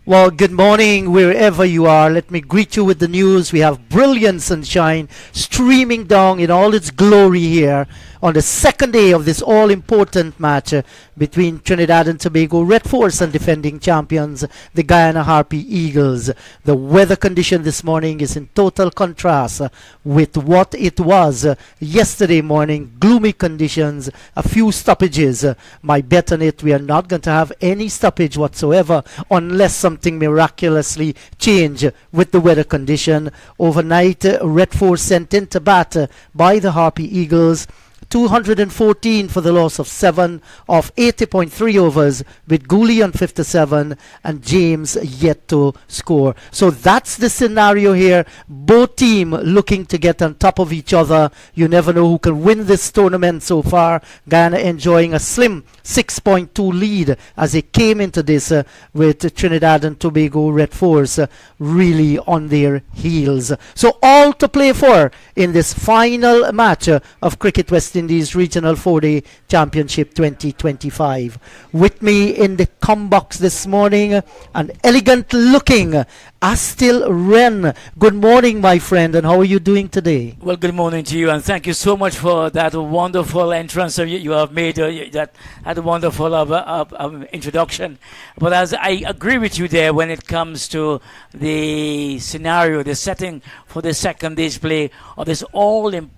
Well, good morning wherever you are. Let me greet you with the news. We have brilliant sunshine streaming down in all its glory here on the second day of this all-important match between Trinidad and Tobago Red Force and defending champions, the Guyana Harpy Eagles. The weather condition this morning is in total contrast with what it was yesterday morning. Gloomy conditions, a few stoppages. My bet on it, we are not going to have any stoppage whatsoever unless something miraculously change with the weather condition. Overnight, Red Force sent into bat by the Harpy Eagles. 214 for the loss of 7 of 80.3 overs, with Gooley on 57 and James yet to score. So that's the scenario here. Both teams looking to get on top of each other. You never know who can win this tournament so far. Guyana enjoying a slim 6.2 lead as they came into this with Trinidad and Tobago Red Force really on their heels. So all to play for in this final match of Cricket West Indies Regional 4-Day Championship 2025. With me in the box this morning, an elegant looking Astil Wren. Good morning, my friend, and how are you doing today? Well, good morning to you, and thank you so much for that wonderful entrance you have made, that had a wonderful introduction. But as I agree with you there when it comes to the scenario, the setting for the second day's play of this all-important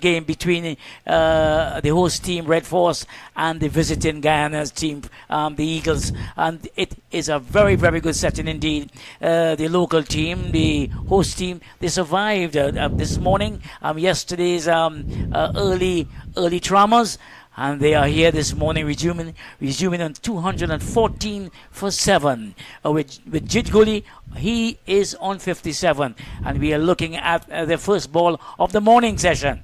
game between the host team, Red Force, and the visiting Guyana's team, the Eagles. And it is a very, very good setting indeed. The local team, the host team, they survived this morning, yesterday's early traumas. And they are here this morning, resuming on 214 for 7. With Jid Gully, he is on 57. And we are looking at the first ball of the morning session.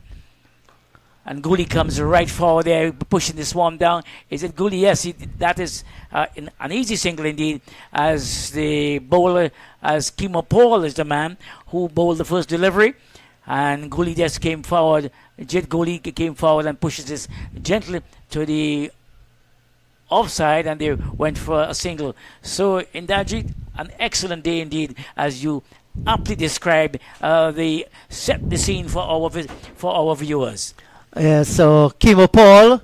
And Gully comes right forward there, pushing the swarm down. Is it Gully? Yes, that is an easy single indeed, as the bowler, as Kimo Paul is the man who bowled the first delivery. And Gully just came forward. Jet Gully came forward and pushes this gently to the offside, and they went for a single. So, Indaji, an excellent day indeed, as you aptly described. Set the scene for our viewers. So Kimo Paul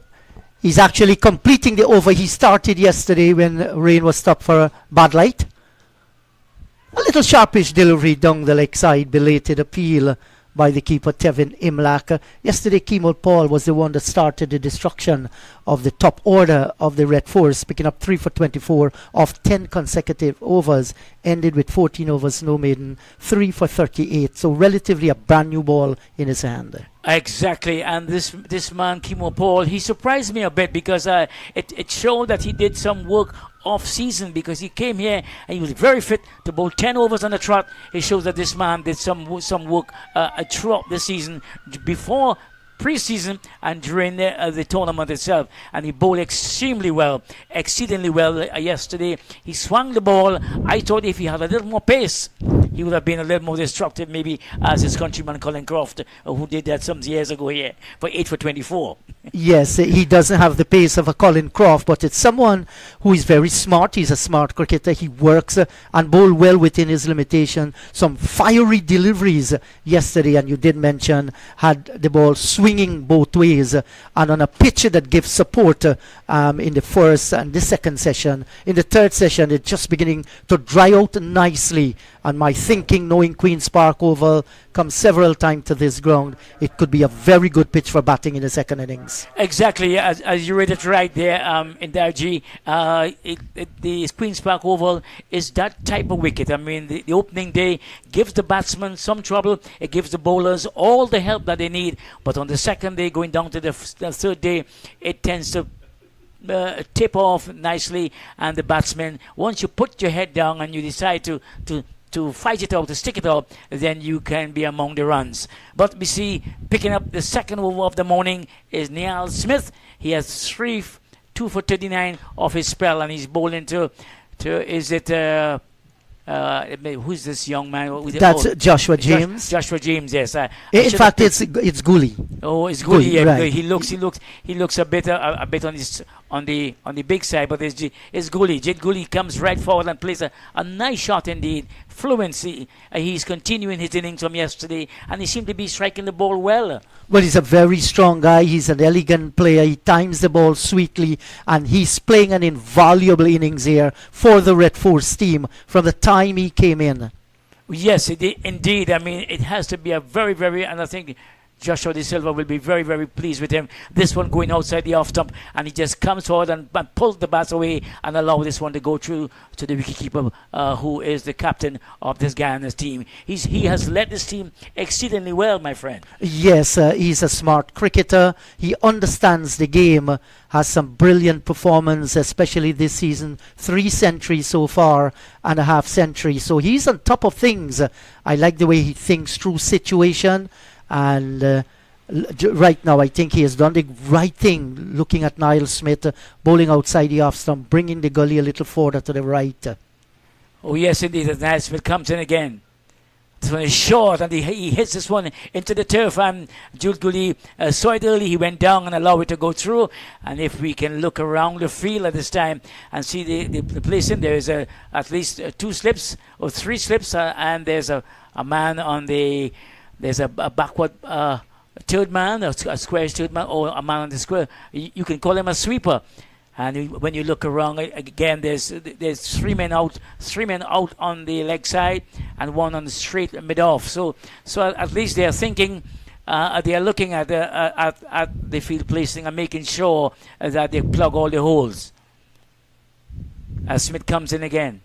is actually completing the over he started yesterday when rain was stopped for a bad light. A little sharpish delivery down the leg side, belated appeal by the keeper Tevin Imlak. Yesterday, Kimo Paul was the one that started the destruction of the top order of the Red Force, picking up 3 for 24 of 10 consecutive overs, ended with 14 overs, no maiden, 3 for 38. So relatively a brand new ball in his hand. Exactly, and this man, Kimo Paul, he surprised me a bit because it showed that he did some work off-season, because he came here and he was very fit to bowl 10 overs on the trot. It shows that this man did some work throughout the season, before pre-season and during the tournament itself, and he bowled exceedingly well yesterday. He swung the ball. I thought if he had a little more pace, he would have been a little more destructive, maybe as his countryman Colin Croft, who did that some years ago here for 8 for 24. Yes, he doesn't have the pace of a Colin Croft, but it's someone who is very smart. He's a smart cricketer. He works and bowl well within his limitation. Some fiery deliveries yesterday, and you did mention had the ball swinging both ways, and on a pitch that gives support in the first and the second session. In the third session, it's just beginning to dry out nicely. And my thinking, knowing Queen's Park Oval comes several times to this ground, it could be a very good pitch for batting in the second innings. Exactly, as you read it right there, in Darji, the Queen's Park Oval is that type of wicket. I mean, the opening day gives the batsmen some trouble. It gives the bowlers all the help that they need. But on the second day, going down to the third day, it tends to tip off nicely, and the batsmen, once you put your head down and you decide to fight it out, to stick it out, then you can be among the runs. But we see, picking up the second over of the morning is Niall Smith. He has 2 for 39 off his spell, and he's bowling to is it who's this young man? That's Joshua James. Joshua James, yes. In fact, it's Gooley. Oh, it's Gooley. Yeah, right. He looks a bit on on the big side, but it's Gooley. Jed Gooley comes right forward and plays a nice shot indeed. Fluency. He's continuing his innings from yesterday, and he seemed to be striking the ball well. Well, he's a very strong guy. He's an elegant player. He times the ball sweetly, and he's playing an invaluable innings here for the Red Force team from the time he came in. Yes, indeed. I mean, it has to be a very, very, and I think Joshua De Silva will be very, very pleased with him. This one going outside the off stump, and he just comes forward and pulls the bats away and allow this one to go through to the wicketkeeper, who is the captain of this Guyana's team. He has led this team exceedingly well, my friend. Yes, he's a smart cricketer. He understands the game, has some brilliant performance, especially this season. 3 centuries so far and a half century. So he's on top of things. I like the way he thinks through situation. And right now, I think he has done the right thing, looking at Niall Smith bowling outside the off stump, bringing the gully a little further to the right. Oh, yes, indeed. As Niall Smith comes in again. This one is short, and he hits this one into the turf. And Jude Gooley saw it early. He went down and allowed it to go through. And if we can look around the field at this time and see the place in, there is at least 2 slips or 3 slips, and there's a man on the... There's a backward third man, a square third man, or a man on the square. You can call him a sweeper. And when you look around again, there's 3 men out on the leg side, and 1 on the straight mid off. So at least they are thinking, they are looking at the field placing and making sure that they plug all the holes. As Smith comes in again.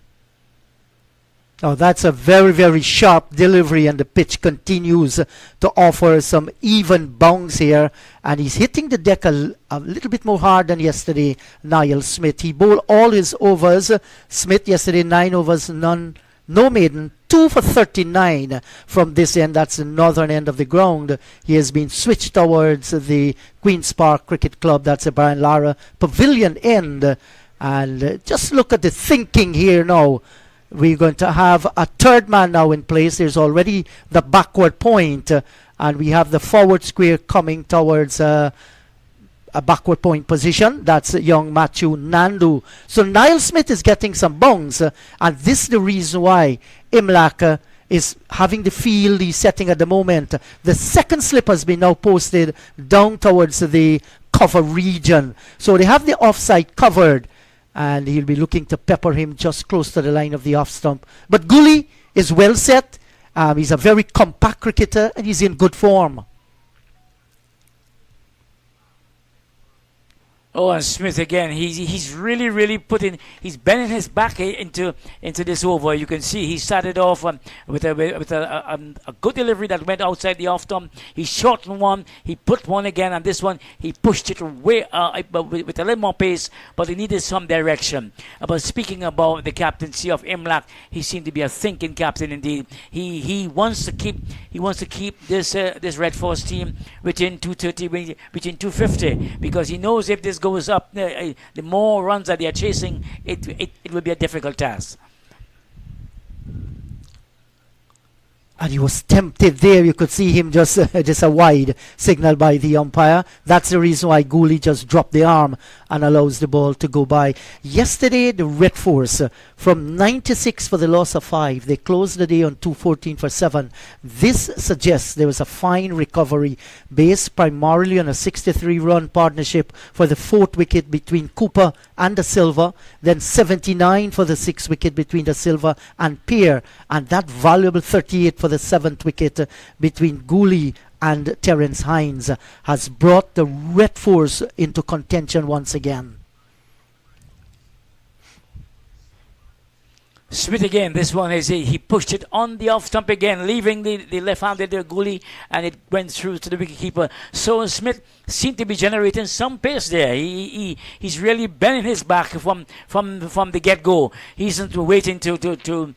Oh, that's a very, very sharp delivery, and the pitch continues to offer some even bounce here. And he's hitting the deck a little bit more hard than yesterday, Niall Smith. He bowled all his overs. Smith yesterday, 9 overs, no maiden, 2 for 39 from this end. That's the northern end of the ground. He has been switched towards the Queen's Park Cricket Club. That's the Brian Lara Pavilion end. And just look at the thinking here now. We're going to have a third man now in place. There's already the backward point, and we have the forward square coming towards a backward point position. That's young Matthew Nandu. So Niall Smith is getting some bounce, and this is the reason why Imlak is having the field he's setting at the moment. The second slip has been now posted down towards the cover region. So they have the offside covered, and he'll be looking to pepper him just close to the line of the off stump. But Gooley is well set. He's a very compact cricketer, and he's in good form. Oh, and Smith again. He's really he's bending his back into this over. You can see he started off with a good delivery that went outside the off stump. He shortened one, he put one again, and this one he pushed it way with a little more pace, but he needed some direction. But speaking about the captaincy of Imlak, he seemed to be a thinking captain indeed. He wants to keep this Red Force team within 230, within 250, because he knows if this goes up, the more runs that they are chasing, it will be a difficult task. And he was tempted there. You could see him just a wide signal by the umpire. That's the reason why Gooley just dropped the arm and allows the ball to go by. Yesterday, the Red Force, from 96 for the loss of 5, they closed the day on 214 for 7. This suggests there was a fine recovery based primarily on a 63-run partnership for the 4th wicket between Cooper and De Silva, then 79 for the 6th wicket between De Silva and Peer, and that valuable 38 for the 7th wicket between Gooley and Terence Hines has brought the Red Force into contention once again. Smith again, this one is he pushed it on the off stump again, leaving the left-handed Gooley, and it went through to the wicketkeeper. So Smith seemed to be generating some pace there. He's really bending his back from the get-go. He isn't waiting to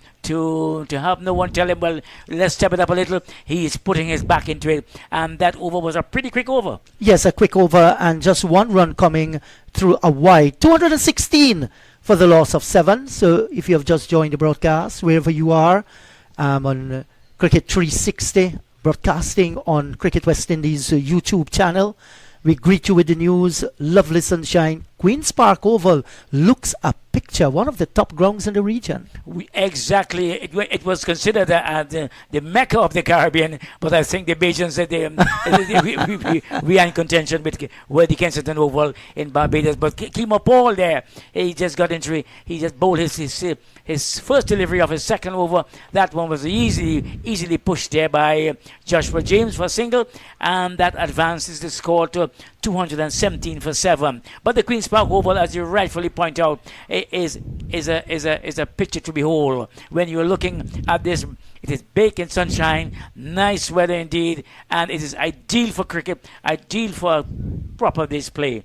have no one tell him, well, let's step it up a little. He is putting his back into it, and that over was a pretty quick over. Yes, a quick over, and just 1 run coming through a wide. 216 for the loss of 7. So if you have just joined the broadcast, wherever you are, on Cricket 360, broadcasting on Cricket West Indies YouTube channel, we greet you with the news. Lovely sunshine, Queen's Park Oval looks a picture, one of the top grounds in the region. Exactly. It was considered the Mecca of the Caribbean, but I think the Bajans said we are in contention with the Kensington Oval in Barbados. But Kimo Paul there, he just got injury. He just bowled his first delivery of his second over. That one was easily pushed there by Joshua James for a single, and that advances the score to 217 for 7. But the Queen's Park Oval, as you rightfully point out, is a picture to behold. When you're looking at this, it is baked in sunshine, nice weather indeed, and it is ideal for cricket, ideal for proper display.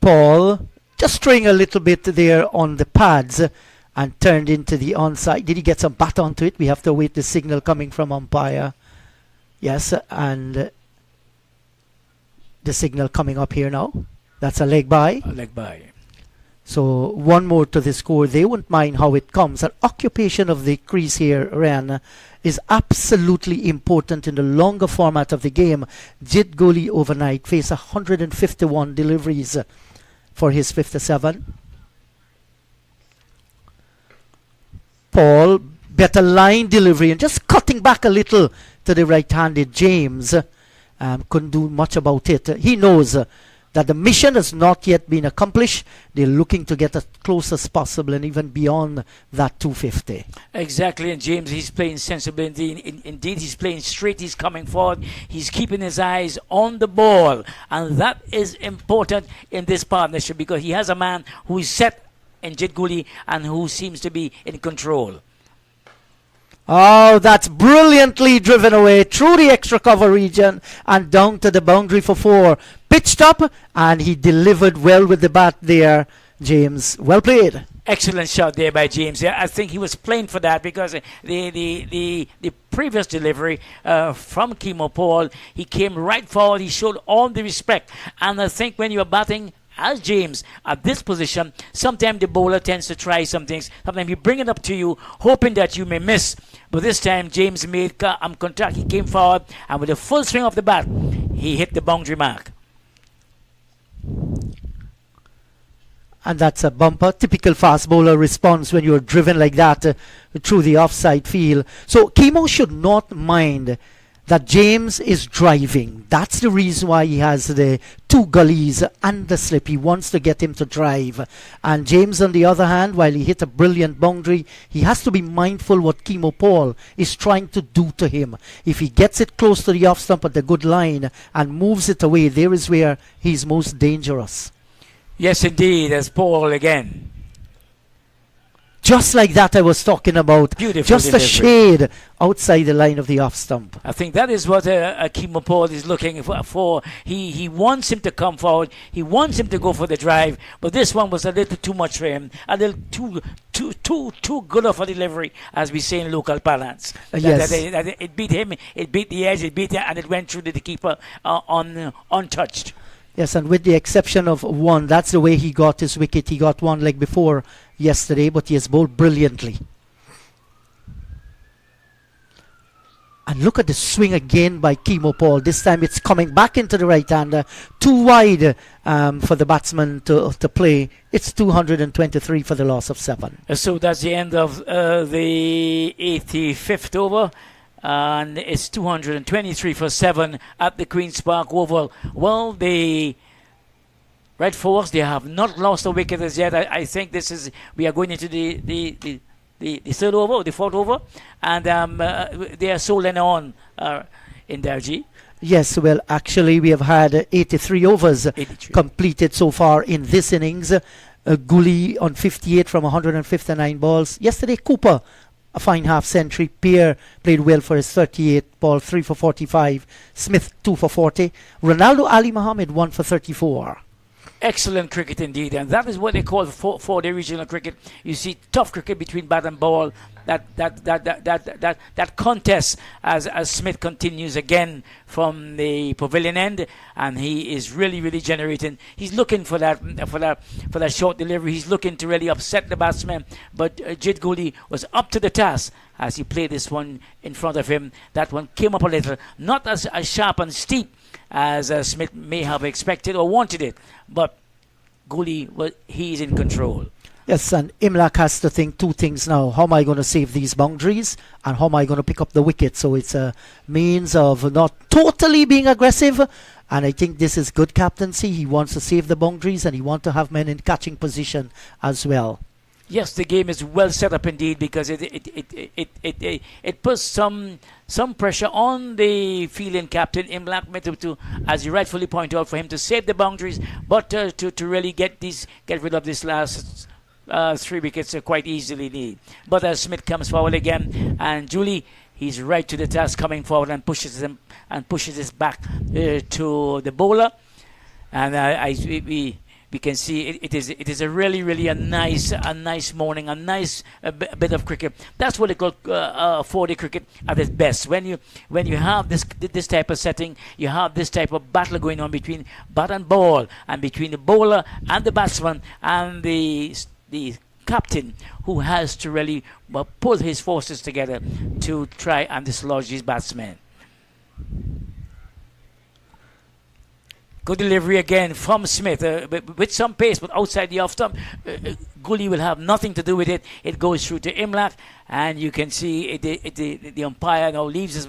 Paul just straying a little bit there on the pads and turned into the onside. Did he get some bat onto it? We have to wait the signal coming from umpire. Yes, and the signal coming up here now. That's a leg by. A leg by. So one more to the score. They won't mind how it comes. An occupation of the crease here, Ren, is absolutely important in the longer format of the game. Jit Goli overnight faced 151 deliveries for his 57. Paul, better line delivery and just cutting back a little to the right-handed James. Couldn't do much about it. He knows that the mission has not yet been accomplished. They're looking to get as close as possible and even beyond that 250. Exactly, and James, he's playing sensibly indeed. He's playing straight, he's coming forward, he's keeping his eyes on the ball, and that is important in this partnership because he has a man who is set in Jit Guli and who seems to be in control. Oh, that's brilliantly driven away through the extra cover region and down to the boundary for 4. Pitched up, and he delivered well with the bat there, James. Well played. Excellent shot there by James. Yeah, I think he was playing for that because the previous delivery from Kimo Paul, he came right forward, he showed all the respect. And I think when you're batting as James at this position, sometimes the bowler tends to try some things. Sometimes he bring it up to you, hoping that you may miss. But this time, James made contact. He came forward, and with a full swing of the bat, he hit the boundary mark. And that's a bumper. Typical fast bowler response when you're driven like that through the offside field. So Kimo should not mind that James is driving. That's the reason why he has the 2 gullies and the slip. He wants to get him to drive. And James, on the other hand, while he hit a brilliant boundary, he has to be mindful what Kimo Paul is trying to do to him. If he gets it close to the off stump at the good line and moves it away, there is where he's most dangerous. Yes, indeed, as Paul again. Just like that I was talking about. Beautiful just delivery. A shade outside the line of the off stump. I think that is what Kimo Paul is looking for. He wants him to come forward. He wants him to go for the drive. But this one was a little too much for him. A little too good of a delivery, as we say in local parlance. Yes. It beat him. It beat the edge. It beat it, and it went through the keeper untouched. Yes, and with the exception of one, that's the way he got his wicket. He got one leg before yesterday, but he has bowled brilliantly. And look at the swing again by Kimo Paul. This time it's coming back into the right-hander. Too wide for the batsman to play. It's 223 for the loss of 7. So that's the end of the 85th over. And it's 223 for 7 at the Queen's Park Oval. Well, the Red Force, they have not lost a wicket as yet. I think we are going into the third over, the fourth over, and they are solely on in there, G. Yes, well, actually, we have had 83 overs 83. Completed so far in this innings. Guli on 58 from 159 balls. Yesterday, Cooper, a fine half century. Pierre played well for his 38 ball, 3 for 45. Smith 2 for 40. Ronaldo Ali Mohammed 1 for 34. Excellent cricket indeed, and that is what they call for the regional cricket. You see tough cricket between bat and ball, that contest as Smith continues again from the pavilion end, and he is really generating. He's looking for that short delivery. He's looking to really upset the batsman, but Jid Gooley was up to the task as he played this one in front of him. That one came up a little, not as sharp and steep as Smith may have expected or wanted it, but Gooley, well, he's in control. Yes, and Imlach has to think two things now. How am I going to save these boundaries, and how am I going to pick up the wicket? So it's a means of not totally being aggressive, and I think this is good captaincy. He wants to save the boundaries, and he wants to have men in catching position as well. Yes, the game is well set up indeed, because it puts some pressure on the fielding captain Imlach to, as you rightfully point out, for him to save the boundaries, but to really get rid of this last 3 wickets quite easily. But as Smith comes forward again, and Julie, he's right to the task, coming forward and pushes his back to the bowler, and we can see it is a really a nice morning, a nice bit of cricket. That's what they call 4-day cricket at its best. When you have this type of setting, you have this type of battle going on between bat and ball, and between the bowler and the batsman and the captain, who has to really pull his forces together to try and dislodge these batsmen. Good delivery again from Smith with some pace, but outside the off stump. Gooley will have nothing to do with it. It goes through to Imlach, and you can see the umpire now leaves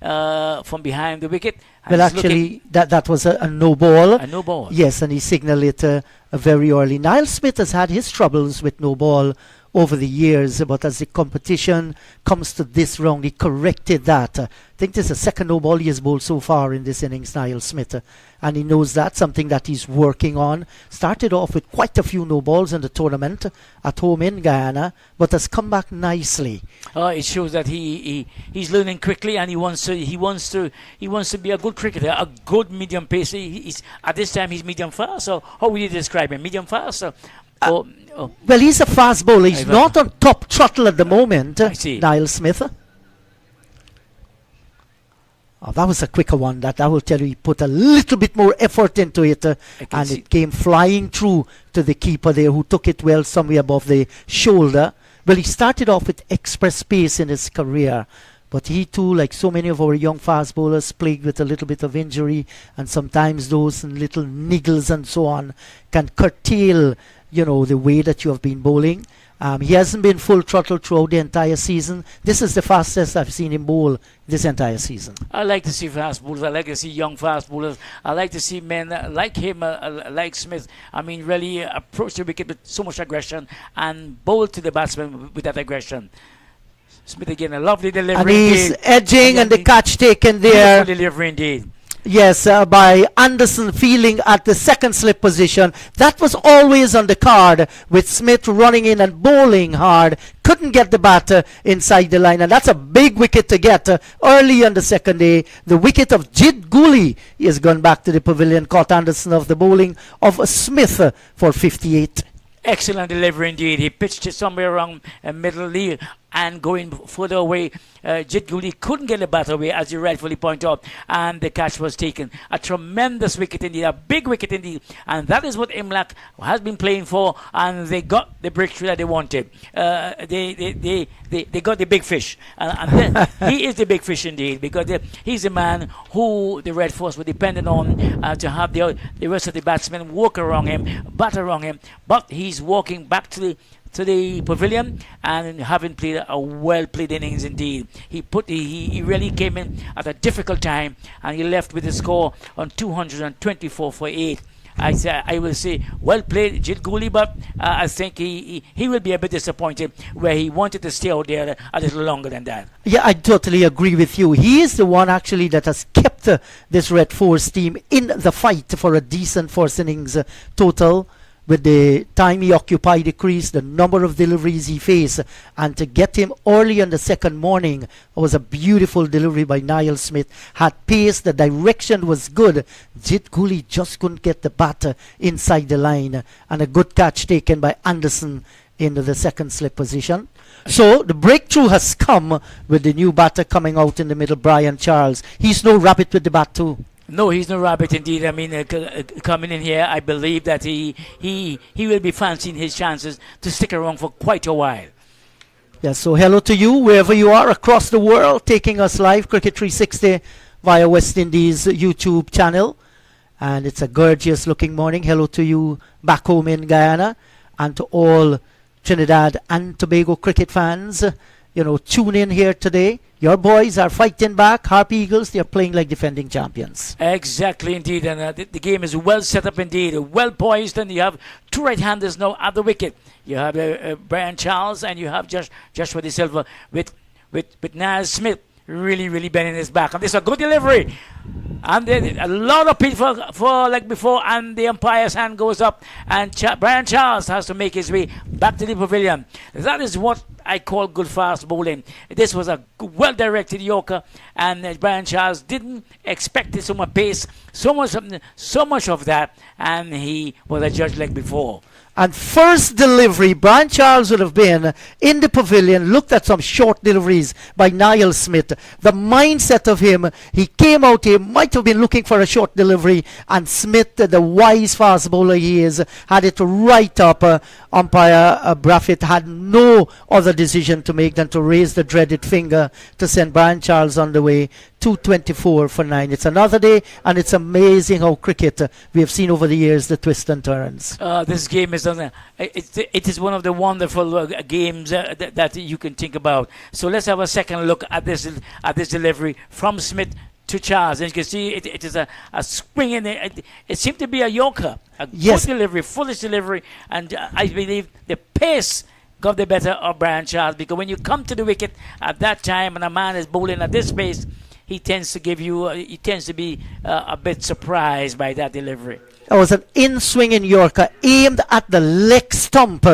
from behind the wicket. Well, actually, that was a no ball. A no ball. Yes, and he signaled it very early. Niall Smith has had his troubles with no ball over the years, but as the competition comes to this round, he corrected that. I think this is the second no ball he has bowled so far in this innings, Niall Smith, and he knows that, something that he's working on. Started off with quite a few no balls in the tournament at home in Guyana, but has come back nicely. It shows that he's learning quickly, and he wants to be a good cricketer, a good medium pace. He's at this time he's medium fast. So how would you describe him? Medium fast? Well, he's a fast bowler. He's not on top throttle at the moment, Niall Smith. Oh, that was a quicker one. That I will tell you, he put a little bit more effort into it, and it came flying through to the keeper there, who took it well somewhere above the shoulder. Well, he started off with express pace in his career, but he too, like so many of our young fast bowlers, plagued with a little bit of injury, and sometimes those little niggles and so on can curtail the way that you have been bowling. He hasn't been full throttle throughout the entire season. This is the fastest I've seen him bowl this entire season. I like to see fast bowlers. I like to see young fast bowlers. I like to see men like him, like Smith. I mean, really approach the wicket with so much aggression and bowl to the batsman with that aggression. Smith again, a lovely delivery. And he's edging, and the catch taken there. Beautiful delivery indeed. Yes, by Anderson fielding at the second slip position. That was always on the card, with Smith running in and bowling hard. Couldn't get the batter inside the line, and that's a big wicket to get early on the second day. The wicket of Jid Gooley. He has gone back to the pavilion, caught Anderson of the bowling of Smith for 58. Excellent delivery indeed. He pitched it somewhere around middle lead, and going further away, Jid Gooley couldn't get the bat away, as you rightfully point out, and the catch was taken. A tremendous wicket indeed, a big wicket indeed, and that is what Imlach has been playing for, and they got the breakthrough that they wanted. They got the big fish, and then he is the big fish indeed, because he's the man who the Red Force were dependent on to have the rest of the batsmen walk around him, bat around him, but he's walking back to the pavilion and having played a well-played innings indeed. He really came in at a difficult time, and he left with a score on 224 for 8. I will say well played, Jid Gooley, but I think he will be a bit disappointed, where he wanted to stay out there a little longer than that. Yeah, I totally agree with you. He is the one actually that has kept this Red Force team in the fight for a decent first innings total. With the time he occupied the crease, the number of deliveries he faced, and to get him early on the second morning was a beautiful delivery by Niall Smith. Had pace, the direction was good. Jid Gooley just couldn't get the bat inside the line, and a good catch taken by Anderson into the second slip position. So the breakthrough has come with the new batter coming out in the middle, Brian Charles. He's no rabbit with the bat too. No, he's no rabbit indeed. I mean, coming in here, I believe that he will be fancying his chances to stick around for quite a while. Yes, so hello to you wherever you are across the world, taking us live, Cricket 360 via West Indies YouTube channel. And it's a gorgeous looking morning. Hello to you back home in Guyana, and to all Trinidad and Tobago cricket fans. Tune in here today. Your boys are fighting back. Harpy Eagles, they are playing like defending champions. Exactly, indeed. And the game is well set up indeed, well poised. And you have two right-handers now at the wicket. You have Brian Charles and you have Joshua De Silva with Niall Smith really bending his back. And this is a good delivery. And a lot of people for like before, and the umpire's hand goes up, and Brian Charles has to make his way back to the pavilion. That is what I call good fast bowling. This was a well-directed Yorker, and Brian Charles didn't expect it so much pace, so much of that, and he was a judge like before. And first delivery, Brian Charles would have been in the pavilion, looked at some short deliveries by Niall Smith. The mindset of him, he came out, he might have been looking for a short delivery, and Smith, the wise fast bowler he is, had it right up. Umpire Braffett had no other decision to make than to raise the dreaded finger to send Brian Charles on the way. 224 for 9. It's another day, and it's amazing how cricket we have seen over the years, the twists and turns. This game is it is one of the wonderful games that you can think about. So let's have a second look at this delivery from Smith to Charles, and you can see it is a swing in it. It seemed to be a Yorker, a good delivery, foolish delivery, and I believe the pace got the better of Brian Charles, because when you come to the wicket at that time and a man is bowling at this pace, he tends to be a bit surprised by that delivery. It was an in-swinging Yorker aimed at the leg stump,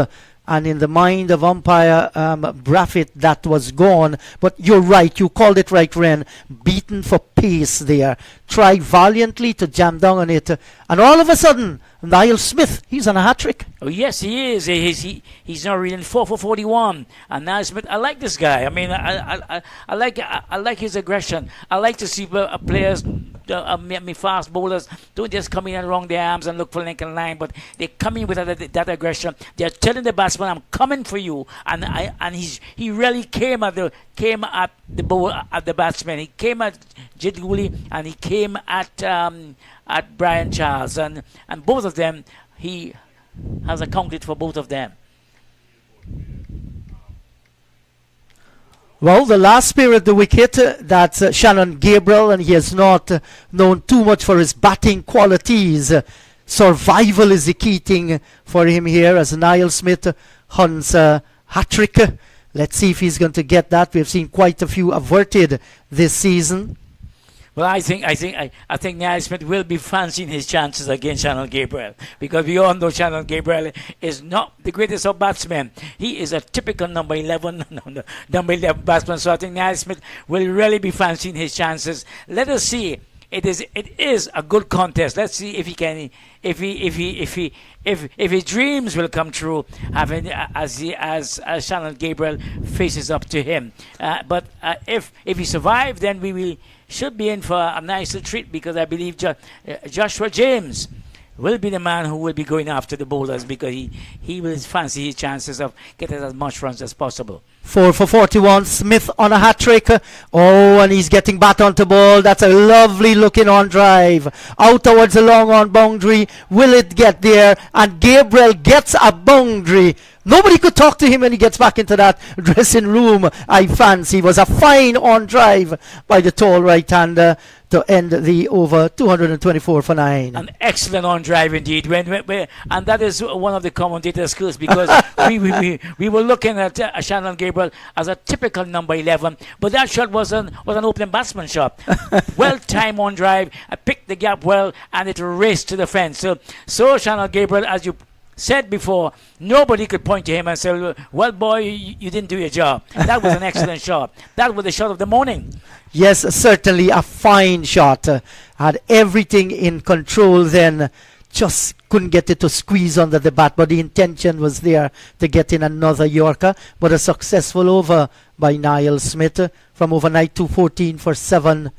and in the mind of umpire Braffett, that was gone. But you're right, you called it right, Ren. Beaten for pace there. Tried valiantly to jam down on it, and all of a sudden, Niall Smith, he's on a hat-trick. Oh yes, he is. He's now reading 4 for 41. And Niall Smith, I like this guy. I mean, I like his aggression. I like to see players, fast bowlers, don't just come in and wrong their arms and look for length and line, but they come in with that aggression. They're telling the batsman, "I'm coming for you," and he really came at the batsman. He came at Jid Gooley, and he came at Brian Charles, and both of them, he has accounted for both of them. Well, the last spear at the wicket, that's Shannon Gabriel, and he has not known too much for his batting qualities. Survival is the key thing for him here, as Niall Smith hunts a hat-trick. Let's see if he's going to get that. We've seen quite a few averted this season. Well, I think Niall Smith will be fancying his chances against Shannon Gabriel, because we all know Shannon Gabriel is not the greatest of batsmen. He is a typical number 11 batsman. So I think Niall Smith will really be fancying his chances. Let us see. It is a good contest. Let's see if he can, if his dreams will come true, having as Shannon Gabriel faces up to him. But if he survives, then we should be in for a nice treat, because I believe Joshua James will be the man who will be going after the bowlers, because he will fancy his chances of getting as much runs as possible. 4 for 41, Smith on a hat-trick. Oh, and he's getting back onto ball. That's a lovely looking on drive. Out towards the long on boundary. Will it get there? And Gabriel gets a boundary. Nobody could talk to him when he gets back into that dressing room, I fancy. It was a fine on drive by the tall right-hander to end the over. 224 for 9. An excellent on drive indeed. And that is one of the commentator's skills, because we were looking at Shannon Gabriel as a typical number 11, but that shot was an opening batsman shot. Well timed on drive. I picked the gap well, and it raced to the fence. So Shannon Gabriel, as you said before, nobody could point to him and say, "Well, boy, you didn't do your job." That was an excellent shot. That was the shot of the morning. Yes, certainly a fine shot. Had everything in control then just couldn't get it to squeeze under the bat, but the intention was there to get in another Yorker. But a successful over by Niall Smith from overnight 214 for 7.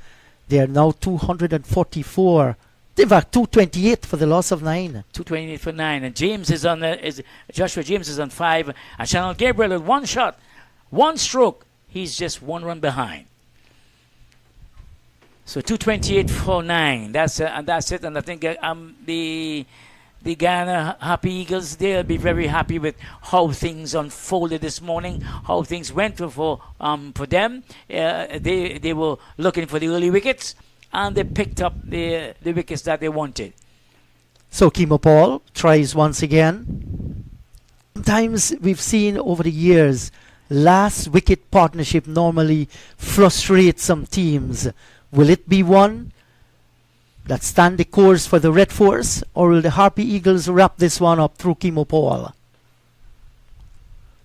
They are now 244. In fact, 228 for the loss of 9. 228 for 9. And James is on Joshua James is on 5. And Shannon Gabriel with one shot, one stroke. He's just one run behind. So 228 for 9. That's it. And I think the Guyana Harpy Eagles, they'll be very happy with how things unfolded this morning, how things went for them. They were looking for the early wickets, and they picked up the wickets that they wanted. So Kimo Paul tries once again. Sometimes we've seen over the years, last wicket partnership normally frustrates some teams. Will it be one that stand the course for the Red Force, or will the Harpy Eagles wrap this one up through Kimo Paul?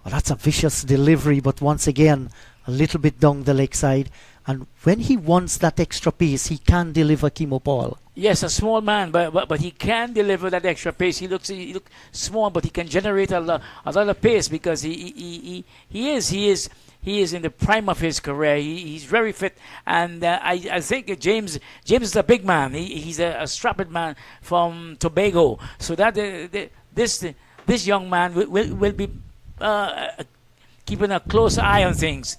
Well, that's a vicious delivery, but once again, a little bit down the leg side. And when he wants that extra pace, he can deliver, Kimo Paul. Yes, a small man, but he can deliver that extra pace. He looks small, but he can generate a lot of pace because he is in the prime of his career. He's very fit, and I think James is a big man. He's a strapped man from Tobago. So that this young man will be keeping a close eye on things.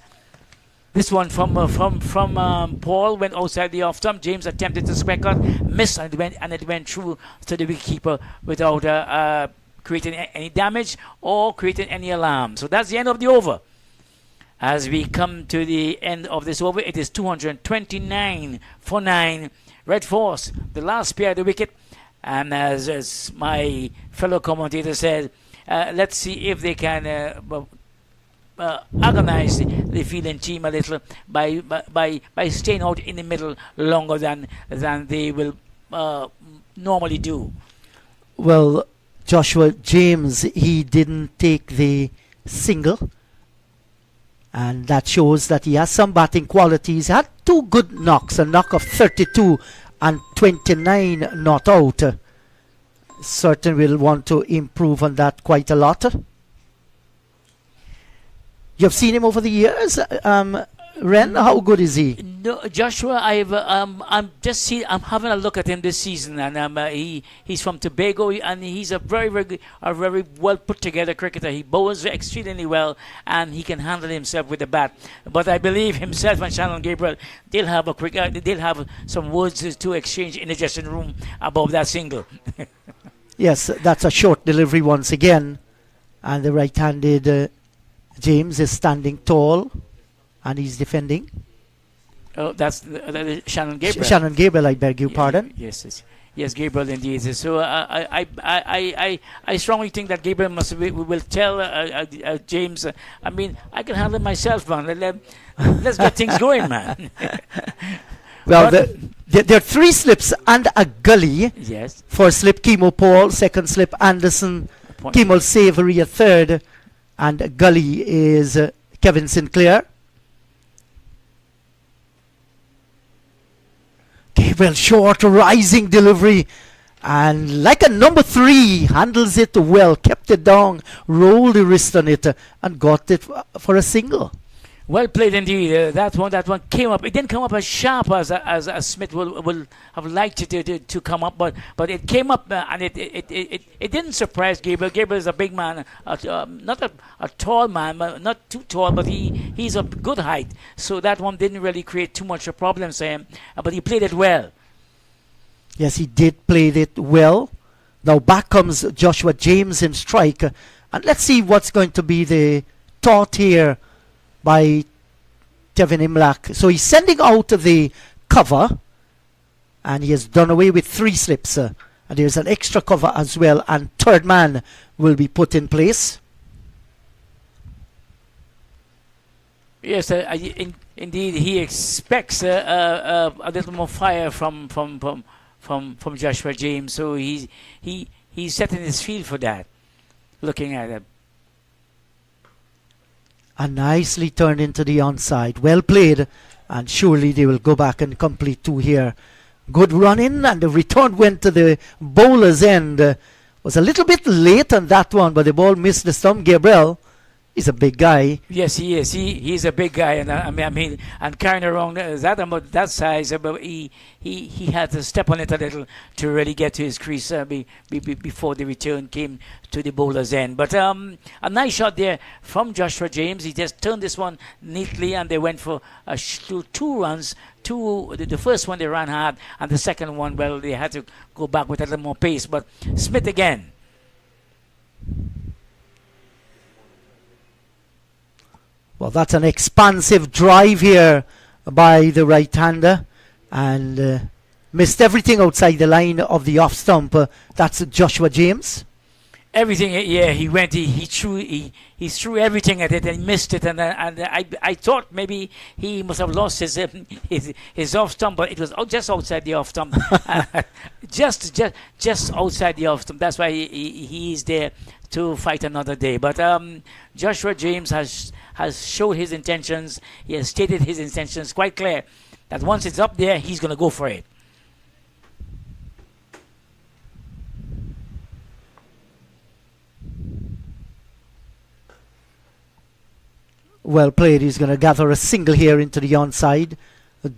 This one from Paul went outside the off stump. James attempted to square cut, missed, and it went through to the wicketkeeper without creating any damage or creating any alarm. So that's the end of the over. As we come to the end of this over, it is 229 for 9. Red Force, the last pair of the wicket. And as my fellow commentator said, let's see if they can organize the fielding team a little by staying out in the middle longer than they will normally do. Well, Joshua James, he didn't take the single. And that shows that he has some batting qualities. He had 2 good knocks, a knock of 32 and 29 not out. Certainly will want to improve on that quite a lot. You've seen him over the years, Ren. How good is he? No, Joshua. I'm having a look at him this season, and he's from Tobago, and he's a very well put together cricketer. He bowls exceedingly well, and he can handle himself with the bat. But I believe himself and Shannon Gabriel, they'll have some words to exchange in the dressing room about that single. Yes, that's a short delivery once again, and the right-handed James is standing tall, and he's defending. Oh, that's Shannon Gabriel. Shannon Gabriel, I beg your pardon. Yes, Gabriel indeed. So I strongly think that Gabriel will tell James. I mean, I can handle myself, man. Let's get things going, man. Well, there are 3 slips and a gully. Yes. First slip, Kimo Paul. Second slip, Anderson. Kimmel Savory, a third. And gully is Kevin Sinclair. Gabriel short, rising delivery. And like a number 3, handles it well, kept it down, rolled the wrist on it, and got it for a single. Well played indeed. That one came up. It didn't come up as sharp as Smith will have liked it to come up, but it came up and it didn't surprise Gabriel. Gabriel is a big man, not a tall man, not too tall, but he's a good height. So that one didn't really create too much of problems for him, but he played it well. Yes, he did play it well. Now back comes Joshua James in strike, and let's see what's going to be the thought here by Tevin Imlach. So he's sending out the cover, and he has done away with 3 slips. And there's an extra cover as well, and third man will be put in place. Yes, indeed, he expects a little more fire from Joshua James. So he's setting his field for that. Looking at it. And nicely turned into the onside. Well played. And surely they will go back and complete 2 here Good running, and the return went to the bowler's end. Was a little bit late on that one, but the ball missed the stump. Gabriel, he's a big guy. Yes, he is. He's a big guy, and I mean, and carrying around that size, but he had to step on it a little to really get to his crease before the return came to the bowler's end. But a nice shot there from Joshua James. He just turned this one neatly, and they went for two runs. The first one they ran hard, and the second one, well, they had to go back with a little more pace. But Smith again. Well, that's an expansive drive here by the right-hander, and missed everything outside the line of the off stump. That's Joshua James. Everything, yeah, he went, he threw everything at it and missed it, and I thought maybe he must have lost his off stump, but it was just outside the off stump, just outside the off stump. That's why he's there to fight another day. But Joshua James has showed his intentions. He has stated his intentions quite clear that once it's up there, he's going to go for it. Well played. He's going to gather a single here into the onside,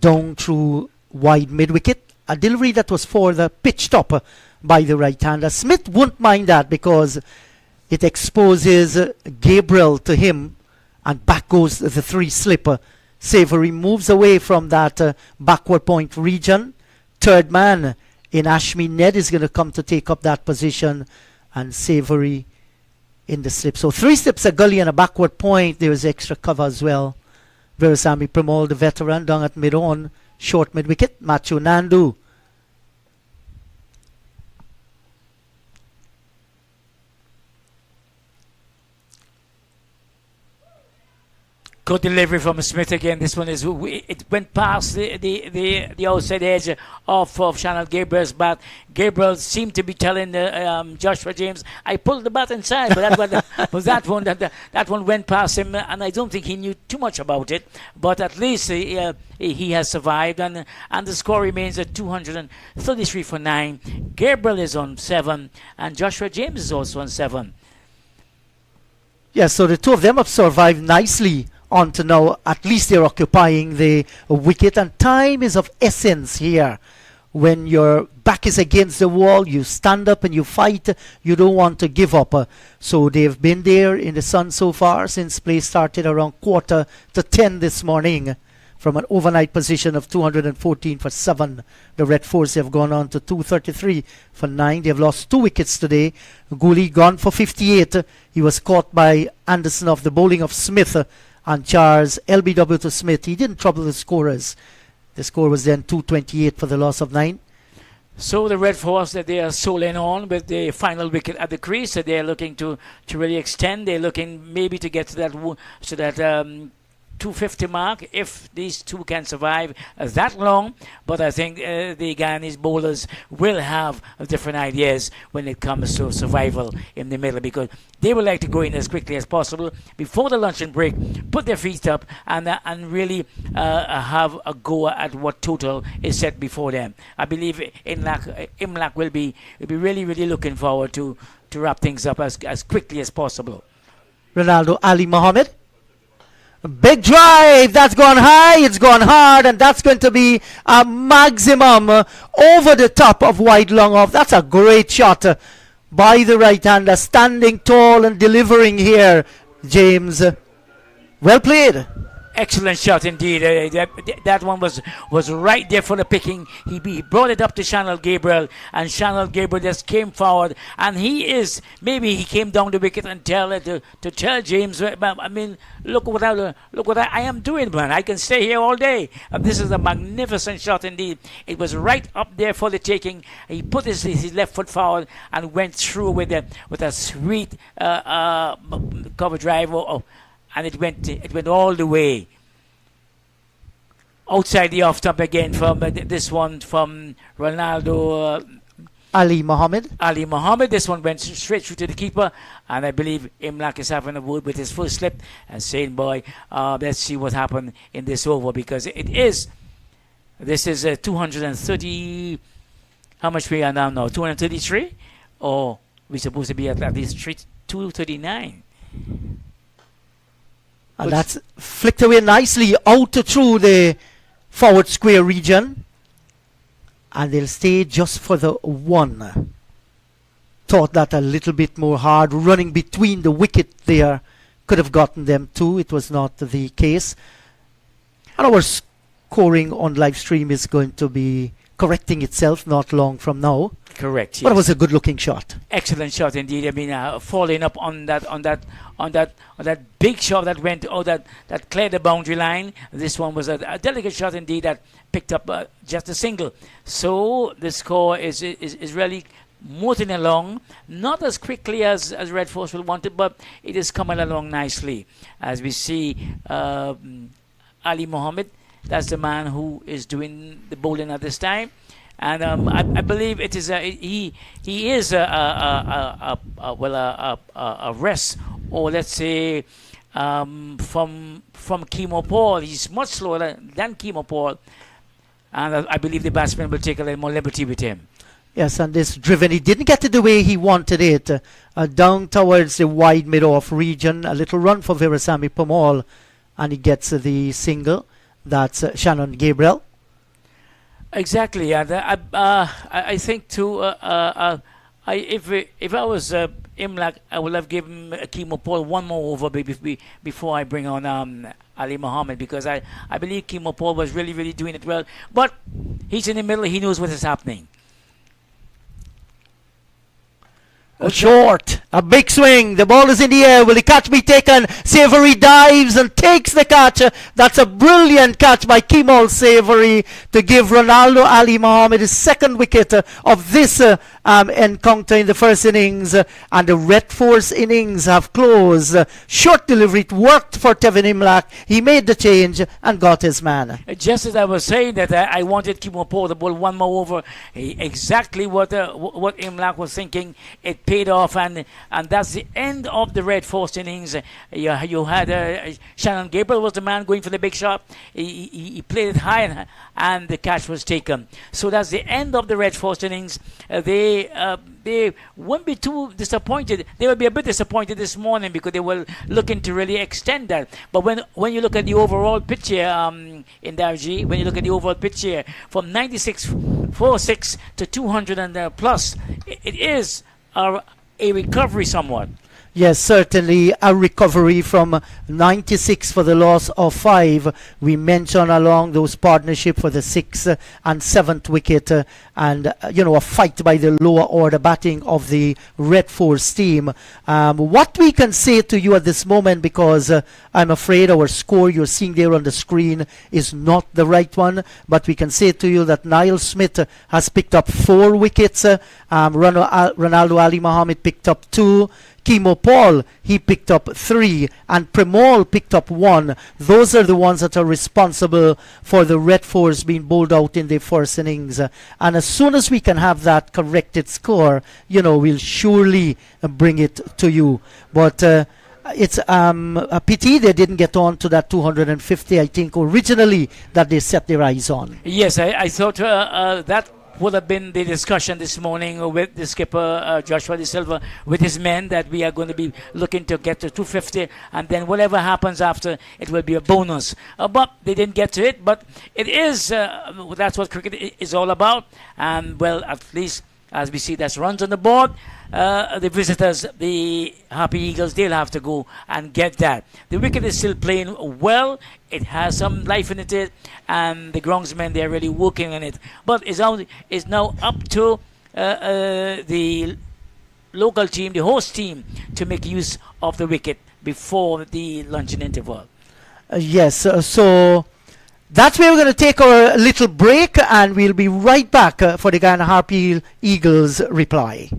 down through wide mid-wicket. A delivery that was for the pitch topper by the right-hander. Smith won't mind that because it exposes Gabriel to him, and back goes the three-slipper. Savory moves away from that backward point region. Third man in Ashmi Ned is going to come to take up that position, and Savory in the slip. So three slips, a gully and a backward point. There was extra cover as well. Veerasamy Premal, the veteran, down at mid-on, short mid-wicket. Matthew Nandu. Good delivery from Smith again. This one is, it went past the outside edge of Shannon Gabriel's bat. Gabriel seemed to be telling Joshua James, I pulled the bat inside, but that one went past him, and I don't think he knew too much about it. But at least he has survived, and the score remains at 233 for 9. Gabriel is on 7, and Joshua James is also on 7. Yeah, so the two of them have survived nicely on to now. At least they're occupying the wicket, and time is of essence here. When your back is against the wall, you stand up and you fight. You don't want to give up. So they've been there in the sun so far since play started around 9:45 this morning. From an overnight position of 214 for 7, the Red Force have gone on to 233 for 9. They've lost 2 wickets today. Gooley gone for 58. He was caught by Anderson off the bowling of Smith, and Charles LBW to Smith. He didn't trouble the scorers. The score was then 228 for the loss of 9. So the Red Force, that they are soling on with the final wicket at the crease. So they're looking to really extend. They're looking maybe to get to that 250 mark if these two can survive that long. But I think the Guyanese bowlers will have different ideas when it comes to survival in the middle, because they would like to go in as quickly as possible before the luncheon break, put their feet up, and really have a go at what total is set before them. I believe Imlak will be really, really looking forward to wrap things up as quickly as possible. Ronaldo Ali Mohammed. Big drive, that's gone high, it's gone hard, and that's going to be a maximum over the top of wide long off. That's a great shot by the right-hander, standing tall and delivering here, James. Well played. Excellent shot indeed. That one was right there for the picking. He brought it up to Shannon Gabriel, and Shannon Gabriel just came forward, and maybe he came down the wicket and to tell James, I mean, look what I am doing, man. I can stay here all day. This is a magnificent shot indeed. It was right up there for the taking. He put his left foot forward and went through with a sweet cover drive. And it went all the way outside the off stump again from this one from Ronaldo Ali Mohammed. This one went straight through to the keeper, and I believe Imlak is having a word with his first slip and saying, boy, let's see what happened in this over, because it is This is 230. How much we are now? 233? Or we're supposed to be at least 239. And that's flicked away nicely out through the forward square region. And they'll stay just for the one. Thought that a little bit more hard. Running between the wicket there could have gotten them two. It was not the case. And our scoring on live stream is going to be correcting itself not long from now. Correct. Yes. But it was a good-looking shot. Excellent shot indeed. I mean, following up on that big shot that went, that cleared the boundary line. This one was a delicate shot indeed that picked up just a single. So the score is really moving along, not as quickly as Red Force will want it, but it is coming along nicely. As we see Ali Mohammed, that's the man who is doing the bowling at this time. And I believe it is he is a rest, or let's say from Chemo Paul. He's much slower than Chemo Paul, and I believe the batsman will take a little more liberty with him. Yes, and this driven, he didn't get it the way he wanted it. Down towards the wide mid-off region, a little run for Virasamy Pamal, and he gets the single. That's Shannon Gabriel. Exactly, and I think too. If I was Imlak, I would have given Chemo Paul one more over before I bring on Ali Mohammed, because I believe Chemo Paul was really doing it well. But he's in the middle; he knows what is happening. Short, a big swing, the ball is in the air, will the catch be taken? Savory dives and takes the catch. That's a brilliant catch by Kemal Savory to give Ronaldo Ali Mohammed his second wicket of this encounter in the first innings, and the Red Force innings have closed. Short delivery, it worked for Tevin Imlak. He made the change and got his man. Just as I was saying that I wanted Chemo Paul to bowl one more over, exactly what Imlak was thinking. It paid off, and that's the end of the Red Force innings. You had Shannon Gabriel was the man going for the big shot. He played it high, and the catch was taken. So that's the end of the Red Force innings. They won't be too disappointed. They will be a bit disappointed this morning because they were looking to really extend that. But when you look at the overall picture in Darji, when you look at the overall picture from 96.46 to 200 and plus, it is a recovery somewhat. Yes, certainly a recovery from 96 for the loss of 5. We mentioned along those partnership for the 6th and 7th wicket, and a fight by the lower order batting of the Red Force team. What we can say to you at this moment, because I'm afraid our score you're seeing there on the screen is not the right one, but we can say to you that Niall Smith has picked up 4 wickets. Ronaldo Ali Mohammed picked up 2. Chemo Paul, he picked up 3, and Premal picked up 1. Those are the ones that are responsible for the Red Force being bowled out in the first innings. And as soon as we can have that corrected score, we'll surely bring it to you. But it's a pity they didn't get on to that 250, I think, originally that they set their eyes on. Yes, I thought that would have been the discussion this morning with the skipper Joshua De Silva with his men, that we are going to be looking to get to 250, and then whatever happens after, it will be a bonus. But they didn't get to it, but it is that's what cricket is all about. And well, at least as we see, that's runs on the board. The visitors, the Harpy Eagles, they'll have to go and get that. The wicket is still playing well. It has some life in it, and the groundsmen, they're really working on it. But it's now up to the local team, the host team, to make use of the wicket before the luncheon interval. Yes, so that's where we're going to take our little break, and we'll be right back for the Guyana Harpy Eagles reply.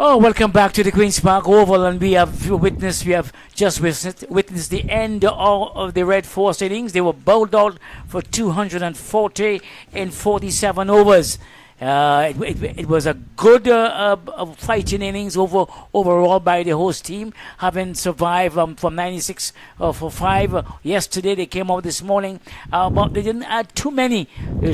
Oh, welcome back to the Queen's Park Oval, and we have just witnessed the end of the Red Force innings. They were bowled out for 240 in 47 overs. It was a good fighting innings overall by the host team, having survived from 96 for 5 yesterday. They came out this morning, but they didn't add too many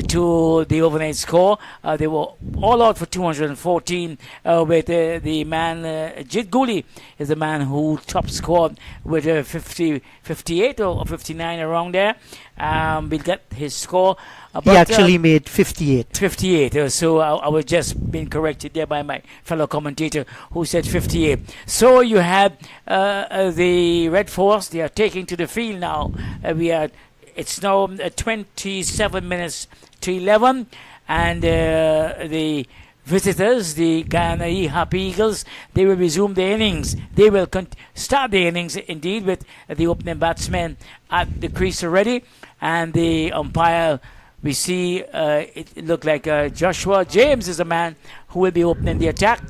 to the overnight score. They were all out for 214 with the man Jid Gooley is the man who top scored with 58 or 59 around there. We'll get his score. He actually made 58. 58. So I was just being corrected there by my fellow commentator who said 58. So you had the Red Force. They are taking to the field now. It's now 27 minutes to 11, and the visitors, the Guyana Harpy Eagles, they will resume their innings. They will start the innings indeed with the opening batsman at the crease already, and the umpire. We see it looked like Joshua James is the man who will be opening the attack,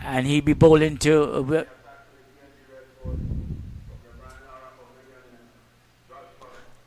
and he'll be bowling to.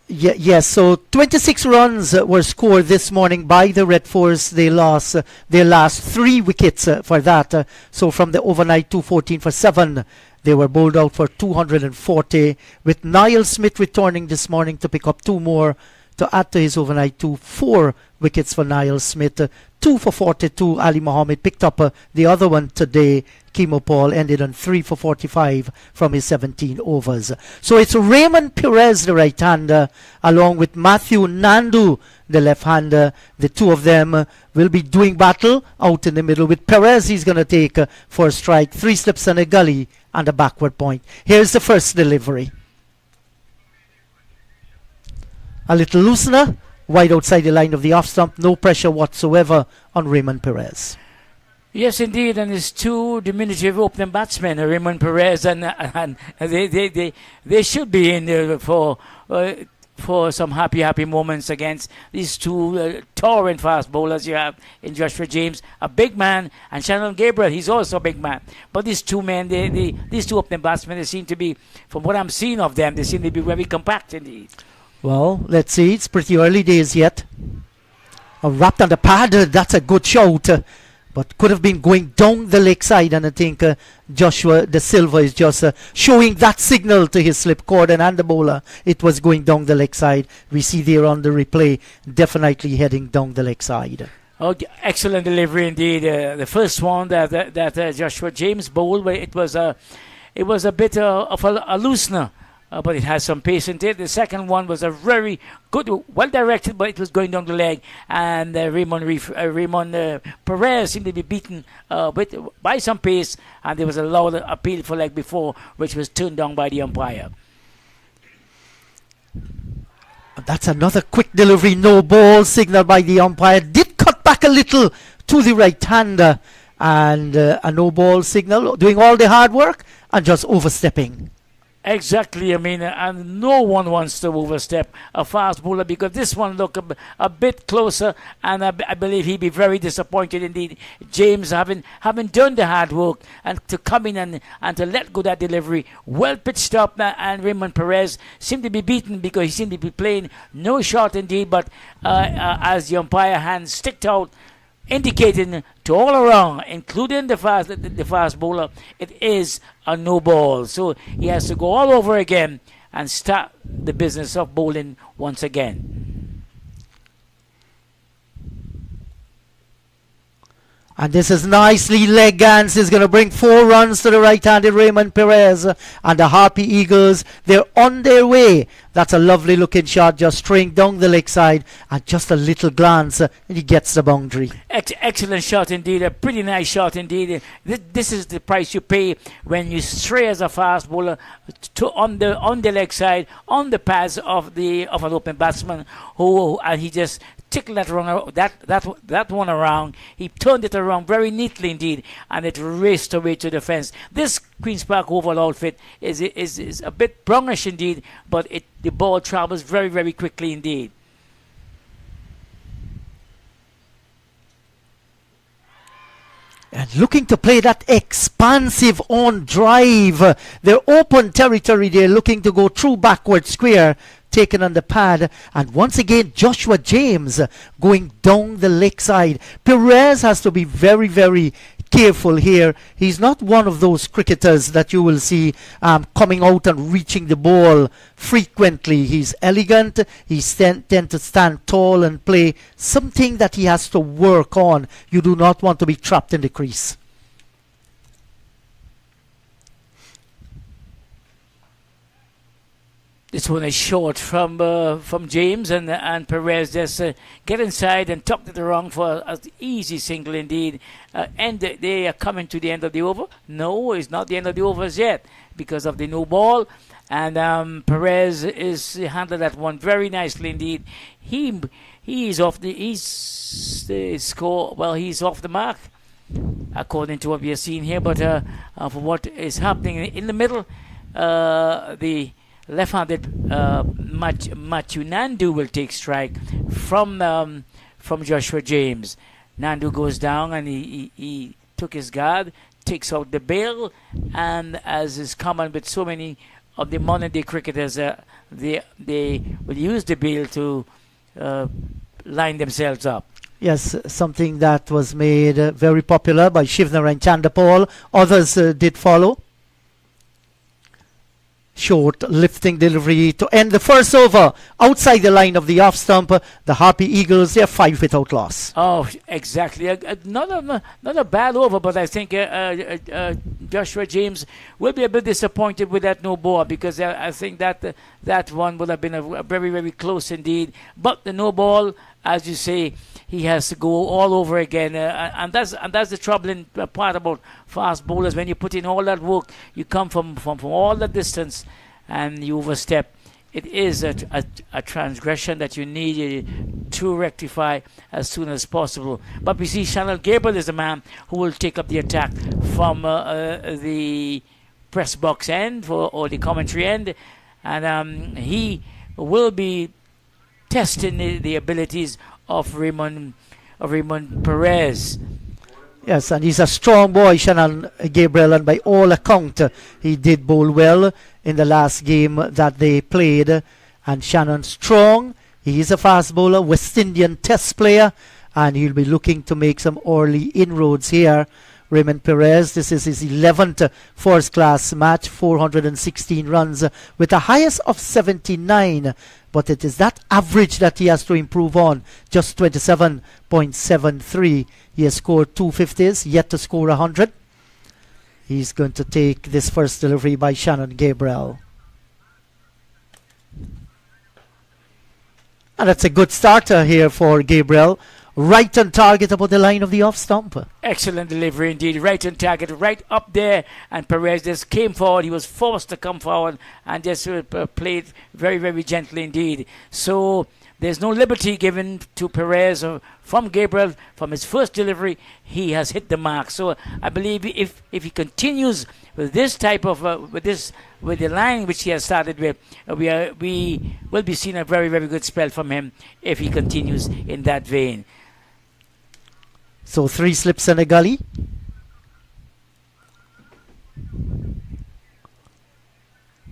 Yes, so 26 runs were scored this morning by the Red Force. They lost their last 3 wickets for that. So from the overnight 214 for 7, they were bowled out for 240, with Niall Smith returning this morning to pick up 2 more to add to his overnight 4 wickets for Niall Smith. 2 for 42. Ali Mohammed picked up the other one today. Kimo Paul ended on 3 for 45 from his 17 overs. So it's Raymond Perez, the right-hander, along with Matthew Nandu, the left-hander. The two of them will be doing battle out in the middle. With Perez, he's going to take for a strike, 3 slips and a gully and a backward point. Here's the first delivery. A little loosener, wide outside the line of the off stump. No pressure whatsoever on Raymond Perez. Yes, indeed, and his 2 diminutive opening batsmen, Raymond Perez, and they should be in there for some happy moments against these 2 towering fast bowlers you have in Joshua James, a big man, and Shannon Gabriel, he's also a big man. But these 2 men, these 2 opening batsmen, they seem to be, from what I'm seeing of them, they seem to be very compact indeed. Well, let's see. It's pretty early days yet. Wrapped on the pad. That's a good shout. But could have been going down the leg side. And I think Joshua De Silva is just showing that signal to his slip cord and the bowler. It was going down the leg side. We see there on the replay, definitely heading down the leg side. Oh, excellent delivery indeed. The first one that Joshua James bowled, it was a bit of a loosener. But it has some pace in it. The second one was a very good, well directed, but it was going down the leg. And Raymond Perez seemed to be beaten by some pace, and there was a loud appeal for leg before, which was turned down by the umpire. That's another quick delivery, no ball signal by the umpire. Did cut back a little to the right hander, and a no ball signal, doing all the hard work and just overstepping. Exactly, I mean, and no one wants to overstep a fast bowler, because this one looked a bit closer, and I believe he'd be very disappointed indeed. James, having done the hard work, and to come in and to let go that delivery, well pitched up, and Raymond Perez seemed to be beaten because he seemed to be playing no shot indeed, but as the umpire hand sticked out, indicating to all around, including the fast bowler, it is a no ball. So he has to go all over again and start the business of bowling once again. And this is nicely leg hands. Is going to bring 4 runs to the right-handed Raymond Perez. And the Harpy Eagles, they're on their way. That's a lovely looking shot, just straying down the leg side. And just a little glance, and he gets the boundary. Excellent shot indeed. A pretty nice shot indeed. This is the price you pay when you stray as a fast bowler on the leg side, on the pads of an open batsman, and he just tickled that one around. He turned it around very neatly indeed, and it raced away to the fence. This Queen's Park Oval outfit is a bit brownish indeed, but the ball travels very, very quickly indeed. And looking to play that expansive on drive. They're open territory. They're looking to go through backward square, taken on the pad. And once again, Joshua James going down the leg side. Perez has to be very, very careful here. He's not one of those cricketers that you will see coming out and reaching the ball frequently. He's elegant. He tend to stand tall and play, something that he has to work on. You do not want to be trapped in the crease. This one is short from James, and Perez just get inside and tucked it around for an easy single indeed. And they are coming to the end of the over. No, it's not the end of the overs yet because of the no ball. And Perez is handled that one very nicely indeed. He's off the score. Well, he's off the mark according to what we are seeing here. But for what is happening in the middle, the left-handed Matthew Nandu will take strike from Joshua James. Nandu goes down and he took his guard, takes out the bail, and as is common with so many of the modern-day cricketers, they will use the bail to line themselves up. Yes, something that was made very popular by Shivner and Chandapal. Others did follow. Short lifting delivery to end the first over outside the line of the off stump. The Harpy Eagles, they're 5 without loss. Oh, exactly. Not a bad over, but I think Joshua James will be a bit disappointed with that no ball, because I think that one would have been a very, very close indeed. But the no ball, as you say, he has to go all over again, and that's the troubling part about fast bowlers. When you put in all that work, you come from all the distance, and you overstep. It is a transgression that you need to rectify as soon as possible. But we see Shannon Gabriel is the man who will take up the attack from the press box end or the commentary end, and he will be testing the abilities of Raymond Perez. Yes, and he's a strong boy, Shannon Gabriel, and by all account, he did bowl well in the last game that they played. And Shannon strong, he is a fast bowler, West Indian test player, and he'll be looking to make some early inroads here. Raymond Perez, this is his 11th first-class match, 416 runs with a highest of 79. But it is that average that he has to improve on, just 27.73. He has scored 250s, yet to score 100. He's going to take this first delivery by Shannon Gabriel. And that's a good starter here for Gabriel. Right on target about the line of the off stump. Excellent delivery indeed. Right on target, right up there. And Perez just came forward. He was forced to come forward and just played very, very gently indeed. So there's no liberty given to Perez from Gabriel. From his first delivery, he has hit the mark. So I believe if he continues with this type of with the line which he has started with, we will be seeing a very, very good spell from him if he continues in that vein. So 3 slips and a gully.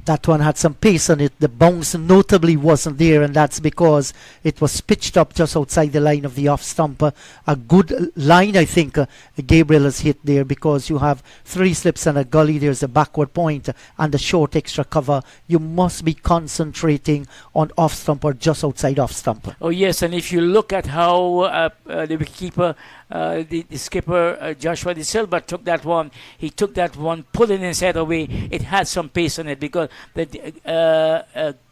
That one had some pace on it. The bounce notably wasn't there, and that's because it was pitched up just outside the line of the off stump. A good line, I think, Gabriel has hit there, because you have 3 slips and a gully. There's a backward point and a short extra cover. You must be concentrating on off stump or just outside off stump. Oh yes, and if you look at how the wicketkeeper, the skipper Joshua De Silva took that one, he took that one, pulling his head away. It had some pace on it, because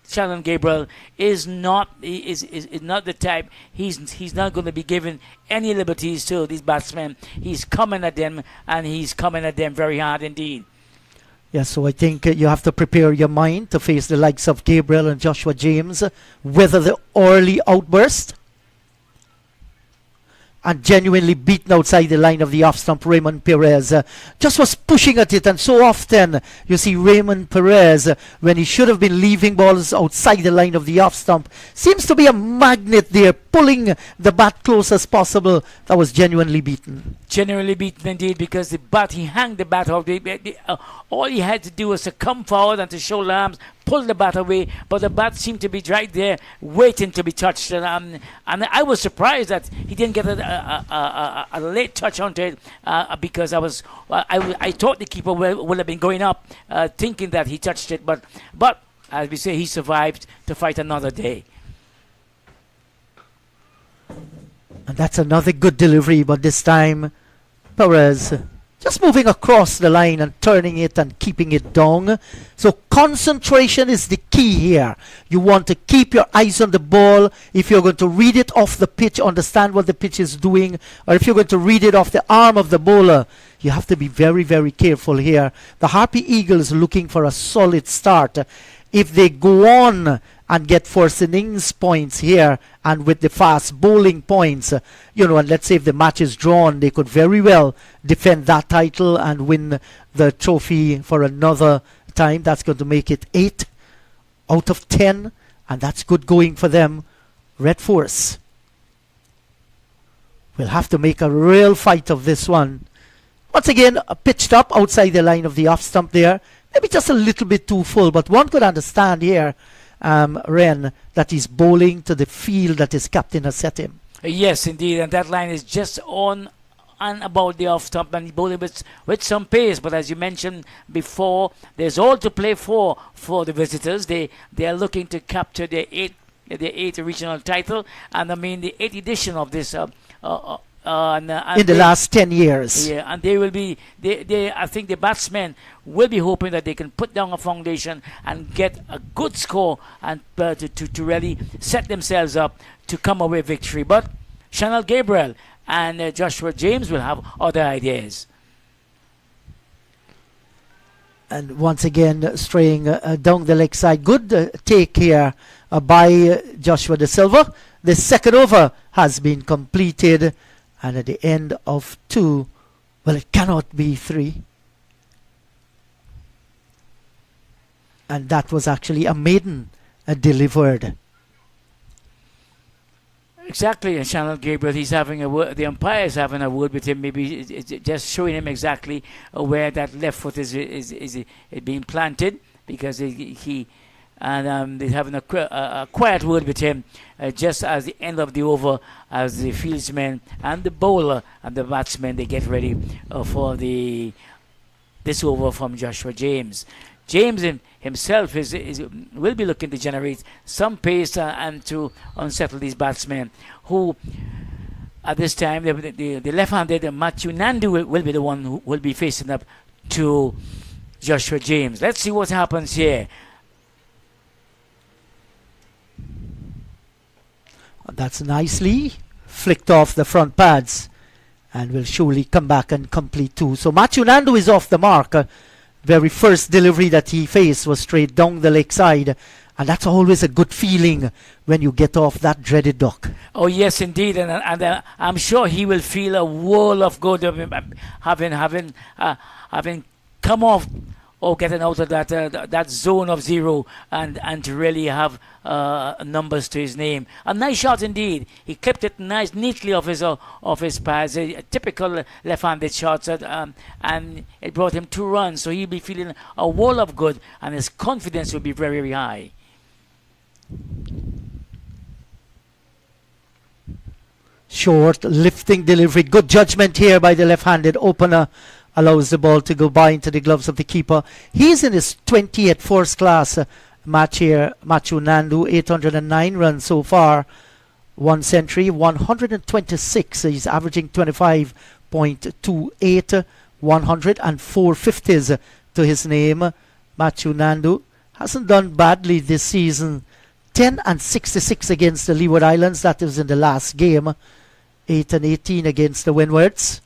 Shannon Gabriel is not the type. He's not going to be given any liberties to these batsmen. He's coming at them, and he's coming at them very hard indeed. Yeah, so I think you have to prepare your mind to face the likes of Gabriel and Joshua James, whether the early outburst. and genuinely beaten outside the line of the off stump. Raymond Perez just was pushing at it, and so often you see Raymond Perez, when he should have been leaving balls outside the line of the off stump, seems to be a magnet there, pulling the bat close as possible. That was genuinely beaten. Genuinely beaten indeed, because he hung the bat out. All he had to do was to come forward and to shoulder arms, pull the bat away, but the bat seemed to be right there waiting to be touched, and I was surprised that he didn't get a late touch onto it, because I thought the keeper would have been going up, thinking that he touched it, but as we say, he survived to fight another day. And that's another good delivery, but this time Perez just moving across the line and turning it and keeping it down. So concentration is the key here. You want to keep your eyes on the ball. If you're going to read it off the pitch, understand what the pitch is doing, or if you're going to read it off the arm of the bowler, you have to be very, very careful here. The Harpy Eagles looking for a solid start. If they go on and get first innings points here, and with the fast bowling points, and let's say if the match is drawn, they could very well defend that title and win the trophy for another time. That's going to make it 8 out of 10, and that's good going for them. Red Force will have to make a real fight of this one. Once again, pitched up outside the line of the off stump there. Maybe just a little bit too full, but one could understand here, Ren, that he's bowling to the field that his captain has set him. Yes, indeed, and that line is just on and about the off stump, and bowling with some pace. But as you mentioned before, there's all to play for the visitors. They are looking to capture their eighth regional title, and I mean the 8th edition of this. In the last 10 years. Yeah, and they will be. I think the batsmen will be hoping that they can put down a foundation and get a good score and to really set themselves up to come away victory. But Chanel Gabriel and Joshua James will have other ideas. And once again, straying down the leg side. Good take here by Joshua De Silva. The second over has been completed. And at the end of 2, well, it cannot be 3. And that was actually a maiden delivered. Exactly, and Chanel Gabriel, he's having a word. The umpire is having a word with him. Maybe it's just showing him exactly where that left foot is being planted, because they're having a quiet word with him just as the end of the over, as the fieldsman and the bowler and the batsman, they get ready for this over from Joshua James. James himself will be looking to generate some pace and to unsettle these batsmen, who at this time the left-handed Matthew Nandu will be the one who will be facing up to Joshua James. Let's see what happens here. That's nicely flicked off the front pads and will surely come back and complete 2. So Matthew Nandu is off the mark. Very first delivery that he faced was straight down the leg side, and that's always a good feeling when you get off that dreaded duck. Oh yes, indeed, and I'm sure he will feel a world of good having come off or getting out of that zone of 0 and to really have numbers to his name. A nice shot indeed. He clipped it neatly off his pads. A typical left-handed shot, and it brought him 2 runs. So he'll be feeling a world of good, and his confidence will be very, very high. Short lifting delivery. Good judgment here by the left-handed opener. Allows the ball to go by into the gloves of the keeper. He's in his 20th first class match here. Matthew Nandu, 809 runs so far. 1 century, 126. He's averaging 25.28, 104 50s to his name. Matthew Nandu hasn't done badly this season. 10 and 66 against the Leeward Islands. That was in the last game. 8 and 18 against the Windwards.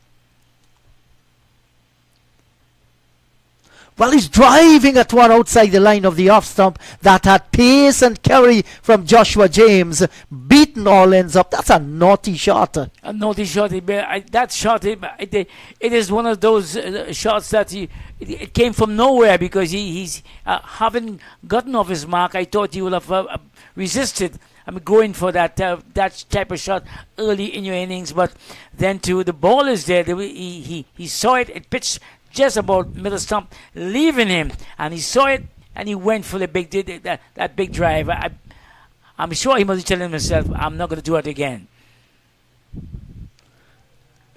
Well, he's driving at one outside the line of the off stump. That had pace and carry from Joshua James. Beaten it all ends up. That's a naughty shot. A naughty shot. That shot, it is one of those shots that it came from nowhere because he's having gotten off his mark. I thought he would have resisted. I mean, going for that type of shot early in your innings, but then the ball is there. He saw it. It pitched just about middle stump, leaving him, and he saw it and he went for the that big drive. I'm sure he must be telling himself, "I'm not going to do it again."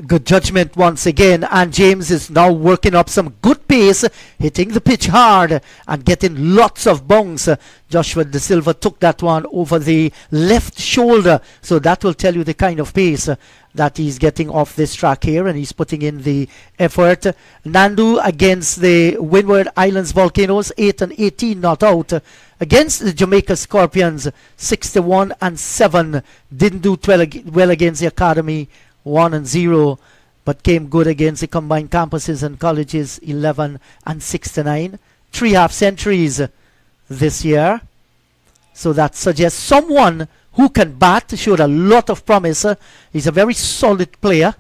Good judgment once again, and James is now working up some good pace, hitting the pitch hard and getting lots of bounce. Joshua De Silva took that one over the left shoulder, so that will tell you the kind of pace that he's getting off this track here, and he's putting in the effort. Nandu against the Windward Islands Volcanoes, 8 and 18 not out. Against the Jamaica Scorpions, 61 and 7. Didn't do well against the Academy, 1 and 0, but came good against the combined campuses and colleges, 11 and 69. 3 half centuries this year. So that suggests someone who can bat, showed a lot of promise. He's a very solid player.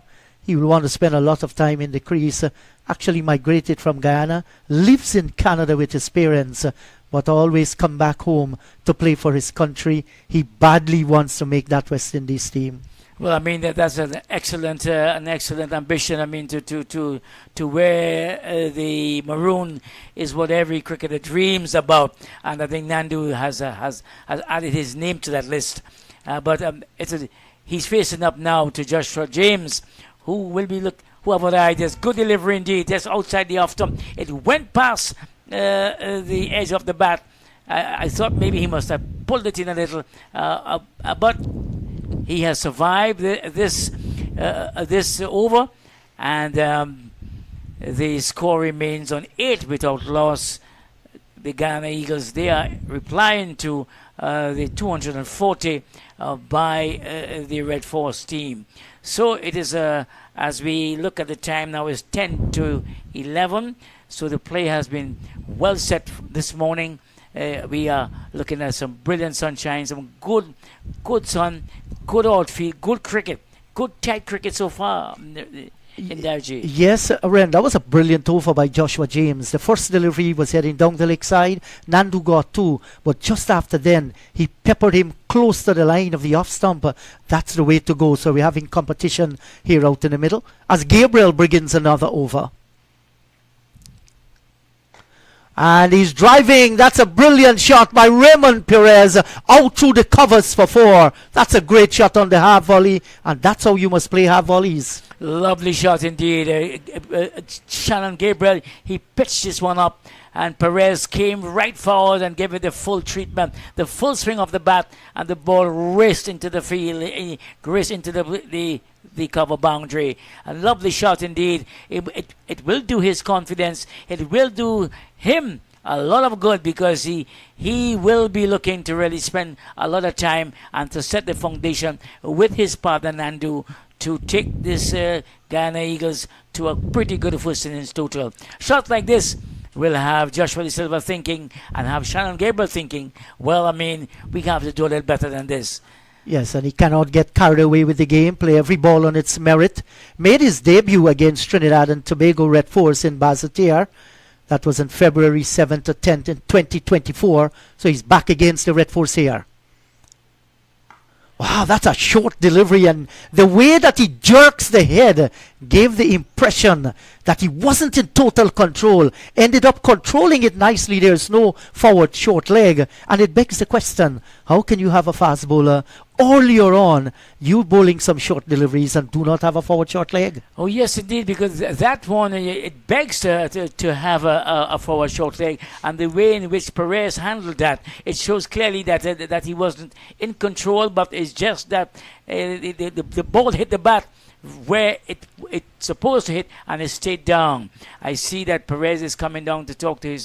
He will want to spend a lot of time in the crease. Actually migrated from Guyana, lives in Canada with his parents, but always come back home to play for his country. He badly wants to make that West Indies team. Well, I mean that's an excellent ambition. I mean to wear the maroon is what every cricketer dreams about, and I think Nandu has added his name to that list. But he's facing up now to Joshua James, who will be who have other ideas. Good delivery indeed. Just outside the off stump, it went past the edge of the bat. I thought maybe he must have pulled it in a little, but he has survived this over, and the score remains on 8 without loss. The Guyana Eagles, they are replying to the 240 by the Red Force team. So it is, as we look at the time now, is 10 to 11. So the play has been well set this morning. We are looking at some brilliant sunshine, some good sun, good outfield, good cricket, good tight cricket so far in Darji. Yes, Ren, that was a brilliant over by Joshua James. The first delivery was heading down the leg side. Nandu got 2, but just after then, he peppered him close to the line of the off stump. That's the way to go. So we're having competition here out in the middle as Gabriel begins another over. And he's driving. That's a brilliant shot by Raymond Perez out through the covers for 4. That's a great shot on the half volley, and that's how you must play half volleys. Lovely shot indeed. Shannon Gabriel, he pitched this one up, and Perez came right forward and gave it the full treatment, the full swing of the bat, and the ball raced into the field, raced into the cover boundary. A lovely shot indeed. It will do his confidence. It will do him a lot of good, because he will be looking to really spend a lot of time and to set the foundation with his partner Nandu to take this Guyana Eagles to a pretty good first innings total. Shots like this will have Joshua De Silva thinking, and have Shannon Gabriel thinking, well, I mean, we have to do a little better than this. Yes, and he cannot get carried away with the game, play every ball on its merit. Made his debut against Trinidad and Tobago Red Force in Bazatir. That was on February 7th to 10th in 2024. So he's back against the Red Force here. Wow, that's a short delivery, and the way that he jerks the head gave the impression that he wasn't in total control. Ended up controlling it nicely. There's no forward short leg, and it begs the question, how can you have a fast bowler earlier on, you bowling some short deliveries and do not have a forward short leg? Oh yes, indeed, because that one, it begs to have a forward short leg, and the way in which Perez handled that, it shows clearly that he wasn't in control, but it's just that the ball hit the bat where it's supposed to hit, and it stayed down. I see that Perez is coming down to talk to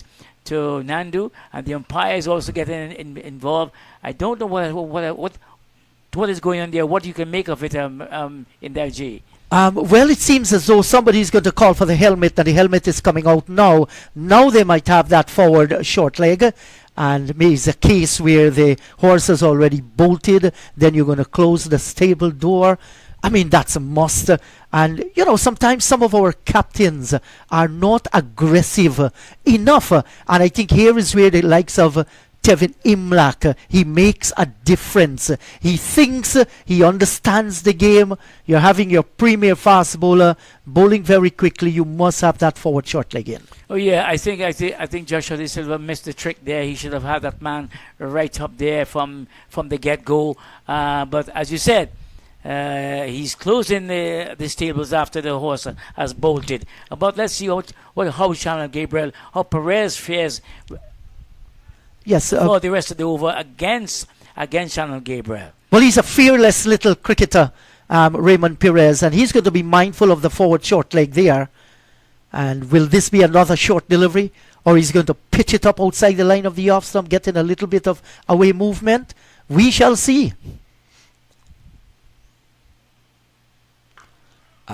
Nandu, and the umpire is also getting involved. I don't know what is going on there. What you can make of it in there, G? Well, it seems as though somebody's going to call for the helmet, and the helmet is coming out now. Now they might have that forward short leg. and maybe it's a case where the horse is already bolted, then you're going to close the stable door. I mean, that's a must. And, sometimes some of our captains are not aggressive enough. And I think here is where the likes of Tevin Imlach, he makes a difference. He thinks, he understands the game. You're having your premier fast bowler bowling very quickly. You must have that forward short leg in. Oh yeah, I think Joshua De Silva missed the trick there. He should have had that man right up there from the get-go. But as you said, he's closing the stables after the horse has bolted. But let's see how Shannon Gabriel, how Perez fares. Yes, for the rest of the over against Shannon Gabriel. Well, he's a fearless little cricketer, Raymond Perez, and he's going to be mindful of the forward short leg there. And will this be another short delivery, or he's going to pitch it up outside the line of the off stump, getting a little bit of away movement? We shall see.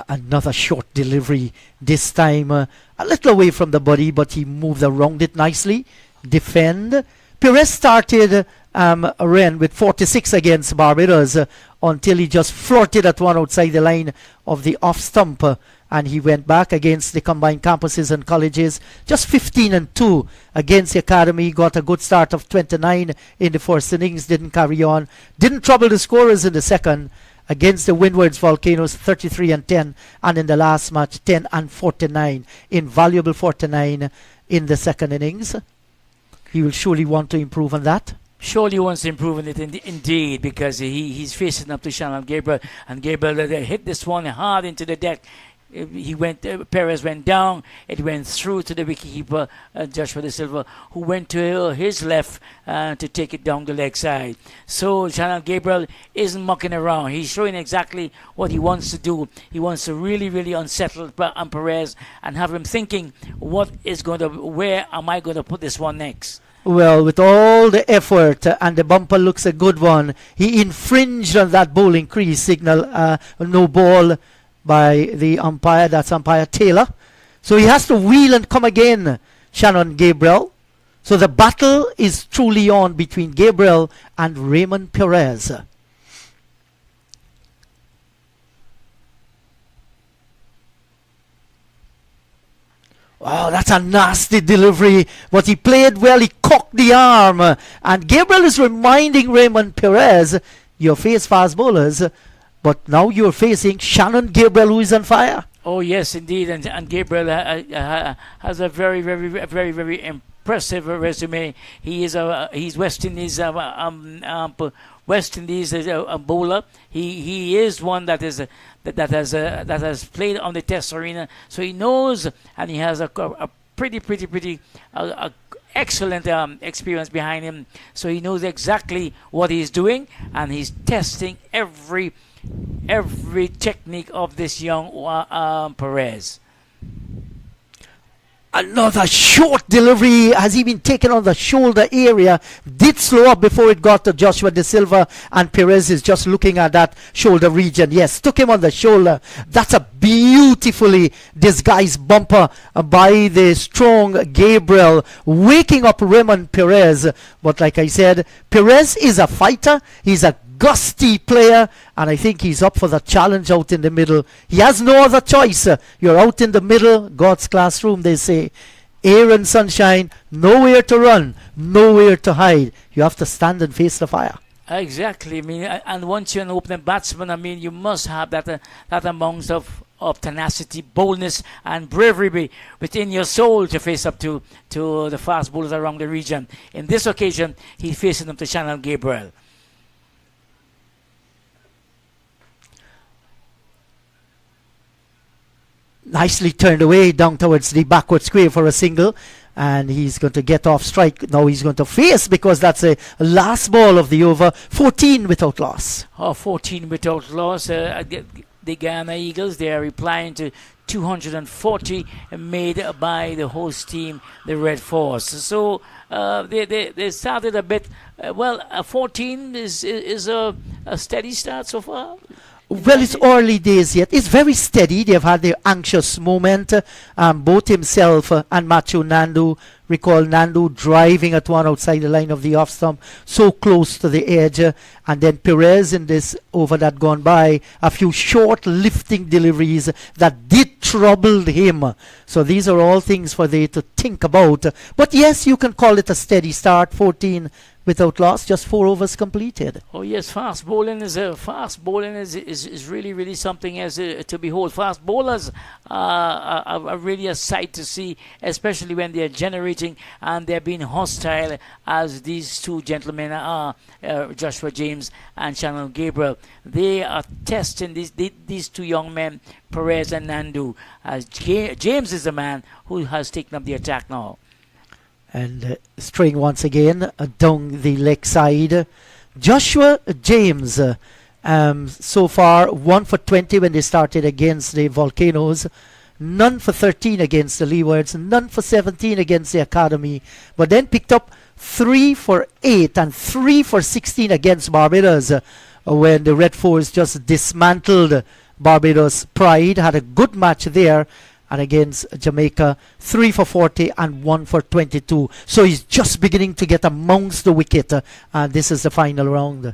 Another short delivery, this time a little away from the body, but he moved around it nicely. Defend. Perez started Ren with 46 against Barbados until he just flirted at one outside the line of the off stump, and he went back against the combined campuses and colleges. Just 15-2 against the academy. Got a good start of 29 in the first innings. Didn't carry on. Didn't trouble the scorers in the second. Against the Windwards Volcanoes, 33-10, and in the last match, 10-49. Invaluable 49 in the second innings. He will surely want to improve on that. Surely wants to improve on it indeed, because he's facing up to Shannon Gabriel, and Gabriel hit this one hard into the deck. Perez went down. It went through to the wicketkeeper, Joshua De Silva, who went to his left to take it down the leg side. So Shannon Gabriel isn't mucking around. He's showing exactly what he wants to do. He wants to really, really unsettle Perez and have him thinking, where am I going to put this one next? Well, with all the effort and the bumper looks a good one, he infringed on that bowling crease signal, no ball by the umpire. That's umpire Taylor. So he has to wheel and come again, Shannon Gabriel. So the battle is truly on between Gabriel and Raymond Perez. Wow, that's a nasty delivery, but he played well. He cocked the arm, and Gabriel is reminding Raymond Perez, you face fast bowlers, but now you're facing Shannon Gabriel, who is on fire. Oh yes, indeed, and Gabriel has a very, very, very, very impressive resume. He's West Indies West Indies bowler. He is one that has played on the Test arena, so he knows, and he has a pretty excellent experience behind him. So he knows exactly what he's doing, and he's testing every technique of this young Perez. Another short delivery. Has he been taken on the shoulder area? Did slow up before it got to Joshua De Silva, and Perez is just looking at that shoulder region. Yes, took him on the shoulder. That's a beautifully disguised bumper by the strong Gabriel, waking up Raymond Perez. But like I said, Perez is a fighter. He's a gusty player, and I think he's up for the challenge out in the middle. He has no other choice. You're out in the middle, God's classroom, they say. Air and sunshine, nowhere to run, nowhere to hide. You have to stand and face the fire. Exactly. I mean, and once you're an opening batsman, I mean, you must have that amount of tenacity, boldness, and bravery within your soul to face up to the fast bowlers around the region. In this occasion, he's facing them to Shannon Gabriel. Nicely turned away down towards the backward square for a single, and he's going to get off strike. Now he's going to face, because that's a last ball of the over. 14 without loss. 14 without loss. The Guyana Eagles, they are replying to 240 made by the host team, the Red Force. So they started a bit. 14 is a steady start so far. Well, it's early days yet. It's very steady. They've had their anxious moment. Both himself and Macho Nandu. Recall Nandu driving at one outside the line of the off stump, so close to the edge. And then Perez in this over that gone by, a few short lifting deliveries that did trouble him. So these are all things for they to think about. But yes, you can call it a steady start. 14 without loss, just 4 overs completed. Oh yes, fast bowling is really something as to behold. Fast bowlers are really a sight to see, especially when they are generating and they're being hostile, as these two gentlemen are, Joshua James and Shannon Gabriel. They are testing these two young men, Perez and Nandu. As James is the man who has taken up the attack now. And straying once again down the leg side. Joshua James, so far 1 for 20 when they started against the Volcanoes, none for 13 against the Leewards, none for 17 against the Academy, but then picked up 3 for 8 and 3 for 16 against Barbados when the Red Fours just dismantled Barbados Pride. Had a good match there. And against Jamaica, 3 for 40 and 1 for 22. So he's just beginning to get amongst the wicket. And this is the final round.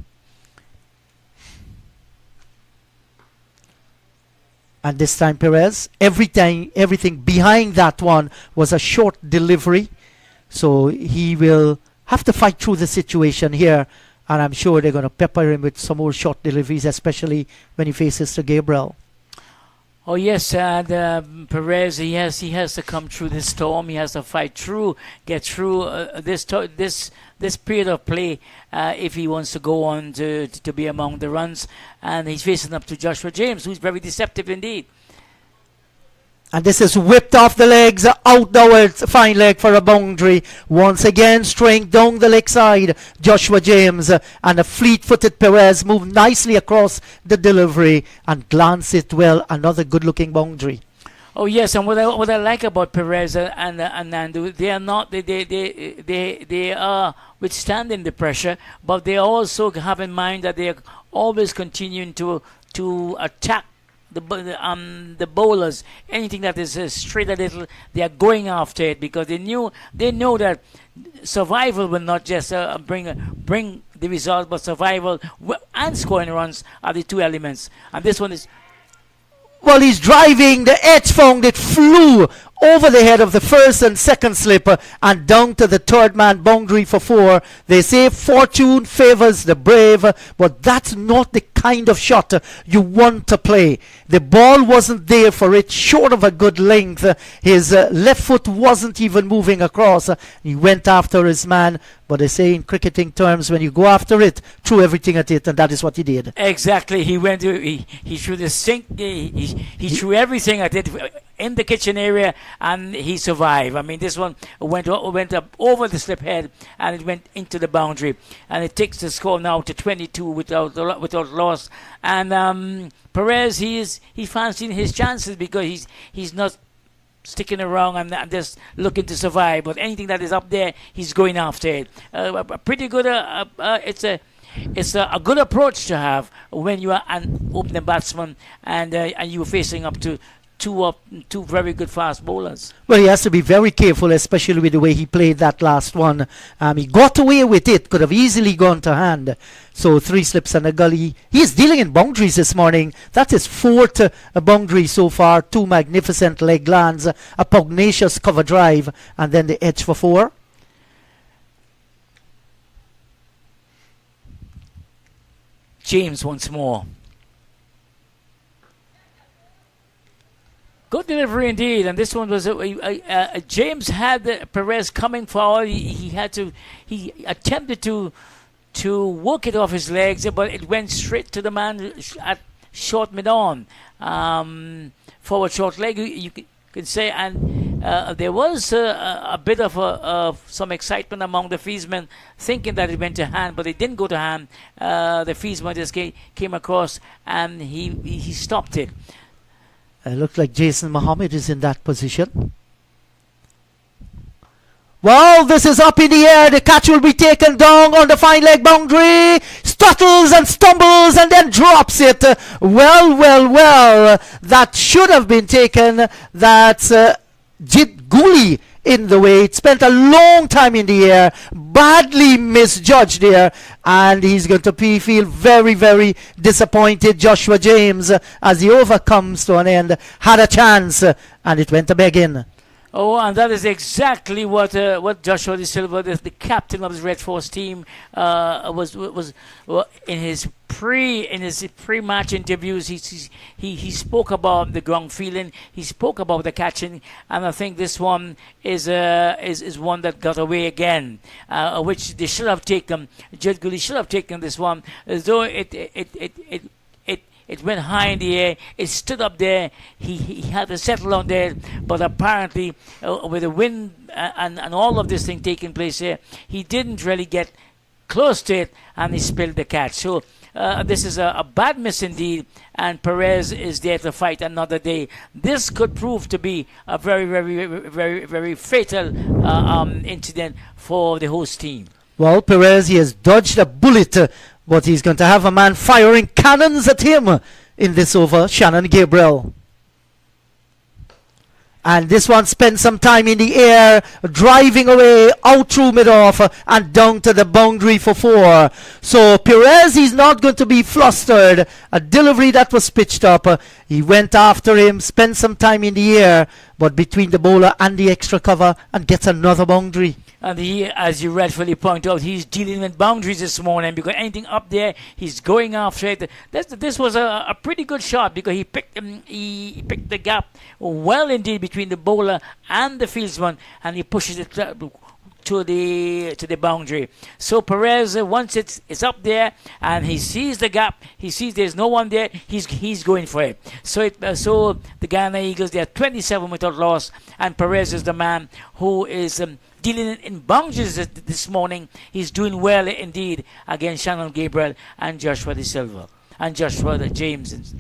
And this time Perez, everything behind that one was a short delivery. So he will have to fight through the situation here. And I'm sure they're going to pepper him with some more short deliveries, especially when he faces to Gabriel. Oh yes, and Perez, he has to come through this storm. He has to fight through, get through this period of play if he wants to go on to be among the runs. And he's facing up to Joshua James, who's very deceptive indeed. And this is whipped off the legs, out towards fine leg for a boundary. Once again, straying down the leg side, Joshua James and a fleet-footed Perez move nicely across the delivery and glance it well. Another good-looking boundary. Oh yes, and what I like about Perez and Nandu, they are withstanding the pressure, but they also have in mind that they are always continuing to attack the bowlers. Anything that is straight a little, they are going after it, because they know that survival will not just bring the result, but survival and scoring runs are the two elements. And this one is. Well, he's driving, the edge found it flew over the head of the first and second slipper and down to the third man boundary for 4. They say fortune favors the brave, but that's not the kind of shot you want to play. The ball wasn't there for it, short of a good length. His left foot wasn't even moving across. He went after his man, but they say in cricketing terms, when you go after it, throw everything at it, and that is what he did. Exactly. He went to, he threw the sink, he threw everything at it in the kitchen area, and he survived. I mean, this one went up over the slip head, and it went into the boundary, and it takes the score now to 22 without loss. And Perez, he's fancying his chances, because he's not sticking around and just looking to survive. But anything that is up there, he's going after it. Pretty good. It's a good approach to have when you are an opening batsman and you're facing up to two very good fast bowlers. Well, he has to be very careful, especially with the way he played that last one. He got away with it, could have easily gone to hand. So 3 slips and a gully. He's dealing in boundaries this morning. That's his 4th boundary so far. 2 magnificent leg lands, a pugnacious cover drive, and then the edge for 4. James once more. Good delivery indeed, and this one was James had Perez coming forward. He attempted to work it off his legs, but it went straight to the man at short mid-on, forward short leg, you could say. And there was a bit of some excitement among the Fiesmen, thinking that it went to hand, but it didn't go to hand. The Fiesman just came across, and he stopped it. It looked like Jason Mohammed is in that position. Well, this is up in the air. The catch will be taken down on the fine leg boundary. Stuttles and stumbles and then drops it. Well. That should have been taken. That's Jit Guli in the way. It spent a long time in the air. Badly misjudged there. And he's going to feel very, very disappointed. Joshua James, as the over comes to an end, had a chance and it went a begging. Oh, and that is exactly what Joshua De Silva, the captain of his Red Force team, was in his pre-match interviews. He spoke about the ground feeling. He spoke about the catching, and I think this one is one that got away again, which they should have taken. Jed Gully should have taken this one, as though it went high in the air. It stood up there. He had to settle on there. But apparently, with the wind and all of this thing taking place here, he didn't really get close to it, and he spilled the catch. So this is a bad miss indeed. And Perez is there to fight another day. This could prove to be a very, very, very, very fatal incident for the host team. Well, Perez, he has dodged a bullet. But he's going to have a man firing cannons at him in this over, Shannon Gabriel. And this one spent some time in the air, driving away out through mid-off and down to the boundary for 4. So Perez, he's not going to be flustered. A delivery that was pitched up. He went after him, spent some time in the air, but between the bowler and the extra cover, and gets another boundary. And he, as you rightfully point out, he's dealing with boundaries this morning, because anything up there, he's going after it. This was a pretty good shot, because he picked the gap well indeed between the bowler and the fieldsman, and he pushes it to the boundary. So Perez, once it's up there and he sees the gap, he sees there's no one there, he's going for it. So so the Guyana Eagles, they are 27 without loss, and Perez is the man who is dealing in boundaries this morning. He's doing well indeed against Shannon Gabriel and Joshua De Silva and Joshua James.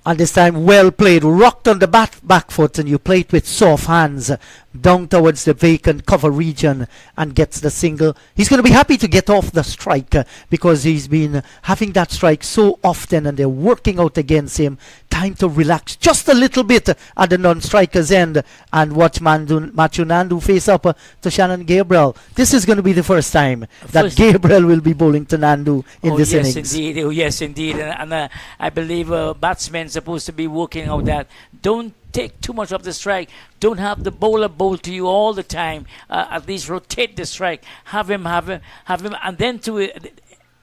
And this time, well played, rocked on the back foot, and you play it with soft hands down towards the vacant cover region and gets the single. He's going to be happy to get off the strike because he's been having that strike so often and they're working out against him. Time to relax just a little bit at the non-striker's end and watch Matthew Nandu face up to Shannon Gabriel. This is going to be the first time that Gabriel will be bowling to Nandu in this innings. Indeed. Oh, yes, indeed. And I believe batsmen supposed to be working out that. Don't take too much of the strike. Don't have the bowler bowl to you all the time. At least rotate the strike. Have him, and then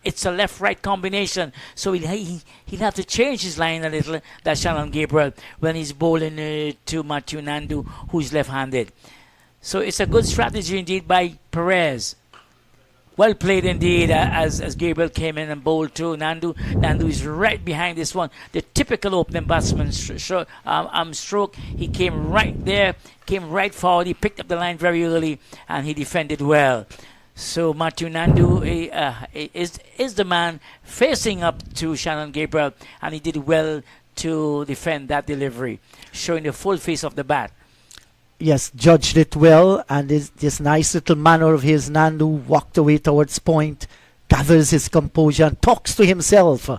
it's a left-right combination. So he'll have to change his line a little. That's Shannon Gabriel when he's bowling to Matthew Nandu, who's left-handed. So it's a good strategy indeed by Perez. Well played indeed as Gabriel came in and bowled to Nandu. Nandu is right behind this one. The typical opening batsman stroke. He came right there, came right forward. He picked up the line very early and he defended well. So Matthew Nandu is the man facing up to Shannon Gabriel, and he did well to defend that delivery, showing the full face of the bat. Yes, judged it well, and this nice little manner of his, Nandu walked away towards point, gathers his composure and talks to himself.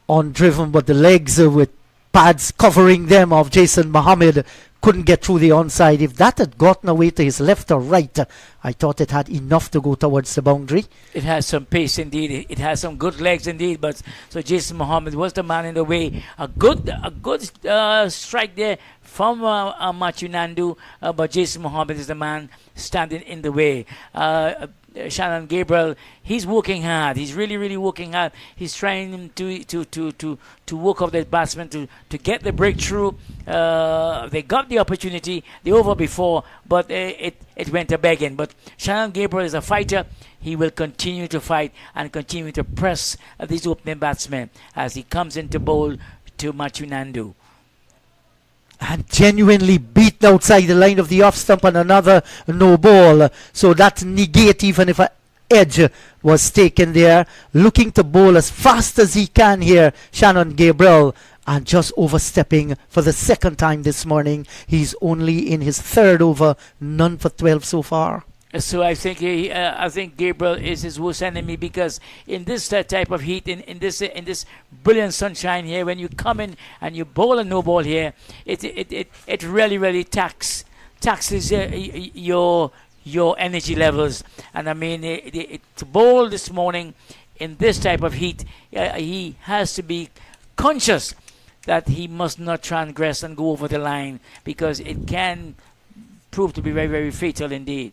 Undriven, but the legs with pads covering them of Jason Mohammed couldn't get through the onside. If that had gotten away to his left or right, I thought it had enough to go towards the boundary. It has some pace indeed. It has some good legs indeed. But so Jason Mohammed was the man in the way. A good strike there from Matthew Nandu, but Jason Mohammed is the man standing in the way. Shannon Gabriel, he's working hard. He's really, really working hard. He's trying to work off that batsman to get the breakthrough. They got the opportunity, the over before, but it went a begging. But Shannon Gabriel is a fighter. He will continue to fight and continue to press these opening batsmen as he comes into bowl to Matthew Nandu. And genuinely beaten outside the line of the off stump on another no ball. So that negate even if edge was taken there, looking to bowl as fast as he can here, Shannon Gabriel, and just overstepping for the second time this morning. He's only in his third over, none for 12 so far. So I think I think Gabriel is his worst enemy, because in this type of heat, in this brilliant sunshine here, when you come in and you bowl a no ball here, it really taxes your energy levels. And I mean, to bowl this morning in this type of heat, he has to be conscious that he must not transgress and go over the line, because it can prove to be very fatal indeed.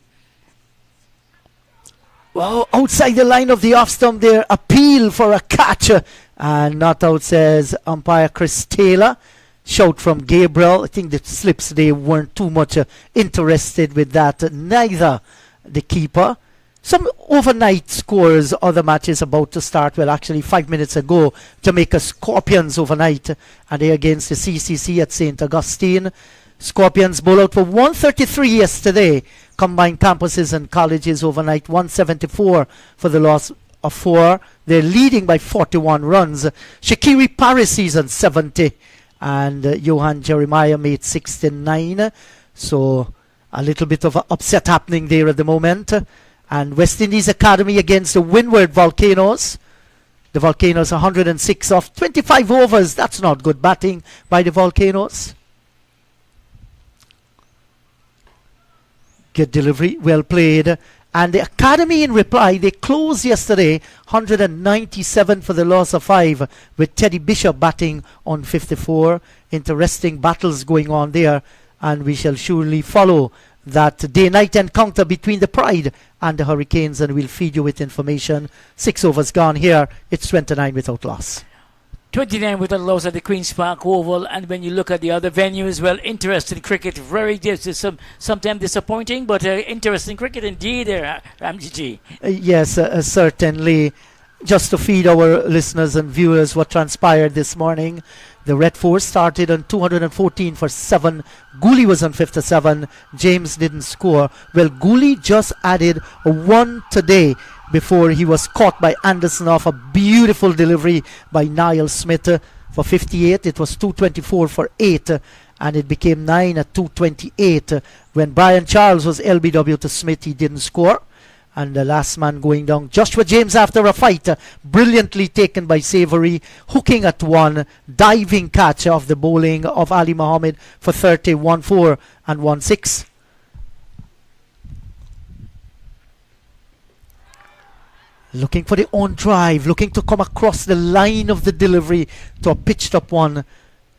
Well, outside the line of the off stump there, appeal for a catch, and not out, says umpire Chris Taylor. Shout from Gabriel. I think the slips, they weren't too much interested with that, neither the keeper. Some overnight scores, other matches about to start. Well, actually 5 minutes ago, Jamaica Scorpions overnight, and they against the CCC at St. Augustine. Scorpions bowl out for 133 yesterday. Combined campuses and colleges overnight, 174 for the loss of 4. They're leading by 41 runs. Shaqiri Paris season 70, and Johan Jeremiah made 69. So a little bit of an upset happening there at the moment. And West Indies Academy against the Windward Volcanoes. The Volcanoes 106 off 25 overs. That's not good batting by the Volcanoes. Good delivery, well played. And the Academy in reply, they closed yesterday 197 for the loss of 5, with Teddy Bishop batting on 54. Interesting battles going on there, and we shall surely follow that day-night encounter between the Pride and the Hurricanes, and we'll feed you with information. 6 overs gone here. It's 29 without loss. 29 without loss at the Queen's Park Oval. And when you look at the other venues, well, interesting cricket, very sometimes disappointing, but interesting cricket indeed, Ramji G. Yes, certainly. Just to feed our listeners and viewers what transpired this morning, the Red Force started on 214 for 7. Gooley was on 57. James didn't score. Well, Gooley just added a 1 today before he was caught by Anderson off a beautiful delivery by Niall Smith for 58. It was 224 for 8, and it became 9 at 228. When Brian Charles was LBW to Smith, he didn't score. And the last man going down, Joshua James, after a fight, brilliantly taken by Savory, hooking at 1, diving catch of the bowling of Ali Mohammed for 30, 1-4 and 1-6. Looking for the on drive, looking to come across the line of the delivery to a pitched up one,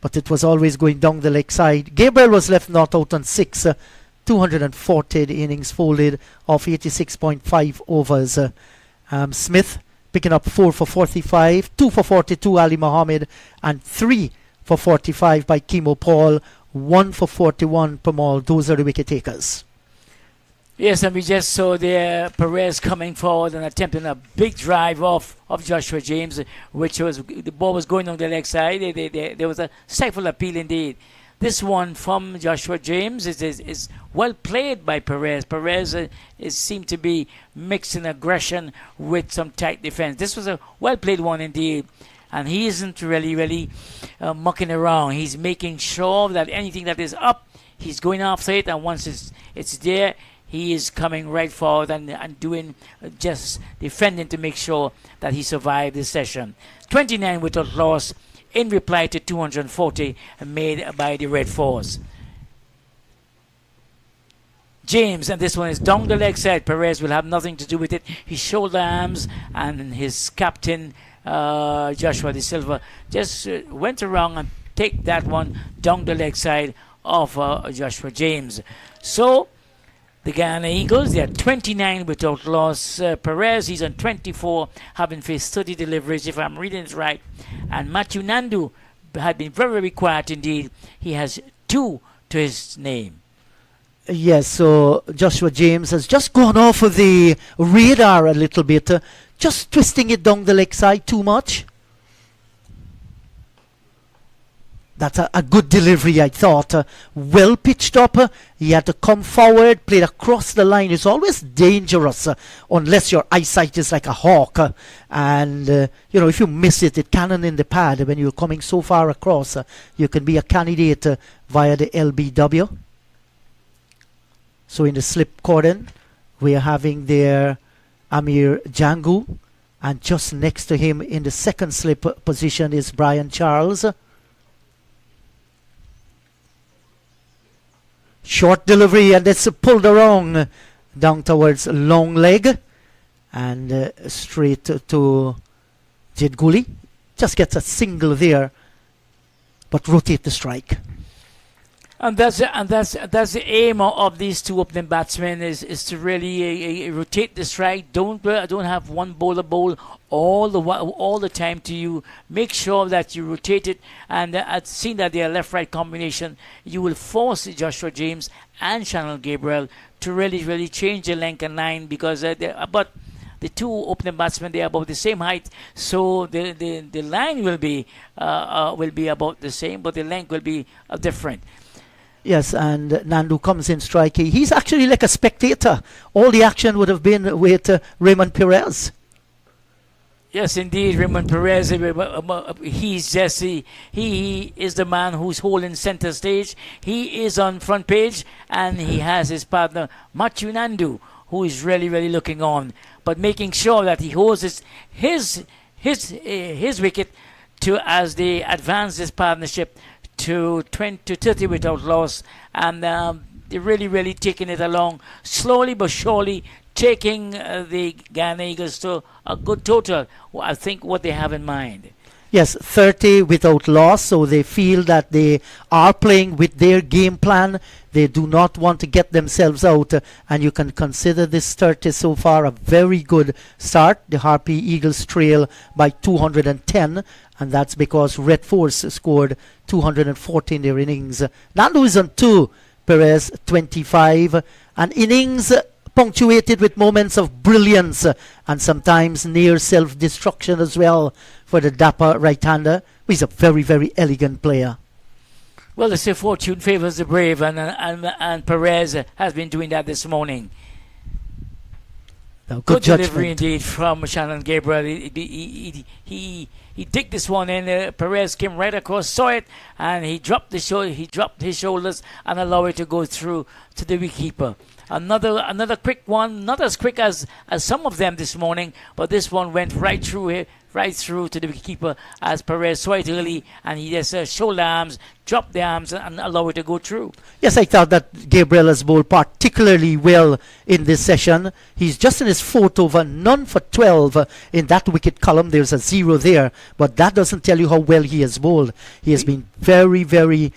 but it was always going down the leg side. Gabriel was left not out on 6. 240 the innings folded off 86.5 overs. Smith picking up 4 for 45, 2 for 42 Ali Mohammed, and 3 for 45 by Kimo Paul, 1 for 41 Pamal. Those are the wicket takers. Yes, and we just saw there Perez coming forward and attempting a big drive off of Joshua James, which was, the ball was going on the leg side. There was a stifle appeal indeed. This one from Joshua James is well played by Perez. Perez seemed to be mixing aggression with some tight defense. This was a well played one indeed. And he isn't really mucking around. He's making sure that anything that is up, he's going after it. And once it's there, he is coming right forward and doing just defending to make sure that he survived this session. 29 without loss, in reply to 240 made by the Red Force. James, and this one is down the leg side. Perez will have nothing to do with it. His shoulder arms and his captain, Joshua De Silva, just went around and take that one down the leg side of Joshua James. So, the Guyana Eagles, they are 29 without loss. Perez, he's on 24, having faced 30 deliveries, if I'm reading it right. And Matthew Nandu had been very quiet indeed. He has 2 to his name. Yes, so Joshua James has just gone off of the radar a little bit, just twisting it down the leg side too much. That's a good delivery, I thought. Well pitched up. He had to come forward, played across the line. It's always dangerous unless your eyesight is like a hawk. And, if you miss it, it cannon in the pad. When you're coming so far across, you can be a candidate via the LBW. So in the slip cordon, we are having there Amir Jangu. And just next to him in the second slip position is Brian Charles. Short delivery, and it's pulled around down towards long leg and straight to Jid Guli. Just gets a single there, but rotate the strike. And that's the aim of these two opening batsmen is to really rotate the strike. Don't have one bowler bowl all the time to you. Make sure that you rotate it, and seeing that they are left-right combination, you will force Joshua James and Shannon Gabriel to really change the length and line, because but the two opening batsmen, they are about the same height, so the line will be about the same, but the length will be different. Yes, and Nandu comes in striking. He's actually like a spectator. All the action would have been with Raymond Perez. Yes, indeed, Raymond Perez. He's just he is the man who's holding center stage. He is on front page, and he has his partner Matthew Nandu, who is really looking on, but making sure that he holds his wicket to as they advance this partnership to 20 to 30 without loss, and they're really taking it along slowly but surely, taking the Guyana Eagles to a good total. I think what they have in mind. Yes, 30 without loss, so they feel that they are playing with their game plan. They do not want to get themselves out, and you can consider this 30 so far a very good start. The Harpy Eagles trail by 210, and that's because Red Force scored 214 in their innings. Nandu is on 2, Perez 25, and innings punctuated with moments of brilliance and sometimes near self-destruction as well for the dapper right-hander. He's a very elegant player. Well, they say fortune favors the brave, and Perez has been doing that this morning. No, good judgment. Delivery indeed from Shannon Gabriel. He digged this one in. Perez came right across, saw it, and he dropped his shoulders and allowed it to go through to the wicketkeeper. Another quick one, not as quick as some of them this morning, but this one went right through to the wicketkeeper as Perez saw it early, and he just shoulder arms, dropped the arms, and allowed it to go through. Yes, I thought that Gabriel has bowled particularly well in this session. He's just in his 4th over, none for 12 in that wicket column. There's a 0 there, but that doesn't tell you how well he has bowled. He has been very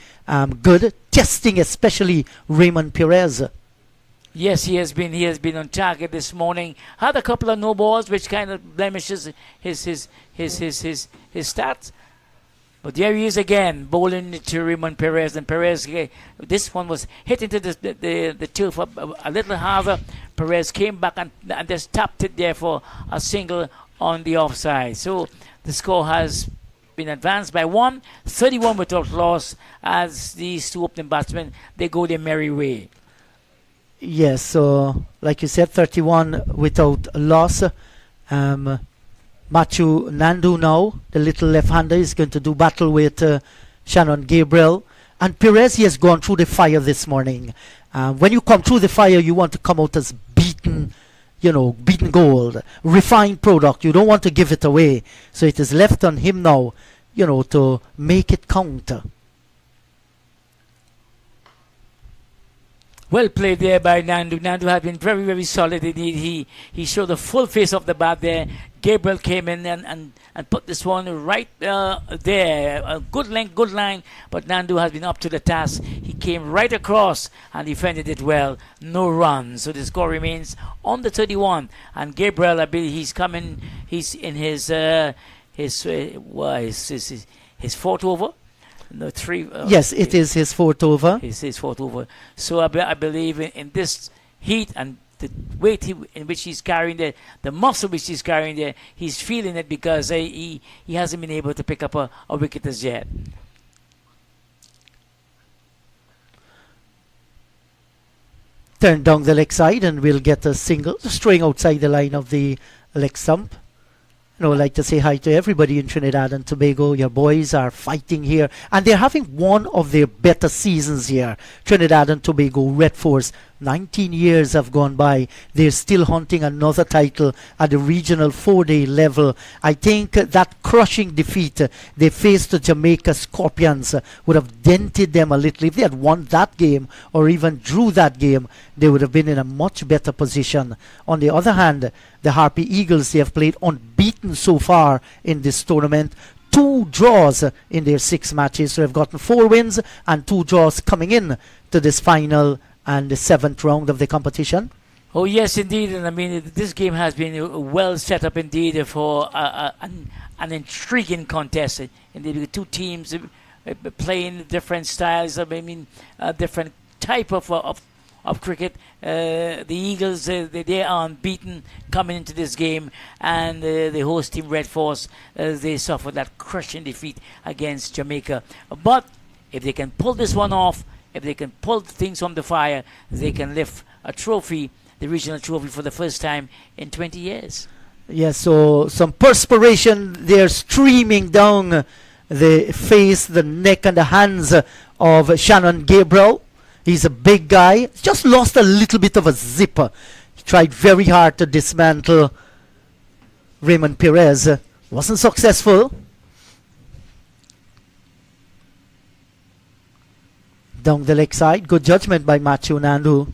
good, testing especially Raymond Perez. Yes, he has been on target this morning. Had a couple of no balls, which kind of blemishes his stats. But there he is again, bowling to Raymond Perez, and Perez. This one was hit into the turf a little harder. Perez came back and just tapped it there for a single on the offside. So the score has been advanced by 1, 31 without loss, as these two opening batsmen, they go their merry way. Yes, so like you said, 31 without loss. Matthew Nandu now, the little left-hander, is going to do battle with Shannon Gabriel. And Perez, he has gone through the fire this morning. When you come through the fire, you want to come out as beaten gold, refined product. You don't want to give it away. So it is left on him now, to make it count. Well played there by Nandu. Nandu has been very solid indeed. He showed the full face of the bat there. Gabriel came in and put this one right there. A good length, good line, but Nandu has been up to the task. He came right across and defended it well. No run. So the score remains on the 31. And Gabriel, I believe he's in his 4th over. No, 3. Yes, it is his 4th over. His 4th over. So I believe in this heat and the weight in which he's carrying the muscle which he's carrying there, he's feeling it, because he hasn't been able to pick up a wicket as yet. Turn down the leg side and we'll get a single string outside the line of the leg stump. I'd like to say hi to everybody in Trinidad and Tobago. Your boys are fighting here, and they're having one of their better seasons here. Trinidad and Tobago Red Force, 19 years have gone by. They're still hunting another title at the regional 4-day level. I think that crushing defeat they faced the Jamaica Scorpions would have dented them a little. If they had won that game or even drew that game, they would have been in a much better position. On the other hand, the Harpy Eagles, they have played unbeaten so far in this tournament. 2 draws in their 6 matches, so they've gotten 4 wins and 2 draws coming in to this final and the 7th round of the competition. Oh yes, indeed, and I mean this game has been well set up indeed for an intriguing contest. Indeed, with 2 teams playing different styles. I mean, different type of cricket. The Eagles, they are unbeaten coming into this game, and the host team Red Force, they suffered that crushing defeat against Jamaica. But if they can pull this one off, if they can pull things from the fire, they can lift a trophy, the regional trophy, for the first time in 20 years. Yes, so some perspiration there streaming down the face, the neck and the hands of Shannon Gabriel. He's a big guy. Just lost a little bit of a zipper. He tried very hard to dismantle Raymond Perez. Wasn't successful. Down the leg side. Good judgment by Matthew Nandu.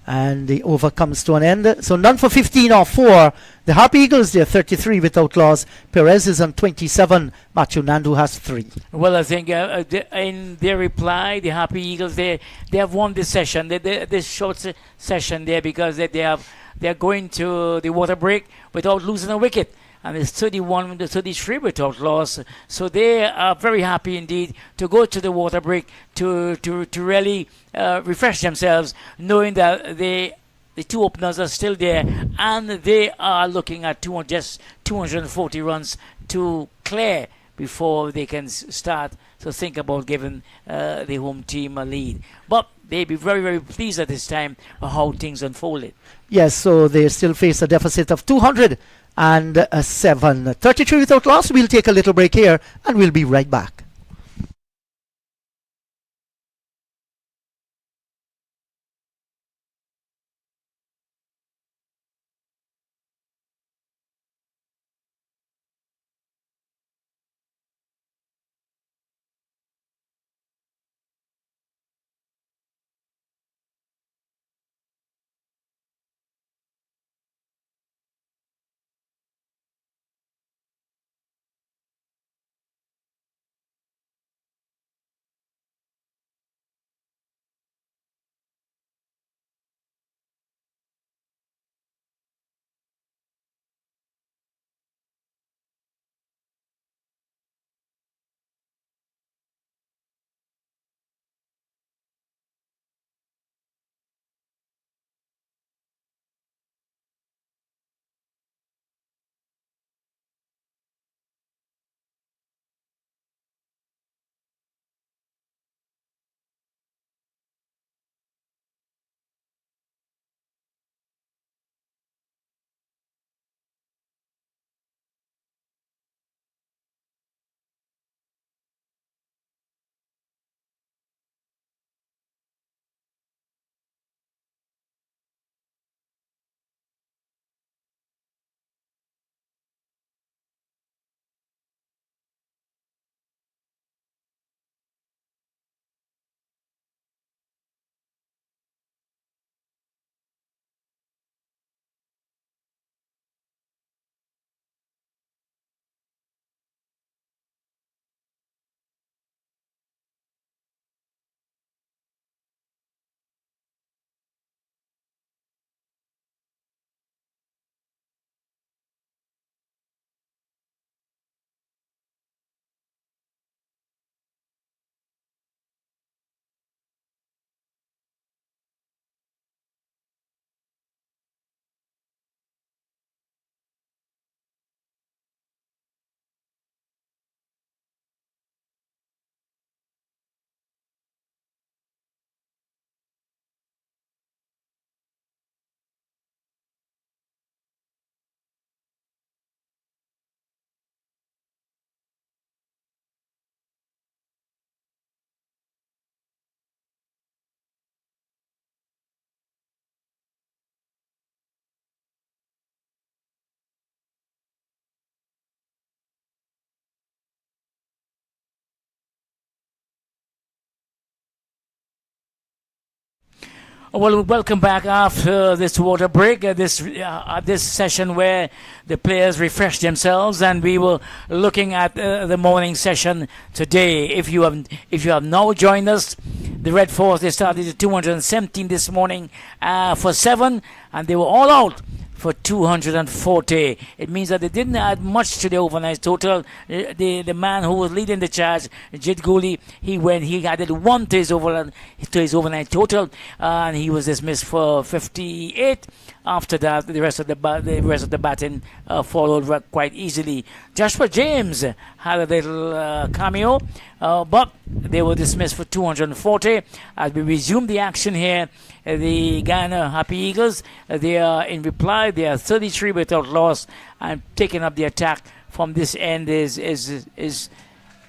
And the over comes to an end. So none for 15 or 4. The Harpy Eagles, they're 33 without loss. Perez is on 27. Matthew Nandu has 3. Well, I think in their reply, the Harpy Eagles, they have won this session, this short session there, because they're going to the water break without losing a wicket. And it's 31 to 33 without loss. So they are very happy indeed to go to the water break to really refresh themselves, knowing that the 2 openers are still there, and they are looking at just 240 runs to clear before they can start to think about giving the home team a lead. But they'll be very, very pleased at this time for how things unfolded. Yes, so they still face a deficit of 207. 33 without loss. We'll take a little break here and we'll be right back. Well, welcome back after this water break, this session where the players refresh themselves, and we were looking at the morning session today. If you have now joined us, the Red Force, they started at 217 this morning for 7, and they were all out for 240. It means that they didn't add much to the overnight total. The man who was leading the charge, Jid Gooley, he added 1 to his overnight total, and he was dismissed for 58. After that, the rest of the batting followed quite easily. Joshua James had a little cameo, but they were dismissed for 240. As we resume the action here, the Guyana Harpy Eagles, they are in reply. They are 33 without loss, and taking up the attack from this end is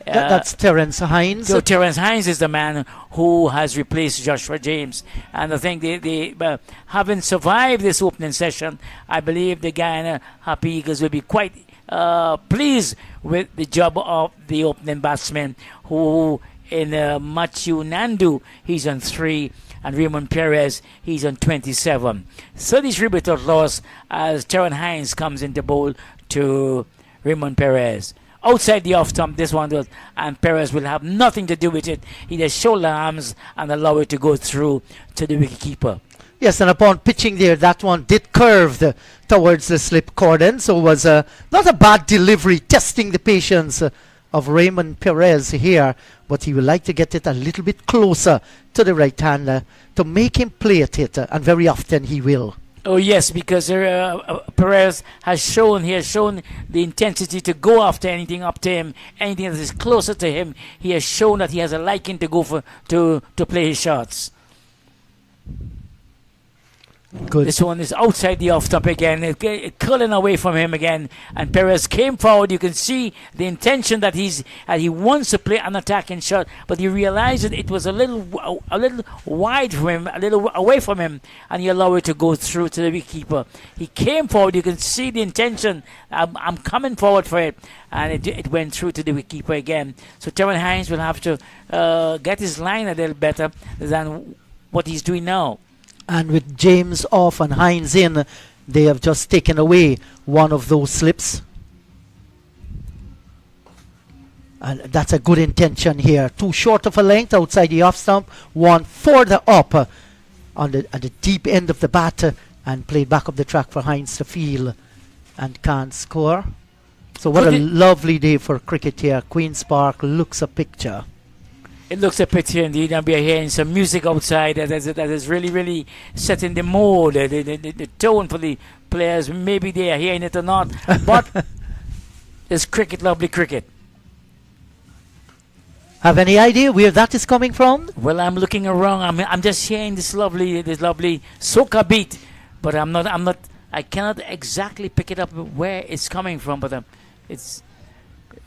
that's Terence Hines. So Terence Hines is the man who has replaced Joshua James. And I think they having survived this opening session, I believe the Guyana Harpy Eagles will be quite pleased with the job of the opening batsman, who in Matthew Nandu, he's on 3, and Raymond Perez, he's on 27. 33 without loss as Terence Hines comes into bowl to Raymond Perez. Outside the off stump, this one does, and Perez will have nothing to do with it. He just shoulder arms and allow it to go through to the wicketkeeper. Yes, and upon pitching there, that one did curve towards the slip cordon, so it was not a bad delivery, testing the patience of Raymond Perez here, but he would like to get it a little bit closer to the right hander to make him play at it, and very often he will. Oh yes, because Perez has shown the intensity to go after anything up to him, anything that is closer to him. He has shown that he has a liking to go to play his shots. Good. This one is outside the off stump again, it curling away from him again, and Perez came forward. You can see the intention that he wants to play an attacking shot, but he realized that it was a little wide from him, a little away from him, and he allowed it to go through to the wicketkeeper. He came forward. You can see the intention. I'm coming forward for it, and it went through to the wicketkeeper again. So Terence Hines will have to get his line a little better than what he's doing now. And with James off and Hines in, they have just taken away one of those slips. And that's a good intention here. Too short of a length outside the off stump. One further up at the deep end of the bat, and played back up the track for Hines to field and can't score. So what a lovely day for cricket here. Queen's Park looks a picture. It looks a picture indeed, and we are hearing some music outside that is really, really setting the mood, the tone for the players. Maybe they are hearing it or not, but it's cricket, lovely cricket. Have any idea where that is coming from? Well, I'm looking around. I'm just hearing this lovely soca beat, but I cannot exactly pick it up where it's coming from. But it's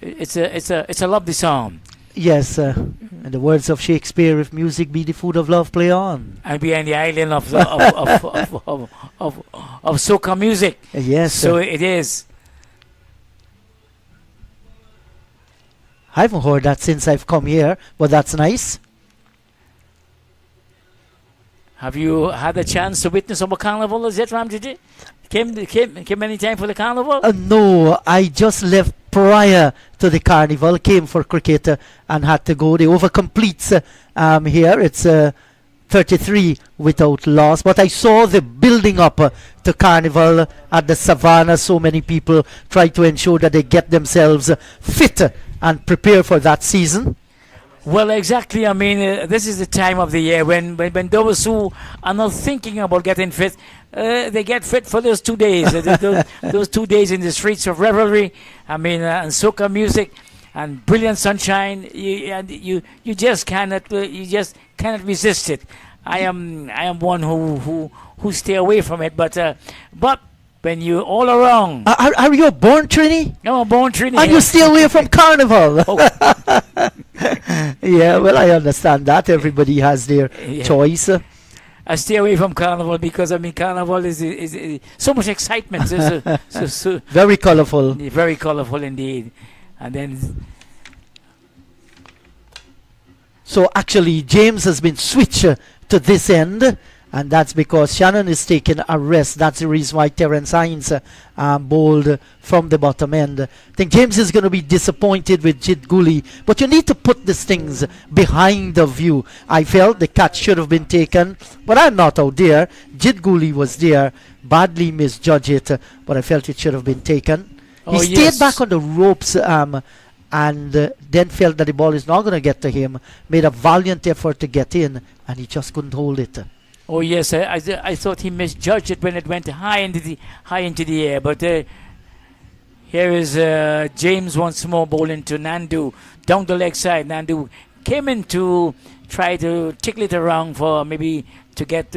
a lovely song. Yes, in the words of Shakespeare, if music be the food of love, play on. And we are in the island of soca music. Yes. So it is. I haven't heard that since I've come here, but that's nice. Have you had a chance to witness our carnival as yet, Ramjiji? Came any time for the carnival? No, I just left prior to the carnival, came for cricket and had to go. The over completes here. It's 33 without loss. But I saw the building up to carnival at the savannah. So many people try to ensure that they get themselves fit and prepare for that season. Well, exactly. I mean, this is the time of the year when those who are not thinking about getting fit, they get fit for those 2 days. those 2 days in the streets of revelry. I mean, and soca music and brilliant sunshine. You just cannot resist it. I am one who stay away from it, but when you all around. Are you born Trini? No, I'm born Trini. And you stay away from carnival? Oh. Yeah, well, I understand that. Everybody has their choice. I stay away from carnival because, I mean, carnival is so much excitement. So very colorful. Very colorful indeed. And then... So actually, James has been switched to this end. and that's because Shannon is taking a rest. That's the reason why Terence Hines bowled from the bottom end. I think James is going to be disappointed with Jid Guli, but you need to put these things behind the view. I felt the catch should have been taken, but I'm not out there. Jid Guli was there, badly misjudged it, but I felt it should have been taken. Oh, he yes. stayed back on the ropes and then felt that the ball is not going to get to him, made a valiant effort to get in, and he just couldn't hold it. Oh yes, I thought he misjudged it when it went high into the air. But here is James once more bowling to Nandu down the leg side. Nandu came in to try to tickle it around for maybe to get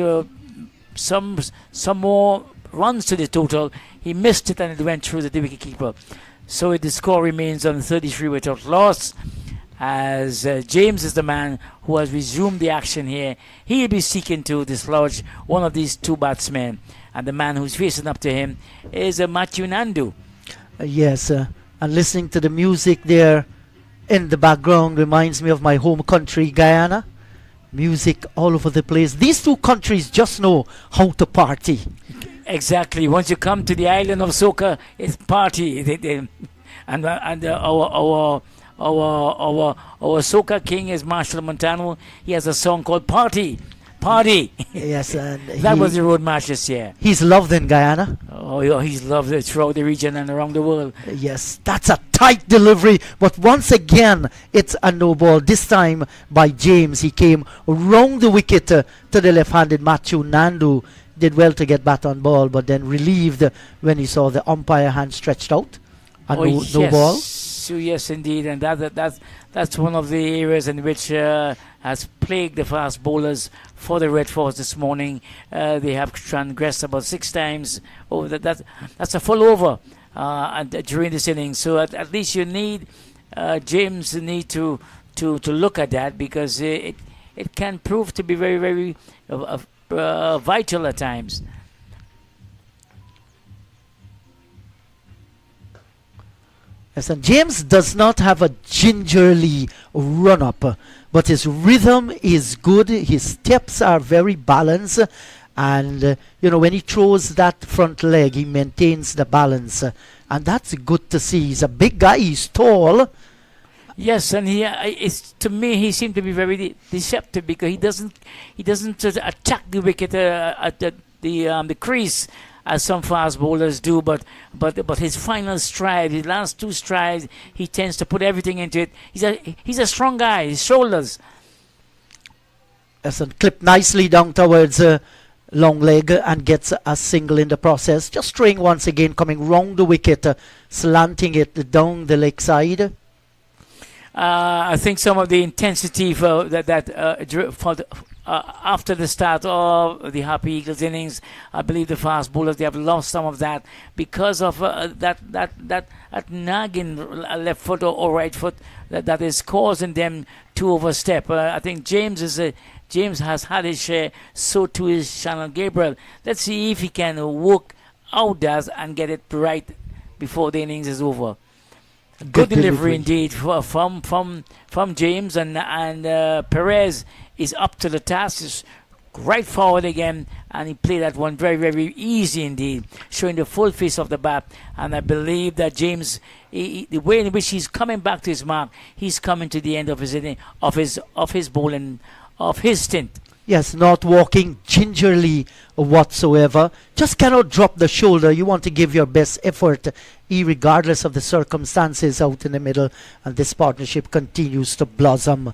some more runs to the total. He missed it and it went through the wicketkeeper. So the score remains on 33 without loss, as James is the man who has resumed the action here. He'll be seeking to dislodge one of these two batsmen, and the man who's facing up to him is Matthew Nandu. Yes, and listening to the music there in the background reminds me of my home country, Guyana. Music all over the place. These two countries just know how to party. Exactly. Once you come to the island of Soca, it's party. Our Soca king is Marshall Montano. He has a song called Party. Party. Yes, and that was the road march this year. He's loved in Guyana. Oh, yeah, he's loved it throughout the region and around the world. Yes, that's a tight delivery. But once again, it's a no ball. This time by James. He came round the wicket to the left-handed Matthew Nandu. Did well to get bat on ball, but then relieved when he saw the umpire hand stretched out. And no ball. So yes, indeed, and that's one of the areas in which has plagued the fast bowlers for the Red Force this morning. They have transgressed about 6 times. That's a full over during this inning. So at least you need James need to look at that, because it can prove to be very, very vital at times. Yes, and James does not have a gingerly run-up, but his rhythm is good. His steps are very balanced, and when he throws that front leg, he maintains the balance, and that's good to see. He's a big guy. He's tall. Yes, and to me he seemed to be very deceptive, because he doesn't attack the wicket at the crease as some fast bowlers do, but his final stride, his last 2 strides, he tends to put everything into it. He's a strong guy. His shoulders. Yes, and clipped nicely down towards long leg and gets a single in the process. Just straying once again, coming round the wicket, slanting it down the leg side. I think some of the intensity for after the start of the Harpy Eagles innings, I believe the fast bowlers, they have lost some of that because of that nagging left foot or right foot that is causing them to overstep. I think James has had his share, so too is Shannon Gabriel. Let's see if he can work out that and get it right before the innings is over. Good delivery indeed from James, and Perez is up to the task. Is right forward again, and he played that one very, very easy indeed, showing the full face of the bat. And I believe that James, the way in which he's coming back to his mark, he's coming to the end of his inning, of his bowling, of his stint. Yes, not walking gingerly whatsoever. Just cannot drop the shoulder. You want to give your best effort, regardless of the circumstances out in the middle. And this partnership continues to blossom.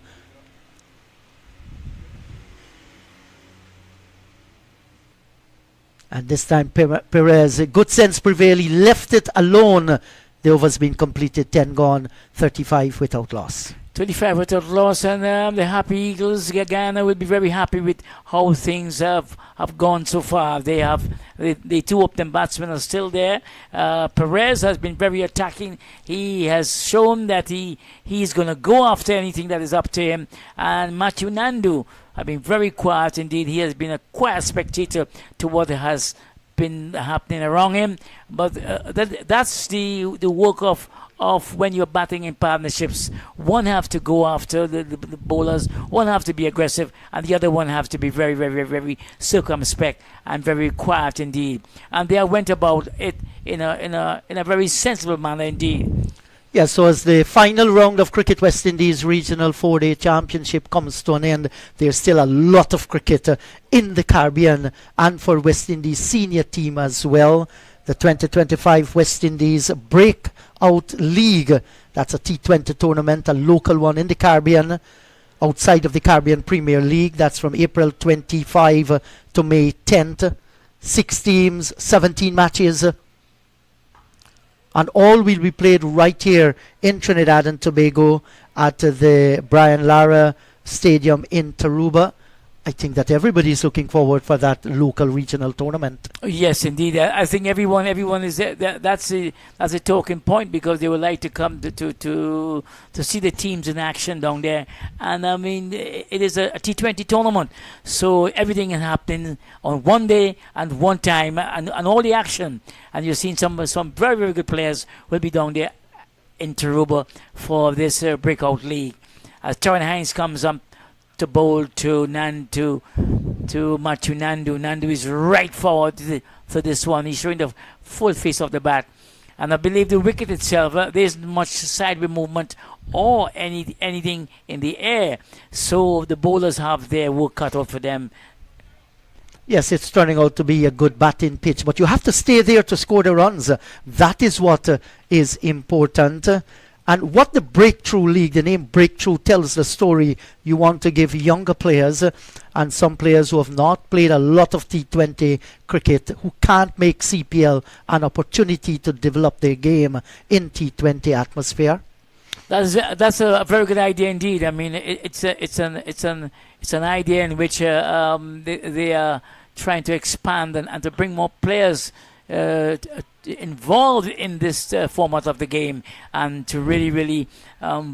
And this time Perez, good sense prevailed. He left it alone. The over's been completed, 10 gone, 35 without loss. 25 without loss, and the Harpy Eagles, Guyana, will be very happy with how things have gone so far. The 2 opening batsmen are still there. Perez has been very attacking. He has shown that he's going to go after anything that is up to him. And Matthew Nandu has been very quiet indeed. He has been a quiet spectator to what has been happening around him. But that's the work of of when you're batting in partnerships. One have to go after the bowlers, one have to be aggressive, and the other one have to be very, very, very, very circumspect and very quiet indeed. And they went about it in a very sensible manner indeed. Yeah, so as the final round of Cricket West Indies Regional 4-Day Championship comes to an end, there's still a lot of cricket in the Caribbean and for West Indies senior team as well. The 2025 West Indies Breakout League, that's a T20 tournament, a local one in the Caribbean, outside of the Caribbean Premier League. That's from April 25 to May 10th. 6 teams, 17 matches. And all will be played right here in Trinidad and Tobago at the Brian Lara Stadium in Tarouba. I think that everybody is looking forward for that local regional tournament. Yes, indeed. I think everyone is there. That's a talking point, because they would like to come to see the teams in action down there. And I mean, it is a T20 tournament, so everything is happening on one day and one time, and all the action. And you've seen some very, very good players will be down there in Tarouba for this breakout league. As Terran Hines comes up to bowl to Matthew Nandu. Nandu is right forward to this one. He's showing the full face of the bat. And I believe the wicket itself, there isn't much sideway movement or anything in the air. So the bowlers have their work cut out for them. Yes, it's turning out to be a good batting pitch, but you have to stay there to score the runs. That is what is important. And what the Breakthrough League, the name Breakthrough, tells the story. You want to give younger players and some players who have not played a lot of T20 cricket, who can't make CPL, an opportunity to develop their game in T20 atmosphere. That's a very good idea indeed. I mean, it's an idea in which they are trying to expand and to bring more players involved in this format of the game, and to really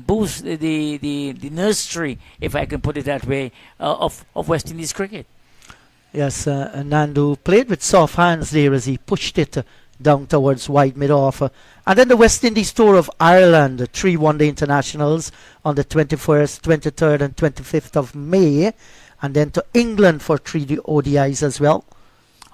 boost the nursery, if I can put it that way, of West Indies cricket. Yes, Nandu played with soft hands there as he pushed it down towards wide mid-off. And then the West Indies tour of Ireland, 3 one-day internationals on the 21st, 23rd and 25th of May, and then to England for 3 ODIs as well.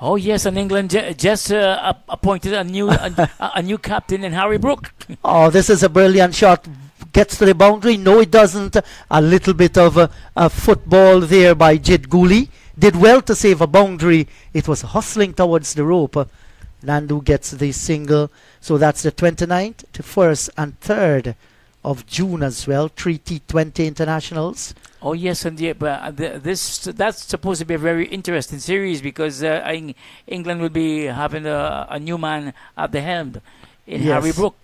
Oh yes, and England just appointed a new captain in Harry Brook. Oh, this is a brilliant shot. Gets to the boundary. No, it doesn't. A little bit of a football there by Jid Gooley. Did well to save a boundary. It was hustling towards the rope. Nandu gets the single. So that's the 29th to 1st and 3rd of June as well. 3 T20 internationals. Oh yes, and that's supposed to be a very interesting series, because England will be having a new man at the helm in Harry Brook.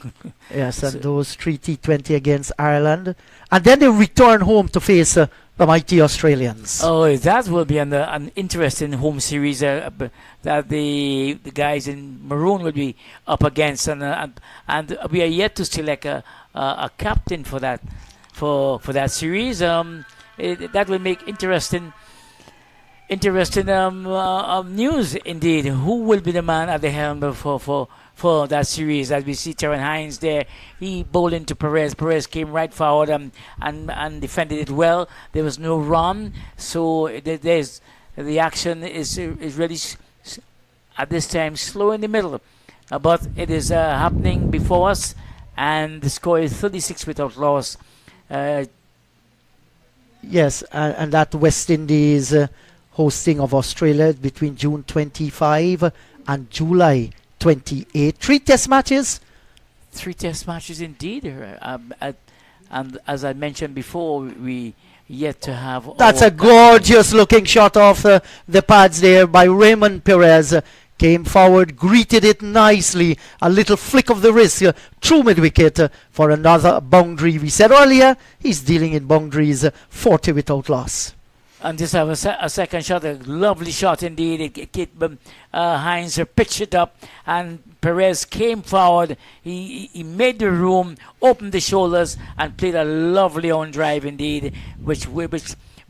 Yes, and those 3 T20 against Ireland, and then they return home to face the mighty Australians. Oh, that will be an interesting home series that the guys in Maroon will be up against, and we are yet to select a captain for that series. That will make interesting news indeed. Who will be the man at the helm for that series? As we see Terran Hines there, he bowled into Perez. Perez came right forward and defended it well. There was no run, so the action is really at this time slow in the middle, but it is happening before us, and the score is 36 without loss. Yes, and that West Indies hosting of Australia between June 25 and July 28. 3 test matches? 3 test matches indeed. And as I mentioned before, we yet to have... That's a gorgeous looking shot off the pads there by Raymond Perez. Came forward, greeted it nicely. A little flick of the wrist through mid-wicket for another boundary. We said earlier, he's dealing in boundaries, 40 without loss. And just have a second shot, a lovely shot indeed. Hines pitched it up, and Perez came forward. He made the room, opened the shoulders, and played a lovely on drive indeed, which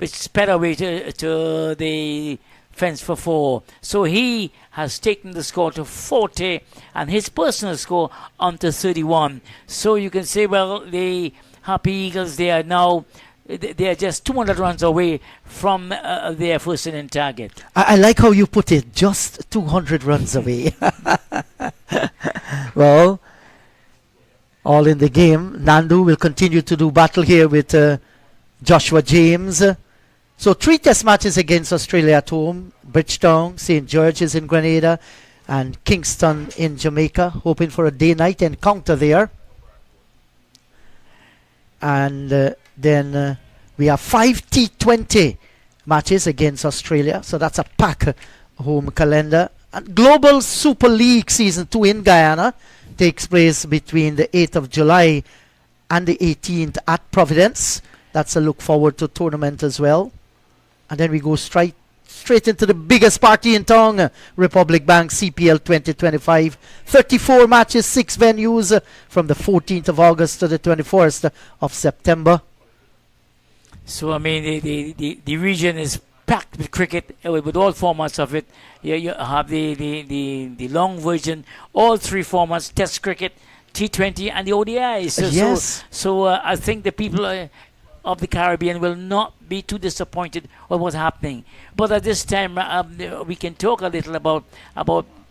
sped away to the fence for 4. So he has taken the score to 40 and his personal score onto 31. So you can say, well, the Harpy Eagles, they are just 200 runs away from their first inning target. I like how you put it, just 200 runs away. Well, all in the game. Nandu will continue to do battle here with Joshua James. So 3 test matches against Australia at home. Bridgetown, St. George's in Grenada, and Kingston in Jamaica, hoping for a day-night encounter there. And then we have 5 T20 matches against Australia, so that's a pack home calendar. And Global Super League Season 2 in Guyana takes place between the 8th of July and the 18th at Providence. That's a look forward to tournament as well. And then we go straight into the biggest party in town, Republic Bank CPL 2025. 34 matches, 6 venues from the 14th of August to the 21st of September. So, I mean, the region is packed with cricket, with all formats of it. You have the long version, all 3 formats, Test cricket, T20 and the ODI. So I think the people of the Caribbean will not be too disappointed with what's happening. But at this time, we can talk a little about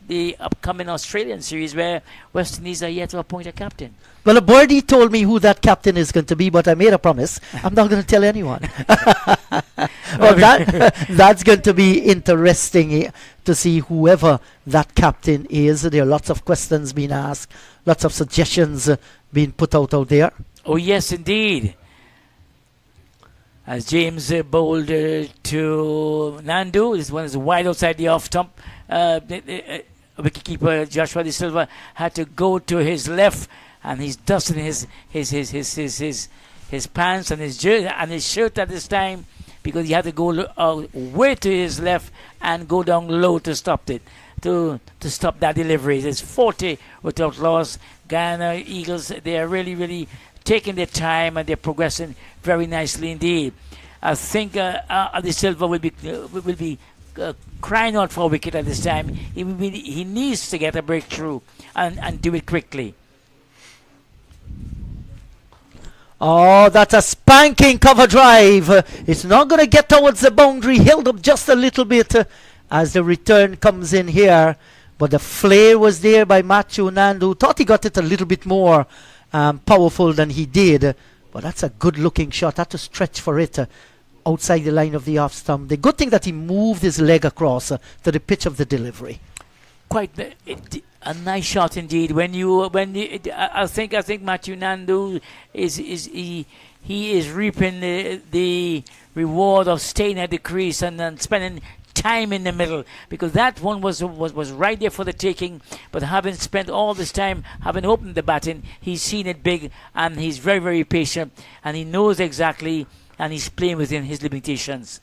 the upcoming Australian series where West Indies are yet to appoint a captain. Well, a birdie told me who that captain is going to be, but I made a promise. I'm not going to tell anyone. Well, that's going to be interesting to see whoever that captain is. There are lots of questions being asked, lots of suggestions being put out there. Oh, yes, indeed. As James bowled to Nandu, this one is wide outside the off stump. Wicketkeeper Joshua De Silva had to go to his left, and he's dusting his pants and his shirt at this time because he had to go way to his left and go down low to stop it, to stop that delivery. It's 40 without loss. Guyana Eagles, they are really taking their time and they're progressing very nicely indeed. I think De Silva will be crying out for a wicket at this time. He needs to get a breakthrough and do it quickly. Oh, that's a spanking cover drive. It's not going to get towards the boundary. Held up just a little bit as the return comes in here. But the flair was there by Matthew Nandu. Thought he got it a little bit more powerful than he did. But that's a good looking shot. Had to stretch for it outside the line of the off stump. The good thing that he moved his leg across to the pitch of the delivery. Quite a nice shot indeed. I think Matthew Nandu is reaping the reward of staying at the crease and spending time in the middle, because that one was right there for the taking. But having spent all this time, having opened the batting, he's seen it big and he's very patient and he knows exactly, and he's playing within his limitations.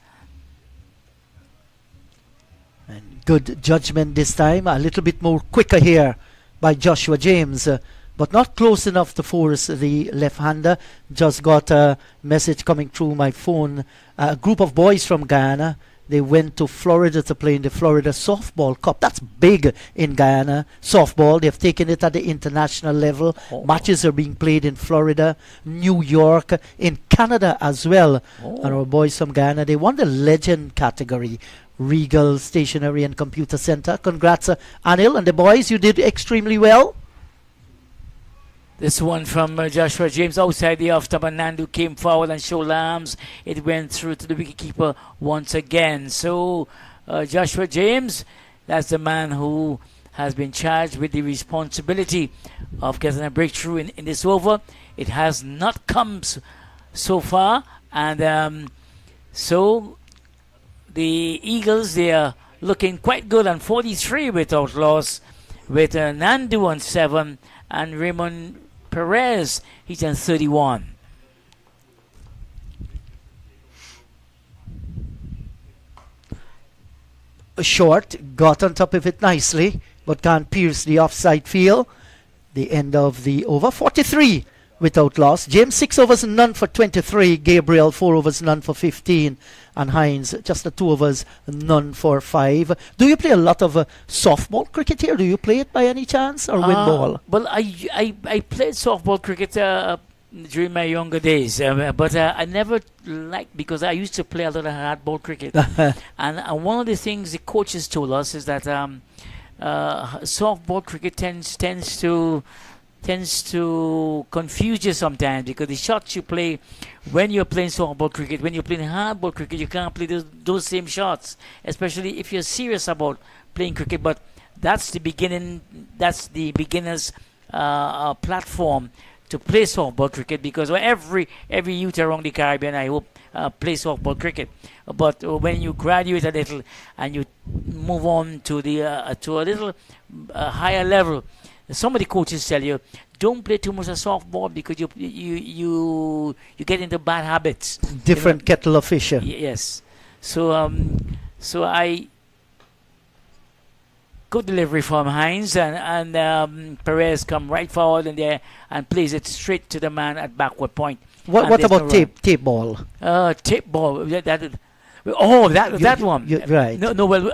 And good judgment this time. A little bit more quicker here by Joshua James, but not close enough to force the left-hander. Just got a message coming through my phone. A group of boys from Guyana, they went to Florida to play in the Florida Softball Cup. That's big in Guyana. Softball, they've taken it at the international level. Matches are being played in Florida, New York, in Canada as well. And our boys from Guyana, they won the legend category. Regal Stationery and Computer Center. Congrats, Anil and the boys. You did extremely well. This one from Joshua James outside the off stump, and Nandu came forward and showed arms. It went through to the wicketkeeper once again. So Joshua James, that's the man who has been charged with the responsibility of getting a breakthrough in this over. It has not come so far, and so the Eagles, they are looking quite good on 43 without loss, with Nandu on 7 and Raymond Perez, he's on 31. Short, got on top of it nicely, but can't pierce the offside field. The end of the over. 43 without loss. James 6 overs, none for 23. Gabriel 4 overs, none for 15. And Hines just the 2 overs, none for 5. Do you play a lot of softball cricket here? Do you play it by any chance, or wind ball? Well, I played softball cricket during my younger days, but I never liked, because I used to play a lot of hardball cricket. and one of the things the coaches told us is that softball cricket tends to confuse you sometimes, because the shots you play when you're playing softball cricket, when you're playing hardball cricket, you can't play those same shots, especially if you're serious about playing cricket. But that's the beginner's platform to play softball cricket, because every youth around the Caribbean, I hope, play softball cricket. But when you graduate a little and you move on to a little higher level, some of the coaches tell you, don't play too much of softball, because you get into bad habits. Different kettle of fish. Yes. So I good delivery from Hines, and Perez come right forward in there and plays it straight to the man at backward point. What about tape ball? Tape ball. That one. Right. No. Well,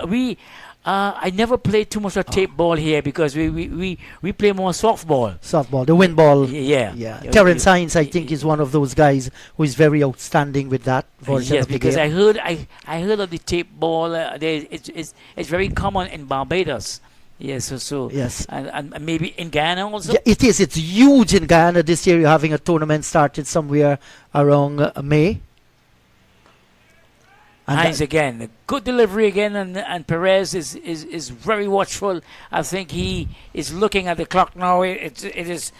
I never played too much of tape ball here, because we play more softball. Softball, the wind ball. Yeah. Terrence Hines, I think, is one of those guys who is very outstanding with that version Yes, of the because game. I heard of the tape ball. It's very common in Barbados. Yes, so yes, and maybe in Guyana also. Yeah, it is. It's huge in Guyana this year. You're having a tournament started somewhere around May. And Hines again, good delivery again, and Perez is very watchful. I think he is looking at the clock now. It is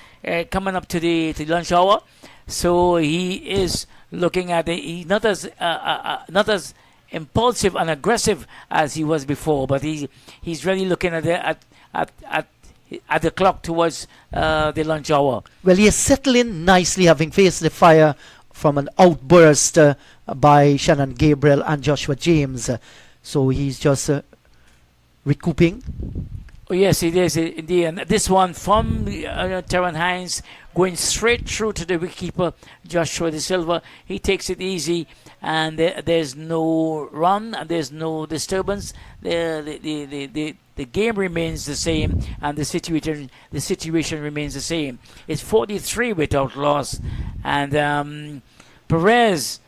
coming up to the lunch hour, so he is looking at it. He's not as impulsive and aggressive as he was before, but he's really looking at the clock towards the lunch hour. Well, he is settling nicely, having faced the fire from an outburst by Shannon Gabriel and Joshua James. So he's just recouping. Oh, yes, it is indeed. And this one from Terran Hines going straight through to the wicketkeeper, Joshua De Silva. He takes it easy, and there's no run and there's no disturbance. The game remains the same, and the situation remains the same. It's 43 without loss, and Perez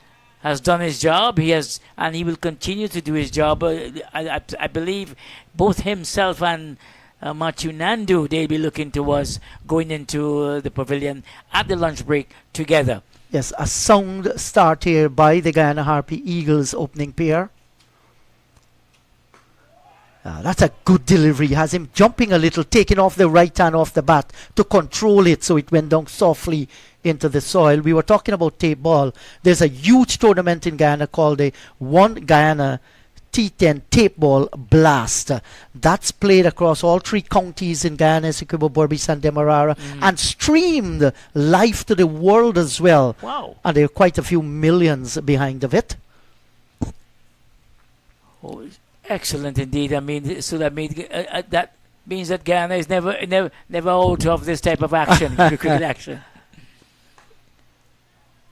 has done his job. He will continue to do his job. I believe both himself and Matthew Nandu, they'll be looking towards going into the pavilion at the lunch break together. Yes, a sound start here by the Guyana Harpy Eagles opening pair. That's a good delivery. Has him jumping a little, taking off the right hand off the bat to control it, so it went down softly into the soil. We were talking about tape ball. There's a huge tournament in Guyana called the One Guyana T10 Tape Ball Blast. That's played across all 3 counties in Guyana, Essequibo, Berbice and Demerara, and streamed live to the world as well. Wow. And there are quite a few millions behind of it. Oh, excellent indeed. I mean, so that means that Guyana is never out of this type of action, cricket action.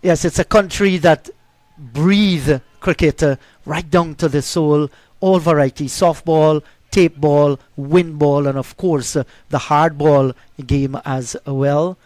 Yes, it's a country that breathe cricket right down to the soul. All varieties: softball, tape ball, wind ball, and of course the hardball game as well.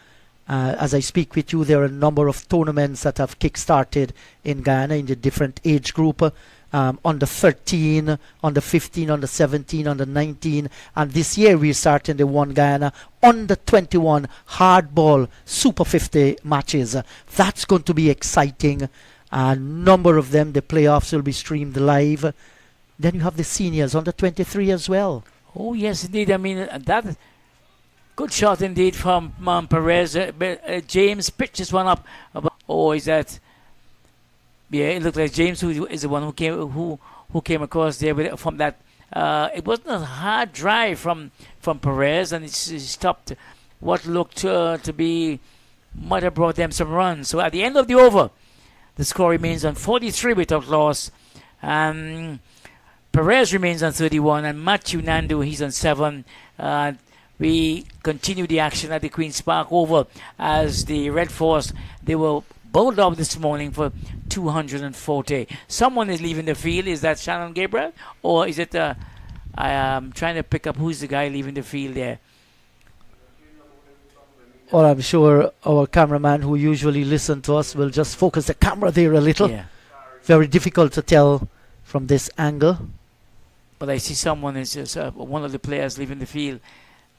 As I speak with you, there are a number of tournaments that have kick-started in Guyana in the different age group. Under 13, under 15, under 17, under 19, and this year we're starting the One Guyana under 21 hardball Super 50 matches. That's going to be exciting. A number of them, the playoffs will be streamed live. Then you have the seniors under 23 as well. Oh yes, indeed. I mean, that good shot indeed from Perez. James pitches one up. Is that? Yeah, it looked like James, who is the one who came across there from that. It wasn't a hard drive from Perez, and he stopped what looked might have brought them some runs. So at the end of the over, the score remains on 43 without loss. Perez remains on 31, and Matthew Nandu, he's on 7. we continue the action at the Queen's Park Oval as the Red Force, they were bowled up this morning for 240. Someone is leaving the field. Is that Shannon Gabriel? Or is it, I am trying to pick up who's the guy leaving the field there. Or I'm sure our cameraman who usually listens to us will just focus the camera there a little. Yeah. Very difficult to tell from this angle. But I see someone is just, one of the players leaving the field.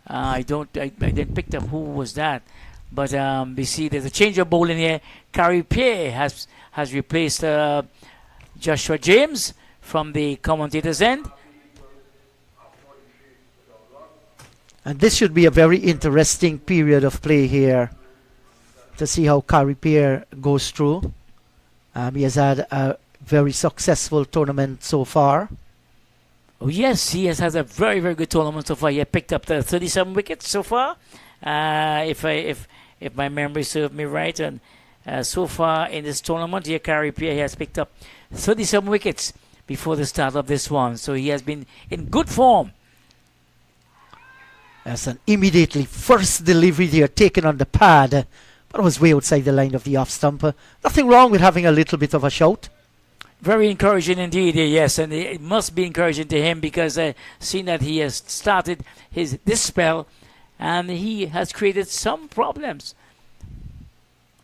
I didn't pick up who was that. But we see there's a change of bowling here. Carrie Pierre has replaced Joshua James from the commentator's end. And this should be a very interesting period of play here to see how Carrie Pierre goes through. He has had a very successful tournament so far. Oh yes, he has had a very, very good tournament so far. He had picked up the 37 wickets so far, if my memory serves me right. And so far in this tournament, here Carrie Pierre has picked up 37 wickets before the start of this one. So he has been in good form. That's an immediately first delivery there taken on the pad, but it was way outside the line of the off stump. Nothing wrong with having a little bit of a shout. Very encouraging indeed, yes, and it must be encouraging to him because seeing that he has started this spell and he has created some problems.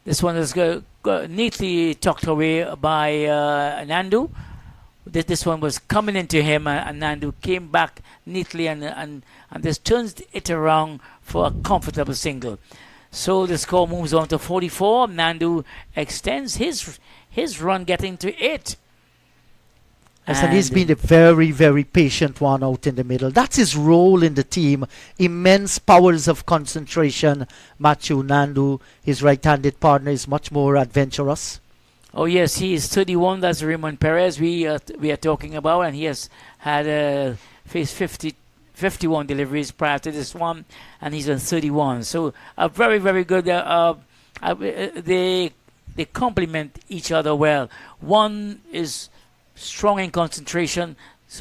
This one is neatly tucked away by Nandu. This one was coming into him and Nandu came back neatly and just turns it around for a comfortable single. So the score moves on to 44. Nandu extends his run getting to 8. And he's been a very, very patient one out in the middle. That's his role in the team. Immense powers of concentration. Matthew Nandu, his right-handed partner, is much more adventurous. Oh yes, he is 31. That's Raymond Perez we are talking about, and he has had faced 51 deliveries prior to this one, and he's on 31. So a very, very good. They complement each other well. One is strong in concentration,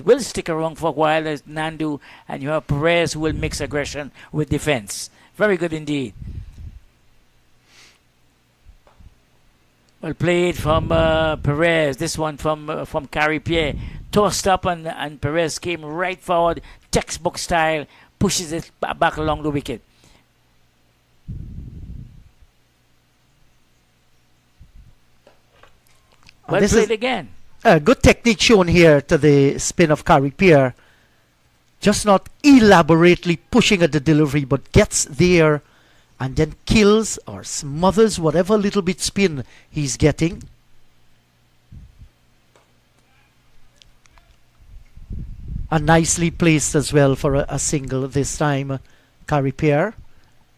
will stick around for a while as Nandu, and you have Perez who will mix aggression with defense. Very good indeed. Well played from Perez. This one from Carrie Pierre. Tossed up and Perez came right forward, textbook style, pushes it back along the wicket. Well played again. Good technique shown here to the spin of Carrie Pierre. Just not elaborately pushing at the delivery, but gets there and then kills or smothers whatever little bit spin he's getting. And nicely placed as well for a single this time, Carrie Pierre.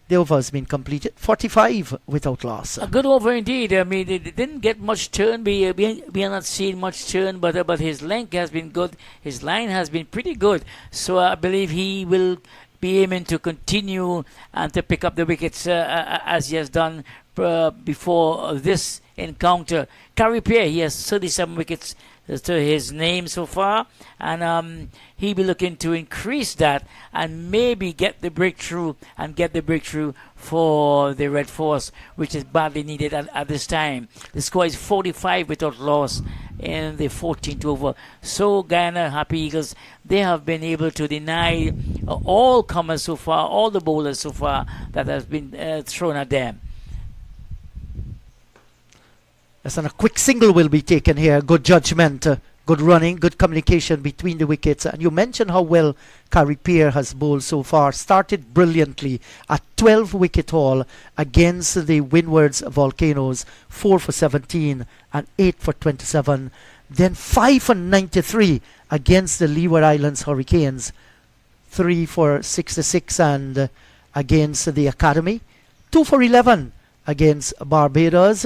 The over has been completed, 45 without loss. A good over indeed. I mean, it didn't get much turn. We are not seeing much turn, but his length has been good. His line has been pretty good. So I believe he will be aiming to continue and to pick up the wickets as he has done before this encounter. Carrie Pierre, he has 37 wickets to his name so far, and he'll be looking to increase that and maybe get the breakthrough for the Red Force, which is badly needed at this time. The score is 45 without loss in the 14th over. So Guyana Happy Eagles, they have been able to deny all comers so far, all the bowlers so far that has been thrown at them. Yes, and a quick single will be taken here. Good judgment, good running, good communication between the wickets. And you mentioned how well Carrie Pierre has bowled so far. Started brilliantly at 12 wicket haul against the Windwards Volcanoes, 4 for 17 and 8 for 27. Then 5 for 93 against the Leeward Islands Hurricanes, 3 for 66 and against the Academy, 2 for 11 against Barbados,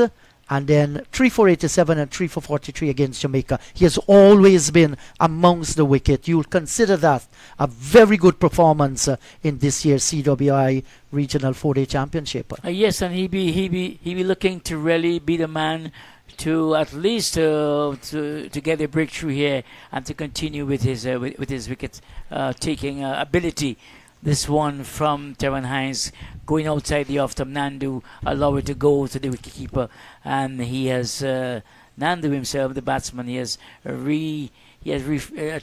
and then 3 for 87 and 3 for 43 against Jamaica. He has always been amongst the wicket. You'll consider that a very good performance in this year's CWI Regional 4-Day Championship. Yes, and he be looking to really be the man to at least to get a breakthrough here and to continue with his wicket taking ability. This one from Terran Hines going outside the off to Nandu, allow it to go to the wicketkeeper, and he has Nandu himself, the batsman, he has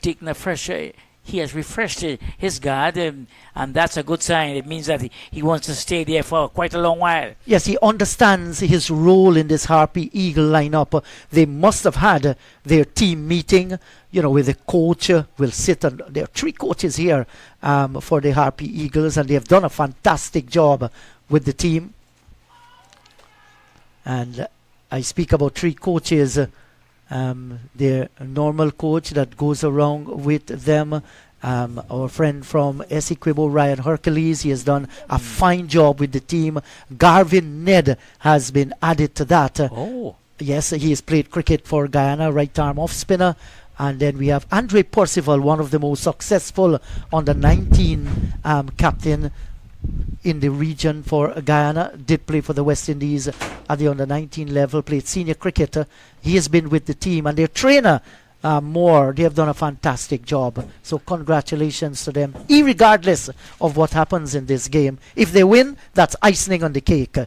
taken a fresh. He has refreshed his guard, and that's a good sign. It means that he wants to stay there for quite a long while. Yes, he understands his role in this Harpy Eagle lineup. They must have had their team meeting, with the coach will sit, and there are 3 coaches here for the Harpy Eagles, and they have done a fantastic job with the team. And I speak about 3 coaches. Their normal coach that goes around with them, our friend from Essequibo, Ryan Hercules, he has done a fine job with the team. Garvin Ned has been added to that. Yes, he has played cricket for Guyana, right arm off spinner. And then we have Andre Percival, one of the most successful under 19 captain in the region for Guyana, did play for the West Indies at the under-19 level, played senior cricket. He has been with the team, and their trainer, Moore, they have done a fantastic job. So congratulations to them, irregardless of what happens in this game. If they win, that's icing on the cake.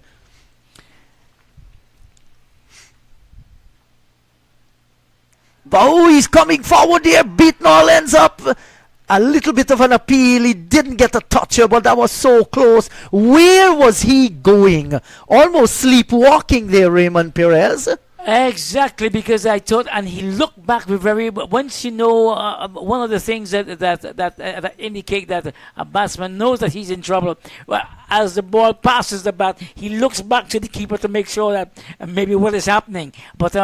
Oh, he's coming forward here, beating all ends up. A little bit of an appeal. He didn't get a toucher, but that was so close. Where was he going? Almost sleepwalking there, Raymond Perez. Exactly, because I thought, and he looked back with once one of the things that indicate that a batsman knows that he's in trouble. Well, as the ball passes the bat, he looks back to the keeper to make sure that maybe what is happening. But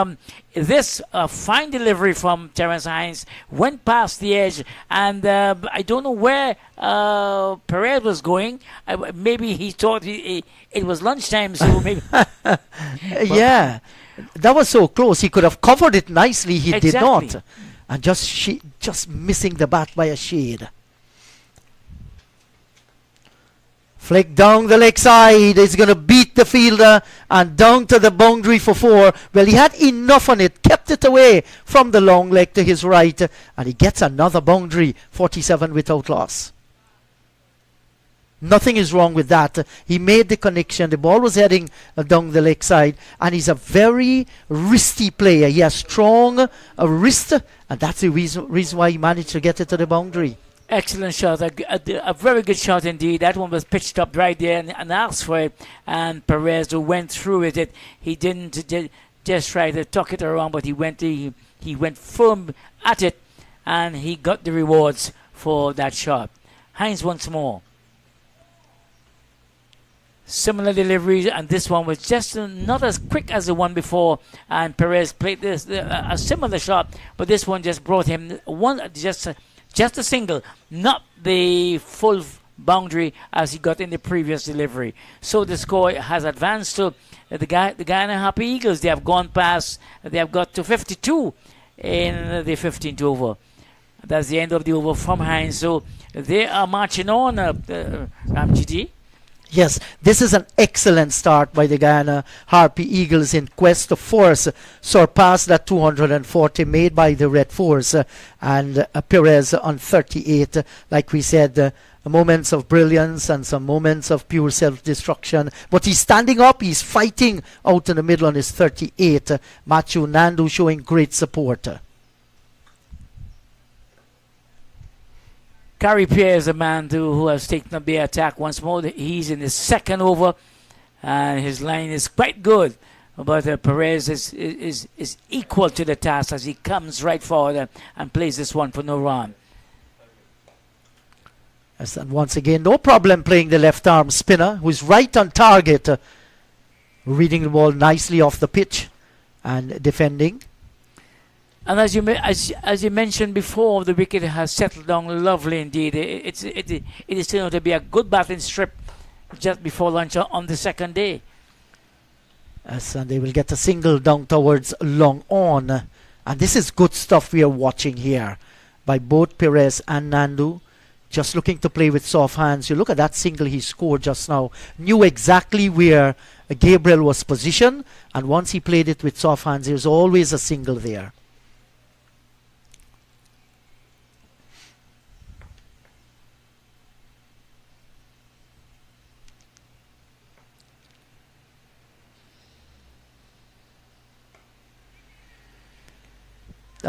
this fine delivery from Terrence Hines went past the edge, and I don't know where Perez was going. Maybe he thought it was lunchtime, so maybe. Yeah. That was so close. He could have covered it nicely. He did not. And just missing the bat by a shade. Flick down the leg side. He's going to beat the fielder and down to the boundary for 4. Well, he had enough on it. Kept it away from the long leg to his right. And he gets another boundary. 47 without loss. Nothing is wrong with that. He made the connection. The ball was heading down the leg side, and he's a very wristy player. He has strong wrist, and that's the reason why he managed to get it to the boundary. Excellent shot, a very good shot indeed. That one was pitched up right there and asked for it, and Perez went through with it. He didn't just try to tuck it around, but he went firm at it, and he got the rewards for that shot. Hines once more. Similar deliveries, and this one was just not as quick as the one before, and Perez played this a similar shot, but this one just brought him just a single, not the full boundary as he got in the previous delivery. So the score has advanced to the Guyana Harpy Eagles. They have got to 52 in the 15th over. That's the end of the over from Hines. So they are marching on, Ramjit. Yes, this is an excellent start by the Guyana Harpy Eagles in quest to force surpass that 240 made by the Red Force, and Perez on 38. Like we said, moments of brilliance and some moments of pure self-destruction. But he's standing up, he's fighting out in the middle on his 38. Matthew Nandu showing great support. Gary Pierre is a man who has taken up the attack once more. He's in his second over, and his line is quite good. But Perez is equal to the task as he comes right forward and plays this one for no run. Yes, and once again, no problem playing the left arm spinner, who's right on target, reading the ball nicely off the pitch and defending. And as you mentioned before, the wicket has settled down lovely indeed. It is going to be a good batting strip just before lunch on the second day. Yes, and they will get a single down towards long on. And this is good stuff we are watching here by both Perez and Nandu. Just looking to play with soft hands. You look at that single he scored just now. Knew exactly where Gabriel was positioned. And once he played it with soft hands, there was always a single there.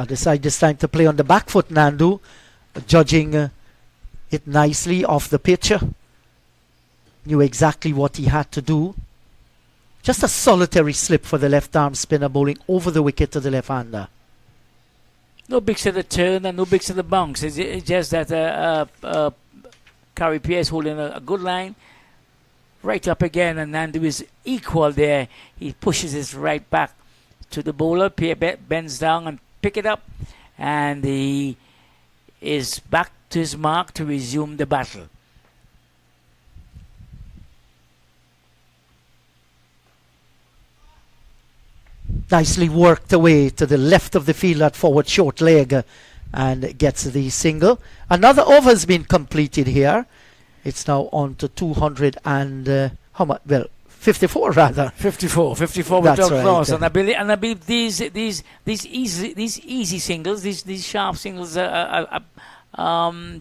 Decide this time to play on the back foot, Nandu, judging it nicely off the pitch. Knew exactly what he had to do. Just a solitary slip for the left arm spinner bowling over the wicket to the left-hander. No big set of turn and no big set of bounce. It's just that Harpy is holding a good line. Right up again, and Nandu is equal there. He pushes his right back to the bowler. Pierre bends down and pick it up. And he is back to his mark to resume the battle. Nicely worked away to the left of the field at forward short leg and gets the single. Another over has been completed here. It's now on to 200 and how much? Well, 54 rather. 54 without loss. And I believe these easy singles, these sharp singles,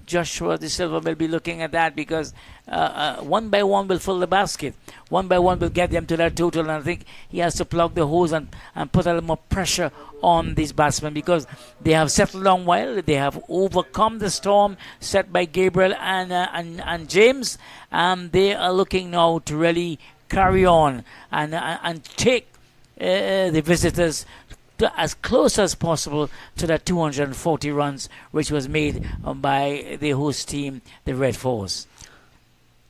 Joshua De Silva will be looking at that because one by one will fill the basket. One by one will get them to that total, and I think he has to plug the hose and put a little more pressure on these batsmen because they have settled down well. They have overcome the storm set by Gabriel and James, and they are looking now to really carry on and take the visitors as close as possible to that 240 runs which was made by the host team, the Red Force.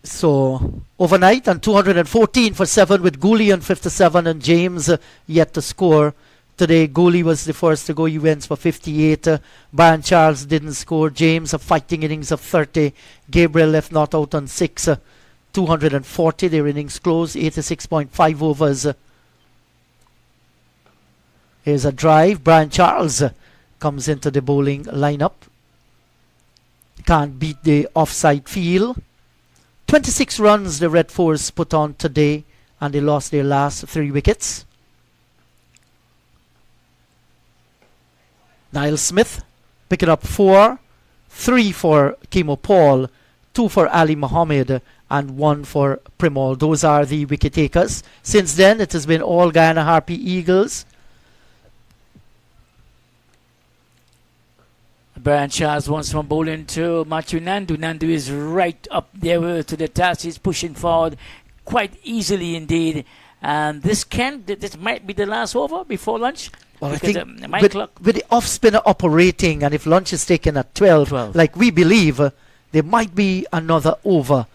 So overnight and 214 for 7 with Gooley on 57 and James yet to score. Today Gooley was the first to go. He went for 58. Brian Charles didn't score. James a fighting innings of 30. Gabriel left not out on 6. 240 their innings closed. 86.5 overs. Here's a drive. Brian Charles comes into the bowling lineup. Can't beat the offside field. 26 runs the Red Force put on today, and they lost their last 3 wickets. Niall Smith picking up 4. 3 for Kimo Paul, 2 for Ali Mohammed, and 1 for Primal. Those are the wicket takers. Since then, it has been all Guyana Harpy Eagles. Brian Charles wants from bowling to Matthew Nandu. Nandu is right up there to the task. He's pushing forward quite easily indeed. And this might be the last over before lunch. Well, I think with the off spinner operating, and if lunch is taken at 12. Like we believe, there might be another over.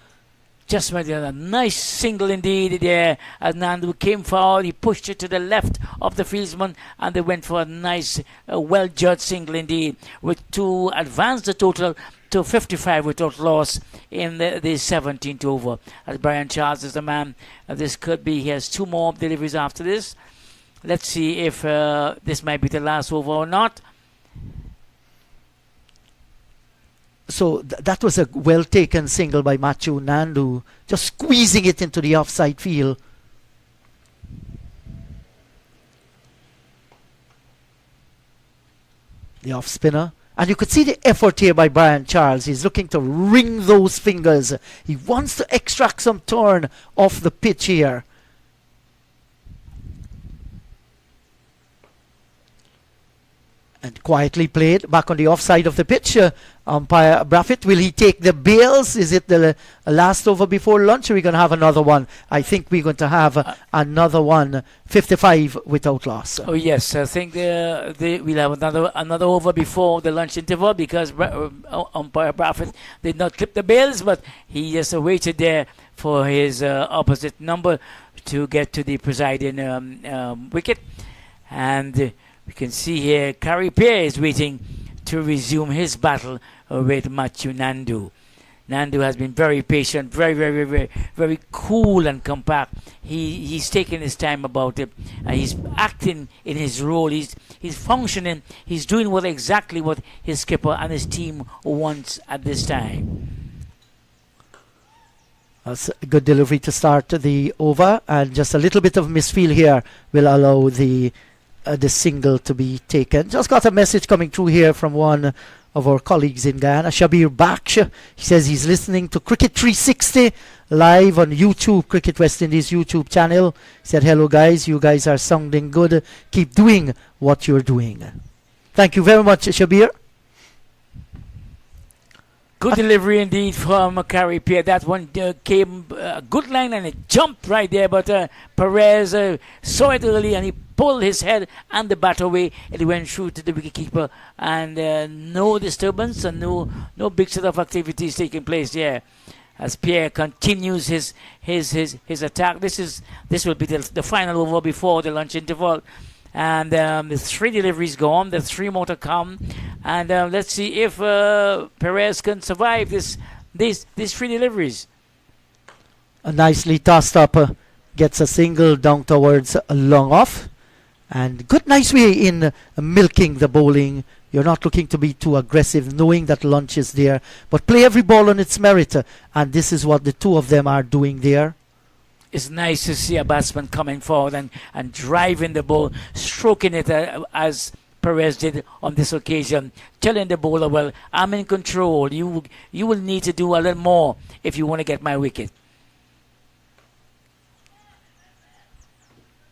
Just made a nice single indeed there as Nandu came forward. He pushed it to the left of the fieldsman and they went for a nice, well-judged single indeed to advance the total to 55 without loss in the 17th over. As Brian Charles is the man, this could be, he has 2 more deliveries after this. Let's see if this might be the last over or not. So that was a well-taken single by Matthew Nandu, just squeezing it into the offside field. The off-spinner. And you could see the effort here by Brian Charles. He's looking to wring those fingers. He wants to extract some turn off the pitch here. And quietly played back on the offside of the pitch. Umpire Braffett, will he take the bails? Is it the last over before lunch, or are we going to have another one? I think we're going to have another one, 55 without loss. Oh yes, I think we'll have another over before the lunch interval because Umpire Braffett did not clip the bails, but he just waited there for his opposite number to get to the presiding wicket. And we can see here Harpy is waiting to resume his battle with Matthew Nandu. Nandu has been very patient, very cool and compact. He's taking his time about it. He's acting in his role. He's functioning. He's doing exactly what his skipper and his team wants at this time. That's a good delivery to start the over, and just a little bit of misfeel here will allow the single to be taken. Just got a message coming through here from one of our colleagues in Guyana, Shabir Baksh. He says he's listening to Cricket 360 live on YouTube, Cricket West Indies YouTube channel. He said, hello guys, you guys are sounding good. Keep doing what you're doing. Thank you very much, Shabir. Good delivery indeed from Carey Pierre. That one came a good line and it jumped right there, but Perez saw it early and he pulled his head and the bat away. It went through to the wicketkeeper, and no disturbance and no big set of activities taking place there. As Pierre continues his attack, this will be the final over before the lunch interval. And the 3 deliveries go on, the 3 more to come, and let's see if Perez can survive these 3 deliveries. A nicely tossed up, gets a single down towards a long off, and good nice way in milking the bowling. You're not looking to be too aggressive, knowing that lunch is there, but play every ball on its merit, and this is what the two of them are doing there. It's nice to see a batsman coming forward and driving the ball, stroking it as Perez did on this occasion, telling the bowler, well, I'm in control. You will need to do a little more if you want to get my wicket.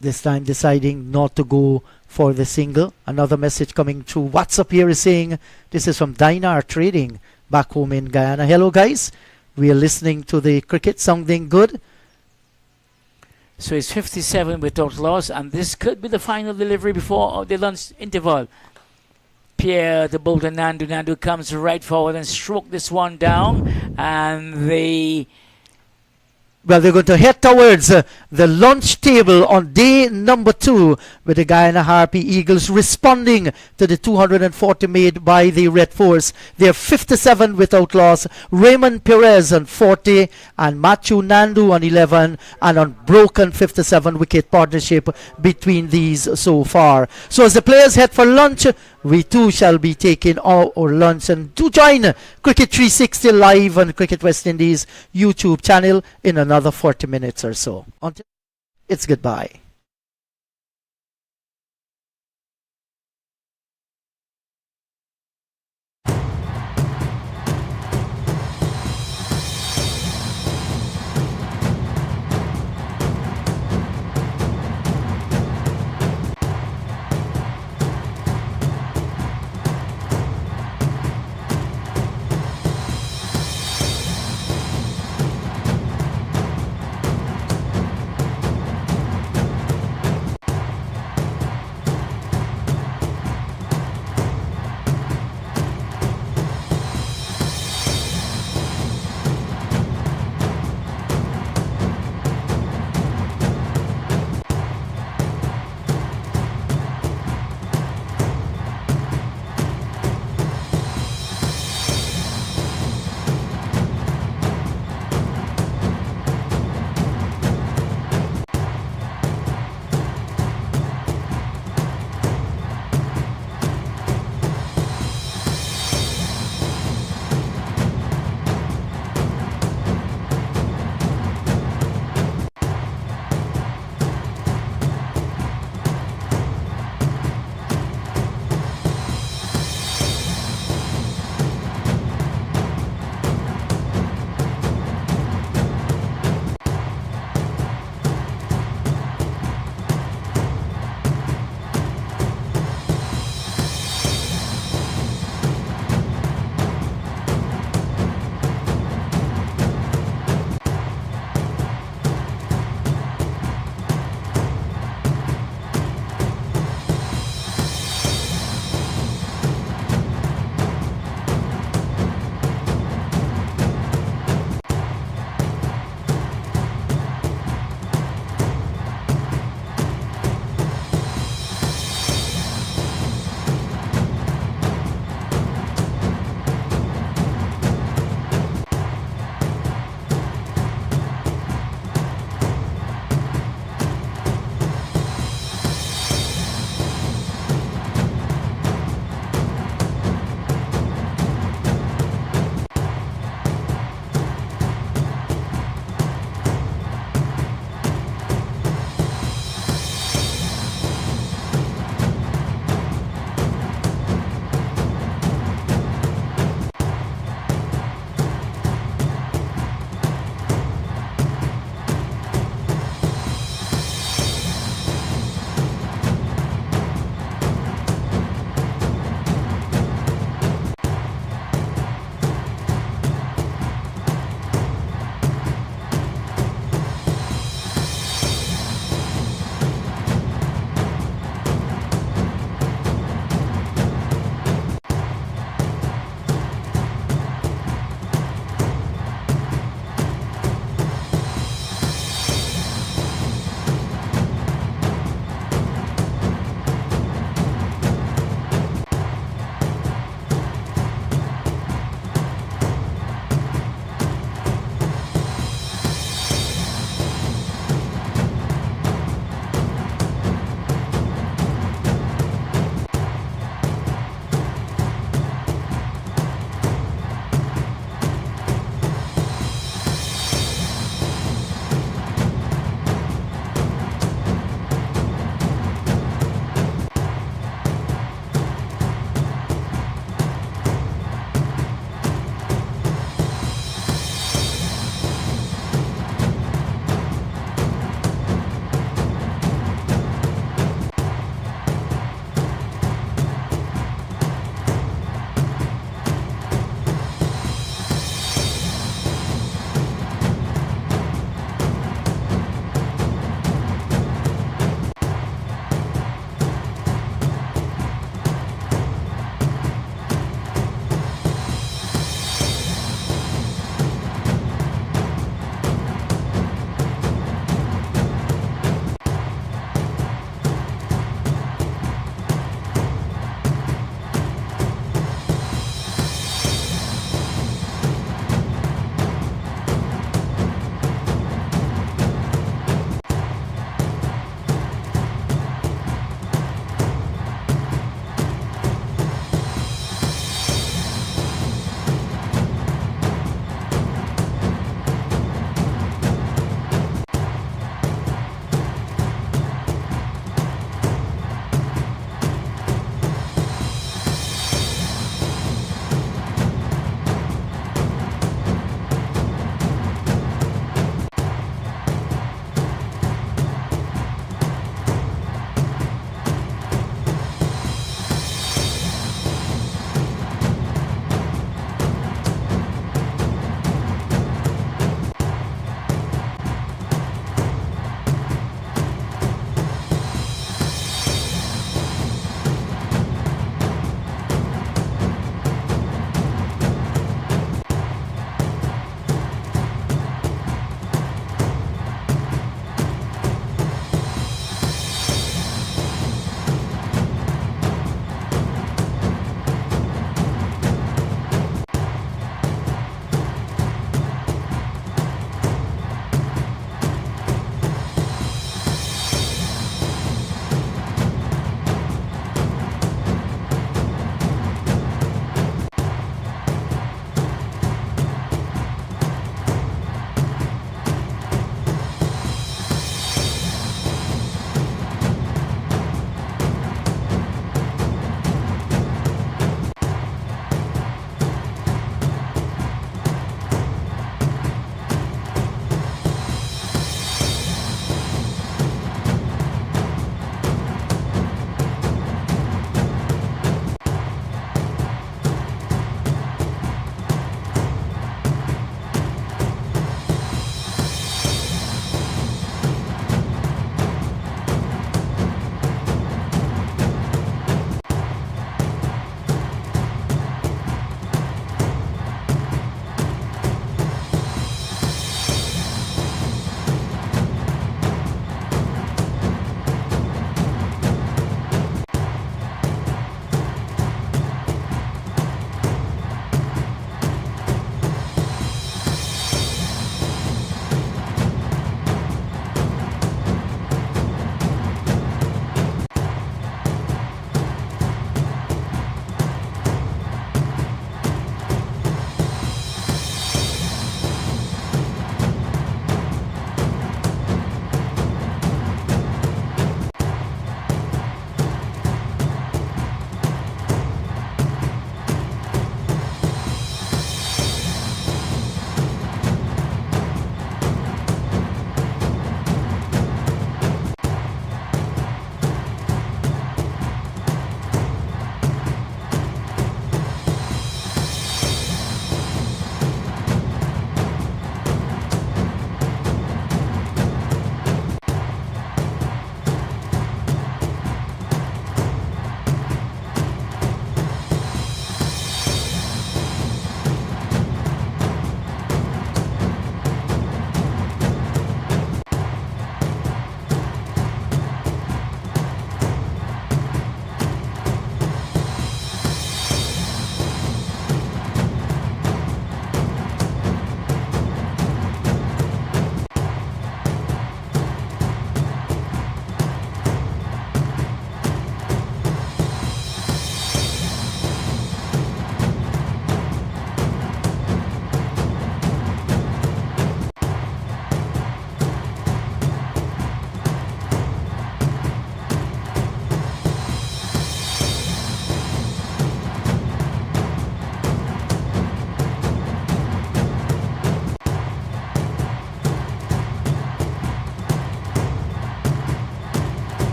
This time deciding not to go for the single. Another message coming through WhatsApp here is saying, this is from Dinar Trading back home in Guyana. Hello guys, we are listening to the cricket sounding good. So it's 57 without loss, and this could be the final delivery before the lunch interval. Pierre, the bowler Nandu. Nandu comes right forward and stroke this one down, and well, they're going to head towards the lunch table on day number 2 with the Guyana Harpy Eagles responding to the 240 made by the Red Force. They're 57 without loss. Raymond Perez on 40 and Matthew Nandu on 11, and unbroken 57 wicket partnership between these so far. So as the players head for lunch, we too shall be taking our lunch, and do join Cricket 360 live on Cricket West Indies YouTube channel in another 40 minutes or so. Until it's goodbye.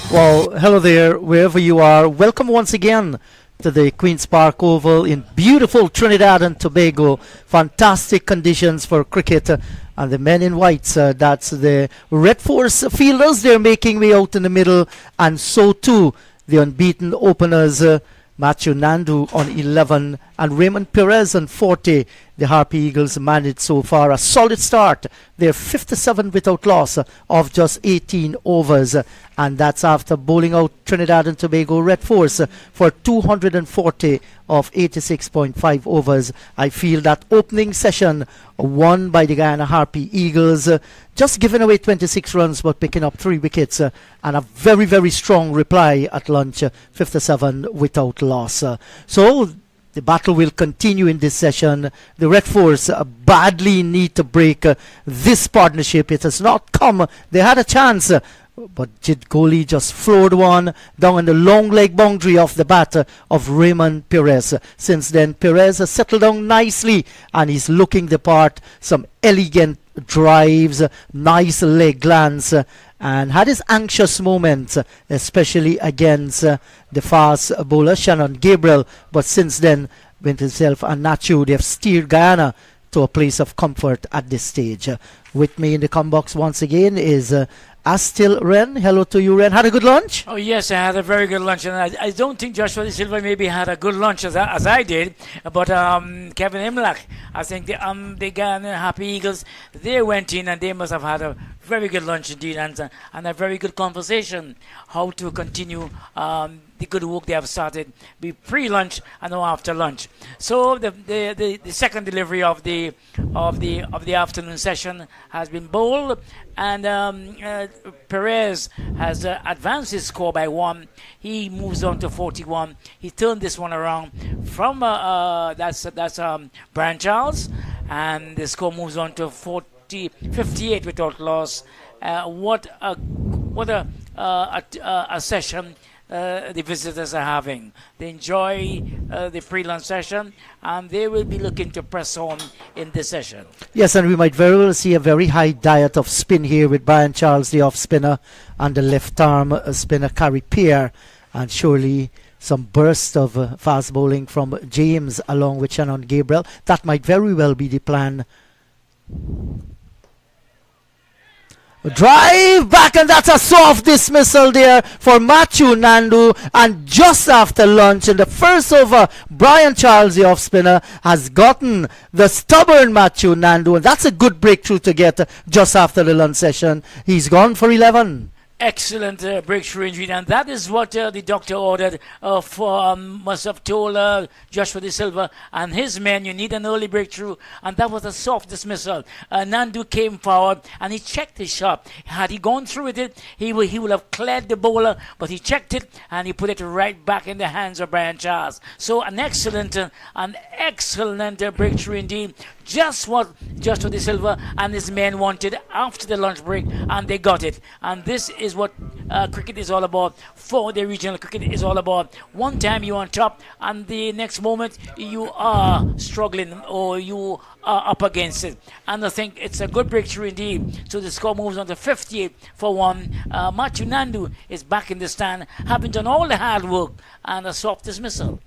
Well, hello there, wherever you are. Welcome once again to the Queen's Park Oval in beautiful Trinidad and Tobago. Fantastic conditions for cricket. And the men in whites, that's the Red Force fielders. They're making way out in the middle. And so too, the unbeaten openers, Matthew Nandu on 11 and Raymond Perez on 40. The Harpy Eagles managed so far a solid start. They're 57 without loss of just 18 overs. And that's after bowling out Trinidad and Tobago Red Force for 240 of 86.5 overs. I feel that opening session won by the Guyana Harpy Eagles, just giving away 26 runs but picking up 3 wickets, and a very, very strong reply at lunch, 57 without loss. So the battle will continue in this session. The Red Force badly need to break this partnership. It has not come. They had a chance, but Jid Kohli just floored one down on the long leg boundary of the bat of Raymond Perez. Since then, Perez has settled down nicely and he's looking the part. Some elegant drives, nice leg glance, and had his anxious moments, especially against the fast bowler Shannon Gabriel. But since then, with himself and Nacho, they have steered Guyana to a place of comfort at this stage. With me in the com box once again is Astil Ren. Hello to you, Ren. Had a good lunch? Oh, yes, I had a very good lunch. And I don't think Joshua De Silva maybe had a good lunch as I did. But Kevin Imlach, I think the Guyana Happy Eagles, they went in and they must have had a very good lunch indeed and a very good conversation how to continue the good work they have started be pre-lunch and now after lunch. So the second delivery of the afternoon session has been bowled, and Perez has advanced his score by 1. He moves on to 41. He turned this one around from that's Brian Charles, and the score moves on to 58 without loss. What a session the visitors are having. They enjoy the pre-lunch session, and they will be looking to press on in this session. Yes, and we might very well see a very high diet of spin here with Brian Charles, the off spinner, and the left arm spinner Carrie Peer, and surely some burst of fast bowling from James along with Shannon Gabriel. That might very well be the plan. Drive back, and that's a soft dismissal there for Matthew Nandu. And just after lunch in the first over, Brian Charles, the off spinner, has gotten the stubborn Matthew Nandu, and that's a good breakthrough to get just after the lunch session. He's gone for 11. Excellent breakthrough injury, and that is what the doctor ordered must have told Joshua De Silva and his men, you need an early breakthrough, and that was a soft dismissal. Nandu came forward and he checked his shot. Had he gone through with it, he would have cleared the bowler, but he checked it and he put it right back in the hands of Brian Charles. So an excellent breakthrough indeed. Just what Joshua De Silva and his men wanted after the lunch break, and they got it. And this is what cricket is all about. For the regional cricket is all about. One time you're on top, and the next moment you are struggling or you are up against it. And I think it's a good breakthrough indeed. So the score moves on to 58 for 1. Matthew Nandu is back in the stand, having done all the hard work, and a soft dismissal.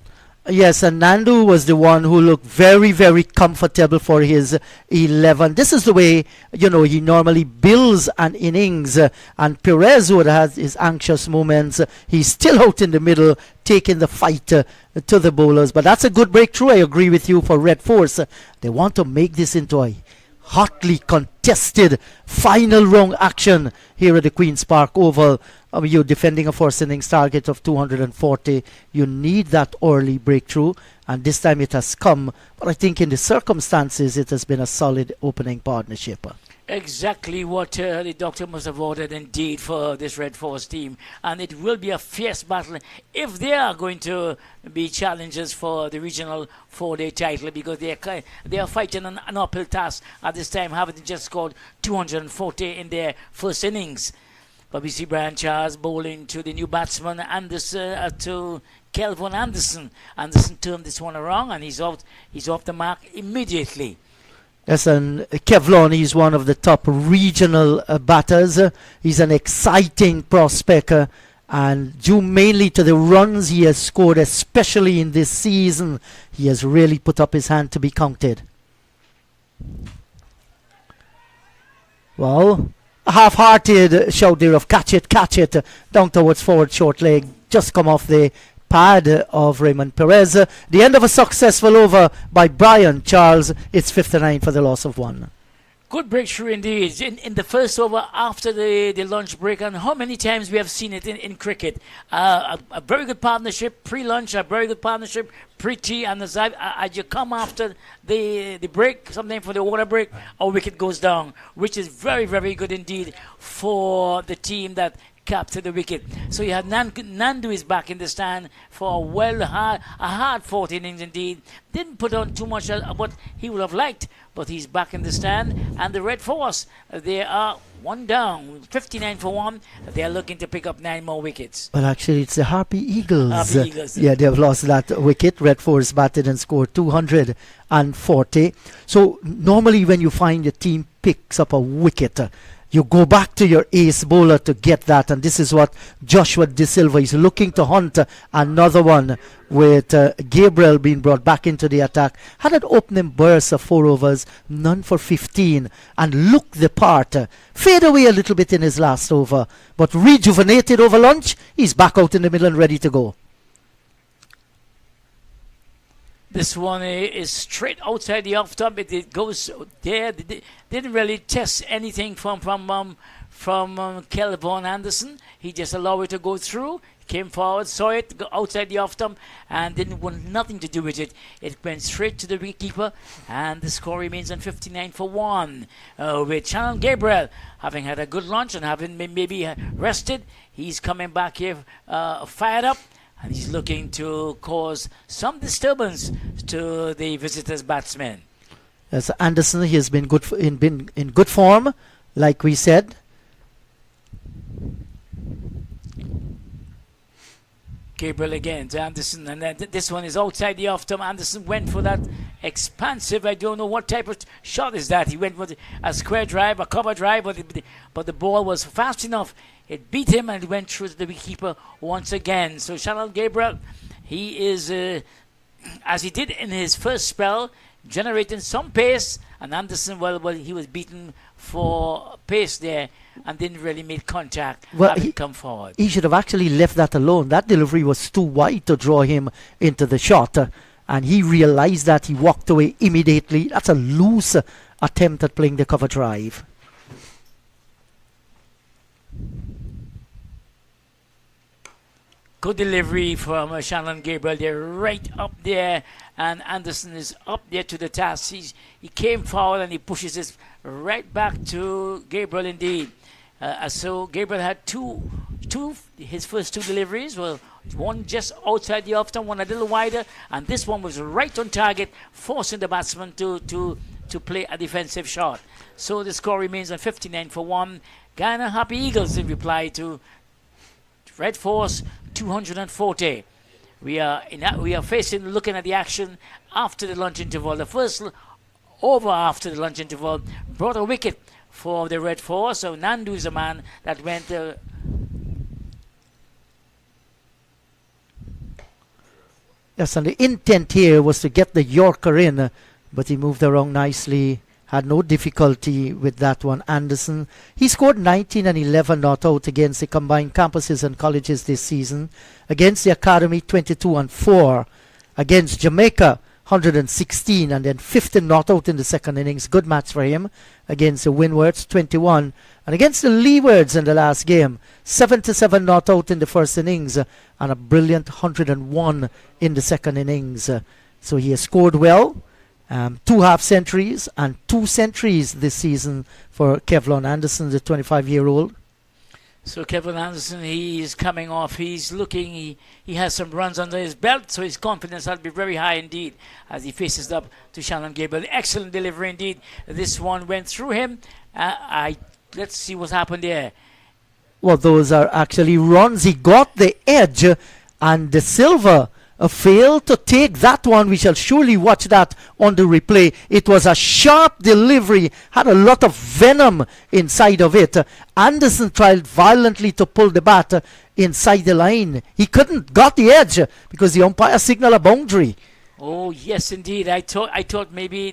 Yes, and Nandu was the one who looked very, very comfortable for his 11. This is the way, he normally builds an innings. And Perez, who had his anxious moments, he's still out in the middle, taking the fight to the bowlers. But that's a good breakthrough. I agree with you for Red Force. They want to make this into a hotly contested final round action here at the Queen's Park Oval. You're defending a first innings target of 240. You need that early breakthrough, and this time it has come. But I think in the circumstances, it has been a solid opening partnership. Exactly what the doctor must have ordered indeed for this Red Force team. And it will be a fierce battle if they are going to be challengers for the regional 4-day title, because they are fighting an uphill task at this time, having just scored 240 in their first innings. But we see Brian Charles bowling to the new batsman to Kelvin Anderson. Anderson turned this one around, and he's off the mark immediately. Yes, and Kevlon, he's one of the top regional batters. He's an exciting prospect, And due mainly to the runs he has scored, especially in this season, he has really put up his hand to be counted. Well, a half-hearted shout there of catch it, down towards forward short leg, just come off the pad of Raymond Perez. The end of a successful over by Brian Charles. It's 59 for the loss of 1. Good breakthrough indeed in the first over after the lunch break, and how many times we have seen it in cricket. A very good partnership pre-lunch, a very good partnership pre-tea, and as you come after the break, something for the water break, a wicket goes down, which is very, very good indeed for the team that captured the wicket. So you have Nandu is back in the stand for a hard 14 innings indeed. Didn't put on too much of what he would have liked, but he's back in the stand. And the Red Force, they are one down, 59 for 1. They are looking to pick up 9 more wickets. Well, actually, it's the Harpy Eagles. Harpy Eagles. Yeah, they have lost that wicket. Red Force batted and scored 240. So normally when you find a team picks up a wicket, you go back to your ace bowler to get that, and this is what Joshua De Silva is looking to hunt. Another one with Gabriel being brought back into the attack. Had an opening burst of 4 overs, none for 15, and looked the part. Fade away a little bit in his last over, but rejuvenated over lunch. He's back out in the middle and ready to go. This one is straight outside the off stump. It goes there. They didn't really test anything from Kelvin Anderson. He just allowed it to go through. Came forward, saw it go outside the off stump, and didn't want nothing to do with it. It went straight to the wicketkeeper, and the score remains on 59 for 1. With Shannon Gabriel having had a good lunch and having maybe rested, he's coming back here fired up. And he's looking to cause some disturbance to the visitors' batsmen. Yes, Anderson, he has been in good form, like we said. Gabriel again to Anderson, and then this one is outside the off stump. Anderson went for that expansive, I don't know what type of shot is that. He went for a square drive, a cover drive, but the ball was fast enough. It beat him and it went through the wicketkeeper once again. So Shannon Gabriel, he is, as he did in his first spell, generating some pace. And Anderson, well, he was beaten for pace there and didn't really make contact. Well, he come forward. He should have actually left that alone. That delivery was too wide to draw him into the shot. And he realized that. He walked away immediately. That's a loose attempt at playing the cover drive. Good delivery from Shannon Gabriel. They're right up there, and Anderson is up there to the task. He came forward and he pushes this right back to Gabriel indeed. So Gabriel had his first 2 deliveries. Well, one just outside the off stump, one a little wider, and this one was right on target, forcing the batsman to play a defensive shot. So the score remains on 59 for 1. Guyana Happy Eagles in reply to Red Force 240. We are looking at the action after the lunch interval. The first over after the lunch interval brought a wicket for the Red Force. So Nandu is a man that went. Yes, and the intent here was to get the Yorker in, but he moved around nicely. Had no difficulty with that one. Anderson, he scored 19 and 11 not out against the combined campuses and colleges this season. Against the academy, 22 and 4. Against Jamaica, 116 and then 15 not out in the second innings. Good match for him. Against the Windwards, 21. And against the Leewards in the last game, 77 not out in the first innings and a brilliant 101 in the second innings. So he has scored well. 2 half centuries and 2 centuries this season for Kevlon Anderson, the 25-year-old. So Kevlon Anderson, he is coming off. He's looking. He has some runs under his belt, so his confidence will be very high indeed as he faces up to Shannon Gabriel. Excellent delivery indeed. This one went through him. Let's see what happened there. Well, those are actually runs. He got the edge, and De Silva failed to take that one. We shall surely watch that on the replay. It was a sharp delivery, had a lot of venom inside of it. Anderson tried violently to pull the bat inside the line. He couldn't got the edge because the umpire signaled a boundary. Oh yes, indeed. I thought maybe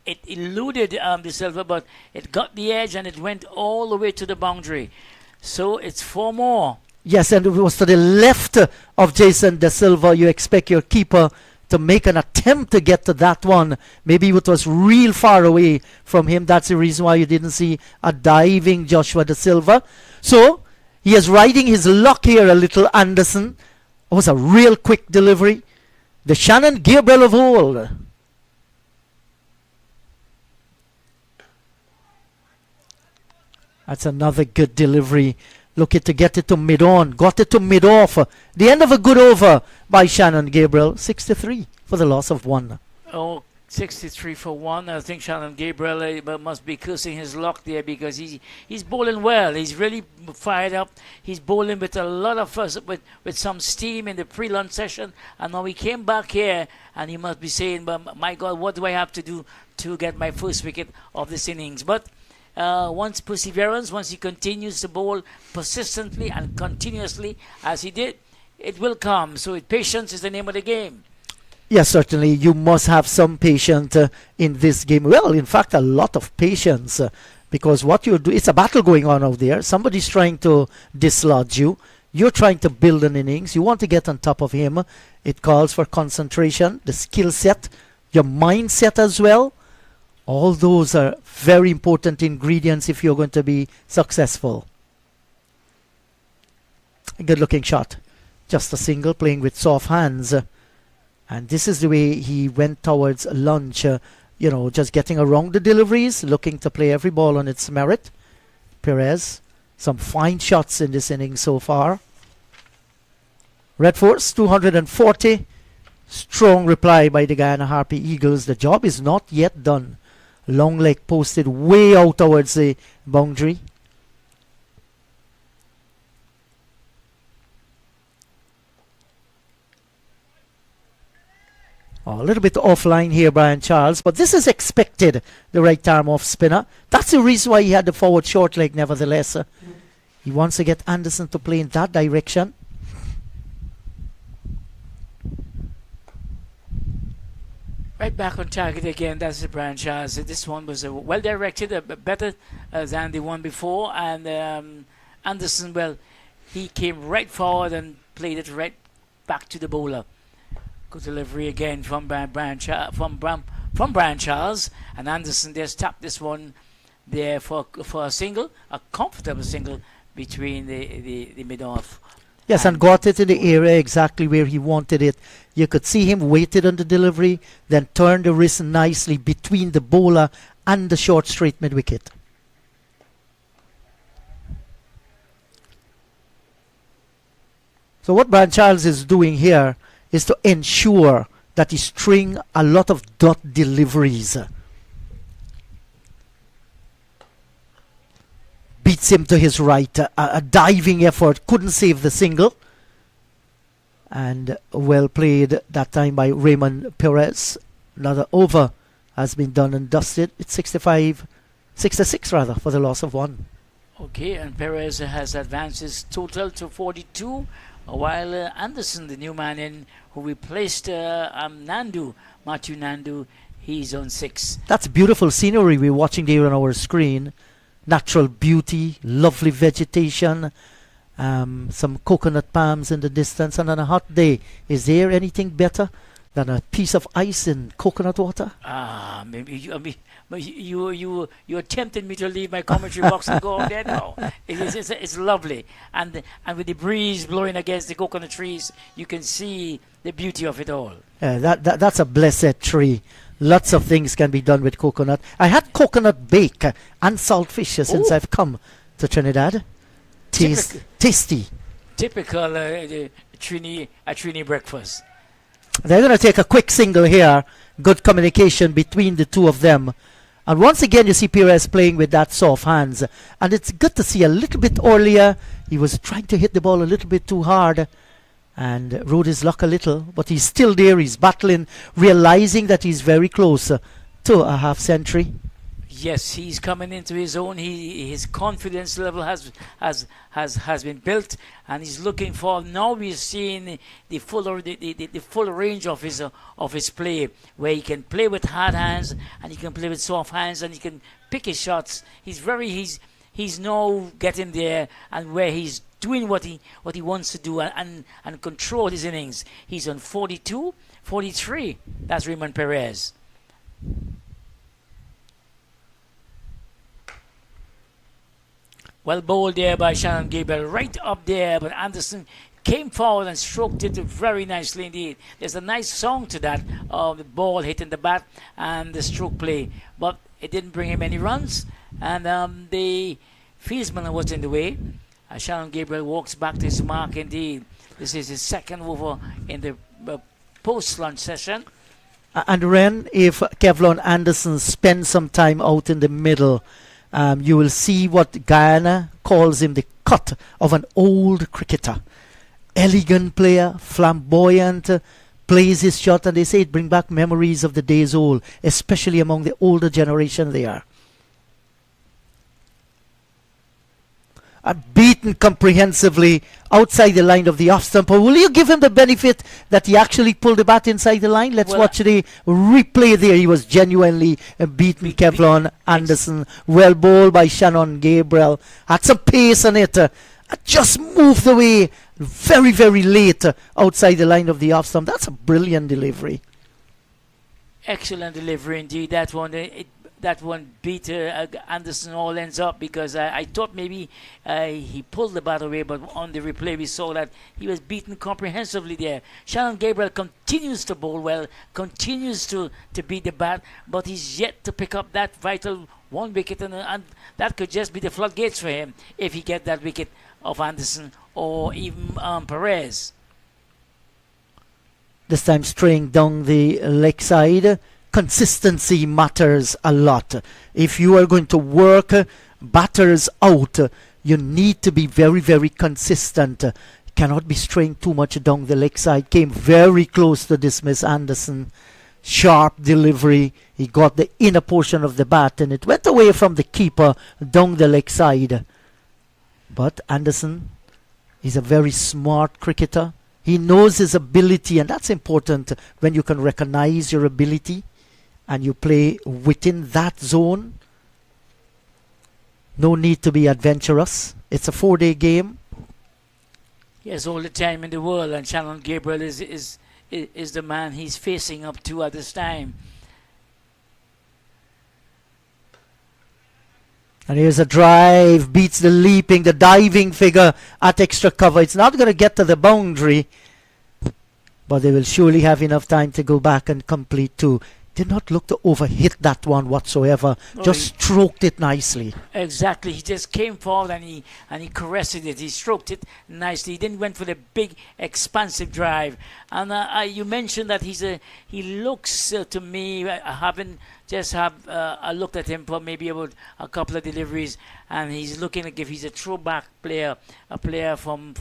it eluded the silver, but it got the edge and it went all the way to the boundary. So it's 4 more. Yes, and it was to the left of Jason De Silva. You expect your keeper to make an attempt to get to that one. Maybe it was real far away from him. That's the reason why you didn't see a diving Joshua De Silva. So he is riding his luck here a little, Anderson. It was a real quick delivery. The Shannon Gabriel of old. That's another good delivery. Looking to get it to mid-on. Got it to mid-off. The end of a good over by Shannon Gabriel. 63 for the loss of 1. Oh, 63 for 1. I think Shannon Gabriel must be cursing his luck there because he's bowling well. He's really fired up. He's bowling with a lot of with some steam in the pre-lunch session. And now he came back here and he must be saying, but my God, what do I have to do to get my first wicket of this innings? But once perseverance, once he continues to bowl persistently and continuously as he did, it will come. So patience is the name of the game. Yes, certainly. You must have some patience in this game. Well, in fact, a lot of patience because what you do, it's a battle going on out there. Somebody's trying to dislodge you. You're trying to build an innings. You want to get on top of him. It calls for concentration, the skill set, your mindset as well. All those are very important ingredients if you're going to be successful. A good looking shot. Just a single, playing with soft hands. And this is the way he went towards lunch. Just getting around the deliveries, looking to play every ball on its merit. Perez, some fine shots in this inning so far. Red Force, 240. Strong reply by the Guyana Harpy Eagles. The job is not yet done. Long leg posted way out towards the boundary. Oh, a little bit offline here, Brian Charles, but this is expected, the right arm off spinner. That's the reason why he had the forward short leg nevertheless. He wants to get Anderson to play in that direction. Right back on target again. That's the Brian Charles. This one was well directed, better than the one before. And Anderson, well, he came right forward and played it right back to the bowler. Good delivery again from Brian Charles. And Anderson just tapped this one there for a single, a comfortable single between the mid-off. Yes, and got it in the area exactly where he wanted it. You could see him waited on the delivery, then turned the wrist nicely between the bowler and the short straight mid-wicket. So what Brian Charles is doing here is to ensure that he string a lot of dot deliveries. Beats him to his right. A diving effort. Couldn't save the single. And well played that time by Raymond Perez. Another over has been done and dusted. It's 66 rather, for the loss of 1. Okay, and Perez has advanced his total to 42, while Anderson, the new man in who replaced Matthew Nandu, he's on 6. That's beautiful scenery we're watching there on our screen. Natural beauty, lovely vegetation, some coconut palms in the distance, and on a hot day, is there anything better than a piece of ice in coconut water? Maybe you tempted me to leave my commentary box and go there now. It's lovely, and with the breeze blowing against the coconut trees, you can see the beauty of it all. That's a blessed tree. Lots of things can be done with coconut. I had coconut bake and saltfish since I've come to Trinidad. Tasty. Typical Trini breakfast. They're going to take a quick single here. Good communication between the two of them. And once again, you see Perez playing with that soft hands. And it's good to see a little bit earlier. He was trying to hit the ball a little bit too hard. and rode his luck a little, but he's still there. He's battling, realizing that he's very close to a half century. Yes, he's coming into his own. His confidence level has been built, and he's looking for. Now we're seeing the full range of his play, where he can play with hard hands and he can play with soft hands and he can pick his shots. He's now getting there, and where he's doing what he wants to do and control his innings. He's on 42, 43. That's Raymond Perez. Well bowled there by Shannon Gabriel, right up there, but Anderson came forward and stroked it very nicely indeed. There's a nice song to that, the ball hitting the bat and the stroke play, but it didn't bring him any runs, and the fieldsman was in the way. Shannon Gabriel walks back to his mark indeed. This is his second over in the post-lunch session. And Ren, if Kevlon Anderson spends some time out in the middle, you will see what Guyana calls him the cut of an old cricketer. Elegant player, flamboyant, plays his shot, and they say it brings back memories of the days old, especially among the older generation there. Beaten comprehensively outside the line of the off stump. Will you give him the benefit that he actually pulled the bat inside the line? Let's watch the replay there. He was genuinely beaten. Kevlon Anderson, well bowled by Shannon Gabriel, had some pace on it, just moved away very, very late outside the line of the off stump. That's a brilliant delivery. Excellent delivery indeed. That one beat Anderson all ends up, because I thought maybe he pulled the bat away, but on the replay we saw that he was beaten comprehensively there. Shannon Gabriel continues to bowl well, continues to beat the bat, but he's yet to pick up that vital one wicket, and that could just be the floodgates for him if he get that wicket of Anderson or even Perez. This time straying down the leg side. Consistency matters a lot. If you are going to work batters out, you need to be very, very consistent. Cannot be straying too much down the leg side. Came very close to dismiss Anderson. Sharp delivery. He got the inner portion of the bat and it went away from the keeper down the leg side. But Anderson is a very smart cricketer. He knows his ability, and that's important when you can recognize your ability and you play within that zone. No need to be adventurous. It's a 4-day game. He has all the time in the world, and Shannon Gabriel is the man he's facing up to at this time. And here's a drive, beats the leaping, the diving figure at extra cover. It's not going to get to the boundary, but they will surely have enough time to go back and complete two. Did not look to overhit that one whatsoever. Just stroked it nicely. Exactly. He just came forward and he caressed it. He stroked it nicely. He didn't went for the big expansive drive. And you mentioned that he looks to me. I haven't just I looked at him for maybe about a couple of deliveries, and he's looking like if he's a throwback player, a player from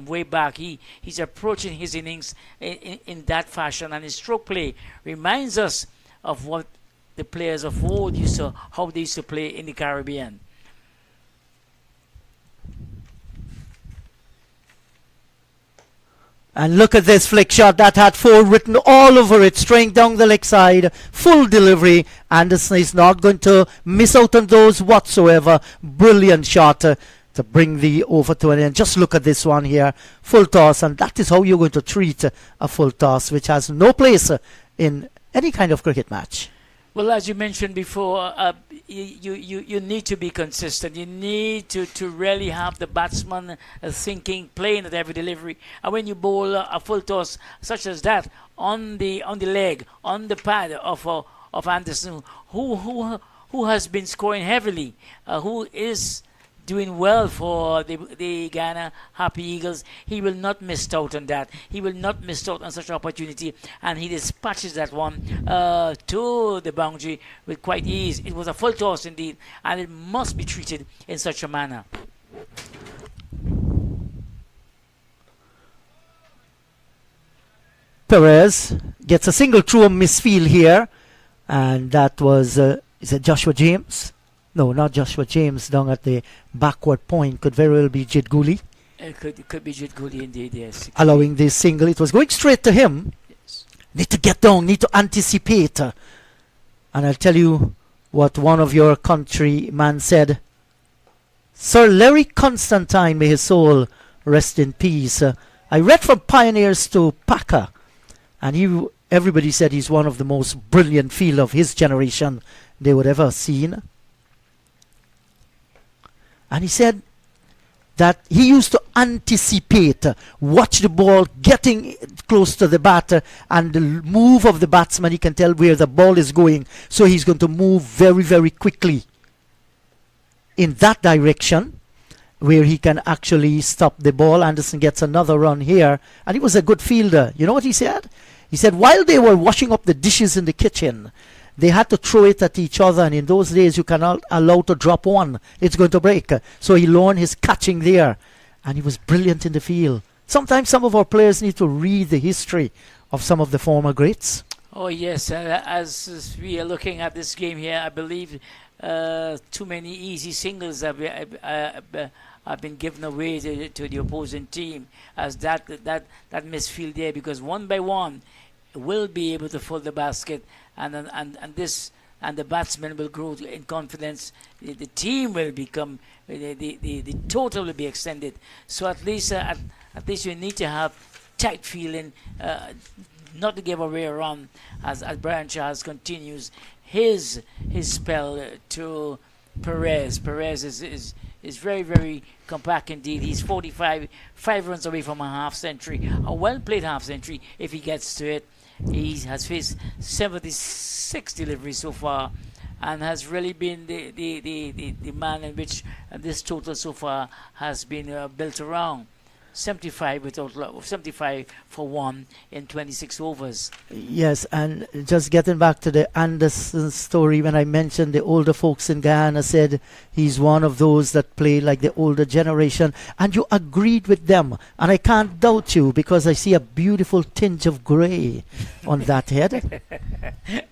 way back. He's approaching his innings in that fashion, and his stroke play reminds us of what the players of old how they used to play in the Caribbean. And look at this flick shot that had 4 written all over it, straying down the leg side, full delivery. Anderson is not going to miss out on those whatsoever. Brilliant shot to bring the over to an end. Just look at this one here, full toss, and that is how you're going to treat a full toss, which has no place in any kind of cricket match. Well, as you mentioned before, you need to be consistent. You need to really have the batsman thinking, playing at every delivery. And when you bowl a full toss such as that on the leg, on the pad of Anderson, who has been scoring heavily, who is doing well for the Guyana Harpy Eagles, he will not miss out on that. He will not miss out on such an opportunity, and he dispatches that one to the boundary with quite ease. It was a full toss indeed, and it must be treated in such a manner. Perez gets a single through a misfield here, and that was is it Joshua James? No, not Joshua James. Down at the backward point, could very well be Jid Gooley. It could be Jid Gooley indeed, yes. Allowing this single. It was going straight to him. Yes. Need to get down, need to anticipate. And I'll tell you what one of your countrymen said. Sir Larry Constantine, may his soul rest in peace. I read from Pioneers to Packer, and everybody said he's one of the most brilliant field of his generation they would ever seen. And he said that he used to anticipate, watch the ball getting close to the batter, and the move of the batsman, he can tell where the ball is going, so he's going to move very, very quickly in that direction where he can actually stop the ball. Anderson gets another run here, and he was a good fielder. You know what he said? He said while they were washing up the dishes in the kitchen, they had to throw it at each other, and in those days you cannot allow to drop one. It's going to break. So he learned his catching there, and he was brilliant in the field. Sometimes some of our players need to read the history of some of the former greats. Oh, yes. As we are looking at this game here, I believe too many easy singles have been given away to the opposing team, as that misfield there, because one by one will be able to fill the basket, and the batsman will grow in confidence. The team will become the total will be extended. So at least you need to have tight feeling, not to give away a run, as Brian Charles continues his spell to Perez. Perez is very, very compact indeed. He's 5 runs away from a half century, a well played half century if he gets to it. He has faced 76 deliveries so far, and has really been the man in which this total so far has been built around. 75 for one in 26 overs. Yes, and just getting back to the Anderson story, when I mentioned the older folks in Guyana said he's one of those that play like the older generation, and you agreed with them, and I can't doubt you because I see a beautiful tinge of grey on that head.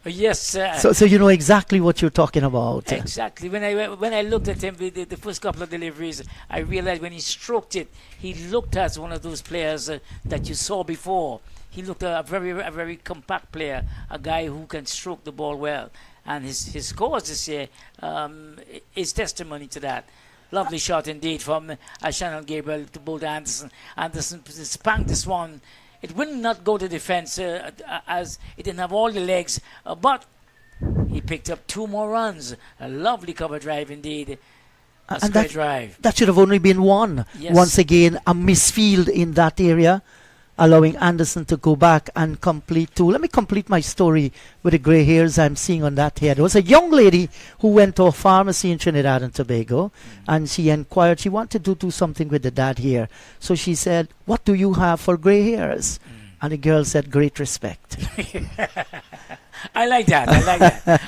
Yes, sir. So you know exactly what you're talking about. Exactly. When I looked at him, the first couple of deliveries, I realized when he stroked it, he looked as one of those players that you saw before. He looked a very compact player, a guy who can stroke the ball well, and his scores this year is testimony to that. Lovely shot indeed from Shannon Gabriel to bowl to Anderson. Anderson spanked this one. It will not go to defense as it didn't have all the legs, but he picked up 2 more runs. A lovely cover drive indeed. A square drive. That should have only been one. Yes. Once again, a misfield in that area, allowing Anderson to go back and complete 2. Let me complete my story with the grey hairs I'm seeing on that hair. There was a young lady who went to a pharmacy in Trinidad and Tobago, and she inquired, she wanted to do something with the dad hair. So she said, "What do you have for grey hairs?" And the girl said, "Great respect." I like that.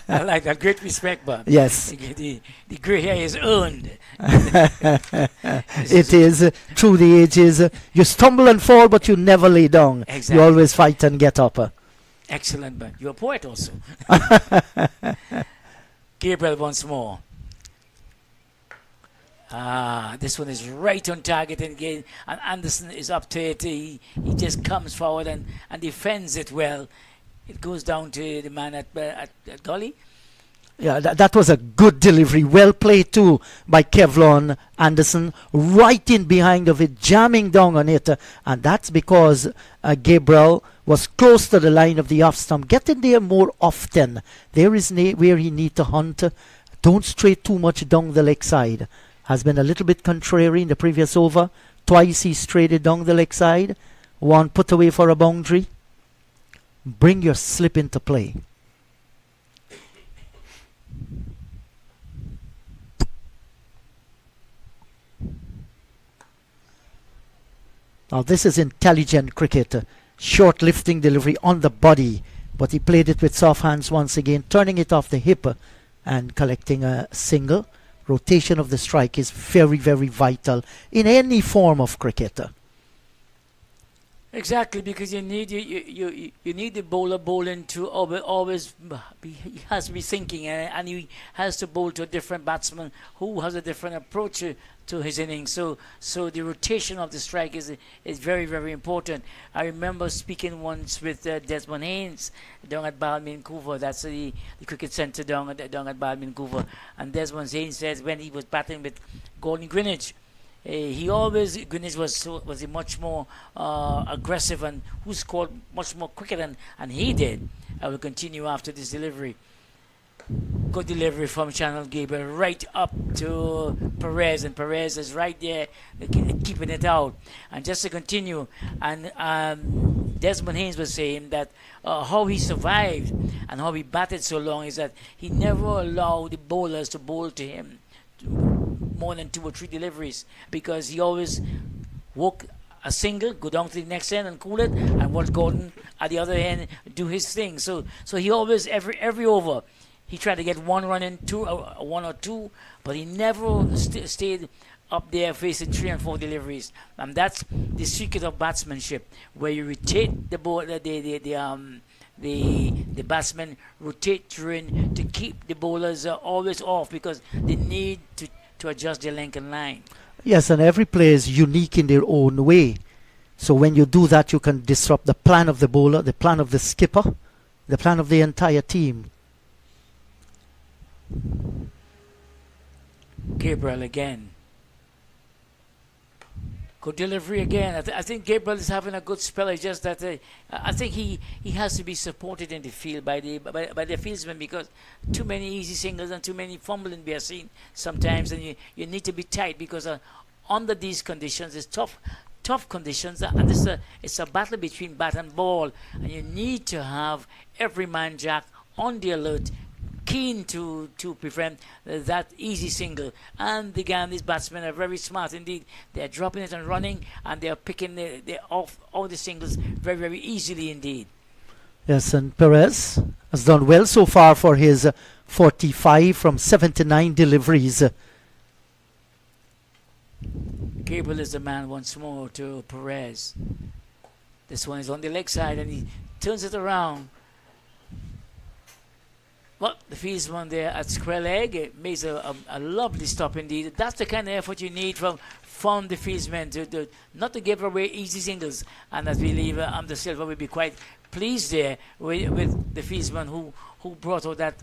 I like that. Great respect, Bob. Yes. The grey hair is earned. It is. Through the ages, you stumble and fall, but you never lay down. Exactly. You always fight and get up. Excellent, man. You're a poet also. Gabriel once more. This one is right on target again, and Anderson is up to it. He just comes forward and defends it well. It goes down to the man at Gully. Yeah, that was a good delivery. Well played too by Kevlon Anderson. Right in behind of it, jamming down on it. And that's because Gabriel was close to the line of the off stump. Get in there more often. There is where he need to hunt. Don't stray too much down the leg side. Has been a little bit contrary in the previous over. Twice he strayed it down the leg side. One put away for a boundary. Bring your slip into play. Now this is intelligent cricket. Short lifting delivery on the body, but he played it with soft hands once again, turning it off the hip and collecting a single. Rotation of the strike is very, very vital in any form of cricket. Exactly, because you need the bowler bowling to always be, he has to be thinking, and he has to bowl to a different batsman who has a different approach to his innings. So the rotation of the strike is very very important. I remember speaking once with Desmond Haynes down at Balmain, that's the cricket centre down at Balmain, and Desmond Haynes says when he was batting with Gordon Greenwich. He always Guinness was a much more aggressive and who scored much more quicker than he did. I will continue after this delivery. Good delivery from Channel Gabriel right up to Perez, and Perez is right there keeping it out. And just to continue, and Desmond Haynes was saying that how he survived and how he batted so long is that he never allowed the bowlers to bowl to him more than 2 or 3 deliveries, because he always walk a single, go down to the next end and cool it, and watch Gordon at the other end do his thing. So he always every over he tried to get 1 run in 1 or 2, but he never stayed up there facing 3 and 4 deliveries. And that's the secret of batsmanship, where you rotate the ball, the batsmen rotate through to keep the bowlers always off, because they need to adjust their length and line. Yes, and every player is unique in their own way. So when you do that, you can disrupt the plan of the bowler, the plan of the skipper, the plan of the entire team. Gabriel again. Good delivery again. I think Gabriel is having a good spell. It's just that I think he has to be supported in the field by the fieldsmen, because too many easy singles and too many fumbling we are seeing sometimes, and you need to be tight, because under these conditions it's tough conditions, and it's a battle between bat and ball, and you need to have every man jack on the alert, keen to prevent that easy single. And the Guyanese batsmen are very smart indeed. They're dropping it and running, and they're picking the off all the singles very very easily indeed. Yes, and Perez has done well so far for his 45 from 79 deliveries. Gabriel is the man once more to Perez. This one is on the leg side, and he turns it around. Well, the fieldsman there at square leg makes a lovely stop indeed. That's the kind of effort you need from the fieldsmen to not to give away easy singles. And I believe the Silva will be quite pleased there with the fieldsman who brought out that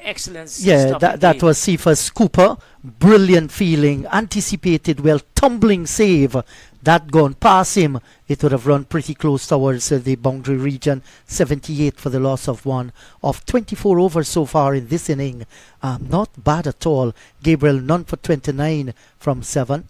excellence. Yeah, that was Cephas Cooper. Brilliant feeling, anticipated well, tumbling save. That gone past him, it would have run pretty close towards the boundary region. 78 for the loss of 1 of 24 overs so far in this inning. Not bad at all. Gabriel none for 29 from 7.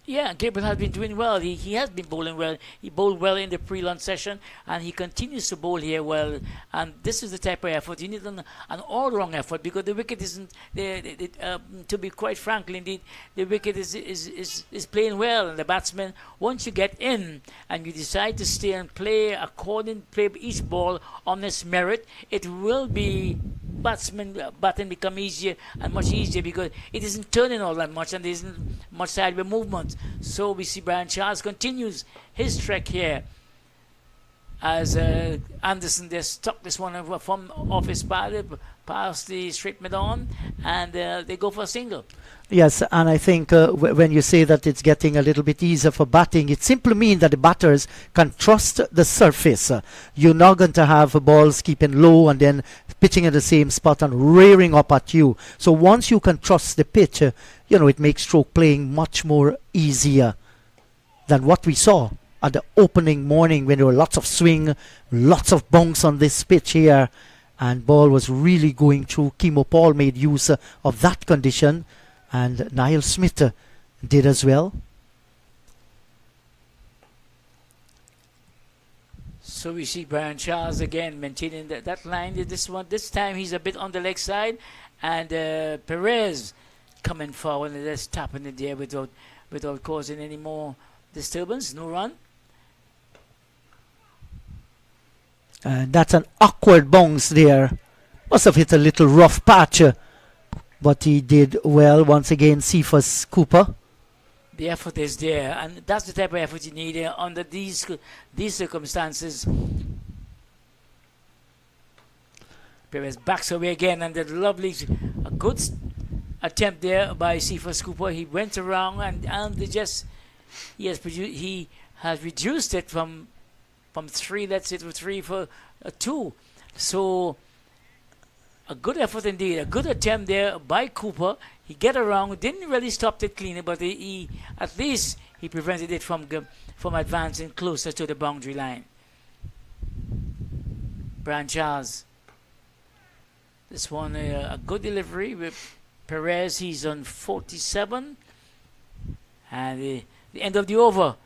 Yeah, Gabriel has been doing well. He has been bowling well. He bowled well in the pre-lunch session, and he continues to bowl here well. And this is the type of effort. You need an all-round effort, because the wicket isn't, to be quite frank, indeed, the wicket is playing well. And the batsman, once you get in and you decide to stay and play each ball on its merit, it will be batting become easier and much easier, because it isn't turning all that much and there isn't much sideway movement. So we see Brian Charles continues his trek here as Anderson there stuck this one from off his past the straight mid on, and they go for a single. Yes, and I think when you say that it's getting a little bit easier for batting, it simply means that the batters can trust the surface. You're not going to have balls keeping low and then pitching in the same spot and rearing up at you. So once you can trust the pitch, it makes stroke playing much more easier than what we saw at the opening morning, when there were lots of swing, lots of bounce on this pitch here, and ball was really going through. Kimo Paul made use of that condition, and Niall Smith did as well. So we see Brian Charles again maintaining that line. This time he's a bit on the leg side, and Perez coming forward and just tapping it there without causing any more disturbance. No run. And that's an awkward bounce there. Must have hit a little rough patch, but he did well once again. Cephas Cooper. the effort is there, and that's the type of effort you need under these circumstances. Perez backs away again, and the lovely, a good attempt there by Cephas Cooper. He went around and they just he has reduced it from 3, let's say, to 3 for 2. So a good effort indeed, a good attempt there by Cooper. He get around, didn't really stop it cleanly, but he at least he prevented it from advancing closer to the boundary line. Brian Charles. This one a good delivery with Perez. He's on 47, and the end of the over,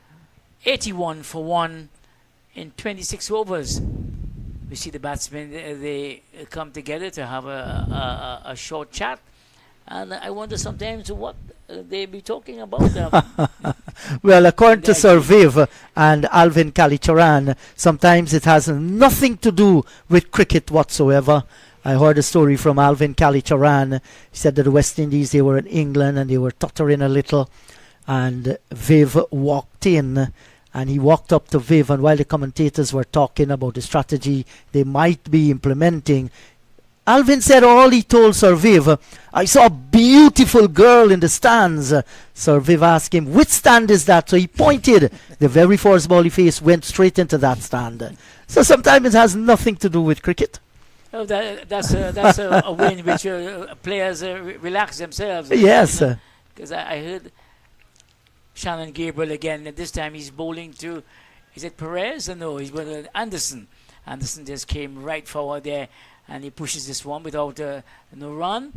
81 for 1 in 26 overs. We see the batsmen, they come together to have a short chat, and I wonder sometimes what they be talking about. Well, according to Sir Viv and Alvin Kalicharan, sometimes it has nothing to do with cricket whatsoever. I heard a story from Alvin Kalicharan. He said that the West Indies, they were in England and they were tottering a little, and Viv walked in. And he walked up to Viv, and while the commentators were talking about the strategy they might be implementing, Alvin said all he told Sir Viv, I saw a beautiful girl in the stands. Sir Viv asked him, which stand is that? So he pointed. The very first ball he faced went straight into that stand. So sometimes it has nothing to do with cricket. Oh, that's a way in which players relax themselves. Yes. Because I heard Shannon Gabriel again, and this time he's bowling to, is it Perez? Or no, he's bowling Anderson. Anderson just came right forward there, and he pushes this one without no run,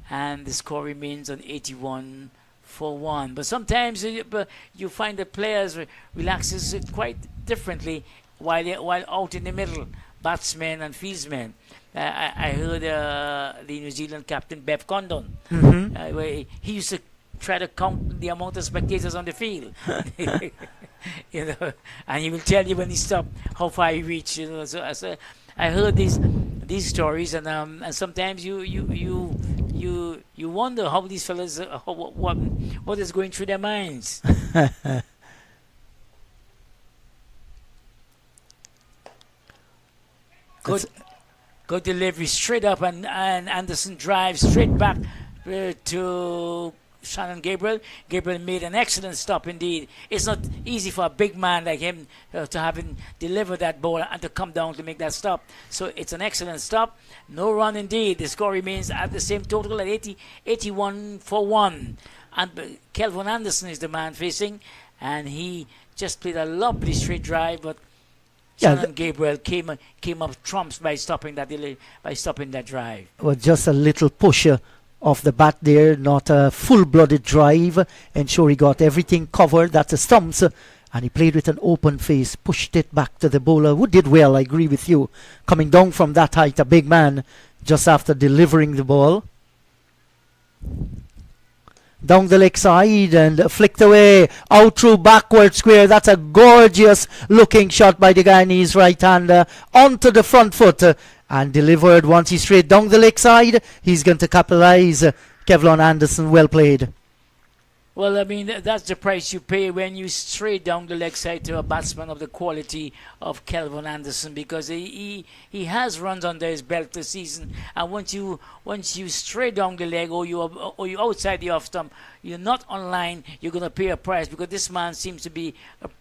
and the score remains on 81 for 1. But sometimes you find the players relaxes it quite differently while out in the middle, batsmen and fieldsmen. I heard the New Zealand captain Bev Condon. Where he used to try to count the amount of spectators on the field. And he will tell you when he stopped how far he reached. So I heard these stories, and sometimes you wonder how these fellas what is going through their minds. Good delivery straight up, and Anderson drives straight back to Shannon Gabriel. Gabriel made an excellent stop indeed. It's not easy for a big man like him to have delivered that ball and to come down to make that stop. So it's an excellent stop. No run indeed. The score remains at the same total at 81 for 1. And Kelvin Anderson is the man facing, and he just played a lovely straight drive, but Shannon Gabriel came up trumps by stopping that drive. Well, just a little push off the bat there, not a full-blooded drive. Ensure he got everything covered. That's the stumps, and he played with an open face, pushed it back to the bowler, who did well. I agree with you. Coming down from that height, a big man, just after delivering the ball. Down the leg side and flicked away out through backward square. That's a gorgeous looking shot by the Guyanese right-hander onto the front foot and delivered once he's straight down the leg side. He's going to capitalize. Kevlon Anderson, well played. Well, I mean, that's the price you pay when you straight down the leg side to a batsman of the quality of Kelvin Anderson, because he has runs under his belt this season, and once you straight down the leg or you outside the off stump, you're not online, you're going to pay a price, because this man seems to be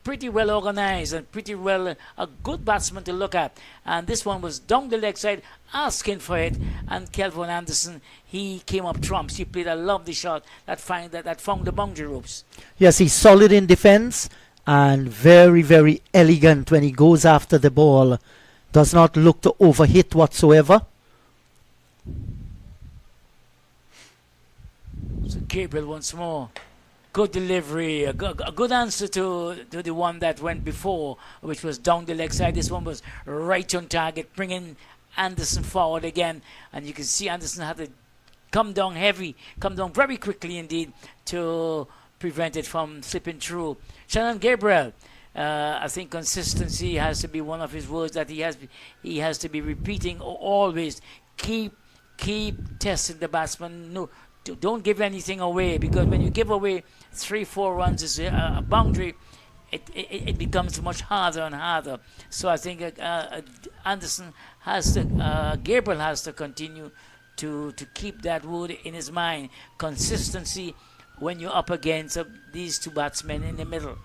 pretty well organized and pretty well a good batsman to look at. And this one was down the leg side, asking for it, and Kelvin Anderson, he came up trumps. He played a lovely shot that found the boundary ropes. Yes, he's solid in defense and very, very elegant when he goes after the ball. Does not look to overhit whatsoever. So Gabriel once more. Good delivery, a good answer to the one that went before, which was down the leg side. This one was right on target, bringing Anderson forward again, and you can see Anderson had to come down very quickly indeed to prevent it from slipping through. Shannon Gabriel, I think consistency has to be one of his words that he has to be repeating always. Keep testing the batsman. No, don't give anything away, because when you give away 3-4 runs is a boundary, it becomes much harder and harder. So I think Anderson has to, Gabriel has to continue to keep that word in his mind. Consistency when you're up against these two batsmen in the middle.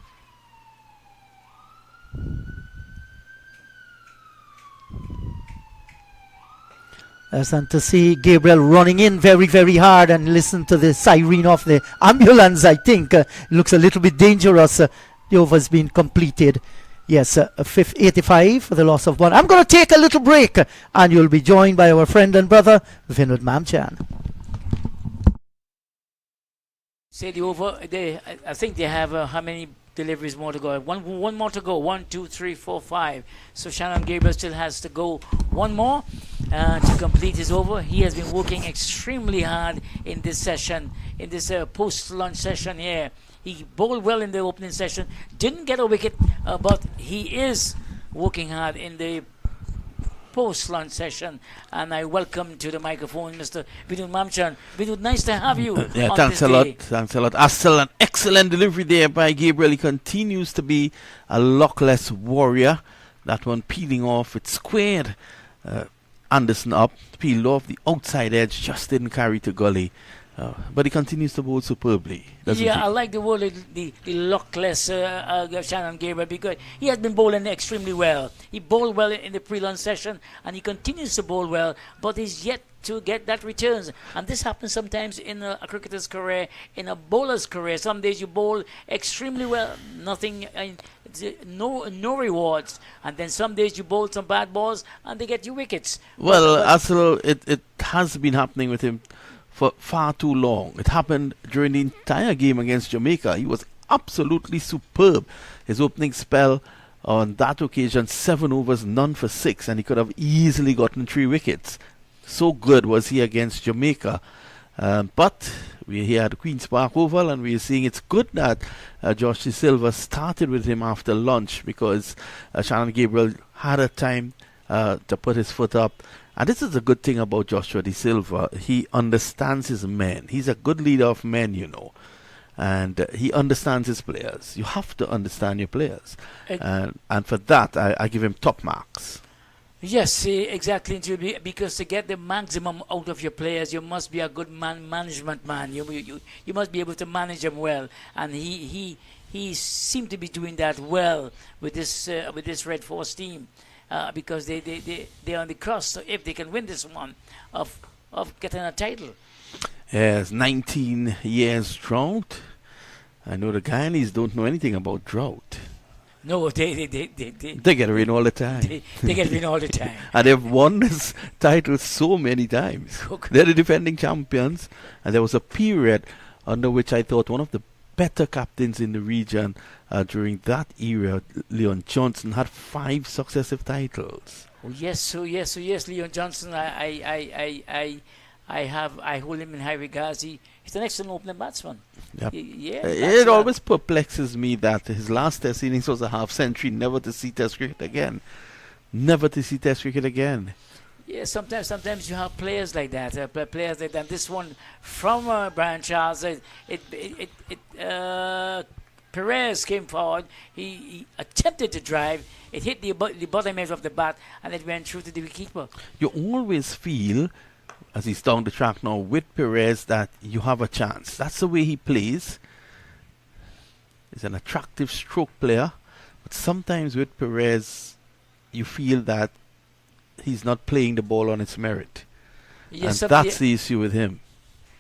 And to see Gabriel running in very, very hard, and listen to the siren of the ambulance, I think looks a little bit dangerous. The over's been completed. Yes, fifth 85 for the loss of one. I'm going to take a little break, and you'll be joined by our friend and brother, Vinod Mamchan. Say the over, I think they have how many deliveries more to go? One more to go. 1, 2, 3, 4, 5. So Shannon Gabriel still has to go one more to complete his over. He has been working extremely hard in this session, in this post-lunch session here. He bowled well in the opening session, didn't get a wicket, but he is working hard in the post-lunch session. And I welcome to the microphone Mr. Vinod Mamchan. Vinod, nice to have you. Yeah, on thanks this a lot. day. Thanks a lot. Still an excellent delivery there by Gabriel. He continues to be a lockless warrior. That one peeling off, it squared Anderson up, peeled off the outside edge, just didn't carry to gully. But he continues to bowl superbly. Yeah, I like the word, the luckless Shannon Gabriel, because he has been bowling extremely well. He bowled well in the pre-lunch session, and he continues to bowl well, but he's yet to get that returns. And this happens sometimes in a cricketer's career, in a bowler's career. Some days you bowl extremely well, nothing, no rewards, and then some days you bowl some bad balls and they get you wickets. Well, Arsenal, it has been happening with him for far too long. It happened during the entire game against Jamaica. He was absolutely superb. His opening spell on that occasion, 7 overs, none for 6, and he could have easily gotten 3 wickets. So good was he against Jamaica. But we here at Queen's Park Oval, and we are seeing it's good that Josh De Silva started with him after lunch, because Shannon Gabriel had a time to put his foot up. And this is a good thing about Joshua De Silva. He understands his men. He's a good leader of men, you know. And he understands his players. You have to understand your players. And for that, I give him top marks. Yes, exactly. Because to get the maximum out of your players, you must be a good management man. You must be able to manage them well. And he seemed to be doing that well with this Red Force team. Because they're on the crust, so if they can win this one of getting a title. Yes, 19 years drought. I know the Guyanese don't know anything about drought. No, they get rain all the time. They get rain all the time. And they've won this title so many times. They're the defending champions, and there was a period under which I thought one of the better captains in the region during that era, Leon Johnson, had 5 successive titles. Oh, yes, Leon Johnson. I hold him in high regards. He's an excellent opening batsman. Yep. It always perplexes me that his last Test innings was a half century, never to see Test cricket again. Yeah, sometimes you have players like that. This one from Brian Charles, Perez came forward. He attempted to drive. It hit the bottom edge of the bat, and it went through to the wicketkeeper. You always feel, as he's down the track now with Perez, that you have a chance. That's the way he plays. He's an attractive stroke player, but sometimes with Perez, you feel that he's not playing the ball on its merit. Yes, and that's the issue with him.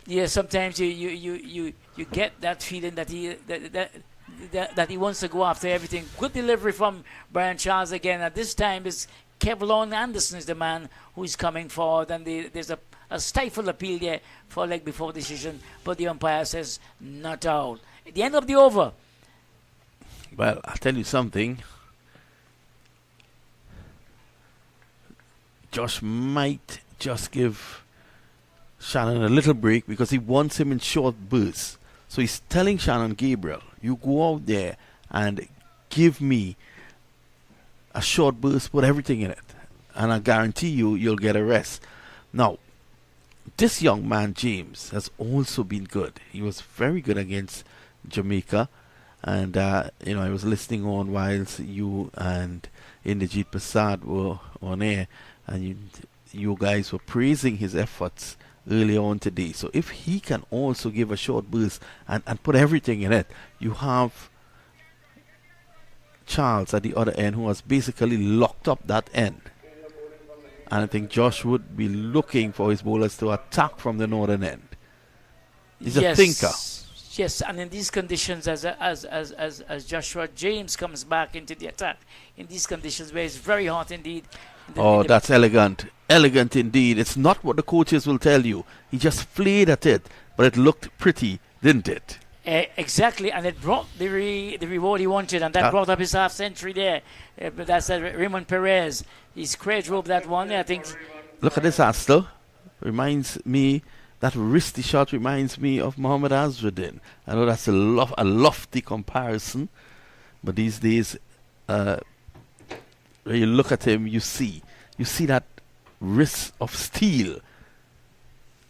Yeah, sometimes you get that feeling that he wants to go after everything. Good delivery from Brian Charles again. At this time, it's Kevlon Anderson is the man who is coming forward, and there's a stifled appeal there for leg before decision, but the umpire says not out. At the end of the over. Well, I'll tell you something. Josh might just give Shannon a little break because he wants him in short bursts. So he's telling Shannon Gabriel, you go out there and give me a short burst, put everything in it, and I guarantee you'll get a rest. Now, this young man, James, has also been good. He was very good against Jamaica. And, I was listening on whilst you and Inderjeet Prasad were on air. And you guys were praising his efforts earlier on today. So if he can also give a short burst and put everything in it, you have Charles at the other end who has basically locked up that end. And I think Josh would be looking for his bowlers to attack from the northern end. He's a thinker. Yes, and in these conditions, as Joshua James comes back into the attack, in these conditions where it's very hot indeed. That's elegant. Elegant indeed. It's not what the coaches will tell you. He just flayed at it, but it looked pretty, didn't it? Exactly, and it brought the reward he wanted, and that brought up his half century there. But that's Raymond Perez. He's great drove that one, I think. Look at this, Astor. Reminds me, that wristy shot reminds me of Mohammad Azruddin. I know that's a lofty comparison, but these days, when you look at him, you see that wrist of steel.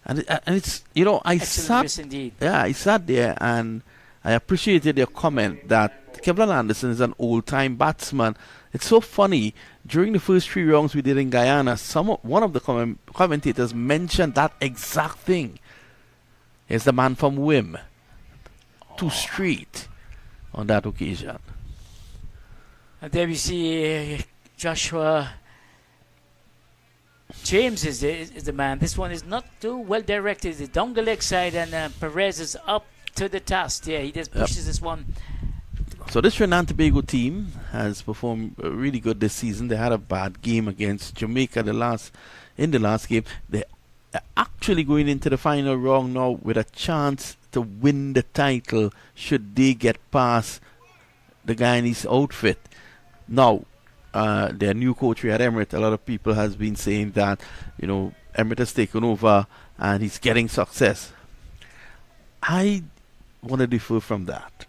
And it's, I sat there and I appreciated your comment that Kevlin Anderson is an old-time batsman. It's so funny. During the first 3 rounds we did in Guyana, one of the commentators mentioned that exact thing. Here's the man from Wim. Too straight on that occasion. And there we see Joshua James is the man. This one is not too well directed. It's down the leg side, and Perez is up to the task. Yeah, he just pushes this one. So this Trinidad and Tobago team has performed really good this season. They had a bad game against Jamaica in the last game. They're actually going into the final round now with a chance to win the title should they get past the Guyanese outfit. Now, their new coach at Emirates, a lot of people has been saying that, Emirates has taken over and he's getting success. I want to differ from that.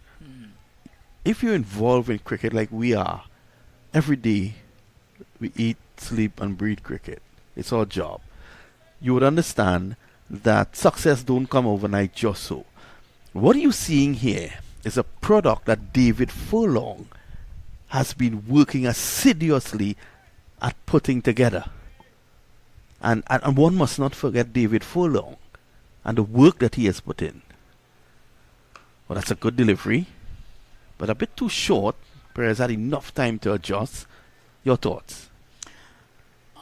If you're involved in cricket like we are, every day we eat, sleep and breathe cricket. It's our job. You would understand that success don't come overnight just so. What are you seeing here is a product that David Furlong has been working assiduously at putting together. And one must not forget David Furlong and the work that he has put in. Well, that's a good delivery, but a bit too short. Perez had enough time to adjust. Your thoughts?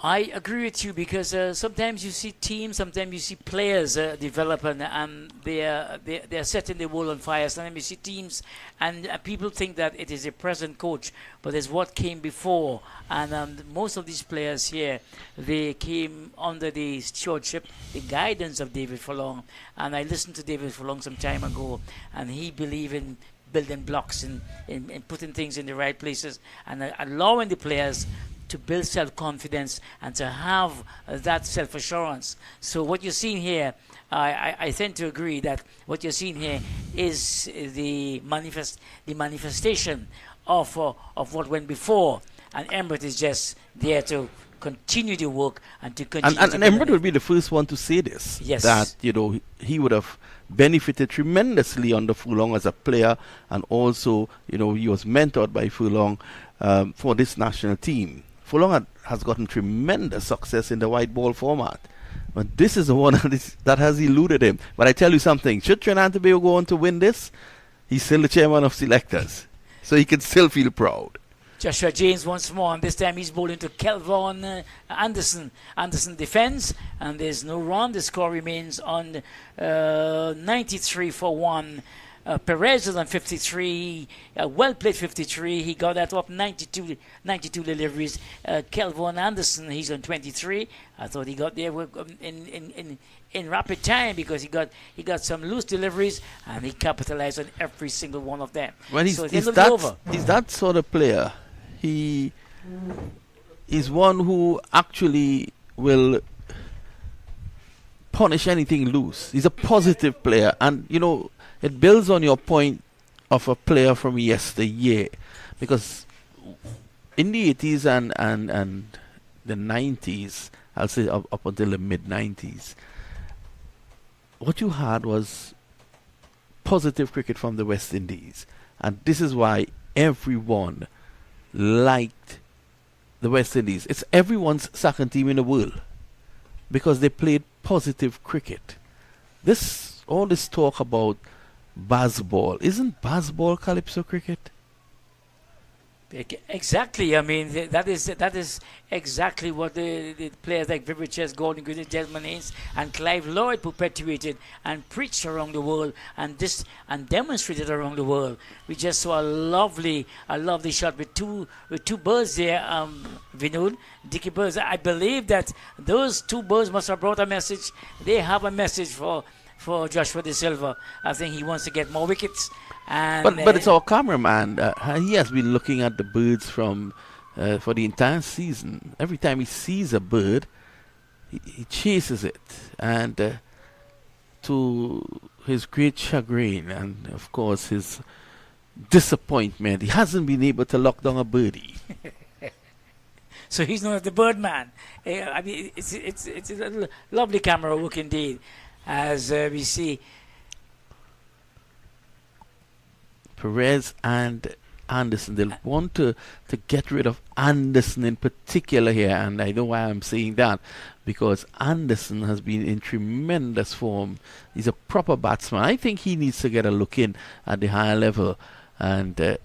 I agree with you because sometimes you see teams, sometimes you see players develop and they're setting the world on fire. Sometimes you see teams and people think that it is a present coach, but it's what came before. And most of these players here, they came under the stewardship, the guidance of David Furlong. And I listened to David Furlong some time ago, and he believed in building blocks and putting things in the right places and allowing the players to build self-confidence and to have that self-assurance. So what you're seeing here, I tend to agree that what you're seeing here is the manifestation of what went before, and Emirates is just there to continue the work and to continue. And Emirates will be the first one to say this. Yes. That he would have benefited tremendously under Furlong as a player, and also he was mentored by Furlong for this national team. Furlong has gotten tremendous success in the white ball format. But this is the one that has eluded him. But I tell you something, should Trinidad and Tobago go on to win this, he's still the chairman of selectors. So he can still feel proud. Joshua James once more, and this time he's bowling to Kelvin Anderson. Anderson defends, and there's no run. The score remains on 93 for 1. Perez is on 53, well played 53. He got that up 92 deliveries. Kelvin Anderson, he's on 23. I thought he got there in rapid time because he got some loose deliveries and he capitalized on every single one of them. Well, he's that sort of player. He is one who actually will punish anything loose. He's a positive player, and it builds on your point of a player from yesteryear, because in the 80s and the 90s, I'll say up until the mid 90s, what you had was positive cricket from the West Indies. And this is why everyone liked the West Indies. It's everyone's second team in the world because they played positive cricket. All this talk about baseball, isn't baseball calypso cricket? Exactly. I mean, that is exactly what the players like Vivid Chess, Gordon Gooding, Desmond Haynes, and Clive Lloyd perpetuated and preached around the world and demonstrated around the world. We just saw a lovely shot with two birds there, Vinod, Dicky birds. I believe that those two birds must have brought a message. They have a message for Joshua De Silva. I think he wants to get more wickets. And but it's our cameraman. He has been looking at the birds for the entire season. Every time he sees a bird, he chases it, and to his great chagrin and of course his disappointment, he hasn't been able to lock down a birdie. So he's known as the Birdman. I mean, it's a lovely camera work indeed, as we see. Perez and Anderson, they'll want to get rid of Anderson in particular here, and I know why I'm saying that, because Anderson has been in tremendous form. He's a proper batsman. I think he needs to get a look in at the higher level, and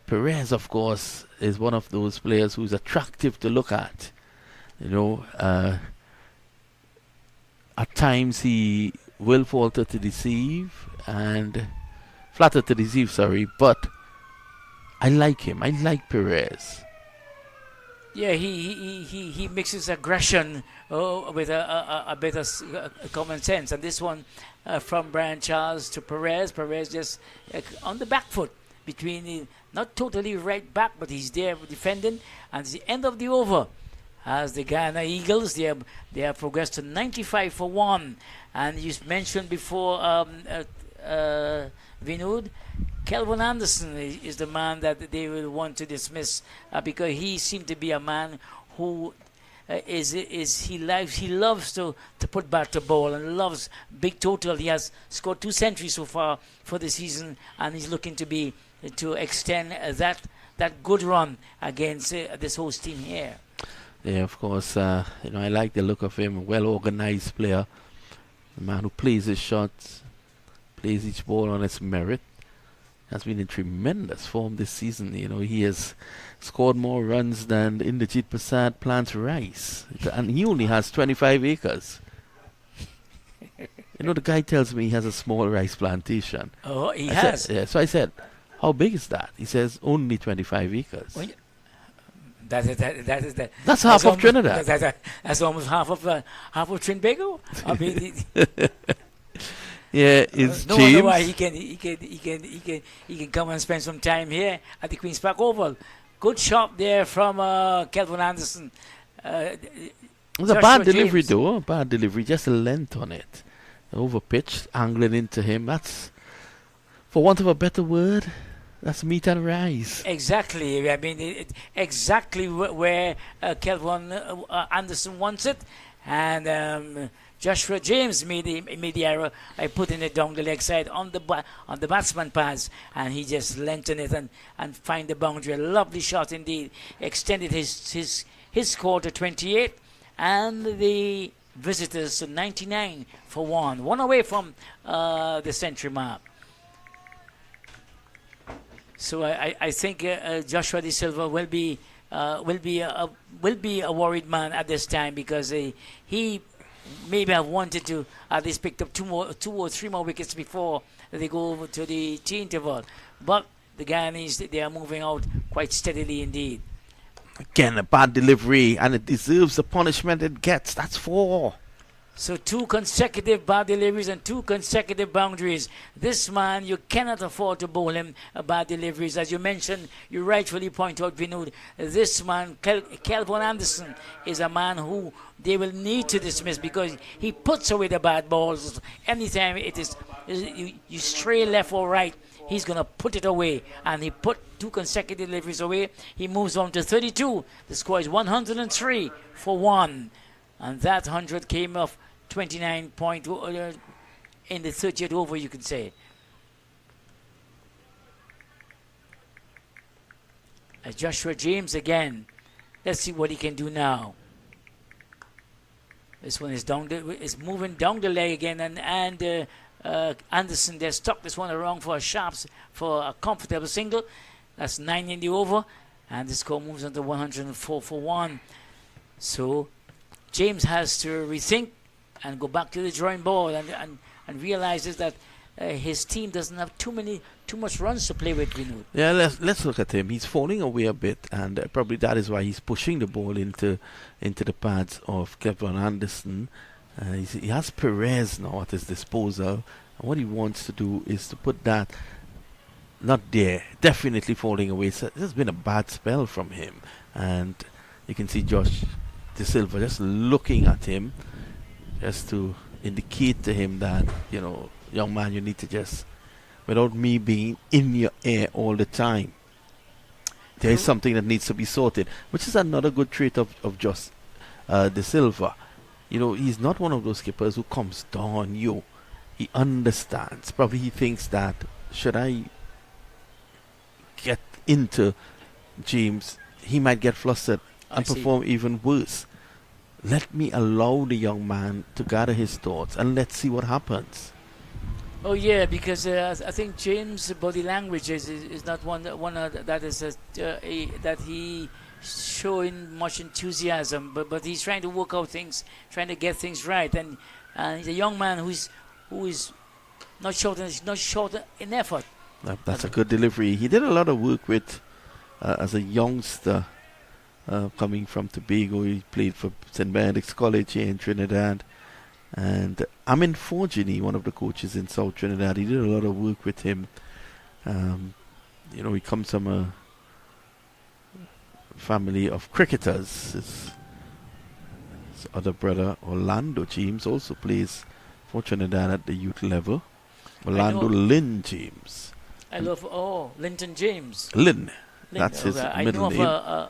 Perez, of course, is one of those players who's attractive to look at. You know, at times he will falter to deceive and flatter to deceive, but I like him. I like Perez. Yeah, he mixes aggression with a bit of common sense. And this one from Brian Charles to Perez. Perez just on the back foot between not totally right back, but he's there defending. And at the end of the over, as the Guyana Eagles, they have progressed to 95 for 1. And you mentioned before, Vinod, Kelvin Anderson is the man that they will want to dismiss because he seemed to be a man who he loves to put bat to ball and loves big total. He has scored 2 centuries so far for the season, and he's looking to extend that good run against this host team here. Yeah, of course. I like the look of him. A well-organized player, a man who plays his shots, plays each ball on its merit. Has been in tremendous form this season. You know, he has scored more runs than Inderjeet Prasad plants rice, and he only has 25 acres. The guy tells me he has a small rice plantation. Oh, he has. So I said, "How big is that?" He says, "Only 25 acres." Well, that's half of Trinidad. That's almost half of Trinbago. I mean, yeah, it's no James. wonder why he can come and spend some time here at the Queen's Park Oval. Good shot there from Kelvin Anderson. It was a bad delivery, though. Bad delivery, just a length on it. Over pitch, angling into him. That's, for want of a better word, that's meat and rice. Exactly. I mean, exactly where Kelvin Anderson wants it. And Joshua James made the error by putting it down the leg side on the batsman pass, and he just lengthened it and find the boundary. A lovely shot indeed. Extended his score to 28, and the visitors to 99 for 1. One away from the century mark. So I think Joshua De Silva will be a worried man at this time, because he maybe have wanted to at least pick up 2 or 3 more wickets before they go over to the tea interval. But the Guyanese, they are moving out quite steadily indeed. Again, a bad delivery, and it deserves the punishment it gets. That's 4. So 2 consecutive bad deliveries and 2 consecutive boundaries. This man, you cannot afford to bowl him bad deliveries. As you mentioned, you rightfully point out, Vinod, this man, Kelvin Anderson, is a man who they will need to dismiss, because he puts away the bad balls. Anytime it is you stray left or right, he's going to put it away. And he put 2 consecutive deliveries away. He moves on to 32. The score is 103 for 1. And that 100 came off 29 in the 30th over, you could say. Joshua James again. Let's see what he can do now. This one is moving down the leg again, and Anderson, they stuck this one around for a comfortable single. That's 9 in the over, and the score moves on to 104 for 1. So James has to rethink and go back to the drawing board and realizes that his team doesn't have too much runs to play with. Yeah, let's look at him. He's falling away a bit, and probably that is why he's pushing the ball into the pads of Kevin Anderson. He has Perez now at his disposal, and what he wants to do is to put that not there, definitely falling away. So this has been a bad spell from him, and you can see Josh De Silva just looking at him, just to indicate to him that, young man, you need to just, without me being in your ear all the time, there is something that needs to be sorted, which is another good trait of Josh De Silva. He's not one of those skippers who comes down on you. He understands. Probably he thinks that, should I get into James, he might get flustered and perform even worse. Let me allow the young man to gather his thoughts, and let's see what happens. Oh yeah, because I think James' body language is not one that is that he showing much enthusiasm, but he's trying to work out things, trying to get things right, and he's a young man who is not short in effort. That's a good delivery. He did a lot of work with as a youngster coming from Tobago. He played for St. Benedict's College here in Trinidad. And Amin Forgini, one of the coaches in South Trinidad, he did a lot of work with him. He comes from a family of cricketers. His other brother, Orlando James, also plays for Trinidad at the youth level. Orlando Lynn James. I love, Linton James. Lynn. That's his middle name. I know of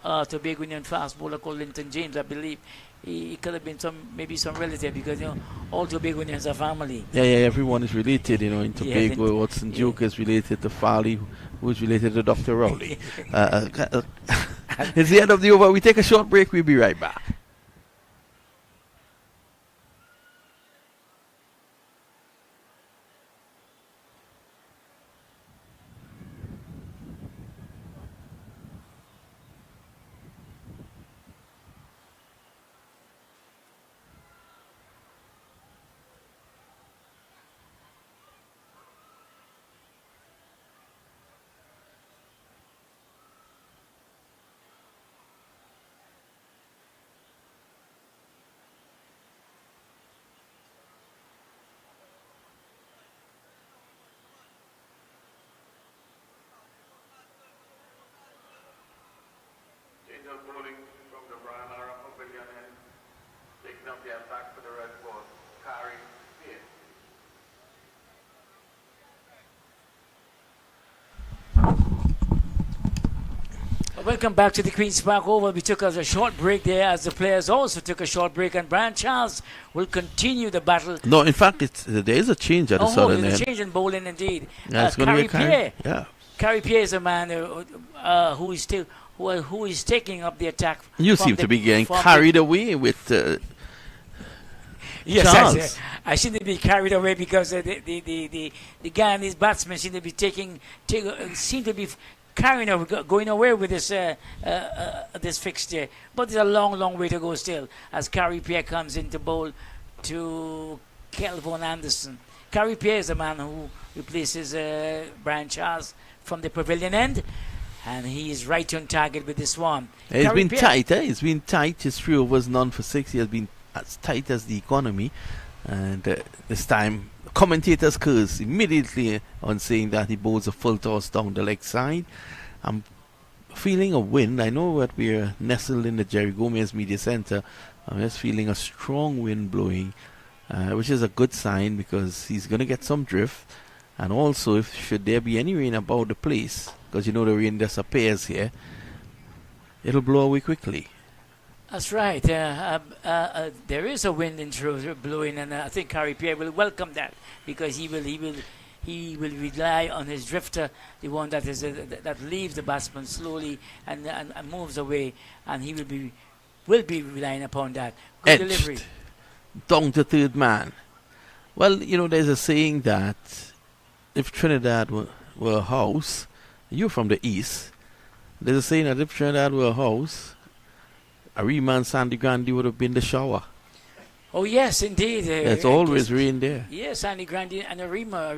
a Tobagoan fast bowler called Linton James, I believe. He could have been some relative, because all Tobagoans are family. Yeah, everyone is related. In Tobago, Watson Joke is related to Farley, who is related to Dr. Rowley. It's the end of the over. We take a short break. We'll be right back. Bowling from the Guyana Pavilion and taking up the attack for the red ball, carrying Well, welcome back to the Queen's Park Oval. We took us a short break there, as the players also took a short break, and Brian Charles will continue the battle. No, in fact, there is a change at the southern end. There's a change in bowling indeed. Yeah, it's going to be Pierre. Yeah. Carrie Pierre is a man who is taking up the attack. You seem to be getting carried away with yes, Charles. I seem to be carried away because the Guyanese batsmen seem to be carrying over, going away with this fixture. But there's a long way to go still, as Carrie Pierre comes into bowl to Kelvin Anderson. Carrie Pierre is the man who replaces Brian Charles from the pavilion end, and he is right on target with this one. It's been tight, eh? It's been tight. His 3 overs, none for 6. He has been as tight as the economy. And this time, commentators curse immediately on saying that he bowls a full toss down the leg side. I'm feeling a wind. I know that we're nestled in the Jerry Gomez Media Center. I'm just feeling a strong wind blowing, which is a good sign, because he's going to get some drift. And also, should there be any rain about the place, because the rain just appears here, it'll blow away quickly. That's right. There is a wind in through blowing, and I think Harpy will welcome that because he will rely on his drifter, the one that is that leaves the batsman slowly and moves away, and he will be relying upon that. Good delivery. Edged down to third man. Well, there's a saying that if Trinidad were a house, you're from the east. There's a saying that if Trinidad were a house, Arima and Sandy Grande would have been the shower. Oh yes, indeed. There's always rain there. Yes, Sandy Grande and Arima.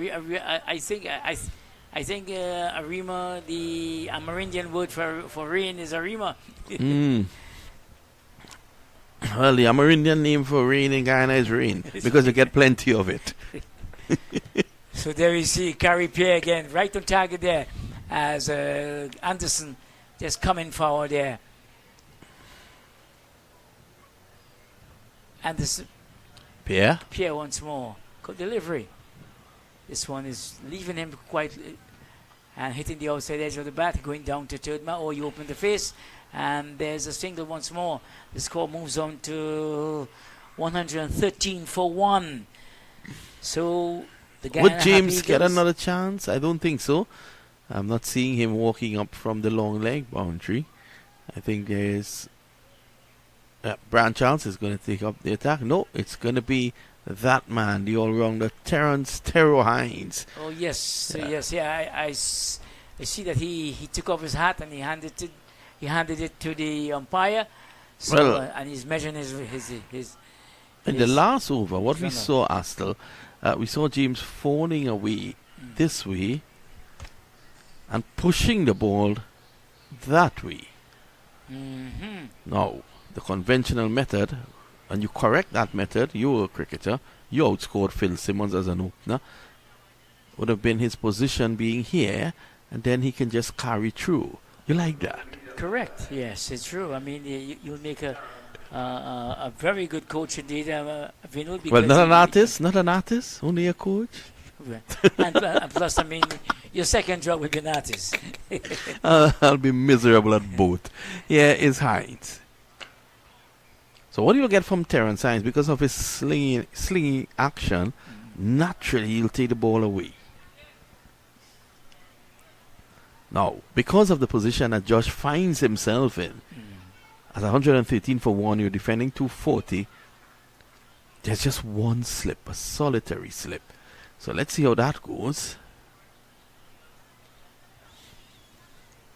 I think Arima, the Amerindian word for rain is Arima. Well, the Amerindian name for rain in Guyana is rain because you get plenty of it. So there you see Harpy again, right on target there, as Anderson just coming forward there. Anderson. Pierre? Pierre once more. Good delivery. This one is leaving him quite and hitting the outside edge of the bat, going down to third man. Oh, you open the face, and there's a single once more. The score moves on to 113 for 1. So the Guyana Would James Harpy get Eagles- another chance? I don't think so. I'm not seeing him walking up from the long leg boundary. I think there's Brian Charles is going to take up the attack. No, it's going to be that man, the all-rounder Terence Terror Hines. Oh yes, Yeah. I see that he took off his hat and he handed it to the umpire. So, Well- and he's measuring his In the last over, what we runner. saw, Astel, we saw James phoning away this way and pushing the ball that way. Mhm. Now, the conventional method, and you correct that method, you're a cricketer, you outscored Phil Simmons as an opener, would have been his position being here, and then he can just carry through. You like that? Correct. Yes, it's true. I mean, you'll make a very good coach indeed, Vinod. Well, because not an artist, only a coach. and plus, I mean, your second job will be an artist. I'll be miserable at both. Here is Hines. So what do you get from Terence Hines? Because of his slingy action, naturally he'll take the ball away. Now, because of the position that Josh finds himself in, as 113 for 1, you're defending 240, there's just one slip, a solitary slip. So let's see how that goes.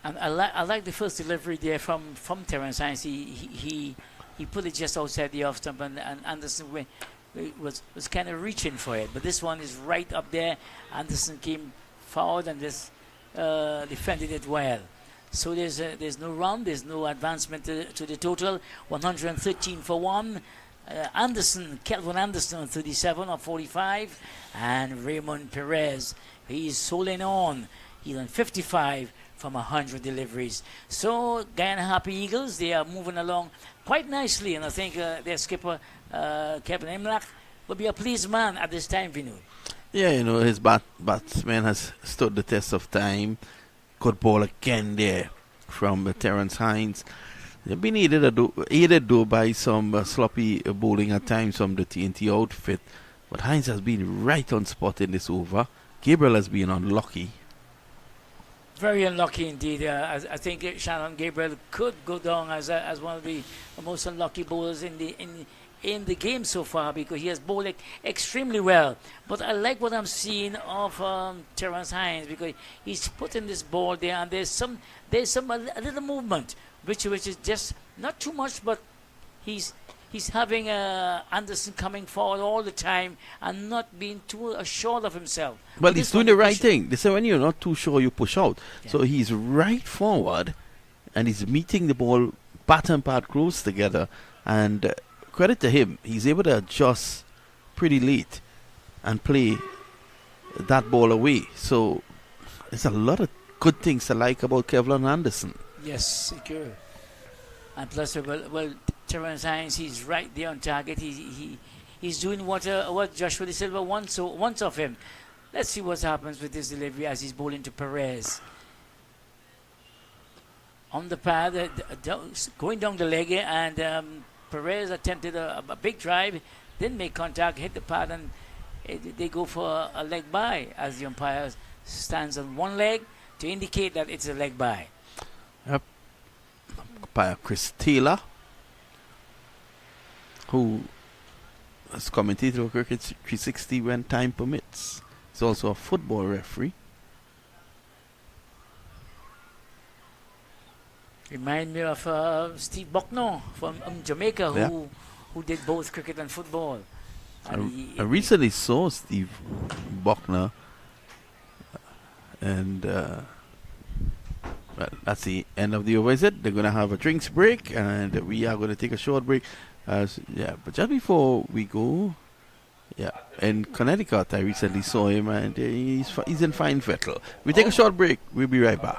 And I like the first delivery there from Terence Hines. He put it just outside the off stump, and Anderson was kind of reaching for it. But this one is right up there. Anderson came forward and just defended it well. So there's no run, there's no advancement to the total. 113 for 1. Kelvin Anderson on 37 or 45, and Raymond Perez, he's holding on. He's on 55 from 100 deliveries. So Guyana Harpy Eagles, they are moving along quite nicely, and I think their skipper Kevin Imlach will be a pleased man at this time, Vinod. Yeah, his batsman has stood the test of time. Good ball again there from Terence Hines. They've been aided though by some sloppy bowling at times from the TNT outfit. But Hines has been right on spot in this over. Gabriel has been unlucky. Very unlucky indeed. I think Shannon Gabriel could go down as one of the most unlucky bowlers in the game so far, because he has bowled extremely well. But I like what I'm seeing of Terence Hines, because he's putting this ball there, and there's a little movement, which is just not too much, but he's having Anderson coming forward all the time and not being too assured of himself. Well, But he's this doing one the right pushing- thing. They say when you're not too sure, you push out. Yeah. So he's right forward, and he's meeting the ball bat and pad close together. And credit to him, he's able to adjust pretty late and play that ball away. So there's a lot of good things to like about Kevlin Anderson. Yes, secure. And plus, well, Terence Hines, he's right there on target. He's doing what Joshua De Silva wants of him. Let's see what happens with this delivery as he's bowling to Perez. on the pad, going down the leg, and Perez attempted a big drive, didn't make contact, hit the pad, and they go for a leg by as the umpire stands on one leg to indicate that it's a leg by. Yep. Umpire Chris Taylor, who has commentated for Cricket 360 when time permits. He's also a football referee. Remind me of Steve Bucknor from Jamaica, who did both cricket and football. I recently saw Steve Buckner, and well, that's the end of the over. Is it? They're going to have a drinks break, and we are going to take a short break. But just before we go, in Connecticut, I recently saw him, and he's in fine fettle. We take a short break. We'll be right back.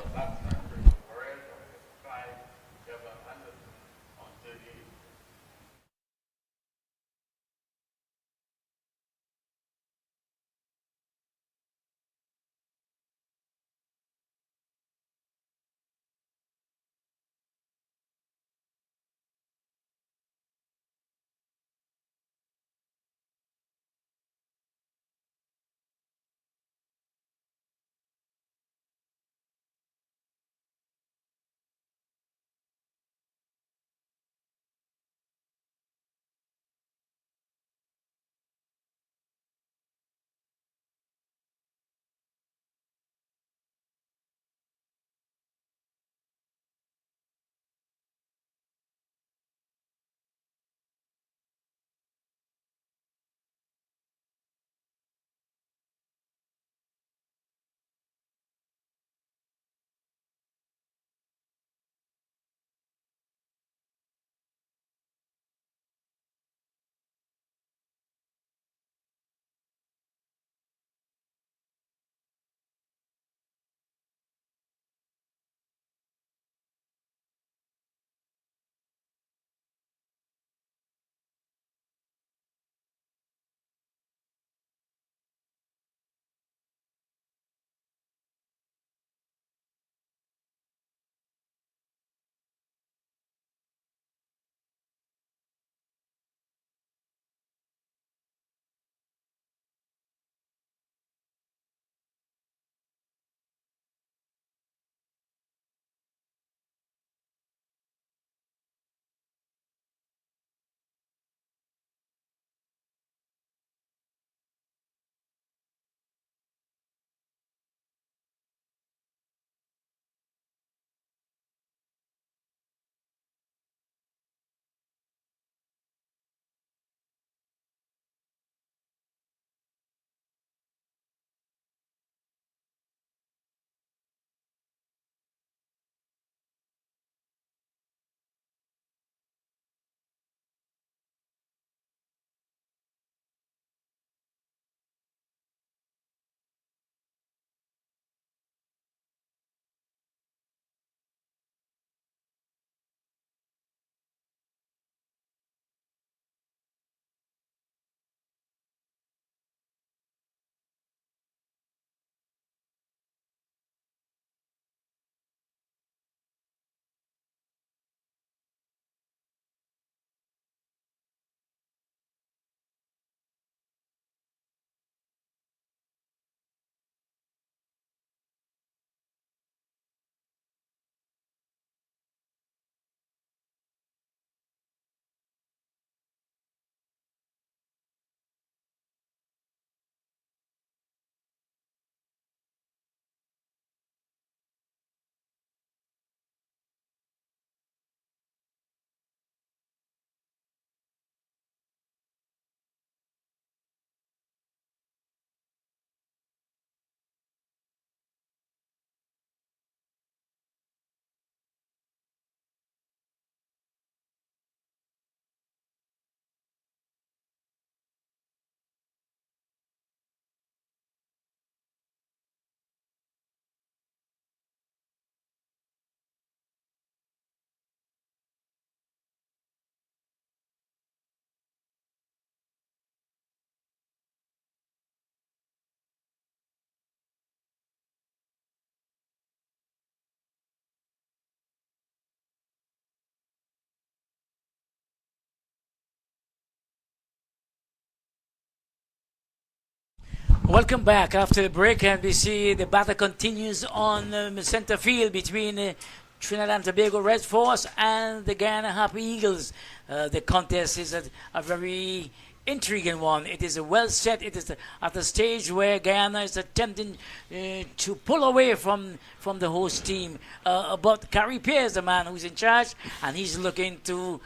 Welcome back after the break, and we see the battle continues on the center field between Trinidad and Tobago Red Force and the Guyana Harpy Eagles. The contest is a very intriguing one. It is well set. It is at the stage where Guyana is attempting to pull away from the host team. But Harpy is the man who's in charge, and he's looking to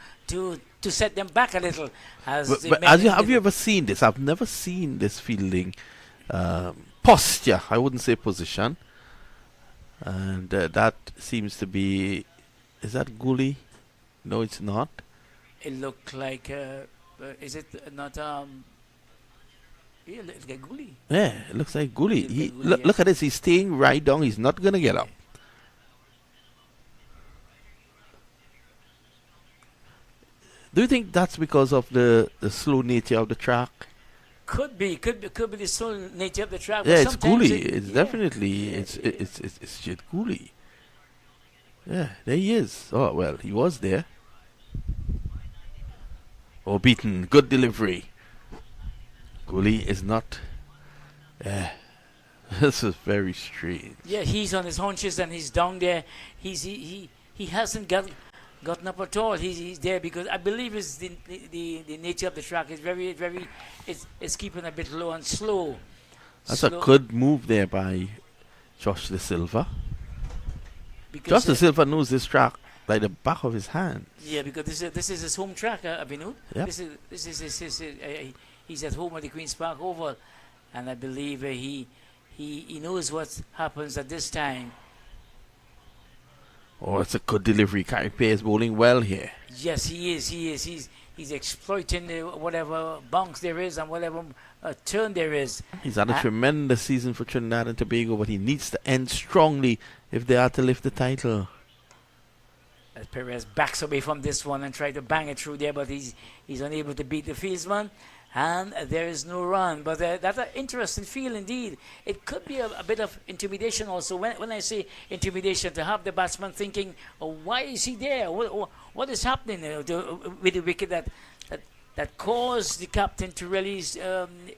set them back a little. Have you ever seen this? I've never seen this fielding posture. I wouldn't say position. And that seems to be... Is that Gully? No, it's not. It looked like... is it not... Yeah, it looks like Gully. Yeah, it looks like Gully. Gully, Look at this. He's staying right down. He's not going to get up. Do you think that's because of the slow nature of the track? Could be the slow nature of the track. Yeah, but it's Gully. it's Definitely it's Jed Gully. Yeah, there he is. Oh well, he was there. Oh, beaten. Good delivery. Gully is not. This is very strange. Yeah, he's on his haunches and he's down there. He hasn't gotten up at all. He's there because I believe it's the nature of the track is very it's keeping a bit low and slow. That's a good move there by Josh De Silva. Josh De Silva knows this track like the back of his hand. Yeah, because this is his home track, Avinu. Yep. This is his he's at home at the Queen's Park Oval, and I believe he knows what happens at this time. Oh, it's a good delivery. Harpy is bowling well here. Yes, he is. He's exploiting whatever bounce there is and whatever turn there is. He's had a tremendous season for Trinidad and Tobago, but he needs to end strongly if they are to lift the title. As Perez backs away from this one and tries to bang it through there, but he's unable to beat the fieldsman. And there is no run. But that's an interesting feel indeed. It could be a bit of intimidation also. When I say intimidation, to have the batsman thinking, oh, why is he there? What is happening with the wicket that caused the captain to really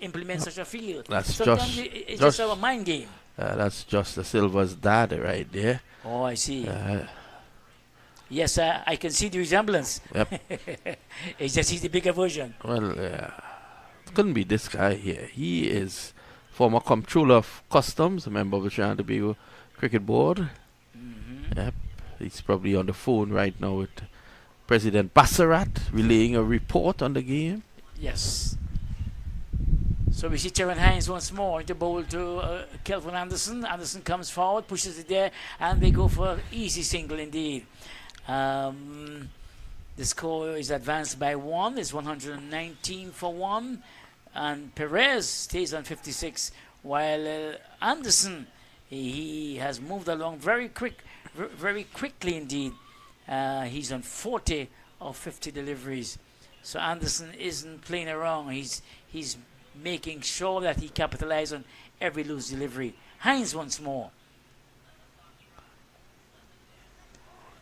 implement such a feel? Sometimes it's just a mind game. That's just the Silva's dad right there. Oh, I see. Yes, I can see the resemblance. Yep. It's just he's the bigger version. Well, it couldn't be this guy here. He is former comptroller of customs, a member of the Trinidad and Tobago Cricket Board. Mm-hmm. Yep. He's probably on the phone right now with President Bassarat, relaying a report on the game. Yes. So we see Terran Hines once more into bowl to Kelvin Anderson. Anderson comes forward, pushes it there, and they go for an easy single indeed. The score is advanced by 1. It's 119 for 1. And Perez stays on 56, while Anderson, he has moved along very quickly indeed. He's on 40 of 50 deliveries. So Anderson isn't playing around. He's making sure that he capitalizes on every loose delivery. Hines once more.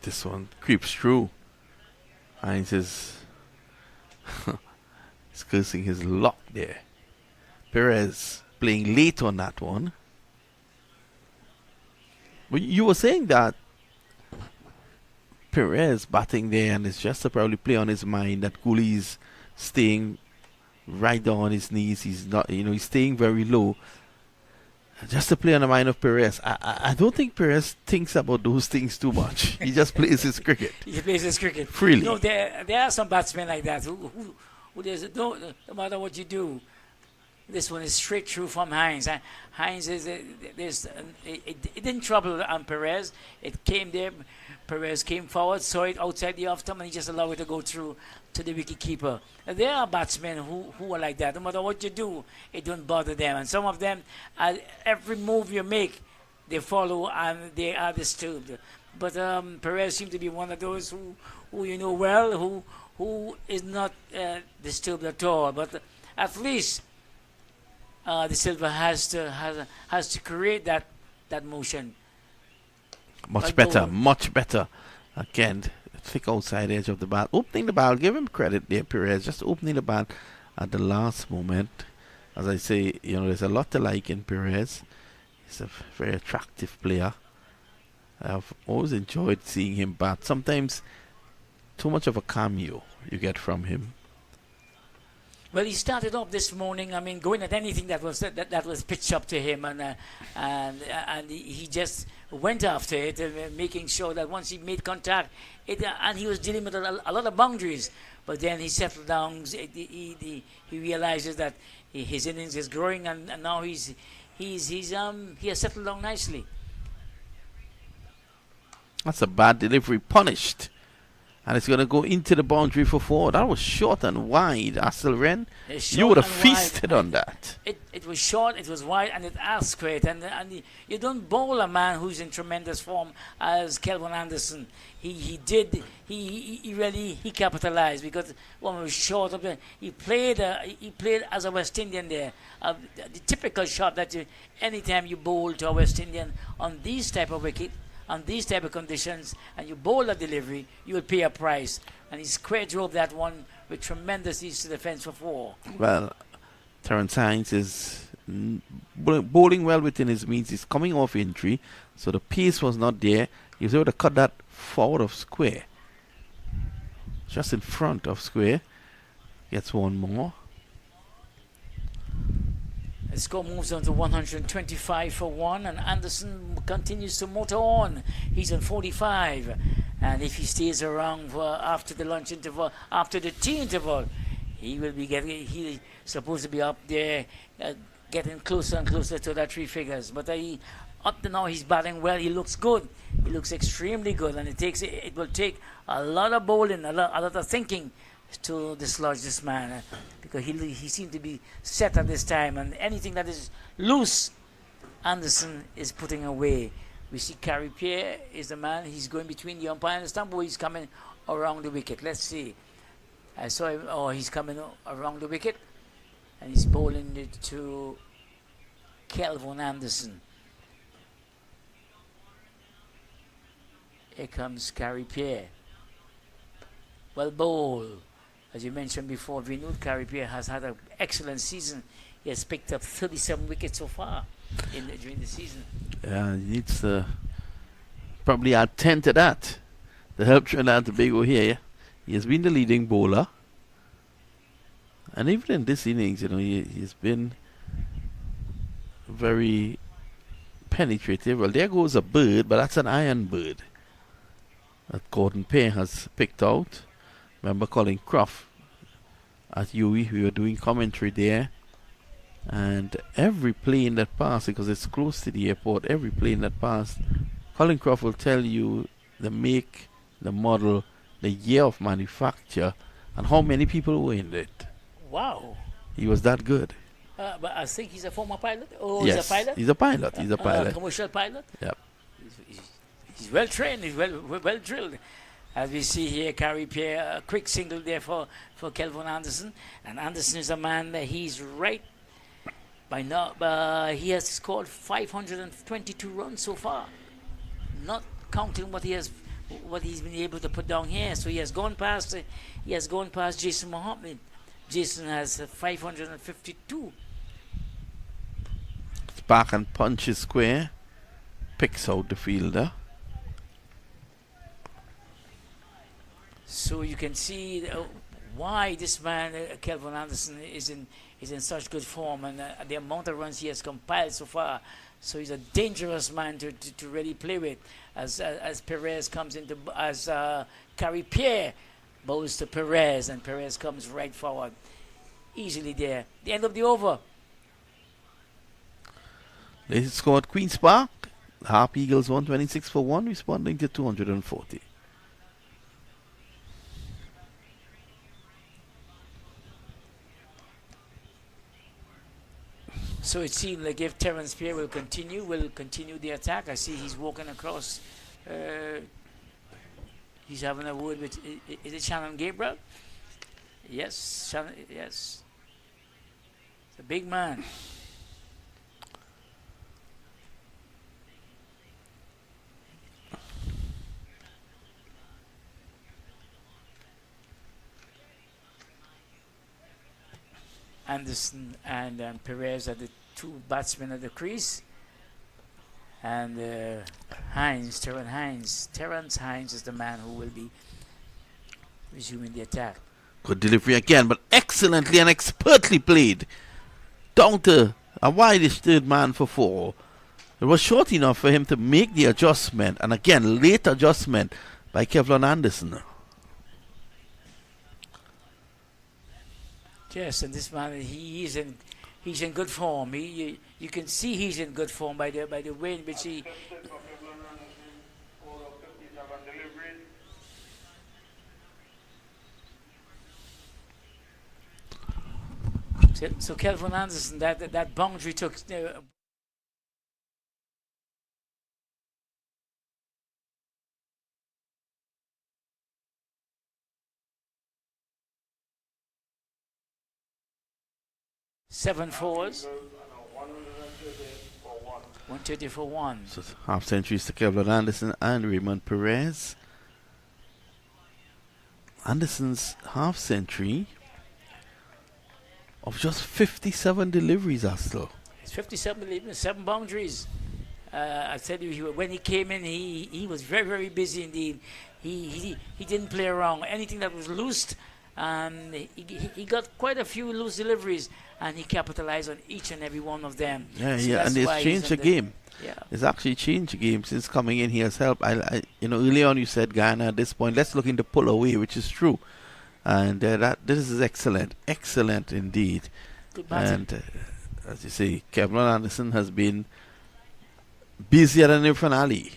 This one creeps through. Hines is he's cursing his luck there. Perez playing late on that one. But you were saying that Perez batting there, and it's just to probably play on his mind that Gully's staying right down on his knees. He's not, he's staying very low. Just to play on the mind of Perez. I don't think Perez thinks about those things too much. He just plays his cricket. He plays his cricket freely. No, there are some batsmen like that who no matter what you do, this one is straight through from Hines. Hines is it didn't trouble Perez. It came there. Perez came forward, saw it outside the off stump, and he just allowed it to go through to the wicketkeeper. There are batsmen who are like that. No matter what you do, it don't bother them. And some of them, every move you make, they follow and they are disturbed. But Perez seemed to be one of those who you know well, who is not disturbed at all. But at least De Silva has to create that motion. Much better. Again, thick outside edge of the bat. Opening the bat, give him credit there, Perez. Just opening the bat at the last moment. As I say, there's a lot to like in Perez. He's a very attractive player. I've always enjoyed seeing him bat. Sometimes too much of a cameo you get from him. Well, he started off this morning. I mean, going at anything that was pitched up to him, and he just went after it, making sure that once he made contact, and he was dealing with a lot of boundaries. But then he settled down. He realizes that his innings is growing, and now he has settled down nicely. That's a bad delivery, punished. And it's going to go into the boundary for 4. That was short and wide, Asselren. You would have feasted on that. It was short, it was wide, and it asked for it. And you don't bowl a man who's in tremendous form as Kelvin Anderson. He really capitalized, because when it was short up there, he played as a West Indian there. The typical shot that anytime you bowl to a West Indian on these type of wicket, on these type of conditions, and you bowl a delivery, you will pay a price. And he square drove that one with tremendous ease to the fence for 4. Well, Terence Hines is bowling well within his means. He's coming off injury, so the pace was not there. He was able to cut that forward of square. Just in front of square. Gets one more. The score moves on to 125 for 1, and Anderson continues to motor on. He's on 45, and if he stays around for after the lunch interval, after the tea interval, he will be he's supposed to be up there, getting closer and closer to that 3 figures. But up to now he's batting well. He looks good. He looks extremely good, and it will take a lot of bowling, a lot of thinking to dislodge this man, because he seemed to be set at this time, and anything that is loose, Anderson is putting away. We see Carey Pierre is the man. He's going between the umpire and the stump, he's coming around the wicket. Let's see. I saw him. Oh, he's coming around the wicket, and he's bowling it to Kelvin Anderson. Here comes Carey Pierre. Well bowled. As you mentioned before, Vinod Carey Pierre has had an excellent season. He has picked up 37 wickets so far during the season. Yeah, he needs to probably add 10 to that to help Trinidad and Tobago here. He has been the leading bowler. And even in this innings, he's been very penetrative. Well, there goes a bird, but that's an iron bird that Gordon Payne has picked out. Remember Colin Croft at UWI, we were doing commentary there, and every plane that passed, because it's close to the airport, every plane that passed, Colin Croft will tell you the make, the model, the year of manufacture, and how many people were in it. Wow. He was that good. But I think he's a former pilot? Oh, Yes, he's a pilot? he's a pilot. He's a pilot. Commercial pilot? Yep. He's well trained, he's well drilled. As we see here, Carey Pierre, a quick single there for Kelvin Anderson. And Anderson is a man that he's right by now. He has scored 522 runs so far, not counting what he's been able to put down here. So he has gone past Jason Mohammed. Jason has 552. It's back and punches square, picks out the fielder. So you can see why this man, Kelvin Anderson, is in such good form, and the amount of runs he has compiled so far. So he's a dangerous man to really play with. As Perez comes into, as Carey Pierre bowls to Perez, and Perez comes right forward, easily there. The end of the over. They scored Queen's Park. Harpy Eagles 126 for 1, responding to 240. So it seems like if Terence Pierre will continue the attack. I see he's walking across. He's having a word with, is it Shannon Gabriel? Yes, Shannon, yes. It's a big man. Anderson and Perez are the two batsmen at the crease. And Terrence Hines is the man who will be resuming the attack. Good delivery again, but excellently and expertly played. Down to a wideish third man for 4. It was short enough for him to make the adjustment, and again, late adjustment by Kevlon Anderson. Yes, and this man, he's in good form. You can see he's in good form by the way in which he. So Kelvin Anderson, that boundary took. 7 fours. 130 for 1. So half centuries to Kevlon Anderson and Raymond Perez. Anderson's half century of just 57 deliveries, Astle. It's 57 boundaries. I said when he came in, he was very, very busy indeed. He didn't play around. Anything that was loose, and he got quite a few loose deliveries, and he capitalized on each and every one of them. Yeah, so and it's changed the game. Yeah. It's actually changed the game since coming in. He has helped. Early on you said Guyana at this point, let's look into pull away, which is true. And this is excellent indeed. Good batting. And as you say, Kevlon Anderson has been busier than the finale.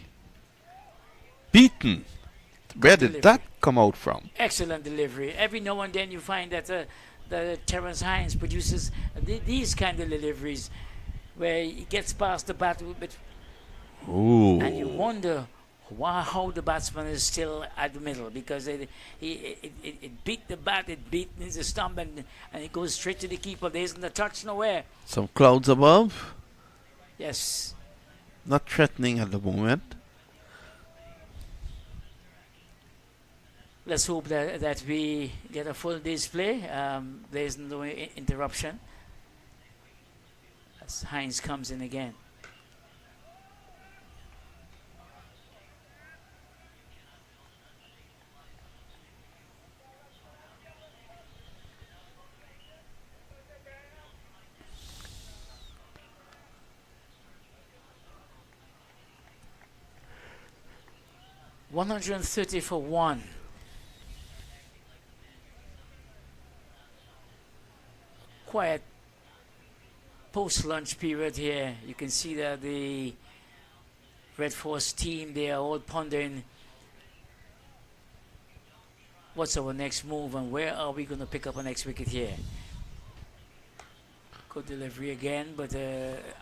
Beaten. Where did that come out from? Excellent delivery. Every now and then you find that Terrence Hines produces these kind of deliveries where he gets past the bat a bit, and you wonder how the batsman is still at the middle, because it beat the bat, it beat the stump, and it goes straight to the keeper. There isn't a touch nowhere. Some clouds above. Yes. Not threatening at the moment. Let's hope that we get a full display. There is no interruption as Hines comes in again. $130 for 1. Quiet post-lunch period here. You can see that the Red Force team, they are all pondering what's our next move and where are we going to pick up our next wicket here. Good delivery again, but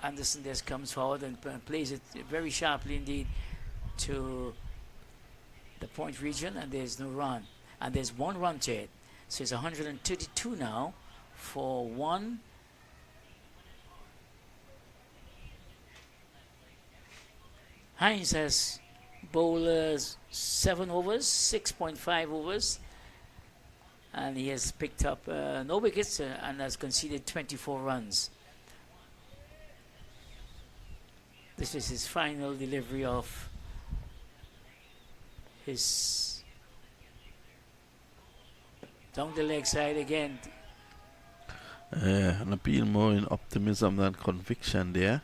Anderson just comes forward and plays it very sharply indeed to the point region, and there's no run. And there's 1 run to it. So it's 132 now. For 1. Hines has bowled 7 overs, 6.5 overs, and he has picked up no wickets and has conceded 24 runs. This is his final delivery of his down the leg side again. An appeal more in optimism than conviction there.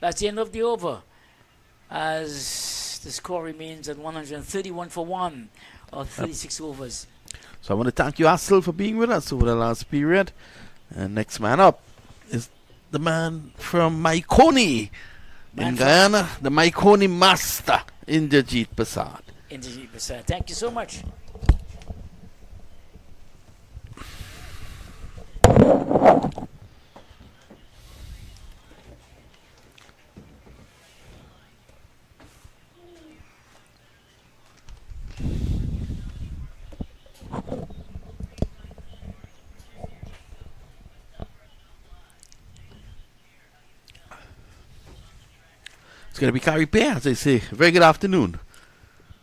That's the end of the over, as the score remains at 131 for 1 or 36 overs. So I want to thank you, Astle, for being with us over the last period. And next man up is the man from Maikoni in Guyana, the Maikoni master, Indrajit Prasad. Indrajit Prasad, thank you so much. It's going to be Carrie Pair, as I say. Very good afternoon.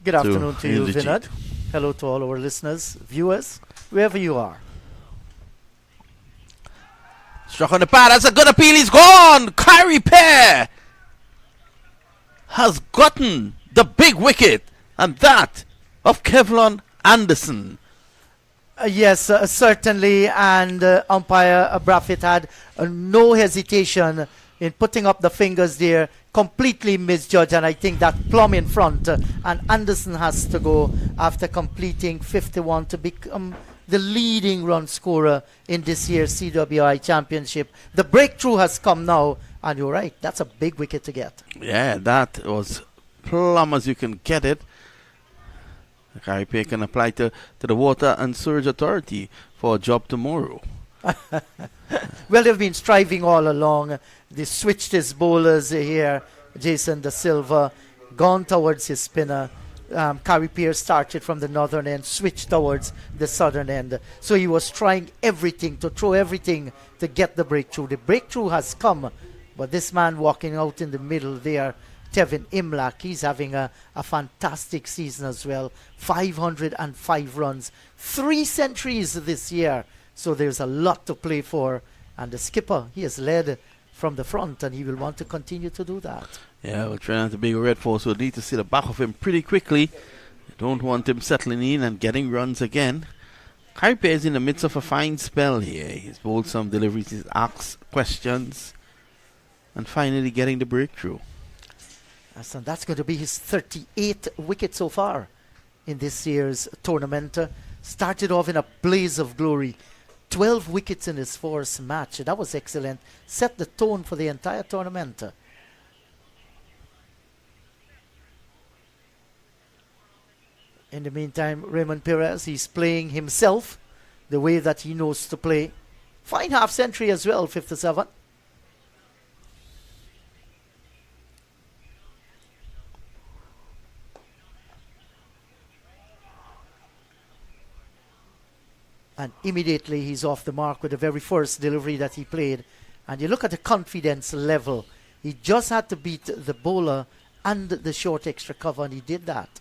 Good afternoon to you, 'Indrajit. 'Indrajit. Vinod. Hello to all our listeners, viewers, wherever you are. 'Indrajit. Hello to all our listeners, viewers, wherever you are. Good afternoon to you, Vinod. Hello to all our listeners, viewers, wherever you are. 'Indrajit. So Struck on the pad. That's a good appeal. He's gone. Kyrie Pear has gotten the big wicket, and that of Kevlon Anderson. Yes, certainly. And umpire Braffett had no hesitation in putting up the fingers there, completely misjudged. And I think that plumb in front. And Anderson has to go after completing 51 to become the leading run scorer in this year's CWI Championship. The breakthrough has come now. And you're right, that's a big wicket to get. Yeah, that was plumb as you can get it. Harry Pear can apply to the Water and Sewage Authority for a job tomorrow. Well, they've been striving all along. They switched his bowlers here. Jason Da Silva gone towards his spinner. Harry Pear started from the northern end, switched towards the southern end. So he was trying everything to throw everything to get the breakthrough. The breakthrough has come, but this man walking out in the middle there, Tevin Imlach, he's having a fantastic season as well. 505 runs, 3 centuries this year. So there's a lot to play for. And the skipper, he has led from the front, and he will want to continue to do that. Yeah, well, Trinidad and Tobago Red Force will need to see the back of him pretty quickly. They don't want him settling in and getting runs again. Harry Pear is in the midst of a fine spell here. He's bowled some deliveries, he's asked questions, and finally getting the breakthrough. So that's going to be his 38th wicket so far in this year's tournament. Started off in a blaze of glory. 12 wickets in his first match. That was excellent. Set the tone for the entire tournament. In the meantime, Raymond Perez, he's playing himself the way that he knows to play. Fine half century as well, 57. And immediately he's off the mark with the very first delivery that he played. And you look at the confidence level. He just had to beat the bowler and the short extra cover, and he did that.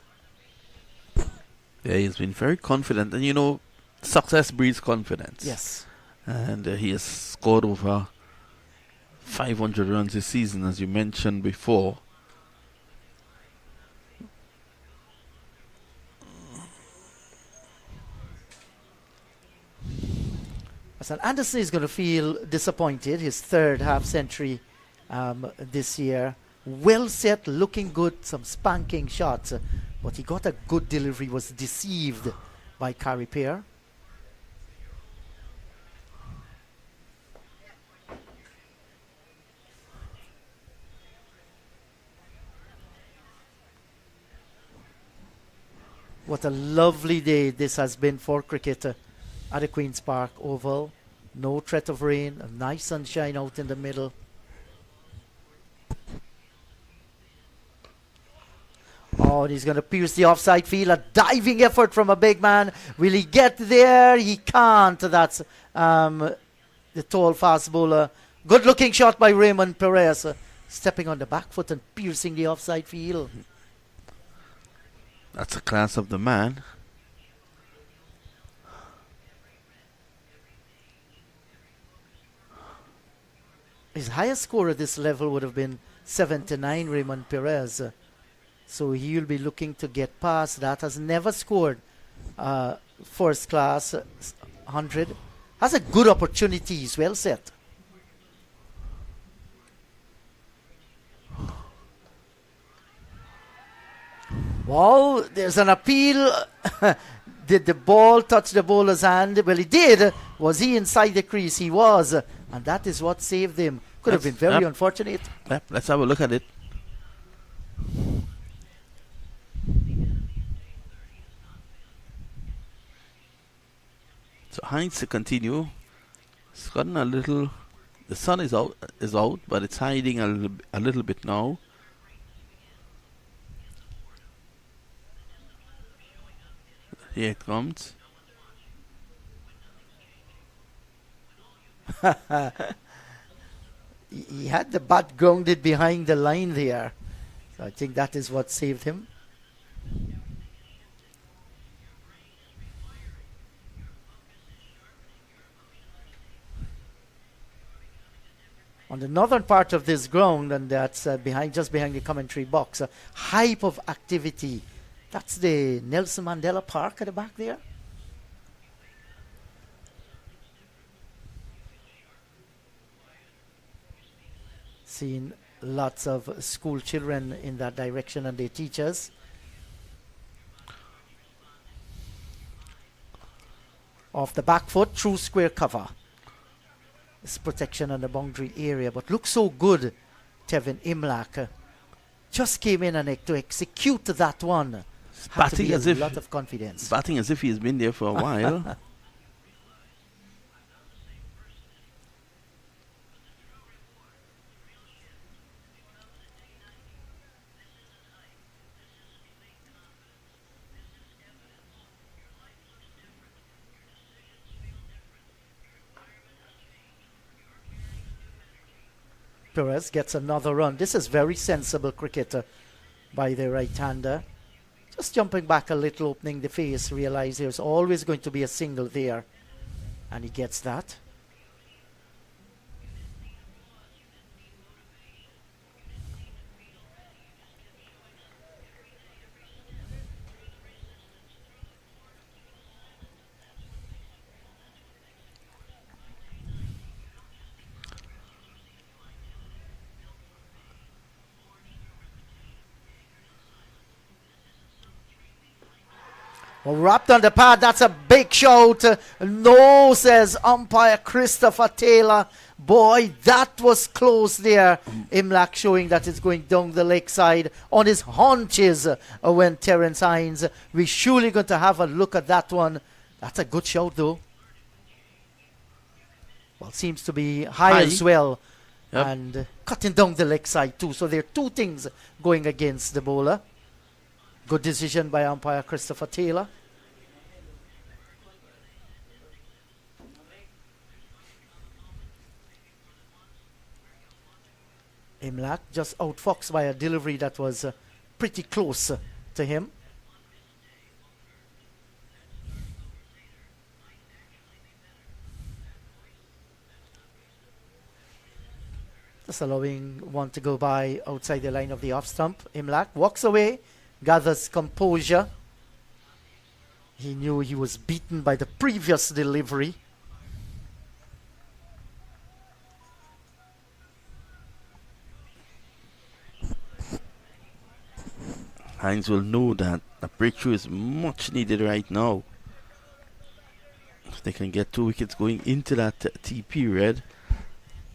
Yeah, he's been very confident. And you know, success breeds confidence. Yes. And he has scored over 500 runs this season, as you mentioned before. So Anderson is going to feel disappointed. His third half century this year. Well set, looking good, some spanking shots. But he got a good delivery, was deceived by Harry Pear. What a lovely day this has been for cricket at the Queen's Park Oval. No threat of rain, a nice sunshine out in the middle. Oh, and he's going to pierce the offside field. A diving effort from a big man. Will he get there? He can't. That's the tall fast bowler. Good looking shot by Raymond Perez. Stepping on the back foot and piercing the offside field. That's the class of the man. His highest score at this level would have been 79, Raymond Perez. So he will be looking to get past that. Has never scored first class 100. Has a good opportunity. He's well set. Well, there's an appeal. Did the ball touch the bowler's hand? Well, it did. Was he inside the crease? He was. And that is what saved him. Could have been very unfortunate. Yep, let's have a look at it. So Heinz to continue. It's gotten a little. The sun is out, but it's hiding a little bit now. Here it comes. He had the bat grounded behind the line there. So I think that is what saved him. on the northern part of this ground, and that's just behind the commentary box. Hype of activity. That's the Nelson Mandela Park at the back there. Seeing lots of school children in that direction and their teachers. Off the back foot, true square cover. This protection on the boundary area, but looks so good. Tevin Imlach just came in and to execute that one. Had to be a lot of confidence. Batting as if he's been there for a while. Perez gets another run. This is very sensible cricket by the right-hander. Just jumping back a little, opening the face, realize there's always going to be a single there. And he gets that. Well, wrapped on the pad, that's a big shout. No, says umpire Christopher Taylor. Boy, that was close there. Imlach showing that it's going down the leg side on his haunches when Terence Hines. We're surely going to have a look at that one. That's a good shout, though. Well, seems to be high as well. Yep. And cutting down the leg side, too. So there are two things going against the bowler. Good decision by umpire Christopher Taylor. Imlach just outfoxed by a delivery that was pretty close to him. Just allowing one to go by outside the line of the off stump. Imlach walks away, gathers composure. He knew he was beaten by the previous delivery. Hines will know that a breakthrough is much needed right now. If they can get 2 wickets going into that tea period,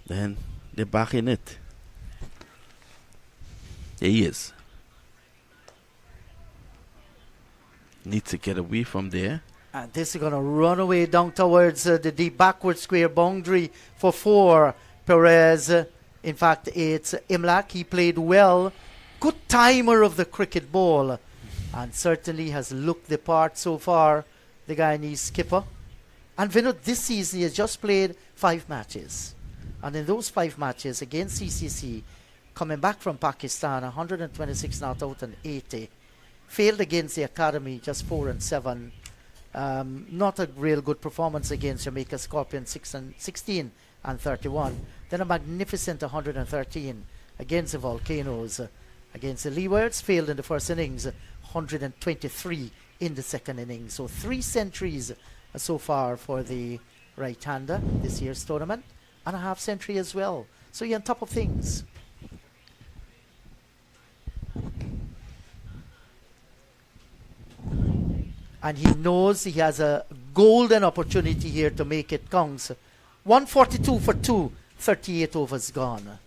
then they're back in it. There he is. Needs to get away from there. And this is going to run away down towards the deep backward square boundary for 4. Perez. In fact, it's Imlach. He played well. Good timer of the cricket ball. And certainly has looked the part so far, the Guyanese skipper. And Vinod, this season he has just played 5 matches. And in those 5 matches against CCC, coming back from Pakistan, 126 not out and 80. Failed against the academy, just 4 and 7. Not a real good performance against Jamaica Scorpions, 16 and 31. Then a magnificent 113 against the Volcanoes. Against the Leewards, failed in the first innings, 123 in the second innings. So 3 centuries so far for the right-hander this year's tournament, and a half century as well. So you're on top of things. And he knows he has a golden opportunity here to make it count. 142 for 2, 38 overs gone.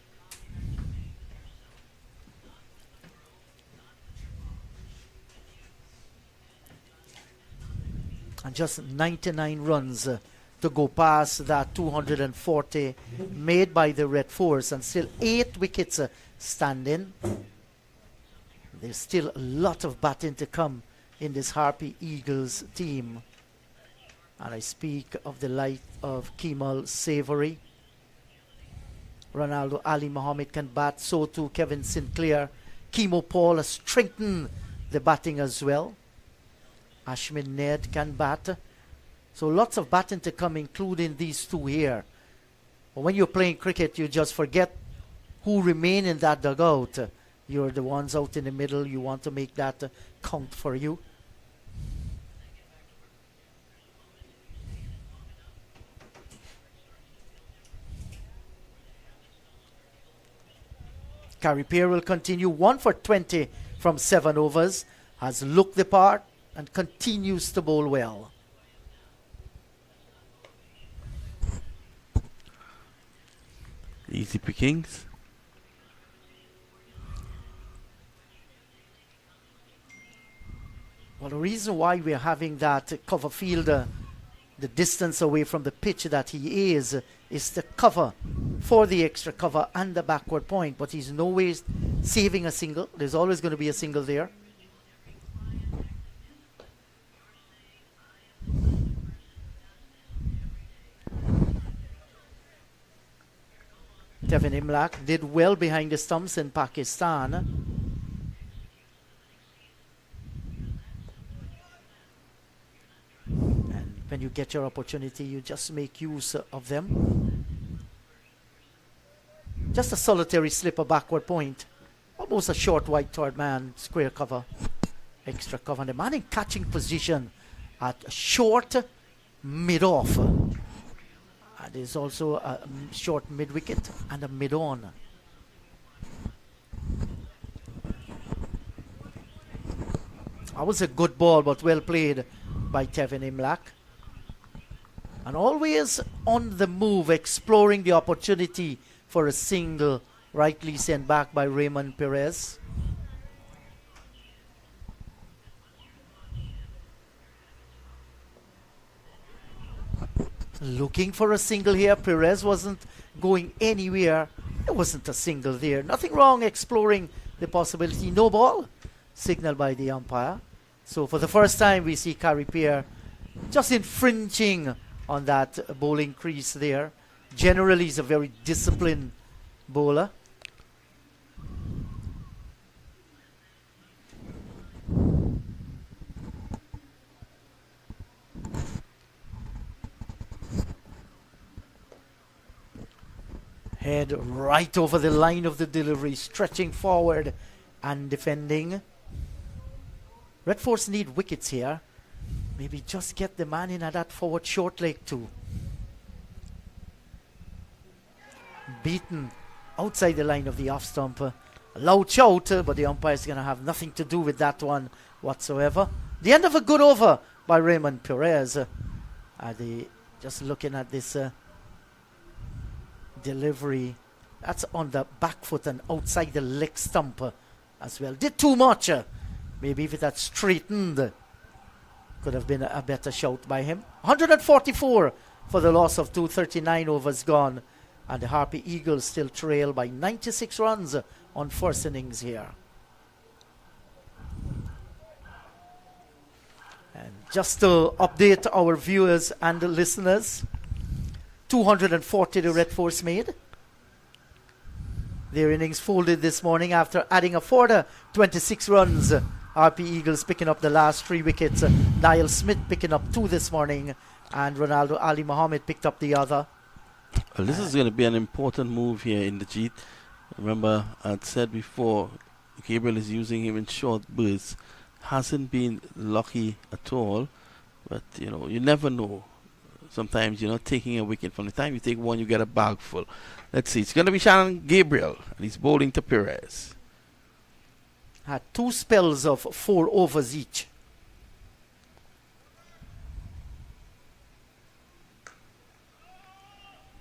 And just 99 runs to go past that 240 made by the Red Force, and still 8 wickets standing. There's still a lot of batting to come in this Harpy Eagles team. And I speak of the light of Kemal Savory. Ronaldo Ali Mohammed can bat, so too Kevin Sinclair. Kemo Paul has strengthened the batting as well. Ashmin Ned can bat. So lots of batting to come, including these 2 here. But when you're playing cricket, you just forget who remain in that dugout. You're the ones out in the middle. You want to make that count for you. Carripier will continue 1 for 20 from 7 overs. Has looked the part and continues to bowl well. Easy pickings. Well, the reason why we're having that cover fielder the distance away from the pitch that he is the cover for the extra cover and the backward point, but he's no way saving a single. There's always going to be a single there. Tevin Imlak did well behind the stumps in Pakistan. And when you get your opportunity, you just make use of them. Just a solitary slipper backward point. Almost a short white third man, square cover, extra cover. And the man in catching position at short mid-off. There's also a short mid-wicket and a mid-on. That was a good ball, but well played by Tevin Imlak. And always on the move, exploring the opportunity for a single, rightly sent back by Raymond Perez. Looking for a single here. Perez wasn't going anywhere. There wasn't a single there. Nothing wrong exploring the possibility. No ball. Signaled by the umpire. So for the first time we see Carripier just infringing on that bowling crease there. Generally he's a very disciplined bowler. Head right over the line of the delivery, stretching forward and defending. Red Force need wickets here. Maybe just get the man in at that forward short leg too. Beaten outside the line of the off stump. A loud shout, but the umpire is going to have nothing to do with that one whatsoever. The end of a good over by Raymond Perez. Just looking at this delivery, that's on the back foot and outside the leg stump as well. Did too much. Maybe if it had straightened, could have been a better shout by him. 144 for the loss of 239 overs gone, and the Harpy Eagles still trail by 96 runs on first innings here. And just to update our viewers and the listeners, 240 the Red Force made. Their innings folded this morning after adding a further 26 runs. RP Eagles picking up the last 3 wickets. Niall Smith picking up 2 this morning, and Ronaldo Ali Mohammed picked up the other. Well, this is going to be an important move here in the Jeet. Remember, I'd said before, Gabriel is using him in short bursts. Hasn't been lucky at all, but you never know. Sometimes you're not taking a wicket. From the time you take one, you get a bag full. Let's see. It's going to be Shannon Gabriel, and he's bowling to Perez. Had 2 spells of 4 overs each.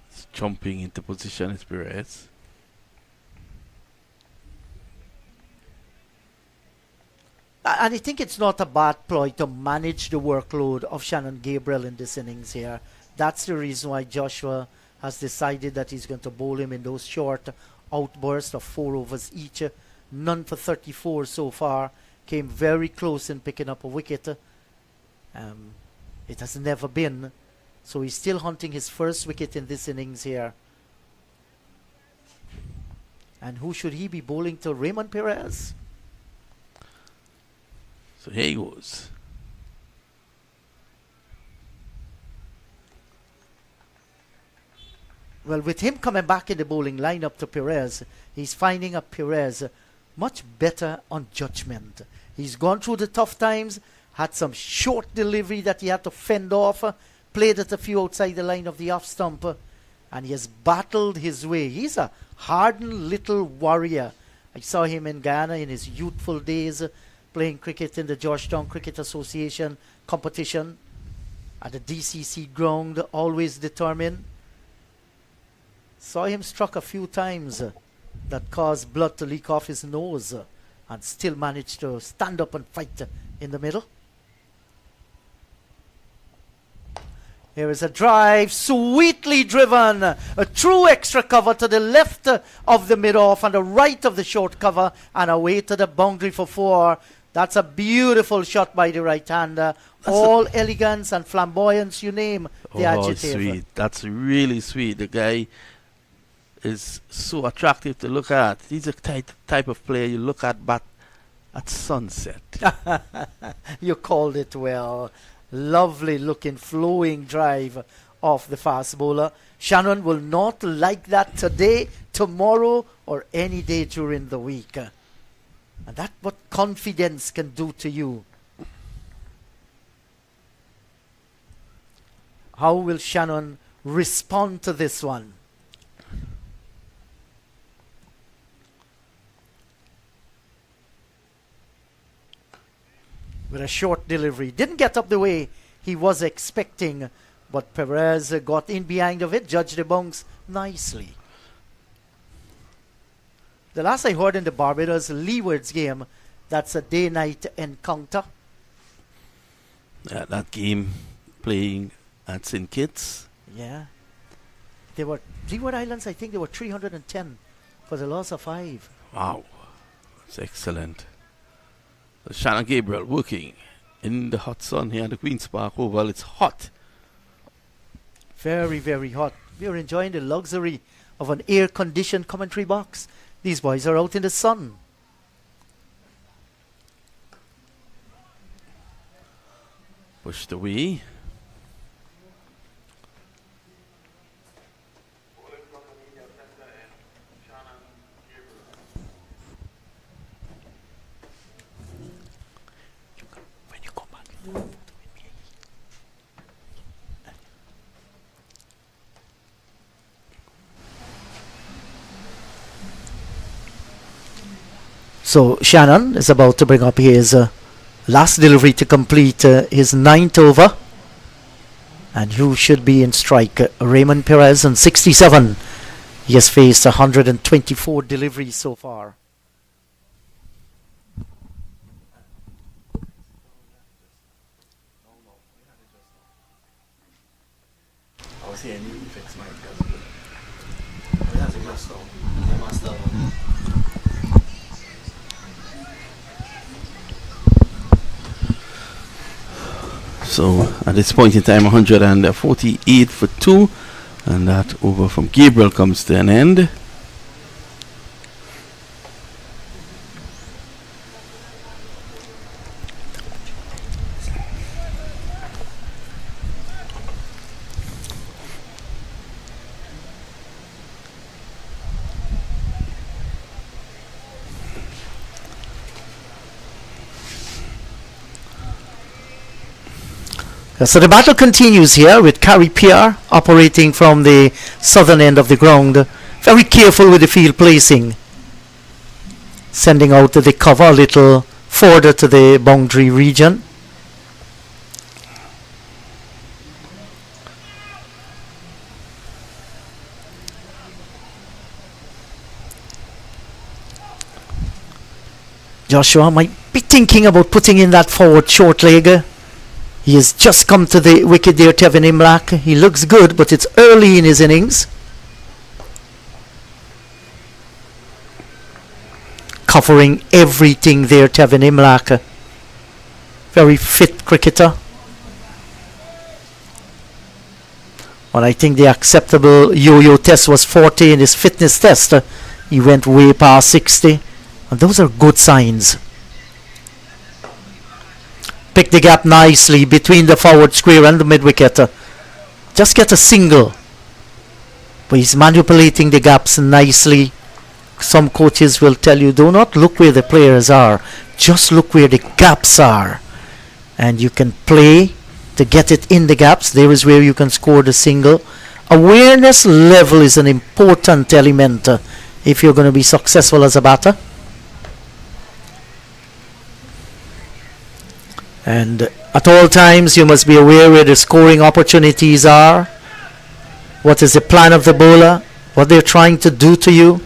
He's jumping into position as Perez. And I think it's not a bad ploy to manage the workload of Shannon Gabriel in this innings here. That's the reason why Joshua has decided that he's going to bowl him in those short outbursts of 4 overs each. None for 34 so far. Came very close in picking up a wicket. It has never been. So he's still hunting his first wicket in this innings here. And who should he be bowling to? Raymond Perez. So here he goes. Well, with him coming back in the bowling lineup to Perez, he's finding a Perez much better on judgment. He's gone through the tough times, had some short delivery that he had to fend off, played it a few outside the line of the off stump, and he has battled his way. He's a hardened little warrior. I saw him in Guyana in his youthful days, playing cricket in the Georgetown Cricket Association competition at the DCC ground, always determined. Saw him struck a few times that caused blood to leak off his nose, and still managed to stand up and fight in the middle. Here is a drive, sweetly driven, a true extra cover to the left of the mid-off and the right of the short cover, and away to the boundary for 4. That's a beautiful shot by the right-hander. All elegance and flamboyance, you name the adjective. Sweet. That's really sweet. The guy is so attractive to look at. He's a type of player you look at but at sunset. You called it well. Lovely looking flowing drive off the fast bowler. Shannon will not like that today, tomorrow, or any day during the week. And that's what confidence can do to you. How will Shannon respond to this one? With a short delivery. Didn't get up the way he was expecting, but Perez got in behind of it, judged the bounce nicely. The last I heard in the Barbados Leewards game, that's a day-night encounter. Yeah, that game playing at St. Kitts. Yeah. They were, Leeward Islands, I think they were 310 for the loss of 5. Wow. That's excellent. Shannon Gabriel working in the hot sun here at the Queen's Park Oval. It's hot. Very, very hot. We're enjoying the luxury of an air-conditioned commentary box. These boys are out in the sun. Pushed away. Bowling from the media center in Shannon Gabriel. When you come back. So Shannon is about to bring up his last delivery to complete his 9th over. And who should be in strike? Raymond Perez on 67. He has faced 124 deliveries so far. I was hearing you fix my So at this point in time, 148 for 2, and that over from Gabriel comes to an end. So the battle continues here with Carrie Pierre operating from the southern end of the ground. Very careful with the field placing. Sending out the cover a little further to the boundary region. Joshua might be thinking about putting in that forward short leg. He has just come to the wicket there, Tevin Imlach. He looks good, but it's early in his innings. Covering everything there, Tevin Imlach. Very fit cricketer. Well, I think the acceptable yo-yo test was 40 in his fitness test. He went way past 60. And those are good signs. Pick the gap nicely between the forward square and the mid wicket. Just get a single. But he's manipulating the gaps nicely. Some coaches will tell you, do not look where the players are, just look where the gaps are. And you can play to get it in the gaps. There is where you can score the single. Awareness level is an important element if you're going to be successful as a batter. And at all times you must be aware where the scoring opportunities are. What is the plan of the bowler? What they're trying to do to you.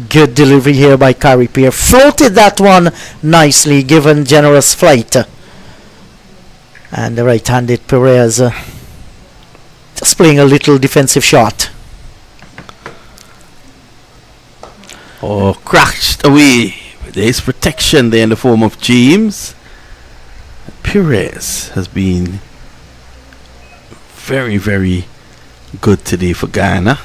Good delivery here by Harpy. Floated that one nicely, given generous flight. And the right-handed Perez just playing a little defensive shot. Oh, crashed away. There's protection there in the form of James. Perez has been very, very good today for Guyana.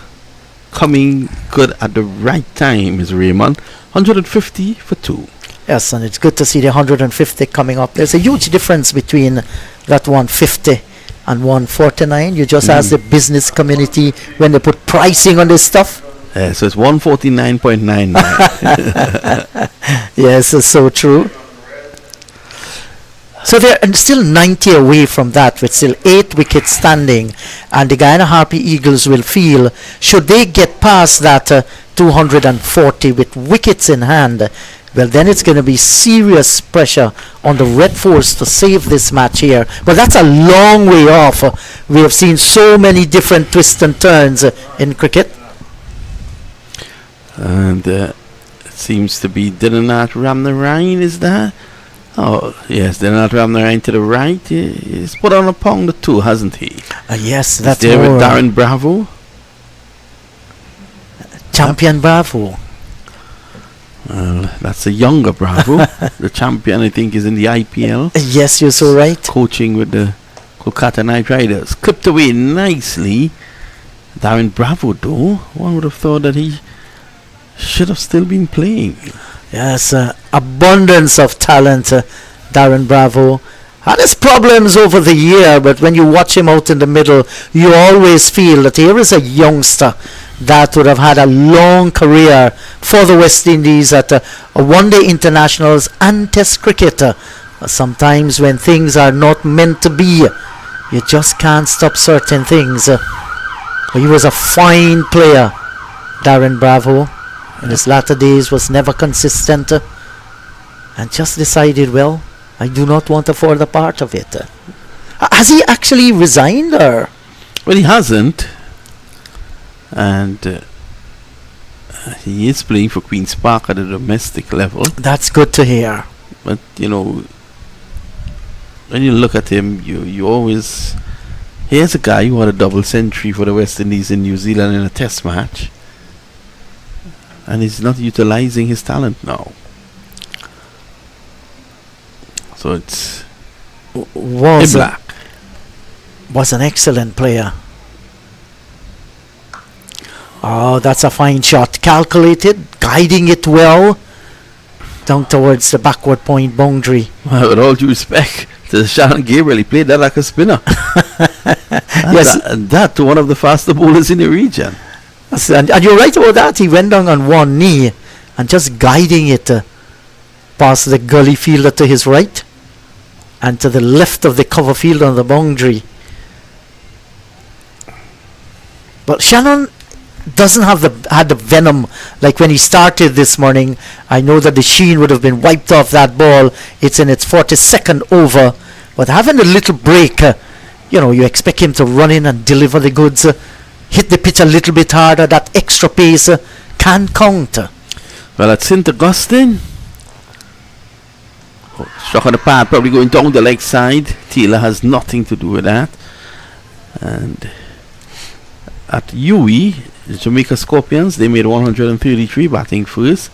Coming good at the right time is Raymond. 150 for 2. Yes, and it's good to see the 150 coming up. There's a huge difference between that 150 and 149. You just ask the business community when they put pricing on this stuff. Yeah, so it's 149.99. Yes, it's so true. So they're still 90 away from that, with still 8 wickets standing, and the Guyana Harpy Eagles will feel, should they get past that 240 with wickets in hand, well, then it's going to be serious pressure on the Red Force to save this match here. But that's a long way off. We have seen so many different twists and turns in cricket. And it seems to be Dinanath Ramnarine, is that? Oh, yes, Dinanath Ramnarine to the right. He's put on a pound or two, hasn't he? Yes, that's there more. with Darren Bravo. Champion Bravo. Well, that's a younger Bravo. The champion, I think, is in the IPL. Yes, you're so right. Coaching with the Kolkata Knight Riders. Clipped away nicely. Darren Bravo, though. One would have thought that he should have still been playing. Yes, abundance of talent, Darren Bravo. Had his problems over the year, but when you watch him out in the middle, you always feel that here is a youngster that would have had a long career for the West Indies at one-day internationals and test cricket. Sometimes when things are not meant to be, you just can't stop certain things. He was a fine player, Darren Bravo. In his latter days was never consistent, and just decided, well, I do not want a further part of it. Has he actually resigned, or? Well, he hasn't. And he is playing for Queen's Park at a domestic level. That's good to hear. But, you know, when you look at him, you always... Here's a guy who had a double century for the West Indies in New Zealand in a test match. And he's not utilizing his talent now. So it's... Was black. Was an excellent player. Oh, that's a fine shot. Calculated, guiding it well down towards the backward point boundary. Well, with all due respect to Shannon Gabriel, he played that like a spinner. Yes. And that to one of the faster bowlers in the region. And you're right about that. He went down on one knee and just guiding it past the gully fielder to his right and to the left of the cover field on the boundary. But Shannon doesn't have had the venom like when he started this morning. I know that the sheen would have been wiped off that ball. It's in its 42nd over, but having a little break, you expect him to run in and deliver the goods, hit the pitch a little bit harder. That extra pace can count. Well, at St. Augustine, struck on the pad, probably going down the leg side. Taylor has nothing to do with that. And at UWI, the Jamaica Scorpions, they made 133 batting first.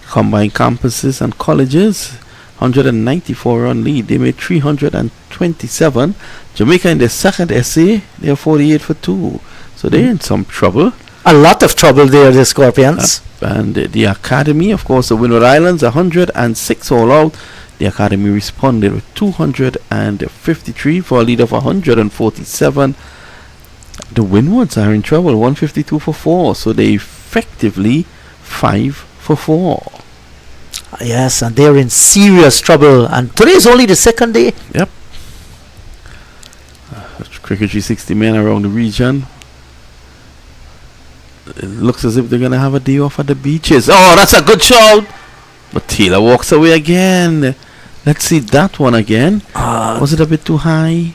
Combined campuses and colleges, 194 run lead. They made 327. Jamaica in their second essay, they are 48 for 2. So they're in some trouble. A lot of trouble there, the Scorpions. And the Academy, of course, the Windward Islands, 106 all out. The Academy responded with 253 for a lead of 147. The Windwards are in trouble, 152 for 4, so they effectively 5 for 4. Yes, and they're in serious trouble. And today is only the second day. Yep. Cricket 360 men around the region. It looks as if they're going to have a day off at the beaches. Oh, that's a good shot! But Taylor walks away again. Let's see that one again. Was it a bit too high?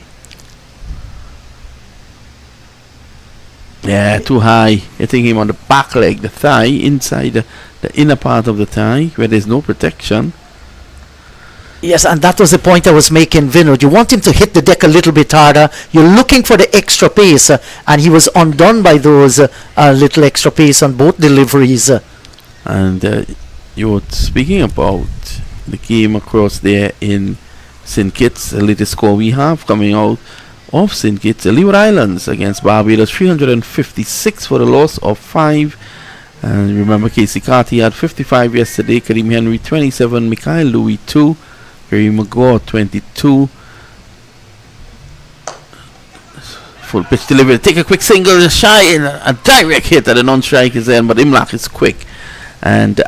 Yeah, too high. Hitting him on the back leg, the thigh, inside the inner part of the thigh, where there's no protection. Yes, and that was the point I was making, Vinod. You want him to hit the deck a little bit harder. You're looking for the extra pace, and he was undone by those little extra pace on both deliveries. And you were speaking about the game across there in St. Kitts, the latest score we have coming out of St. Kitts, the Leeward Islands against Barbados, 356 for the loss of 5. And remember, Casey Carty had 55 yesterday, Kareem Henry 27, Mikhail Louis 2, Gary McGaw 22. Full pitch delivery, take a quick single, shy, and a direct hit at the non-striker's end, but Imlach is quick. And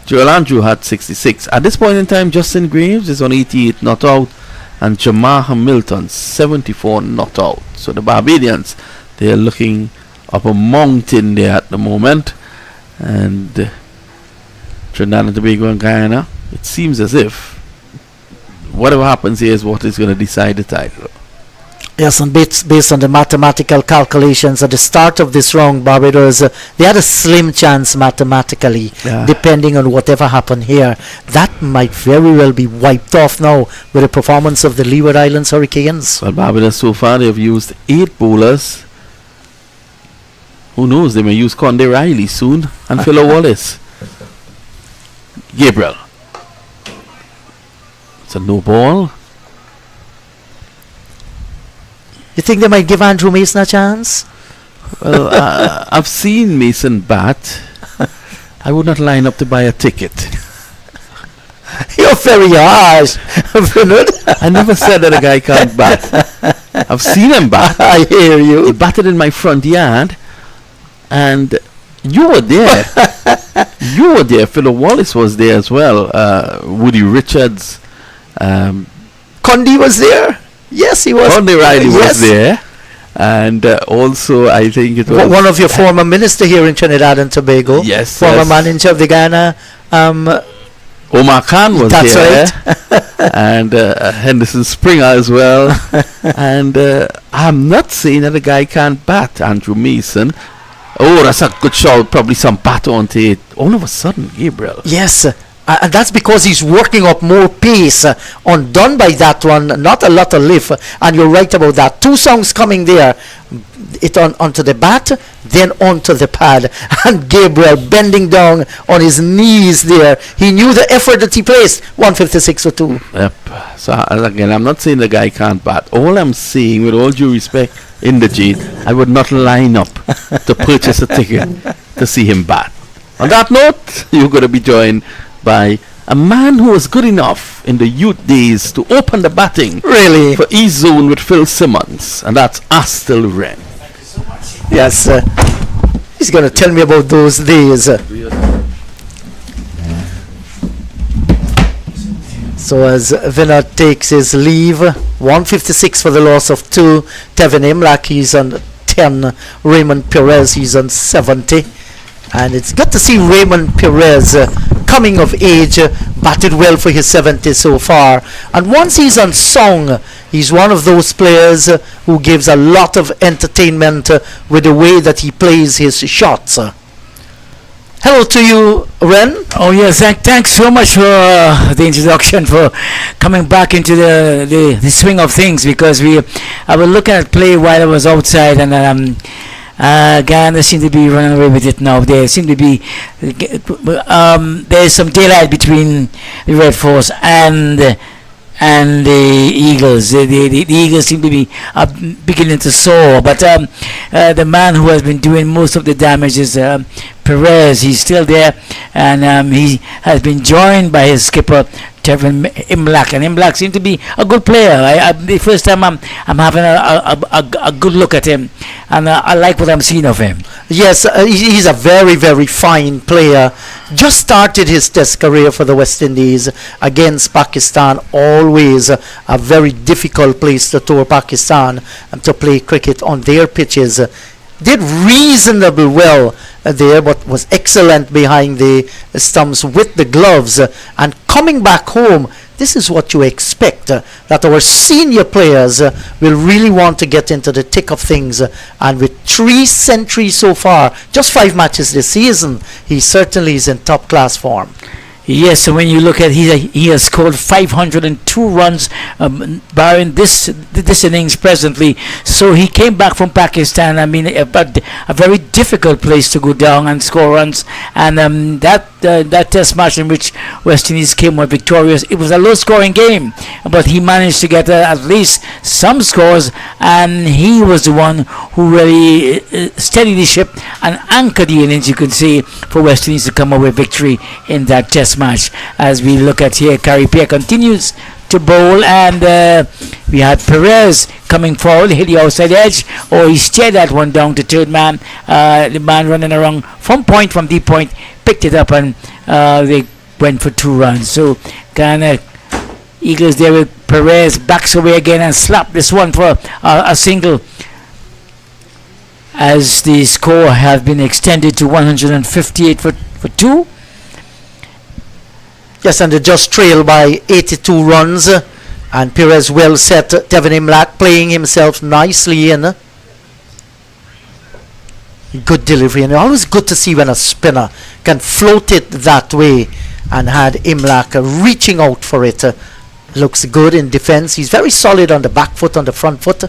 Joel Andrew had 66. At this point in time, Justin Graves is on 88 not out, and Jamar Hamilton 74 not out. So the Barbadians, they are looking up a mountain there at the moment. And Trinidad and Tobago and Guyana, it seems as if whatever happens here is what is going to decide the title. Yes, and based on the mathematical calculations at the start of this round, Barbados, they had a slim chance mathematically, depending on whatever happened here. That might very well be wiped off now with the performance of the Leeward Islands Hurricanes. Well, Barbados so far, they have used 8 bowlers. Who knows, they may use Conde Riley soon, and Philo Wallace. Gabriel. It's a no ball. You think they might give Andrew Mason a chance? Well, I've seen Mason bat. I would not line up to buy a ticket. You're very harsh, Vinod. I never said that a guy can't bat. I've seen him bat. I hear you. He batted in my front yard, and you were there. You were there. Philo Wallace was there as well. Woody Richards. Condi was there. Yes, he was. Conde Riley was there. And also, I think it was one of your former minister here in Trinidad and Tobago. Yes. Former manager of the Guyana. Omar Khan was that's there. Right. And Henderson Springer as well. And I'm not saying that the guy can't bat, Andrew Mason. Oh, that's a good shot. Probably some bat onto it. All of a sudden, Gabriel. Yes. And that's because he's working up more pace. Undone by that one, not a lot of lift. And you're right about that. 2 songs coming there. It onto the bat, then onto the pad. And Gabriel bending down on his knees there. He knew the effort that he placed. 156 for 2. Yep. So again, I'm not saying the guy can't bat. All I'm saying, with all due respect, Inderjeet, I would not line up to purchase a ticket to see him bat. On that note, you're going to be joined by a man who was good enough in the youth days to open the batting really for East Zone with Phil Simmons, and that's Astle Wren. Yes, he's going to tell me about those days. So as Vinod takes his leave, 156 for the loss of 2. Tevin Imlach, he's on 10. Raymond Perez, he's on 70. And it's good to see Raymond Perez coming of age, batted well for his 70 so far. And once he's on song, he's one of those players who gives a lot of entertainment with the way that he plays his shots. Hello to you, Ren. Oh yes, thanks so much for the introduction, for coming back into the swing of things, because I was looking at play while I was outside, and Guyana seem to be running away with it now. There seem to be there's some daylight between the Red Force and the Eagles. The Eagles seem to be beginning to soar, but the man who has been doing most of the damage is Perez. He's still there, and he has been joined by his skipper Tevin Imlach, and Imlach seems to be a good player. The first time I'm having a good look at him, and I like what I'm seeing of him. Yes, he's a very, very fine player. Just started his test career for the West Indies against Pakistan. Always a very difficult place to tour Pakistan and to play cricket on their pitches. Did reasonably well there, but was excellent behind the stumps with the gloves. And coming back home, this is what you expect, that our senior players will really want to get into the thick of things. And with 3 centuries so far, just 5 matches this season, he certainly is in top class form. Yes, so when you look at he has scored 502 runs, barring this innings presently. So he came back from Pakistan. I mean, a very difficult place to go down and score runs. And that test match in which West Indies came out victorious, it was a low-scoring game, but he managed to get at least some scores, and he was the one who really steadied the ship and anchored the innings, you can see, for West Indies to come away victory in that test match. As we look at here, Harpy continues to bowl, and we had Perez coming forward, hit the outside edge. He steered that one down to third man. The man running around from deep point, picked it up, and they went for 2 runs. So Guyana Eagles there with Perez, backs away again and slapped this one for a single, as the score has been extended to 158 for 2. Yes, and they just trailed by 82 runs, and Perez well set. Tevin Imlach playing himself nicely in. Good delivery, and always good to see when a spinner can float it that way, and had Imlach reaching out for it. Looks good in defense. He's very solid on the back foot, on the front foot.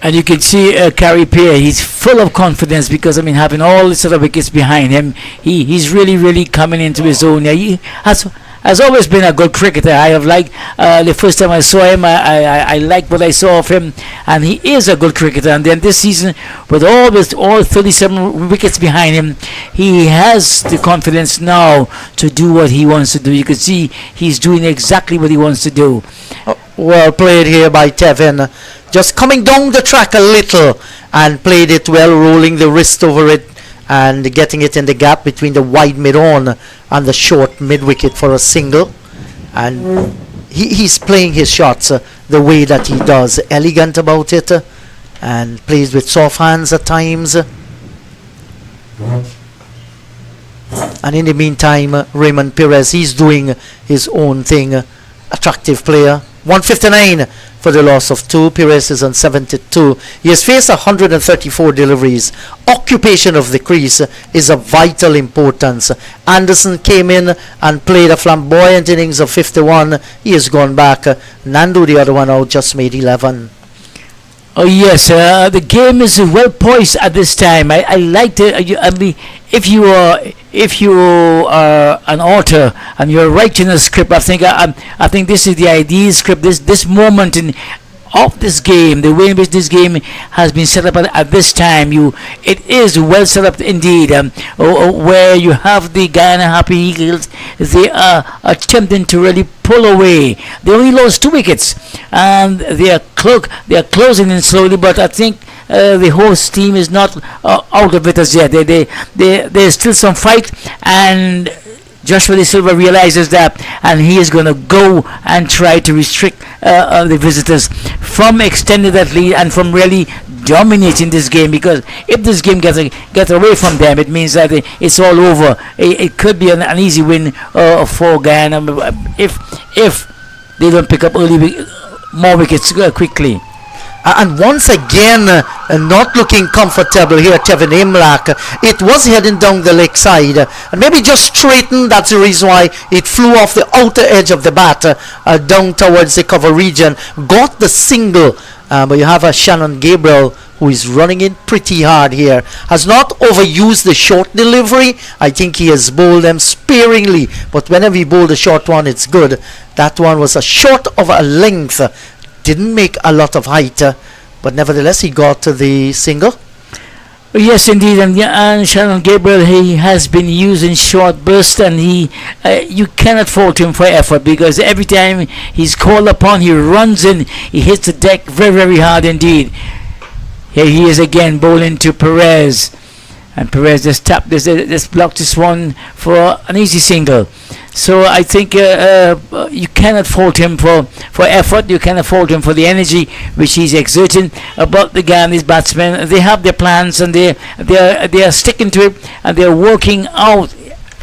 And you can see Harpy, he's full of confidence because, having all the sort of wickets behind him, he's really coming into his own. He has always been a good cricketer. I have liked the first time I saw him, I liked what I saw of him, and he is a good cricketer. And then this season, with all 37 wickets behind him, he has the confidence now to do what he wants to do. You can see he's doing exactly what he wants to do. Well played here by Tevin. Just coming down the track a little and played it well, rolling the wrist over it and getting it in the gap between the wide mid-on and the short mid-wicket for a single. And he's playing his shots the way that he does, elegant about it, and plays with soft hands at times. And in the meantime, Raymond Perez, he's doing his own thing. Attractive player. 159 for the loss of 2. Perez is on 72. He has faced 134 deliveries. Occupation of the crease is of vital importance. Anderson came in and played a flamboyant innings of 51. He has gone back. Nandu, the other one out, just made 11. Oh yes, the game is well poised at this time. I like it. If you are an author and you're writing a script, I think this is the ideal script. This moment of this game, the way in which this game has been set up at this time, it is well set up indeed. Where you have the Guyana Harpy Eagles, they are attempting to really pull away. They only lost 2 wickets, and they are closing in slowly. But I think the host team is not out of it as yet. There's still some fight, and Joshua De Silva realizes that, and he is going to go and try to restrict the visitors from extending that lead and from really dominating this game, because if this game gets away from them, it means that it's all over. It could be an easy win for Guyana if they don't pick up more wickets quickly. And once again, not looking comfortable here, Tevin Imlach. It was heading down the leg side, and maybe just straightened. That's the reason why it flew off the outer edge of the bat down towards the cover region. Got the single, but you have a Shannon Gabriel who is running in pretty hard here. Has not overused the short delivery. I think he has bowled them sparingly, but whenever he bowled a short one, it's good. That one was a short of a length. Didn't make a lot of height, but nevertheless he got the single. Yes, indeed, and, yeah, and Shannon Gabriel, he has been using short bursts, and you cannot fault him for effort, because every time he's called upon, he runs in, he hits the deck very, very hard indeed. Here he is again, bowling to Perez, and Perez just tapped this blocked this one for an easy single. So I think you cannot fault him for effort. You cannot fault him for the energy which he's exerting. About the Guyanese batsmen, they have their plans, and they are sticking to it, and they're working out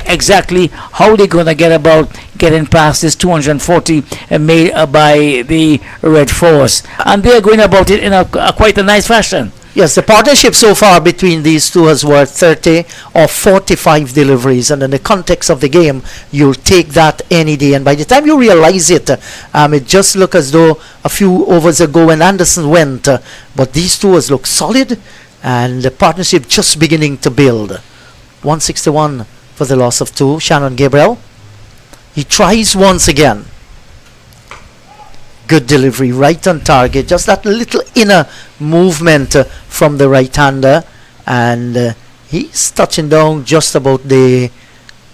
exactly how they're going to get about getting past this 240 made by the Red Force, and they're going about it in a quite a nice fashion. Yes, the partnership so far between these two has worth 30 or 45 deliveries, and in the context of the game, you'll take that any day. And by the time you realize it, it just looked as though a few overs ago when Anderson went, but these two has looked solid, and the partnership just beginning to build. 161 for the loss of 2. Shannon Gabriel, he tries once again. Good delivery, right on target. Just that little inner movement from the right-hander, and he's touching down just about the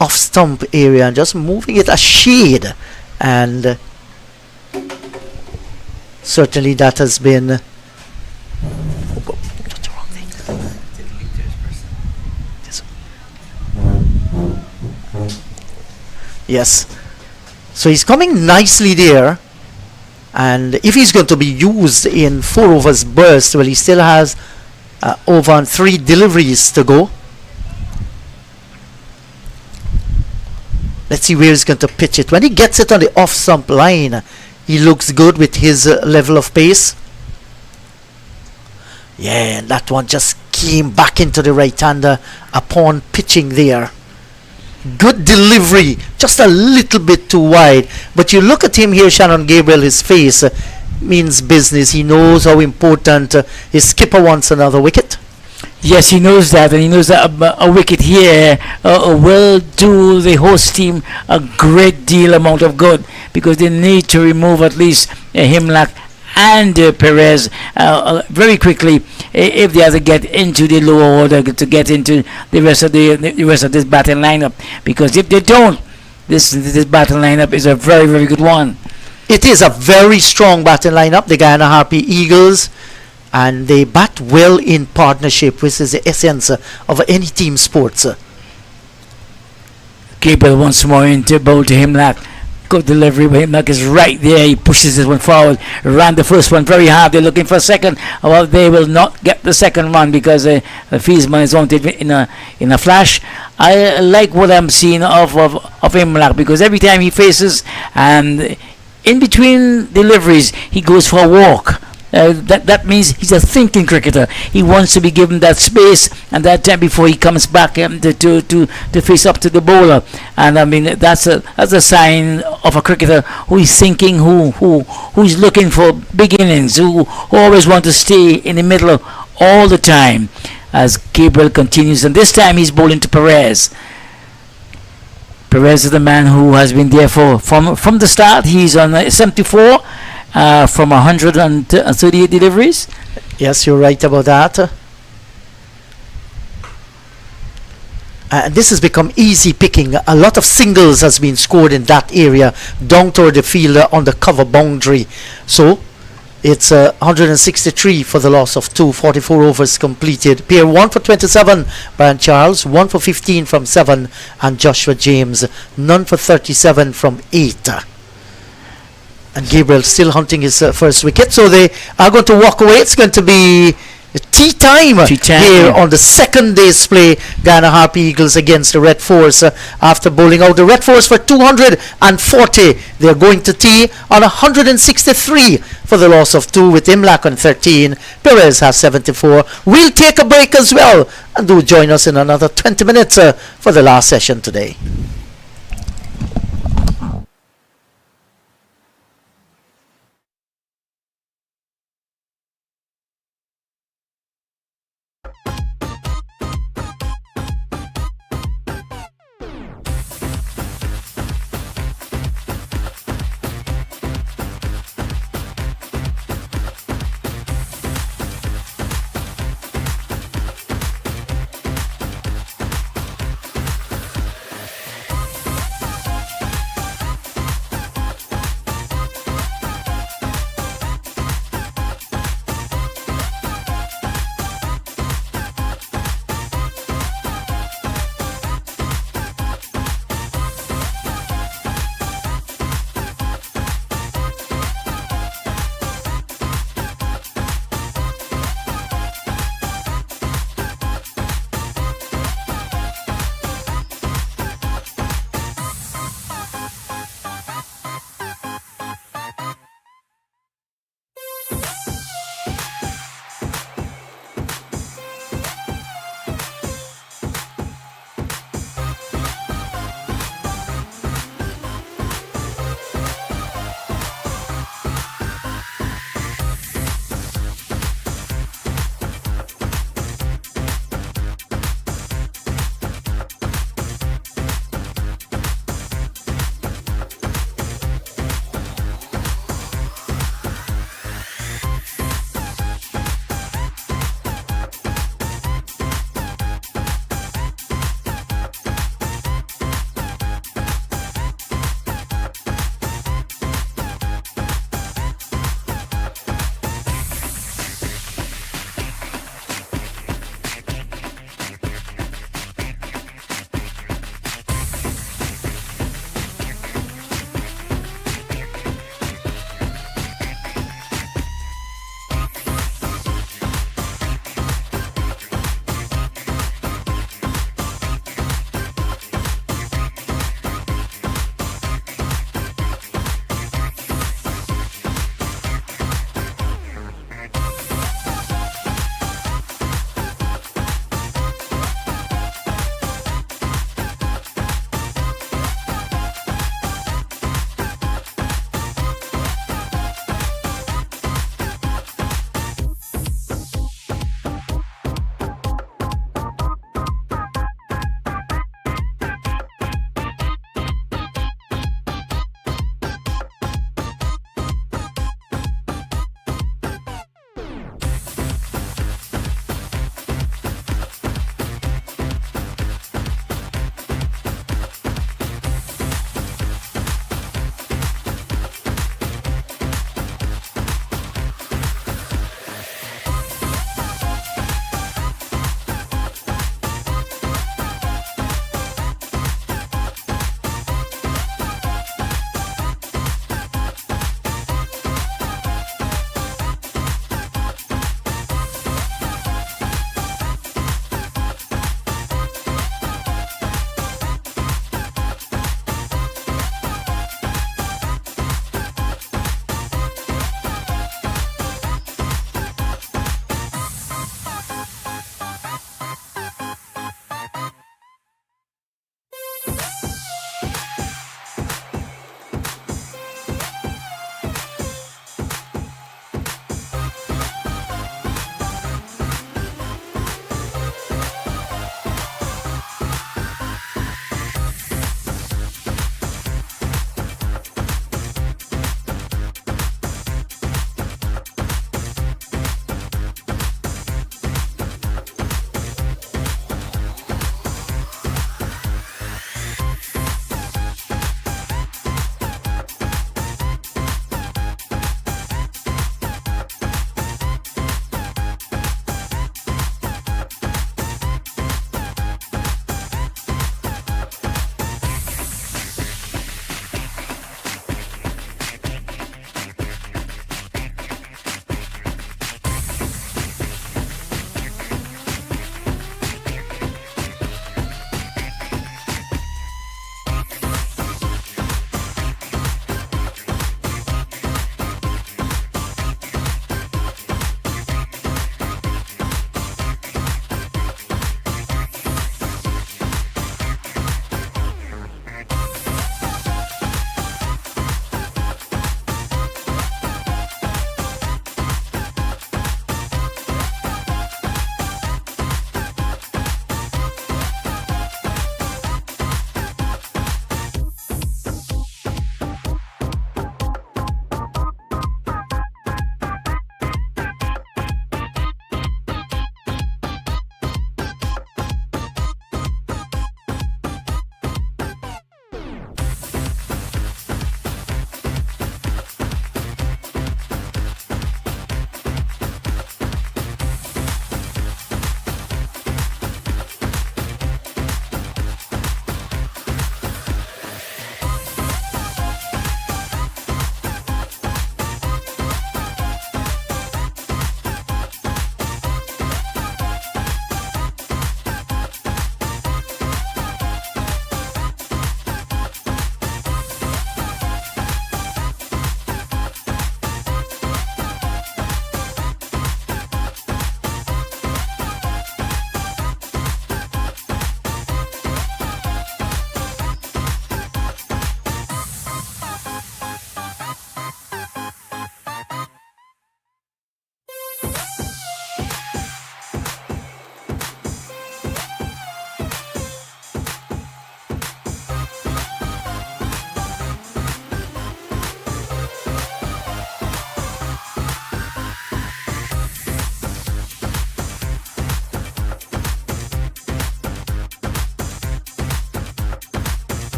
off-stump area and just moving it a shade. And certainly that has been... Yes. So he's coming nicely there. And if he's going to be used in 4 overs burst, well, he still has over on 3 deliveries to go. Let's see where he's going to pitch it. When he gets it on the off-stump line, he looks good with his level of pace. Yeah, and that one just came back into the right-hander upon pitching there. Good delivery, just a little bit too wide. But you look at him here, Shannon Gabriel, his face means business. He knows how important his skipper wants another wicket. Yes, he knows that, and he knows that a wicket here will do the host team a great deal amount of good, because they need to remove at least Himlak and Perez very quickly if they have to get into the lower order, to get into the rest of this batting lineup. Because if they don't, this batting lineup is a very, very good one. It is a very strong batting lineup, the Guyana Harpy Eagles, and they bat well in partnership, which is the essence of any team sports. Gabriel once more into bowl to Himlak. Good delivery, but Himlak is right there. He pushes this one forward. Ran the first one very hard. They're looking for a second. Well, they will not get the second one, because the Fiesman is wanted in a flash. I like what I'm seeing of Himlak, because every time he faces, and in between deliveries, he goes for a walk. That means he's a thinking cricketer. He wants to be given that space and that time before he comes back to face up to the bowler. And I mean, that's a sign of a cricketer who is thinking, who's looking for big innings, who always want to stay in the middle all the time. As Gabriel continues, and this time he's bowling to Perez. Perez is the man who has been there from the start. He's on 74. From 138 deliveries. Yes, you're right about that. And this has become easy picking. A lot of singles has been scored in that area, down toward the field on the cover boundary. So it's 163 for the loss of 2, 44 overs completed. Pair 1 for 27, Brian Charles, 1 for 15 from 7, and Joshua James, none for 37 from 8. And Gabriel still hunting his first wicket. So they are going to walk away. It's going to be tea time here on the second day's play. Guyana Harpy Eagles against the Red Force. After bowling out the Red Force for 240, they're going to tea on 163 for the loss of 2, with Himlak on 13. Perez has 74. We'll take a break as well, and do join us in another 20 minutes for the last session today.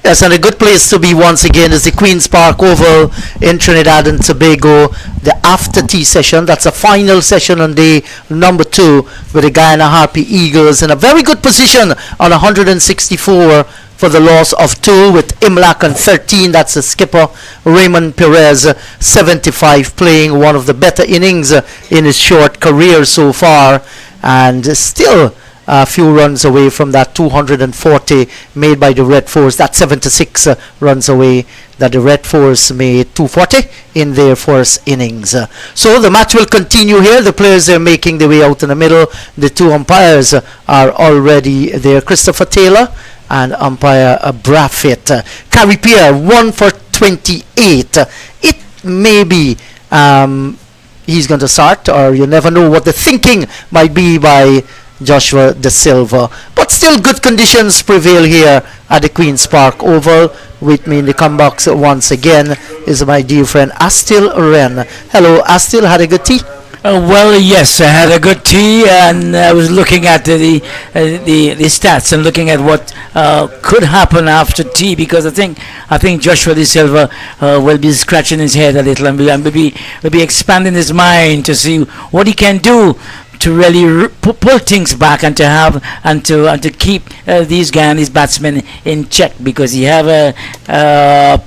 Yes, and a good place to be once again is the Queen's Park Oval in Trinidad and Tobago. The after tea session, that's a final session on day number 2 with the Guyana Harpy Eagles in a very good position on 164 for the loss of 2 with Imlak on 13. That's the skipper Raymond Perez, 75, playing one of the better innings in his short career so far, and still a few runs away from that 240 made by the Red Force. That's 76 runs away that the Red Force made 240 in their first innings. So the match will continue here. The players are making their way out in the middle. The two umpires are already there, Christopher Taylor and umpire Braffett. Carrie Pierre 1 for 28. It may be he's going to start, or you never know what the thinking might be by Joshua De Silva. But still good conditions prevail here at the Queen's Park Oval. With me in the comebox once again is my dear friend Astil Wren. Hello Astil, had a good tea? Well, yes, I had a good tea, and I was looking at the stats and looking at what could happen after tea, because I think Joshua De Silva will be scratching his head a little and will be expanding his mind to see what he can do to really pull things back and to have and to keep these Guyanese batsmen in check, because you have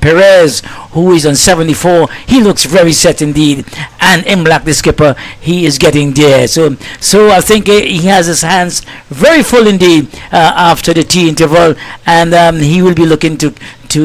Perez, who is on 74. He looks very set indeed, and Imlak, the skipper, he is getting there. So I think he has his hands very full indeed after the tea interval, and he will be looking to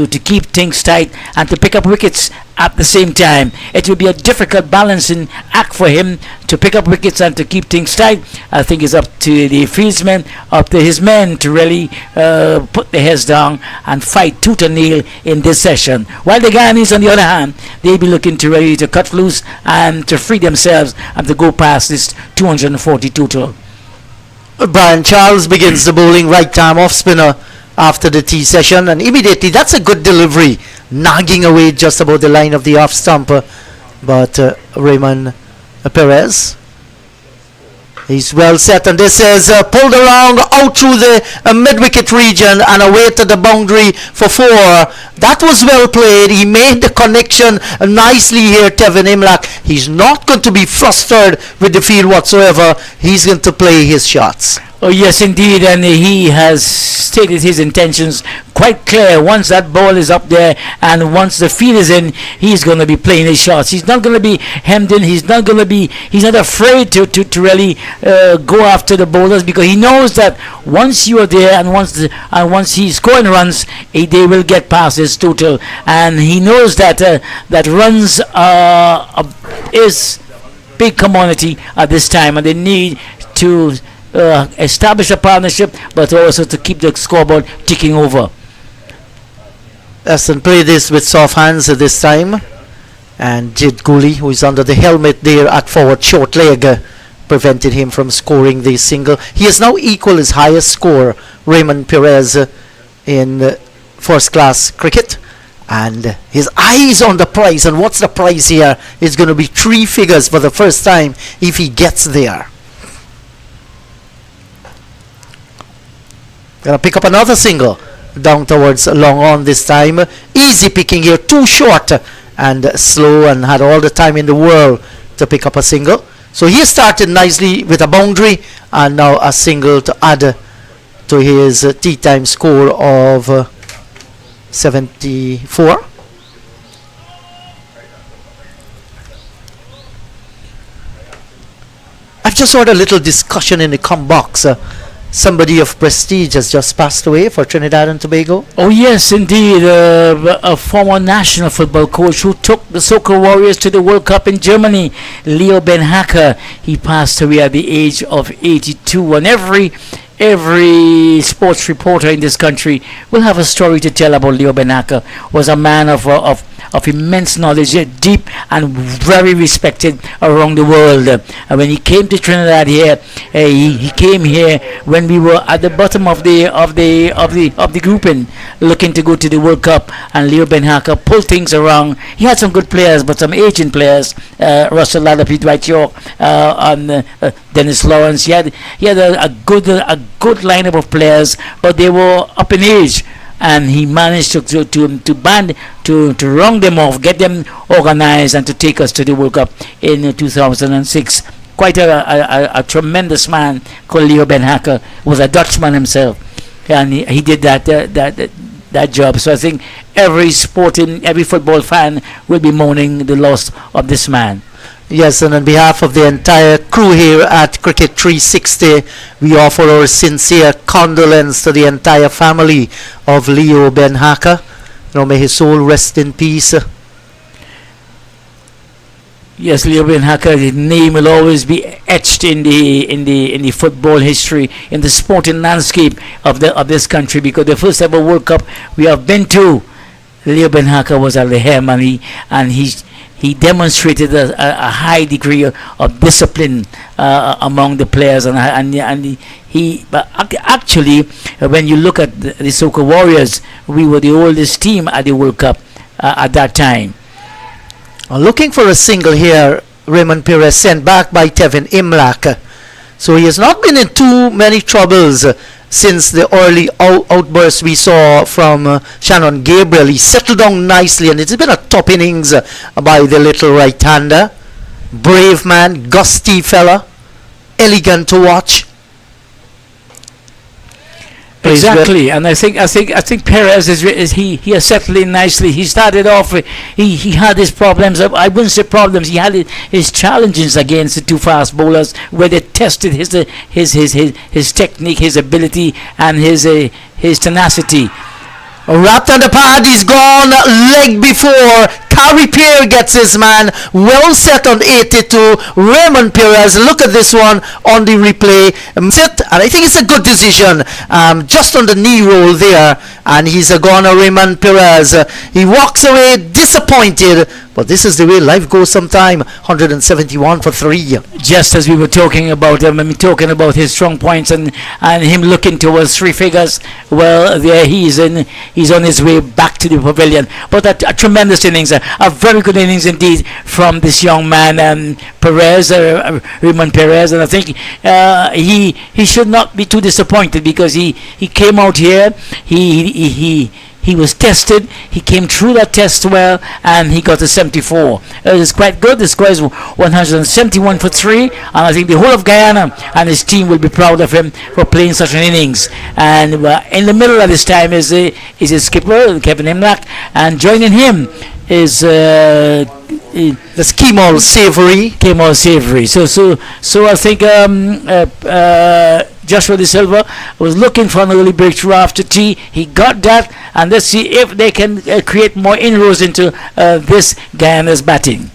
keep things tight and to pick up wickets at the same time. It will be a difficult balancing act for him to pick up wickets and to keep things tight. I think it's up to the fieldsmen, up to his men to really put their heads down and fight tooth and nail in this session. While the Guyanese, on the other hand, they'll be looking to ready to cut loose and to free themselves and to go past this 240 total. Brian Charles begins the bowling right arm off spinner after the tea session, and immediately that's a good delivery, nagging away just about the line of the off stump, but Raymond Perez, he's well set, and this is pulled around out through the mid-wicket region and away to the boundary for 4. That was well played. He made the connection nicely here, Tevin Imlak. He's not going to be frustrated with the field whatsoever. He's going to play his shots. Oh yes, indeed, and he has stated his intentions quite clear. Once that ball is up there and once the field is in, he's going to be playing his shots. He's not going to be hemmed in. He's not afraid to really go after the bowlers, because he knows that once you are there and once he's scoring runs, they will get past his total, and he knows that that runs is big commodity at this time, and they need to establish a partnership, but also to keep the scoreboard ticking over. Aston play this with soft hands at this time, and Jid Cooley, who is under the helmet there at forward short leg, prevented him from scoring the single. He has now equal his highest score, Raymond Perez, in first class cricket, and his eyes on the prize. And what's the prize here? It's going to be 3 figures for the first time if he gets there. Gonna pick up another single down towards long on this time. Easy picking here, too short and slow, and had all the time in the world to pick up a single. So he started nicely with a boundary, and now a single to add to his tea time score of 74. I've just heard a little discussion in the box. Somebody of prestige has just passed away for Trinidad and Tobago. Oh yes, indeed, a former national football coach who took the Soccer Warriors to the World Cup in Germany, Leo Ben Hacker. He passed away at the age of 82, and every sports reporter in this country will have a story to tell about Leo Ben Hacker. Was a man of immense knowledge, yet deep and very respected around the world. And when he came to Trinidad here, he came here when we were at the bottom of the grouping, looking to go to the World Cup. And Leo Ben Hacker pulled things around. He had some good players, but some aging players, Russell Ladder, Dwight York, and Dennis Lawrence. He had a good lineup of players, but they were up in age. and he managed to run them off, get them organized, and to take us to the World Cup in 2006. Quite a tremendous man called Leo Ben Hacker, was a Dutchman himself, and he did that job. So I think every football fan will be mourning the loss of this man. Yes, and on behalf of the entire crew here at Cricket 360, we offer our sincere condolence to the entire family of Leo Ben Hacker. May his soul rest in peace. Yes, Leo Ben Hacker, his name will always be etched in the football history, in the sporting landscape of this country, because the first ever World Cup we have been to, Leo Ben Hacker was at the helm, and he demonstrated a high degree of discipline among the players, and but actually, when you look at the Soca Warriors, we were the oldest team at the World Cup at that time. Looking for a single here, Raymond Perez sent back by Tevin Imlach. So he has not been in too many troubles since the early outbursts we saw from Shannon Gabriel. He settled down nicely, and it's been a top innings by the little right-hander. Brave man, gusty fella, elegant to watch. Exactly, and I think Perez he has settled in nicely. He started off, he had his problems. I wouldn't say problems. He had his challenges against the two fast bowlers, where they tested his technique, his ability, and his tenacity. Wrapped on the pad, he's gone leg before. Carey Pierre gets his man well set on 82. Raymond Perez, look at this one on the replay. Sit, and I think it's a good decision. Just on the knee roll there, and he's a goner, Raymond Perez. He walks away disappointed, but this is the way life goes sometime. 171 for 3. Just as we were talking about him, talking about his strong points and him looking towards 3 figures. Well, there he's on his way back to the pavilion. But a tremendous innings, a very good innings indeed from this young man, Perez, Raymond Perez. And I think he should not be too disappointed, because he came out here, he was tested. He came through that test well, and he got a 74. It is quite good. The score is 171 for 3, and I think the whole of Guyana and his team will be proud of him for playing such an innings. And in the middle of this time is his skipper, Kevin Imlach, and joining him is the Kemal Savory. So I think Joshua De Silva was looking for an early breakthrough after tea. He got that, and let's see if they can create more inroads into this Guyana's batting.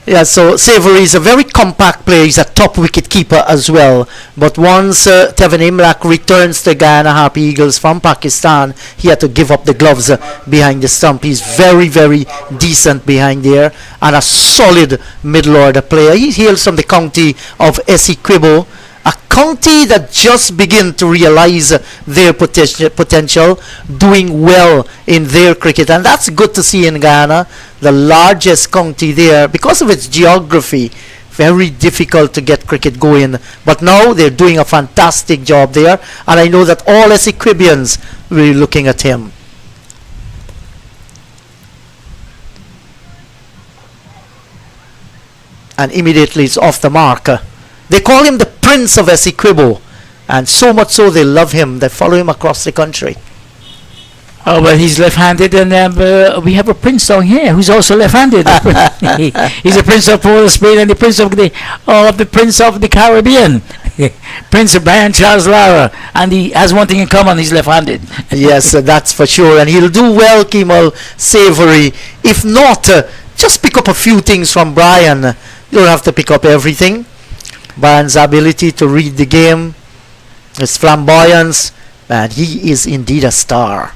Yeah, so Savory is a very compact player. He's a top wicket keeper as well. But once Tevin Imlach returns to Guyana Harpy Eagles from Pakistan, he had to give up the gloves behind the stump. He's very, very decent behind there, and a solid middle order player. He hails from the county of Essequibo, a county that just begin to realize their potential, doing well in their cricket, and that's good to see in Guyana, the largest county there, because of its geography. Very difficult to get cricket going, but now they're doing a fantastic job there, and I know that all Essequibians will be looking at him. And immediately it's off the mark. They call him the Prince of Essequibo, and so much so they love him. They follow him across the country. Oh, well, he's left-handed, and we have a prince down here who's also left-handed. He's a prince of Port of Spain and the prince of the Caribbean, Prince Brian Charles Lara, and he has one thing in common: he's left-handed. Yes, that's for sure, and he'll do well, Kemal Savory. If not, just pick up a few things from Brian. You don't have to pick up everything. Brian's ability to read the game, his flamboyance, and he is indeed a star.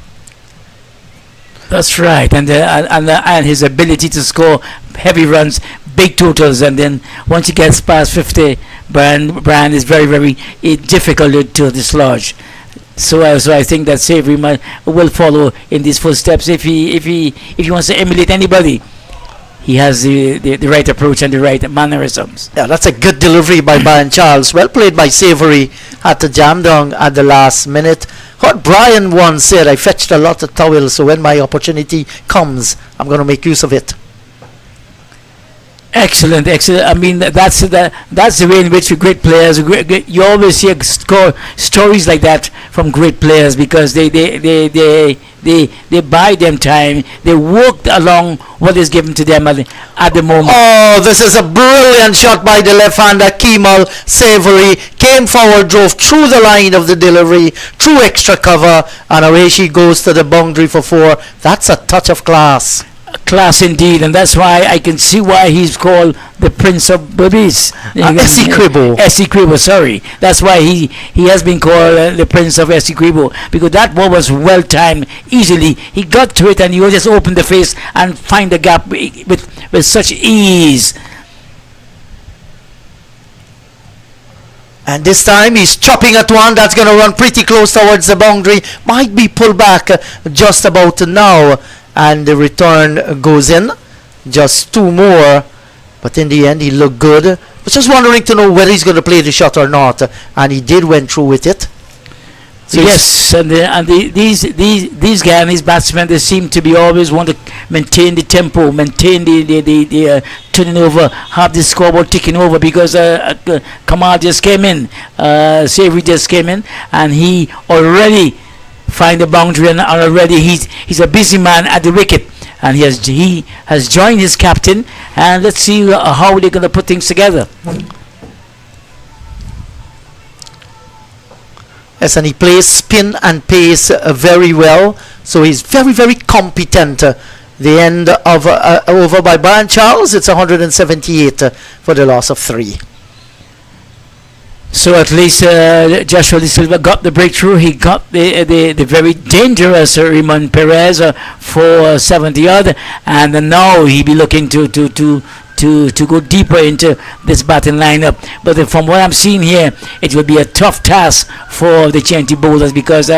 That's right, and his ability to score heavy runs, big totals, and then once he gets past 50, Brian is very, very difficult to dislodge. So I think that Savory will follow in these footsteps if he wants to emulate anybody. He has the right approach and the right mannerisms. Yeah, that's a good delivery by Brian Charles. Well played by Savory. Had to jam down at the last minute. What Brian once said, I fetched a lot of towels, so when my opportunity comes, I'm going to make use of it. Excellent, excellent. I mean, that's the way in which great players. You always hear stories like that from great players because they buy them time. They work along what is given to them at the moment. Oh, this is a brilliant shot by the left-hander Kemal Savory. Came forward, drove through the line of the delivery, through extra cover, and away she goes to the boundary for 4. That's a touch of class. Class indeed, and that's why I can see why he's called the Prince of Boobies. Essequibo, sorry. That's why he has been called the Prince of Essequibo, because that ball was well timed, easily. He got to it and he will just open the face and find the gap with such ease. And this time he's chopping at one that's going to run pretty close towards the boundary. Might be pulled back just about now. And the return goes in. Just 2 more. But in the end, he looked good. Was just wondering to know whether he's going to play the shot or not. And he did went through with it. So yes, these Guyanese batsmen, they seem to be always want to maintain the tempo, maintain the turning over, have the scoreboard ticking over, because Kamal just came in, Savory just came in, and he already find the boundary, and already he's a busy man at the wicket, and he has joined his captain, and let's see how they're going to put things together. Yes, and he plays spin and pace very well, so he's very, very competent. The end of over by Brian Charles. It's 178 for the loss of 3. So at least Joshua De Silva got the breakthrough. He got the very dangerous Raymond Perez for 70 odd, and now he'll be looking to go deeper into this batting lineup. But from what I'm seeing here, it will be a tough task for the Chianti bowlers, because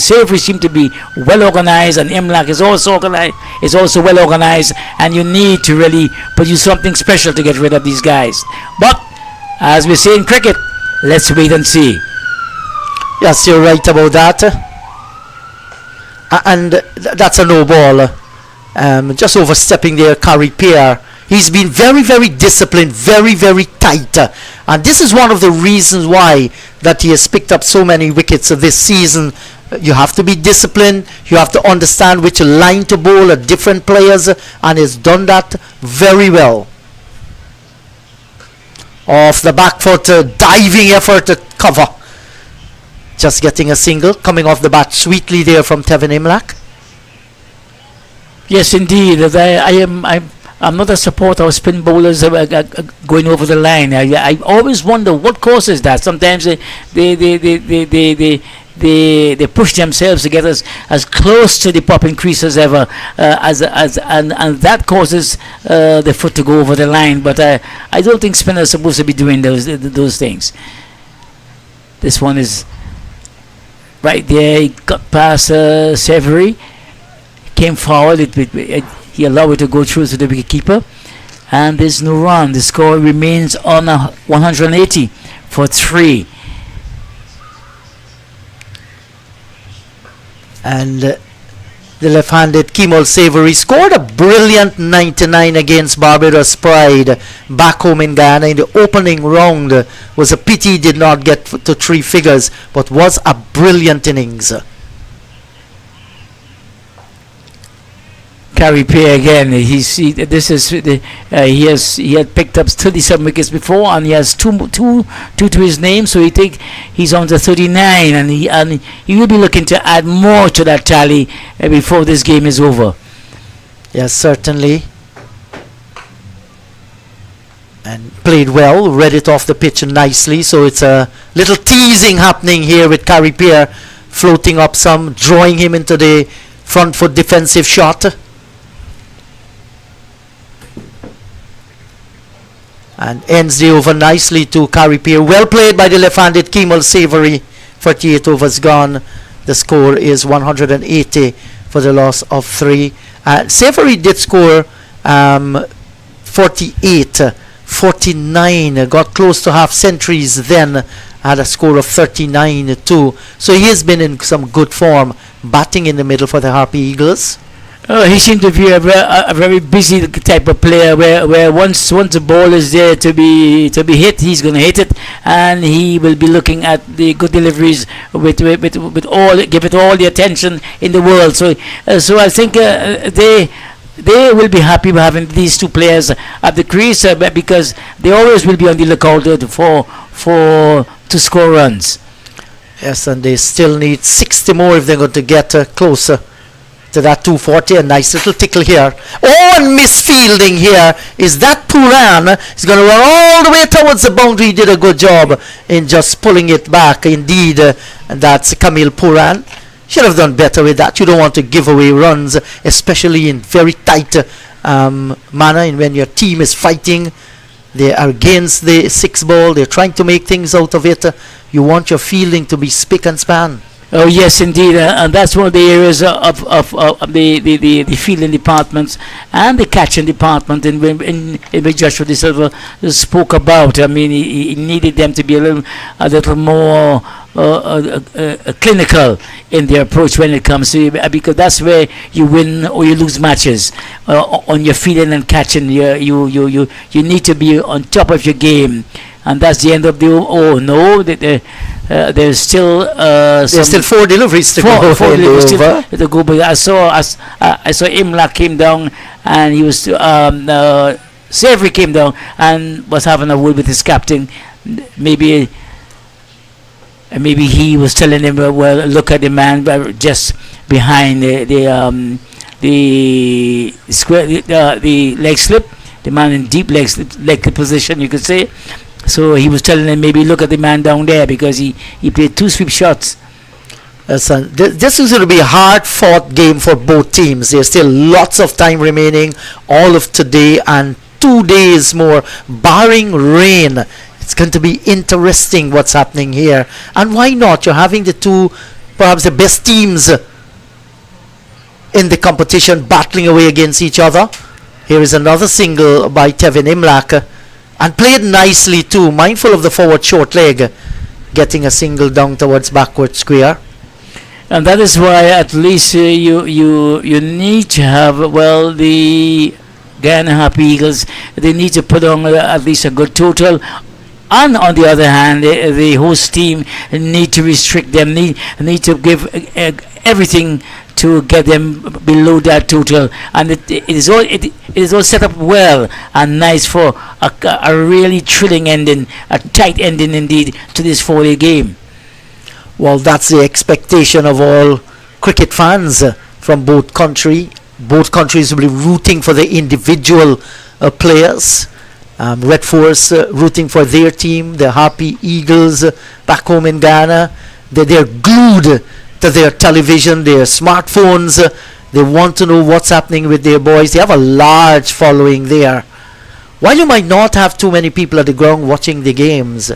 Savory seem to be well organized, and Imlak is also well organized, and you need to really produce something special to get rid of these guys. But as we say in cricket, let's wait and see. Yes, you're right about that. And that's a no ball. Just overstepping there, Curry Pierre. He's been very, very disciplined, very, very tight. And this is one of the reasons why that he has picked up so many wickets this season. You have to be disciplined. You have to understand which line to bowl at different players. And he's done that very well. Off the back foot, diving effort to cover. Just getting a single, coming off the bat sweetly there from Tevin Imlak. Yes, indeed. I'm not a supporter of spin bowlers going over the line. I always wonder what causes that. Sometimes they push themselves to get as close to the popping crease as ever, and that causes the foot to go over the line. But I don't think spinners are supposed to be doing those things. This one is right there. He got past Savory, came forward. He allowed it to go through to the wicketkeeper, and there's no run. The score remains on 180 for 3. And the left-handed Kemal Savory scored a brilliant 99 against Barbados Pride back home in Guyana in the opening round. Was a pity he did not get to 3 figures, but was a brilliant innings. Carry Pay again. He had picked up 37 wickets before, and he has two to his name. So he's on to 39, and he will be looking to add more to that tally before this game is over. Yes, certainly. And played well, read it off the pitch nicely. So it's a little teasing happening here with Carry Pierre, floating up some, drawing him into the front foot defensive shot. And ends the over nicely to Carry Pierre. Well played by the left-handed Kemal Savory. 48 overs gone. The score is 180 for the loss of 3. Savory did score 48 49, got close to half centuries then, had a score of 39 too. So he has been in some good form, batting in the middle for the Harpy Eagles. He seemed to be a very busy type of player, where once the ball is there to be hit, he's going to hit it, and he will be looking at the good deliveries with all, give it all the attention in the world. So I think they will be happy with having these two players at the crease, because they always will be on the lookout to score runs. Yes, and they still need 60 more if they're going to get closer to that 240. A nice little tickle here. Oh, and misfielding here is that Puran. He's going to run all the way towards the boundary. He did a good job in just pulling it back. Indeed, and that's Camille Puran. Should have done better with that. You don't want to give away runs, especially in very tight manner, and when your team is fighting. They are against the 6 ball. They're trying to make things out of it. You want your fielding to be spick and span. Oh yes, indeed, and that's one of the areas of the fielding departments and the catching department in which Joshua De Silva spoke about. I mean, he needed them to be a little more clinical in their approach when it comes to, because that's where you win or you lose matches on your fielding and catching. You need to be on top of your game, and that's the end of the. Oh no, there's still there's still 4 deliveries to go. Four deliveries still to go. But I saw Imlak came down, and he was Savory came down and was having a word with his captain. Maybe he was telling him, well, look at the man just behind the square, the leg slip, the man in deep leg position, you could say. So he was telling him, maybe look at the man down there, because he played 2 sweep shots. This is going to be a hard-fought game for both teams. There's still lots of time remaining, all of today and 2 days more, barring rain. It's going to be interesting what's happening here. And why not? You're having the two, perhaps the best teams in the competition battling away against each other. Here is another single by Tevin Imlak. And played nicely too, mindful of the forward short leg, getting a single down towards backward square. And that is why at least you need to have, well, the Guyana Harpy Eagles, they need to put on at least a good total. And on the other hand, the host team need to restrict them, need to give everything to get them below that total, and it is all set up well and nice for a really thrilling ending, a tight ending indeed to this 4-day game. Well, that's the expectation of all cricket fans from both countries. Both countries will be rooting for the individual players. Red Force rooting for their team, the Harpy Eagles back home in Ghana. They're glued to their television, their smartphones. They want to know what's happening with their boys. They have a large following there. While you might not have too many people at the ground watching the games,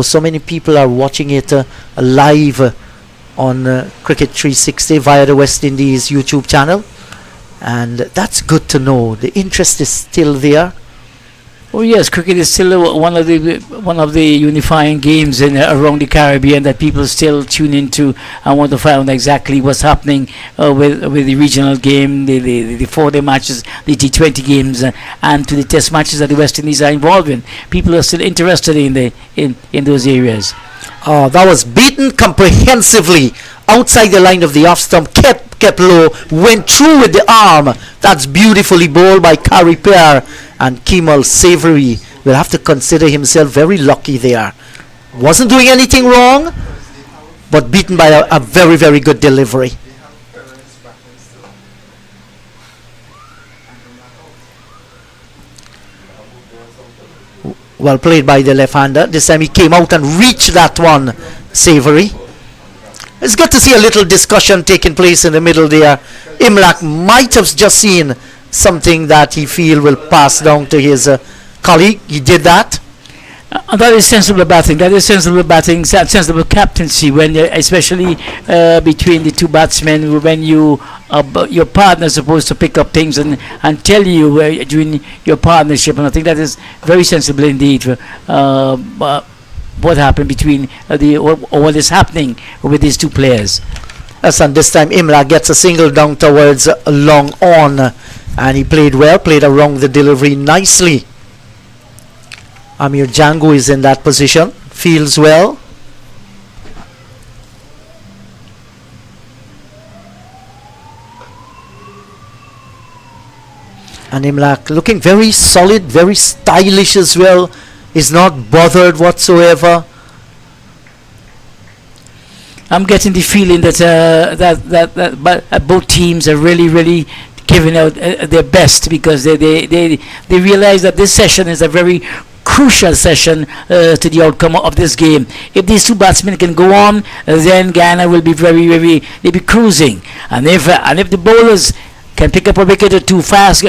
so many people are watching it live on Cricket 360 via the West Indies YouTube channel, and that's good to know. The interest is still there. Oh yes, cricket is still one of the unifying games around the Caribbean that people still tune into and want to find out exactly what's happening with the regional game, the 4-day matches, the T20 games, and to the test matches that the West Indies are involved in. People are still interested in those areas. That was beaten comprehensively outside the line of the off stump, kept low, went through with the arm. That's beautifully bowled by Kari Pear, and Kemal Savory will have to consider himself very lucky there. Wasn't doing anything wrong, but beaten by a very, very good delivery. Well played by the left-hander. This time he came out and reached that one, Savory. It's good to see a little discussion taking place in the middle there. Imlak might have just seen something that he feel will pass down to his colleague. He did that. That is sensible batting. That is sensible batting, sensible captaincy, when especially between the two batsmen, when you your partner is supposed to pick up things and tell you during your partnership, and I think that is very sensible indeed. What happened between or what is happening with these two players? Yes, and this time Imla gets a single down towards long on, and he played well, played around the delivery nicely. Amir Django is in that position, feels well. And Imlak looking very solid, very stylish as well. Is not bothered whatsoever. I'm getting the feeling that both teams are really giving out their best, because they realize that this session is a very crucial session to the outcome of this game. If these two batsmen can go on, then Guyana will be they'll be cruising. And if the bowlers can pick up a wicket or two fast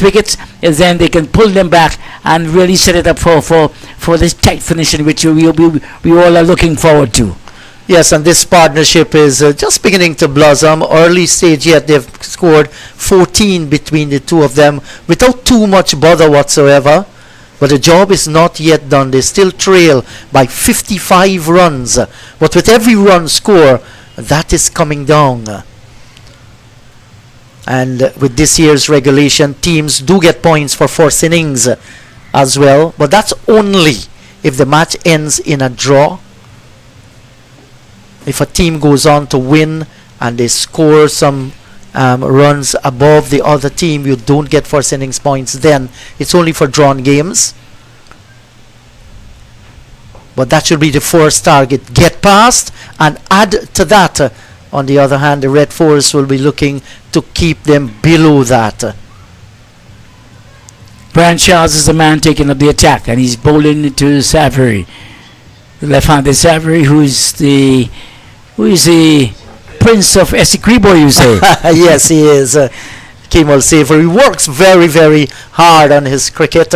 wickets, then they can pull them back and really set it up for this tight finishing, which we all are looking forward to. Yes, and this partnership is just beginning to blossom. Early stage yet, they've scored 14 between the two of them without too much bother whatsoever. But the job is not yet done. They still trail by 55 runs. But with every run score, that is coming down. And with this year's regulation, teams do get points for first innings as well. But that's only if the match ends in a draw. If a team goes on to win and they score some runs above the other team, you don't get first innings points then. It's only for drawn games. But that should be the first target. Get past and add to that. On the other hand, the Red Force will be looking to keep them below that. Brian Charles is the man taking up the attack, and he's bowling to Savory. The left-handed Savory, who is the Prince of Essequibo, you say? Yes, he is. Kemal Savory works very hard on his cricket.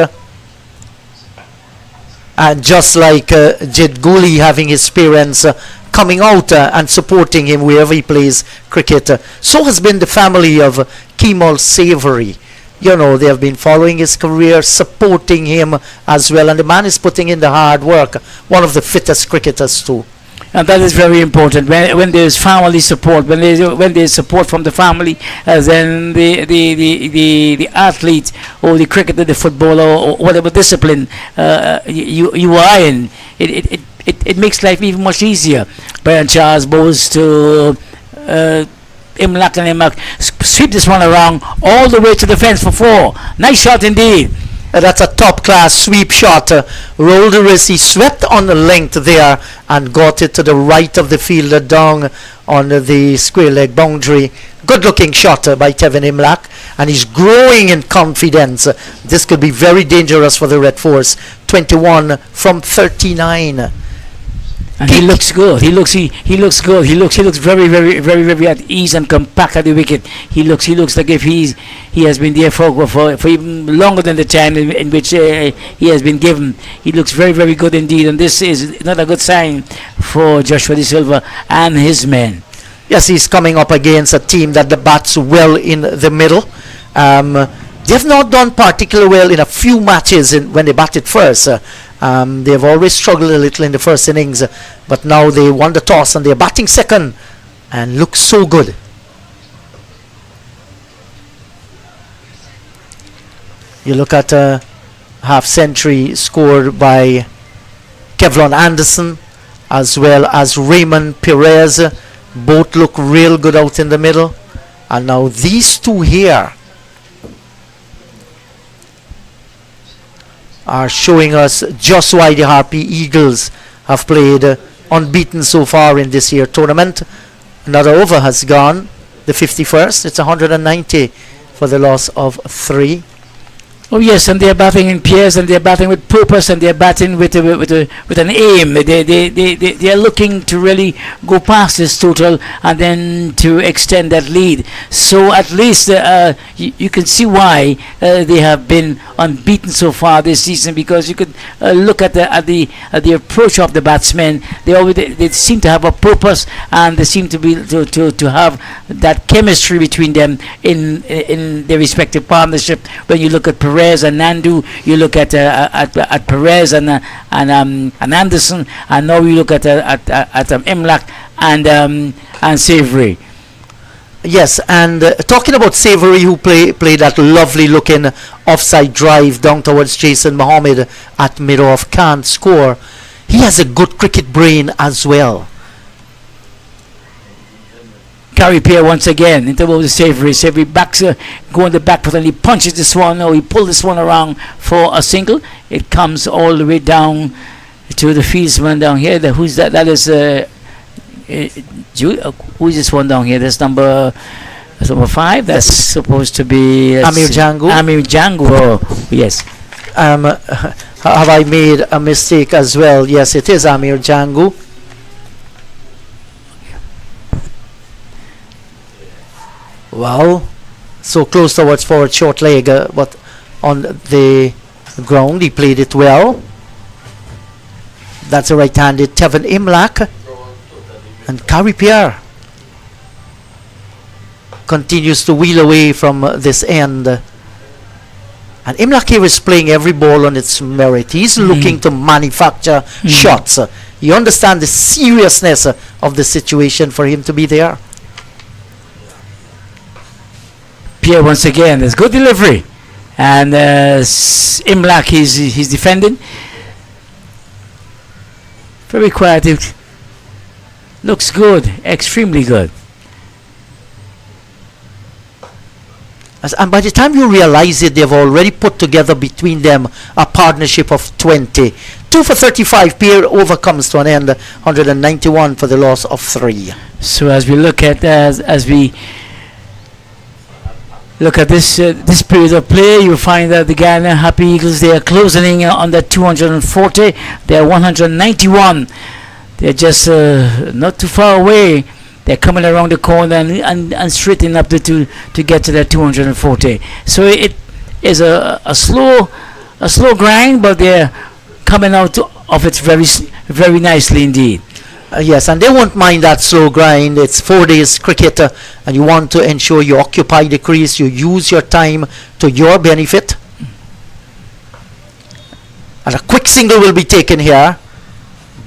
And just like Jed Gooley having his parents coming out and supporting him wherever he plays cricket, so has been the family of Kemal Savory. You know, they have been following his career, supporting him as well, and the man is putting in the hard work. One of the fittest cricketers too. And that is very important. When there's family support, when there's support from the family, then the athlete or the cricketer, the footballer, or whatever discipline you are in, it makes life even much easier. Brian Charles bows to Imlak, and Imlak sweep this one around all the way to the fence for 4. Nice shot indeed. That's a top class sweep shot. Rolled the wrist, he swept on the length there and got it to the right of the fielder down on the square leg boundary. Good looking shot by Tevin Imlak, and he's growing in confidence. This could be very dangerous for the Red Force. 21 from 39. And he looks good. He looks good. He looks very at ease and compact at the wicket. He looks like if he has been there for even longer than the time in which he has been given. He looks very good indeed, and this is not a good sign for Joshua De Silva and his men. Yes, he's coming up against a team that bats well in the middle. They have not done particularly well in a few matches when they batted first. They have always struggled a little in the first innings, but now they won the toss and they're batting second and look so good. You look at a half century scored by Kevlon Anderson as well as Raymond Perez. Both look real good out in the middle. And now these two here are showing us just why the Harpy Eagles have played unbeaten so far in this year's tournament. Another over has gone, the 51st. It's 190 for the loss of 3. Oh yes, and they're batting in pairs, and they're batting with purpose, and they're batting with an aim. They are looking to really go past this total and then to extend that lead. So at least you can see why they have been unbeaten so far this season, because you could look at the approach of the batsmen. They seem to have a purpose, and they seem to be to have that chemistry between them in their respective partnership. When you look at Perez and Nandu, you look at Perez and Anderson, and now you look at Imlak and Savory. Yes, and talking about Savory, who played that lovely looking offside drive down towards Jason Mohammed at mid-off, can't score. He has a good cricket brain as well. Carry pair once again into the Savory. Savory backs, go on the back foot, and he punches this one. Oh, he pulled this one around for a single. It comes all the way down to the fieldsman down here. Who's that? That is who is this one down here? That's number 5. That's supposed to be Amir Django. Amir Django. Oh, yes. Have I made a mistake as well? Yes, it is Amir Django. Wow, so close towards forward short leg, but on the ground he played it well. That's a right-handed Tevin Imlak, and Carey Pierre continues to wheel away from this end. And Imlak here is playing every ball on its merit. He's looking to manufacture shots. You understand the seriousness of the situation for him to be there. Pierre once again, there's good delivery, and Imlak he's defending very quiet. It looks good, extremely good. And by the time you realize it, they've already put together between them a partnership of 20. 2 for 35. Pierre overcomes to an end, 191 for the loss of 3. So as we look at this period of play, you find that the Guyana Happy Eagles, they are closing in on the 240. They are 191. They're just not too far away. They're coming around the corner and straightening up to get to that 240. So it is a slow grind, but they're coming out of it very nicely indeed. Yes, and they won't mind that slow grind. It's 4 days cricket, and you want to ensure you occupy the crease, you use your time to your benefit. And a quick single will be taken here.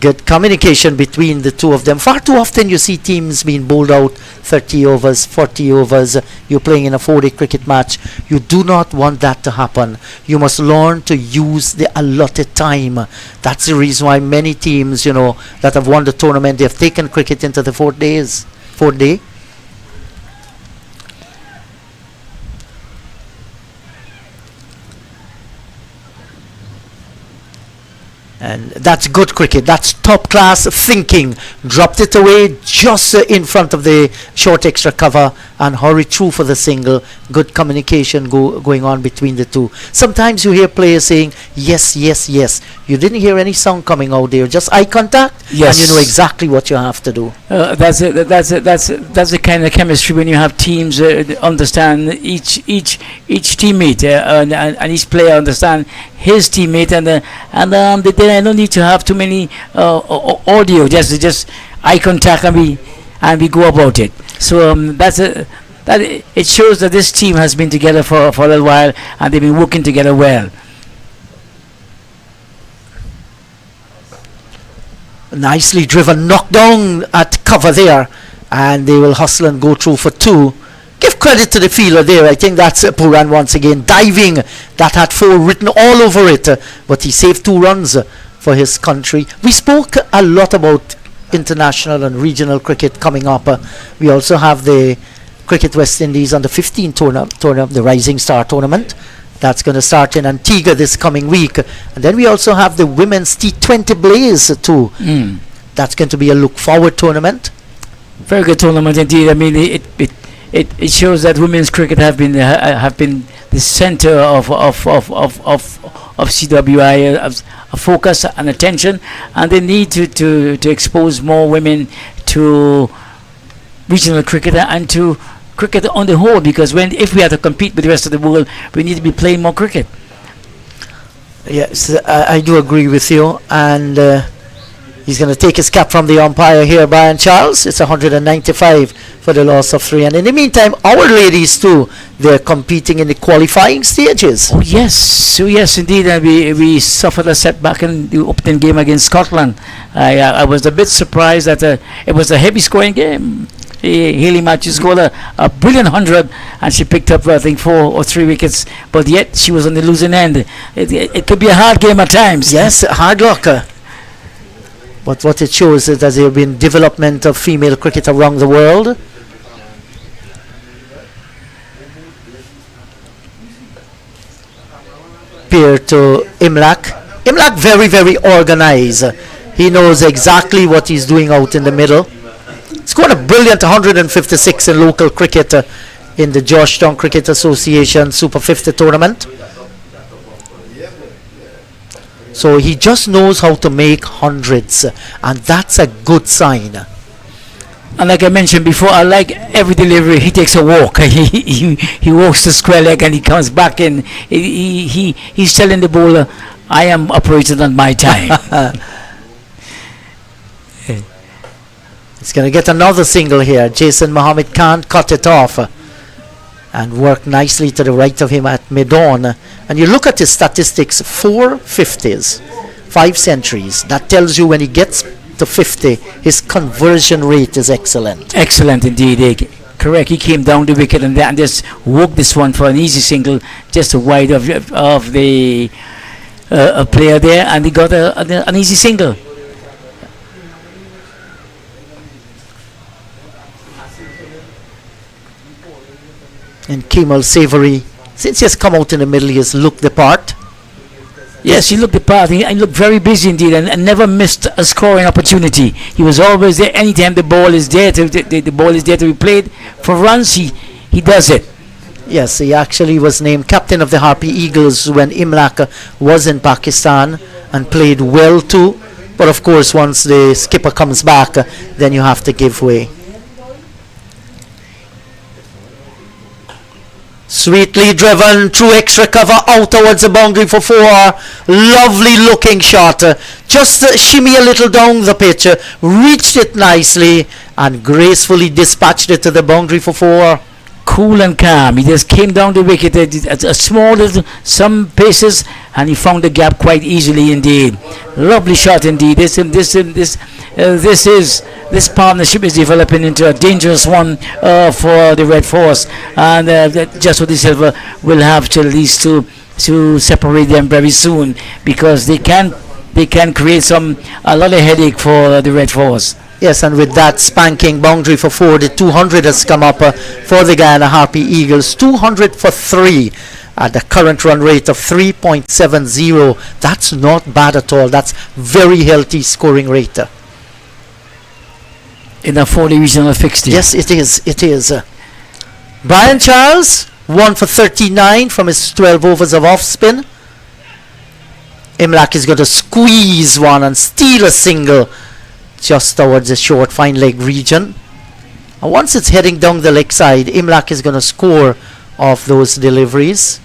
Good communication between the two of them. Far too often you see teams being bowled out 30 overs, 40 overs. You're playing in a 4-day cricket match. You do not want that to happen. You must learn to use the allotted time. That's the reason why many teams, that have won the tournament, they have taken cricket into the 4 day. And that's good cricket. That's top class thinking. Dropped it away just in front of the short extra cover and hurried through for the single. Good communication going on between the two. Sometimes you hear players saying yes, yes, yes. You didn't hear any sound coming out there. Just eye contact, yes. And you know exactly what you have to do. That's it. That's the kind of chemistry when you have teams understand each teammate and each player understand his teammate, and then I don't need to have too many audio. Just eye contact and we go about it. So it shows that this team has been together for a little while, and they've been working together well. Nicely driven, knockdown at cover there, and they will hustle and go through for 2. Give credit to the fielder there. I think that's Puran once again diving. That had 4 written all over it, but he saved 2 runs for his country. We spoke a lot about international and regional cricket coming up. We also have the Cricket West Indies under 15 tournament, the Rising Star tournament. That's going to start in Antigua this coming week. And then we also have the Women's T20 Blaze too. That's going to be a look forward tournament. Very good tournament indeed. I mean, it shows that women's cricket have been the center of CWI, of focus and attention, and they need to expose more women to regional cricket and to cricket on the whole, because if we have to compete with the rest of the world, we need to be playing more cricket. Yes, I do agree with you, and he's going to take his cap from the umpire here, Brian Charles. It's 195 for the loss of 3, and in the meantime, our ladies too, they're competing in the qualifying stages. Oh yes, indeed, and we suffered a setback in the opening game against Scotland. I was a bit surprised that it was a heavy scoring game. Haley Matthews scored a brilliant 100, and she picked up I think 4 or 3 wickets, but yet she was on the losing end. It could be a hard game at times. Yes, hard luck. But what it shows is that there have been development of female cricket around the world. Pair to Imlak. Imlak very, very organized. He knows exactly what he's doing out in the middle. Scored a brilliant 156 in local cricket in the Georgetown Cricket Association Super 50 tournament. So he just knows how to make hundreds, and that's a good sign. And like I mentioned before, I like every delivery. He takes a walk. He walks the square leg and he comes back in. He's telling the bowler, I am operating on my time. He's going to get another single here. Jason Mohammed can't cut it off and work nicely to the right of him at mid-on. And you look at his statistics, 4 50s, 5 centuries. That tells you when he gets to 50, his conversion rate is excellent. Excellent indeed. Correct. He came down the wicket and just woke this one for an easy single, just wide of the player there, and he got an easy single. And Kemal Savory, since he has come out in the middle, he has looked the part. Yes, he looked the part. He looked very busy indeed, and never missed a scoring opportunity. He was always there. Anytime the ball is there, the ball is there to be played for runs, he does it. Yes, he actually was named captain of the Harpy Eagles when Imlak was in Pakistan and played well too. But of course, once the skipper comes back, then you have to give way. Sweetly driven through extra cover out towards the boundary for 4. Lovely looking shot. Just shimmy a little down the pitch. Reached it nicely and gracefully dispatched it to the boundary for 4. Cool and calm. He just came down the wicket at a small little, some paces, and he found the gap quite easily indeed. Lovely shot indeed. This partnership is developing into a dangerous one for the Red Force, and just what the Silver will have to at least to separate them very soon, because they can create a lot of headache for the Red Force. Yes, and with that spanking boundary for 4, the 200 has come up for the Guyana Harpy Eagles. 200 for 3 at the current run rate of 3.70. That's not bad at all. That's very healthy scoring rate. In a 40 regional fixture. Yes, it is. It is. Brian Charles, 1 for 39 from his 12 overs of off spin. Imlak is going to squeeze one and steal a single just towards the short fine leg region. And once it's heading down the leg side, Imlak is going to score off those deliveries.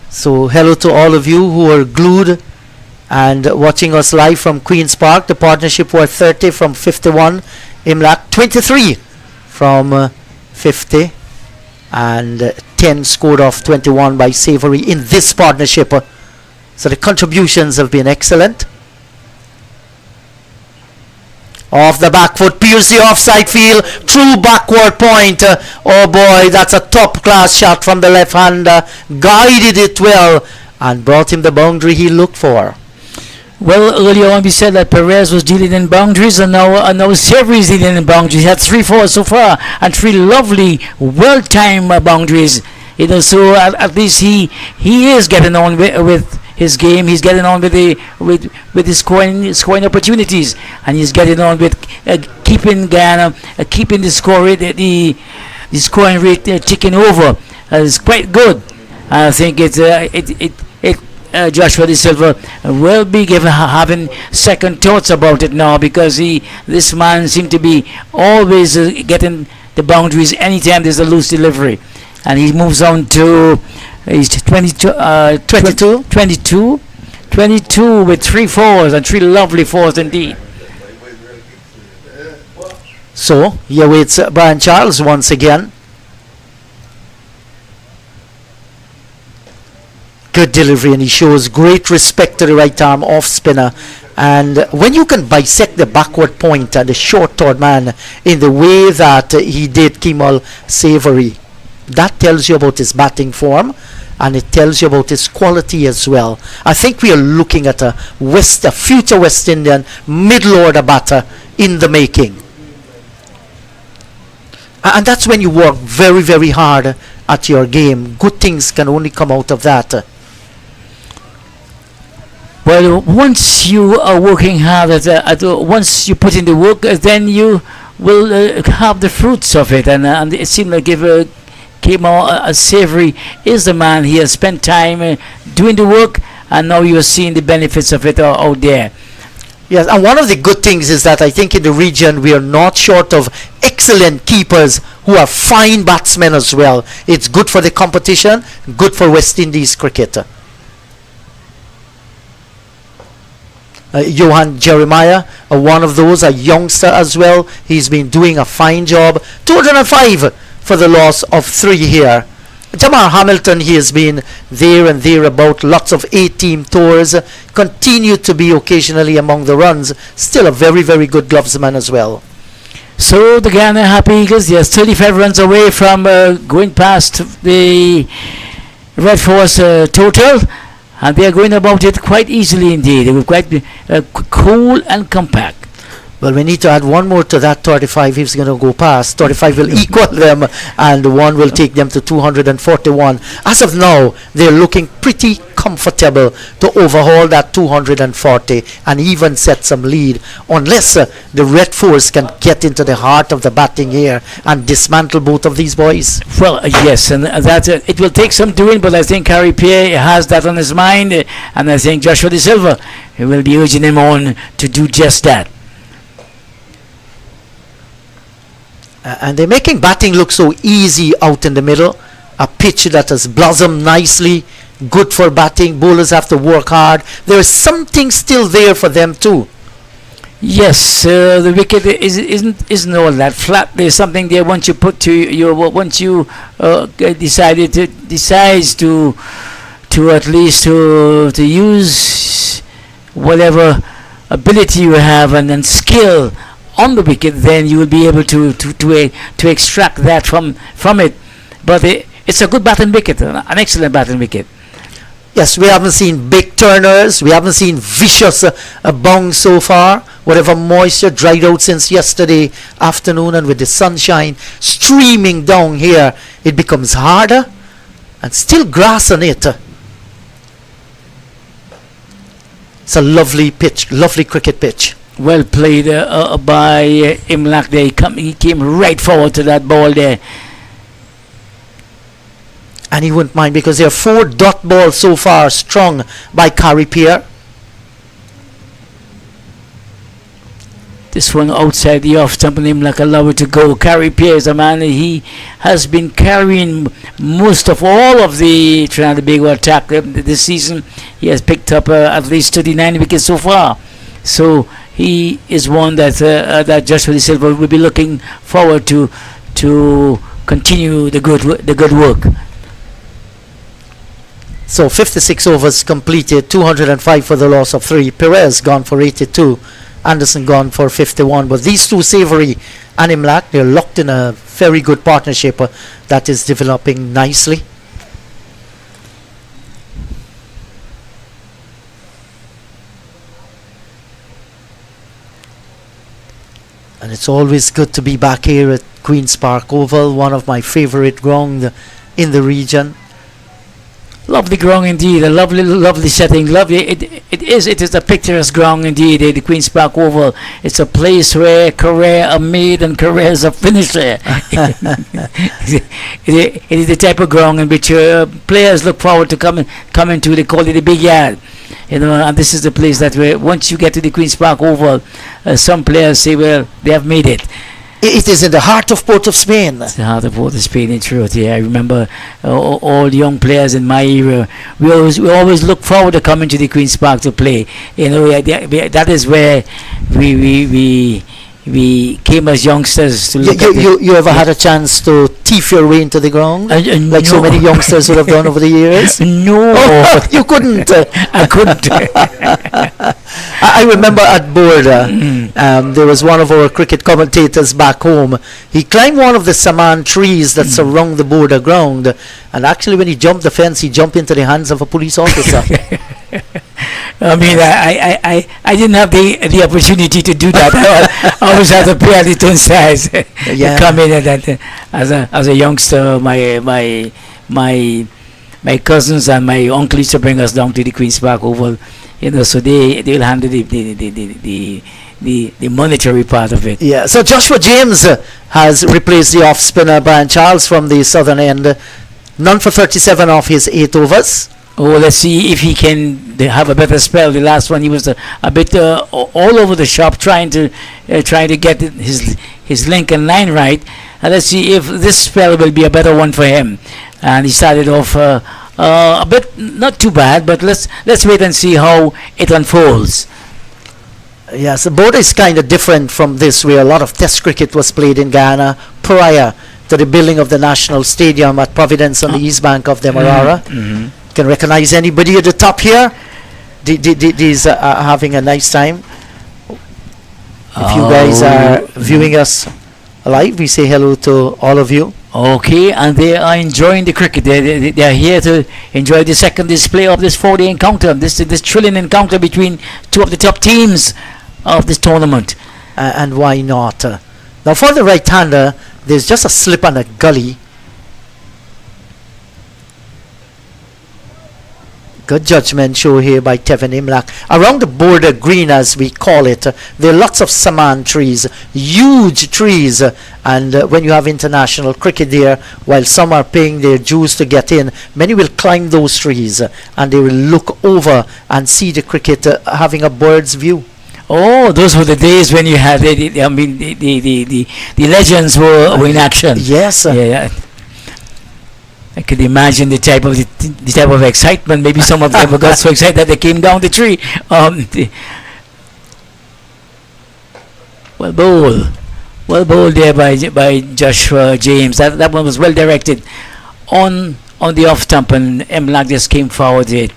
So hello to all of you who are glued and watching us live from Queen's Park. The partnership were 30 from 51. Imlak 23 from 50. And 10 scored off 21 by Savory in this partnership. So the contributions have been excellent. Off the back foot, pierce the offside field, true backward point. Oh boy, that's a top class shot from the left hander. Guided it well and brought him the boundary he looked for. Well, earlier on we said that Perez was dealing in boundaries, and now Savory is dealing in boundaries. He had 3 4 so far, and 3 lovely, well-timed boundaries. So at least he is getting on with his game. He's getting on with his scoring opportunities, and he's getting on with keeping Guyana, keeping the score rate, the scoring rate ticking over. It's quite good. I think Joshua De Silva will be having second thoughts about it now, because this man seemed to be always getting the boundaries anytime there's a loose delivery, and he moves on to he's 22 with 3 fours, and 3 lovely fours indeed. So here waits Brian Charles once again. Good delivery, and he shows great respect to the right arm off spinner. And when you can bisect the backward point and the short third man in the way that he did Kemal Savory, that tells you about his batting form, and it tells you about his quality as well. I think we are looking at a future West Indian middle order batter in the making. And that's when you work very, very hard at your game. Good things can only come out of that. Well, once you are working hard once you put in the work, then you will have the fruits of it. And it seemed like Kemal Savory is the man. He has spent time doing the work, and now you are seeing the benefits of it out there. Yes, and one of the good things is that I think in the region we are not short of excellent keepers who are fine batsmen as well. It's good for the competition, good for West Indies cricket. Johan Jeremiah, one of those, a youngster as well. He's been doing a fine job. 205 for the loss of 3 here. Jamar Hamilton, he has been there and thereabout, lots of 8-team tours, continued to be occasionally among the runs. Still a very, very good glovesman as well. So the Guyana Happy Eagles, yes, 35 runs away from going past the Red Force total. And they are going about it quite easily indeed. They were quite cool and compact. Well, we need to add one more to that 35 if he's going to go past. 35 will equal them, and one will take them to 241. As of now, they're looking pretty comfortable to overhaul that 240 and even set some lead, unless the Red Force can get into the heart of the batting here and dismantle both of these boys. Well, yes, and that it will take some doing, but I think Harpy has that on his mind, and I think Joshua De Silva will be urging him on to do just that. And they're making batting look so easy out in the middle. A pitch that has blossomed nicely, good for batting. Bowlers have to work hard. There is something still there for them too. Yes, the wicket isn't all that flat. There's something there once you put to your once you decides to at least to use whatever ability you have and skill on the wicket, then you will be able to extract that from it. But it's a good batting wicket, an excellent batting wicket. Yes, we haven't seen big turners. We haven't seen vicious bounce so far. Whatever moisture dried out since yesterday afternoon, and with the sunshine streaming down here, it becomes harder, and still grass on it. It's a lovely pitch, lovely cricket pitch. Well played by Imlak there. He came right forward to that ball there. And he wouldn't mind, because there are 4 dot balls so far strung by Harpy. This one outside the off stump, and Imlak allow it to go. Harpy is a man, he has been carrying most of all of the Trinidad and Tobago attack this season. He has picked up at least 39 wickets so far. So he is one that Joshua De Silva will be looking forward to continue the good work. So 56 overs completed, 205 for the loss of 3. Perez gone for 82, Anderson gone for 51. But these two, Savory and Imlak, they're locked in a very good partnership that is developing nicely. And it's always good to be back here at Queen's Park Oval, one of my favorite grounds in the region. Lovely ground indeed, a lovely setting, lovely. It is a picturesque ground indeed. The Queen's Park Oval. It's a place where career are made and careers are finished. It is the type of ground in which players look forward to coming to. They call it the big yard. And this is the place that where once you get to the Queen's Park Oval, some players say, well, they have made it. It is in the heart of Port of Spain. It's the heart of Port of Spain, in truth. Yeah, I remember all young players in my era. We always look forward to coming to the Queen's Park to play. That is where we came as youngsters to look at you ever had a chance to thief your way into the ground? Like so many youngsters would have done over the years? No. Oh, you couldn't. I couldn't. I remember at Border, there was one of our cricket commentators back home. He climbed one of the saman trees that surround the Border ground, and actually when he jumped the fence, he jumped into the hands of a police officer. I mean, I didn't have the opportunity to do that. I always had to pay at its own size. Yeah. Come in and as a youngster, my cousins and my uncle used to bring us down to the Queen's Park Oval. So they'll handle the monetary part of it. Yeah. So Joshua James has replaced the off spinner Brian Charles from the southern end. None for 37 off his 8 overs. Oh, let's see if he can have a better spell. The last one, he was a bit all over the shop trying to get his Lincoln line right. And let's see if this spell will be a better one for him. And he started off a bit not too bad, but let's wait and see how it unfolds. Yes, the border is kind of different from this, where a lot of Test cricket was played in Guyana prior to the building of the National Stadium at Providence on the east bank of the Marara. Mm-hmm. Can recognize anybody at the top here. These are having a nice time. If you guys are viewing us live, we say hello to all of you. Okay, and they are enjoying the cricket. They are here to enjoy the second display of this 4-day encounter. This thrilling encounter between two of the top teams of this tournament. And why not? Now for the right-hander, there's just a slip and a gully. Good judgment show here by Tevin Imlach. Around the border green, as we call it, there are lots of saman trees, huge trees, and when you have international cricket there, while some are paying their dues to get in, many will climb those trees and they will look over and see the cricket having a bird's view. Oh, those were the days when you had the legends were in action. Yes. Yeah. I could imagine the type of excitement. Maybe some of them got so excited that they came down the tree. Well bowled there by Joshua James. That one was well directed on the off stump, and Emlak just came forward with it.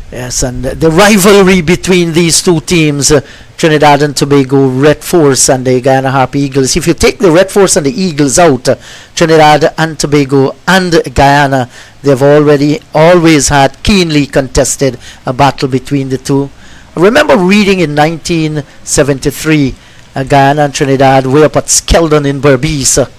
Yes, and the rivalry between these two teams, Trinidad and Tobago Red Force and the Guyana Harpy Eagles. If you take the Red Force and the Eagles out, Trinidad and Tobago and Guyana, they've always had keenly contested a battle between the two. I remember reading in 1973, Guyana and Trinidad way up at Skeldon in Berbice.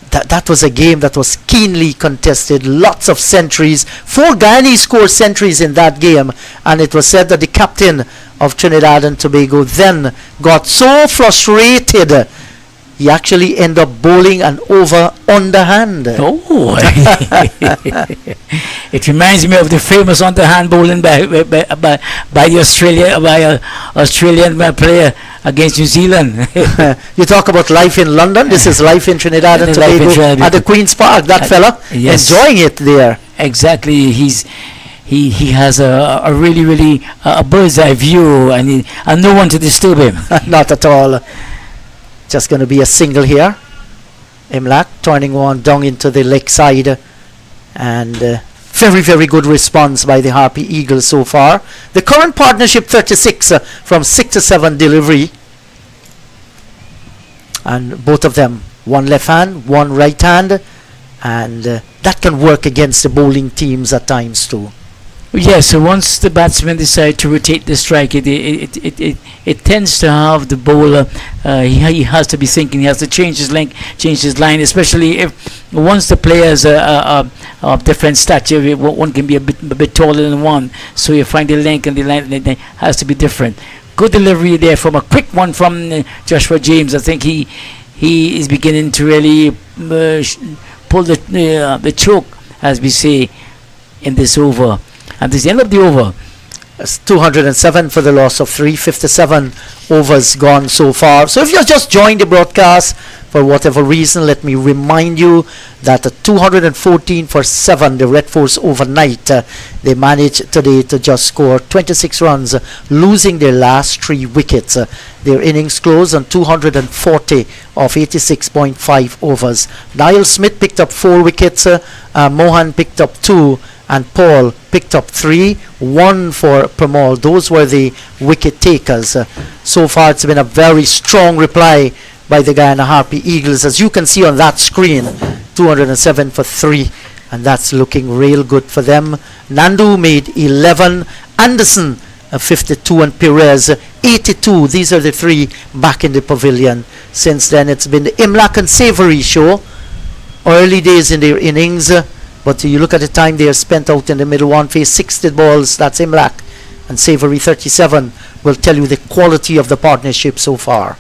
That was a game that was keenly contested, lots of centuries. 4 Guyanese scored centuries in that game, and it was said that the captain of Trinidad and Tobago then got so frustrated he actually ended up bowling an over underhand. Oh, it reminds me of the famous underhand bowling by the Australian player against New Zealand. You talk about life in London. This is life in Trinidad and Tobago at the Queen's Park. That fella enjoying it there. Exactly. He has a really a bird's eye view, and no one to disturb him. Not at all. Just going to be a single here. Imlak turning one down into the leg side, and very good response by the Harpy Eagles so far. The current partnership 36 from 6 to 7 delivery, and both of them one left hand, one right hand, and that can work against the bowling teams at times too. Yes, so once the batsman decide to rotate the strike, it tends to have the bowler. He has to be thinking. He has to change his length, change his line, especially if once the players are of different stature. One can be a bit taller than one, so you find the length and the line has to be different. Good delivery there from a quick one from Joshua James. I think he is beginning to really pull the choke, as we say, in this over. And this is the end of the over. It's 207 for the loss of 3. 57 overs gone so far. So if you've just joined the broadcast for whatever reason, let me remind you that at 214 for 7, the Red Force overnight, they managed today to just score 26 runs, losing their last 3 wickets. Their innings closed on 240 of 86.5 overs. Niall Smith picked up 4 wickets, Mohan picked up 2, and Paul picked up 3, 1 for Pramal. Those were the wicket takers. So far it's been a very strong reply by the Guyana Harpy Eagles. As you can see on that screen, 207 for 3, and that's looking real good for them. Nandu made 11, Anderson 52, and Perez 82. These are the 3 back in the pavilion. Since then it's been the Imlak and Savory show. Early days in their innings, but you look at the time they are spent out in the middle. One faced 60 balls, that's Imlak, and Savory 37 will tell you the quality of the partnership so far.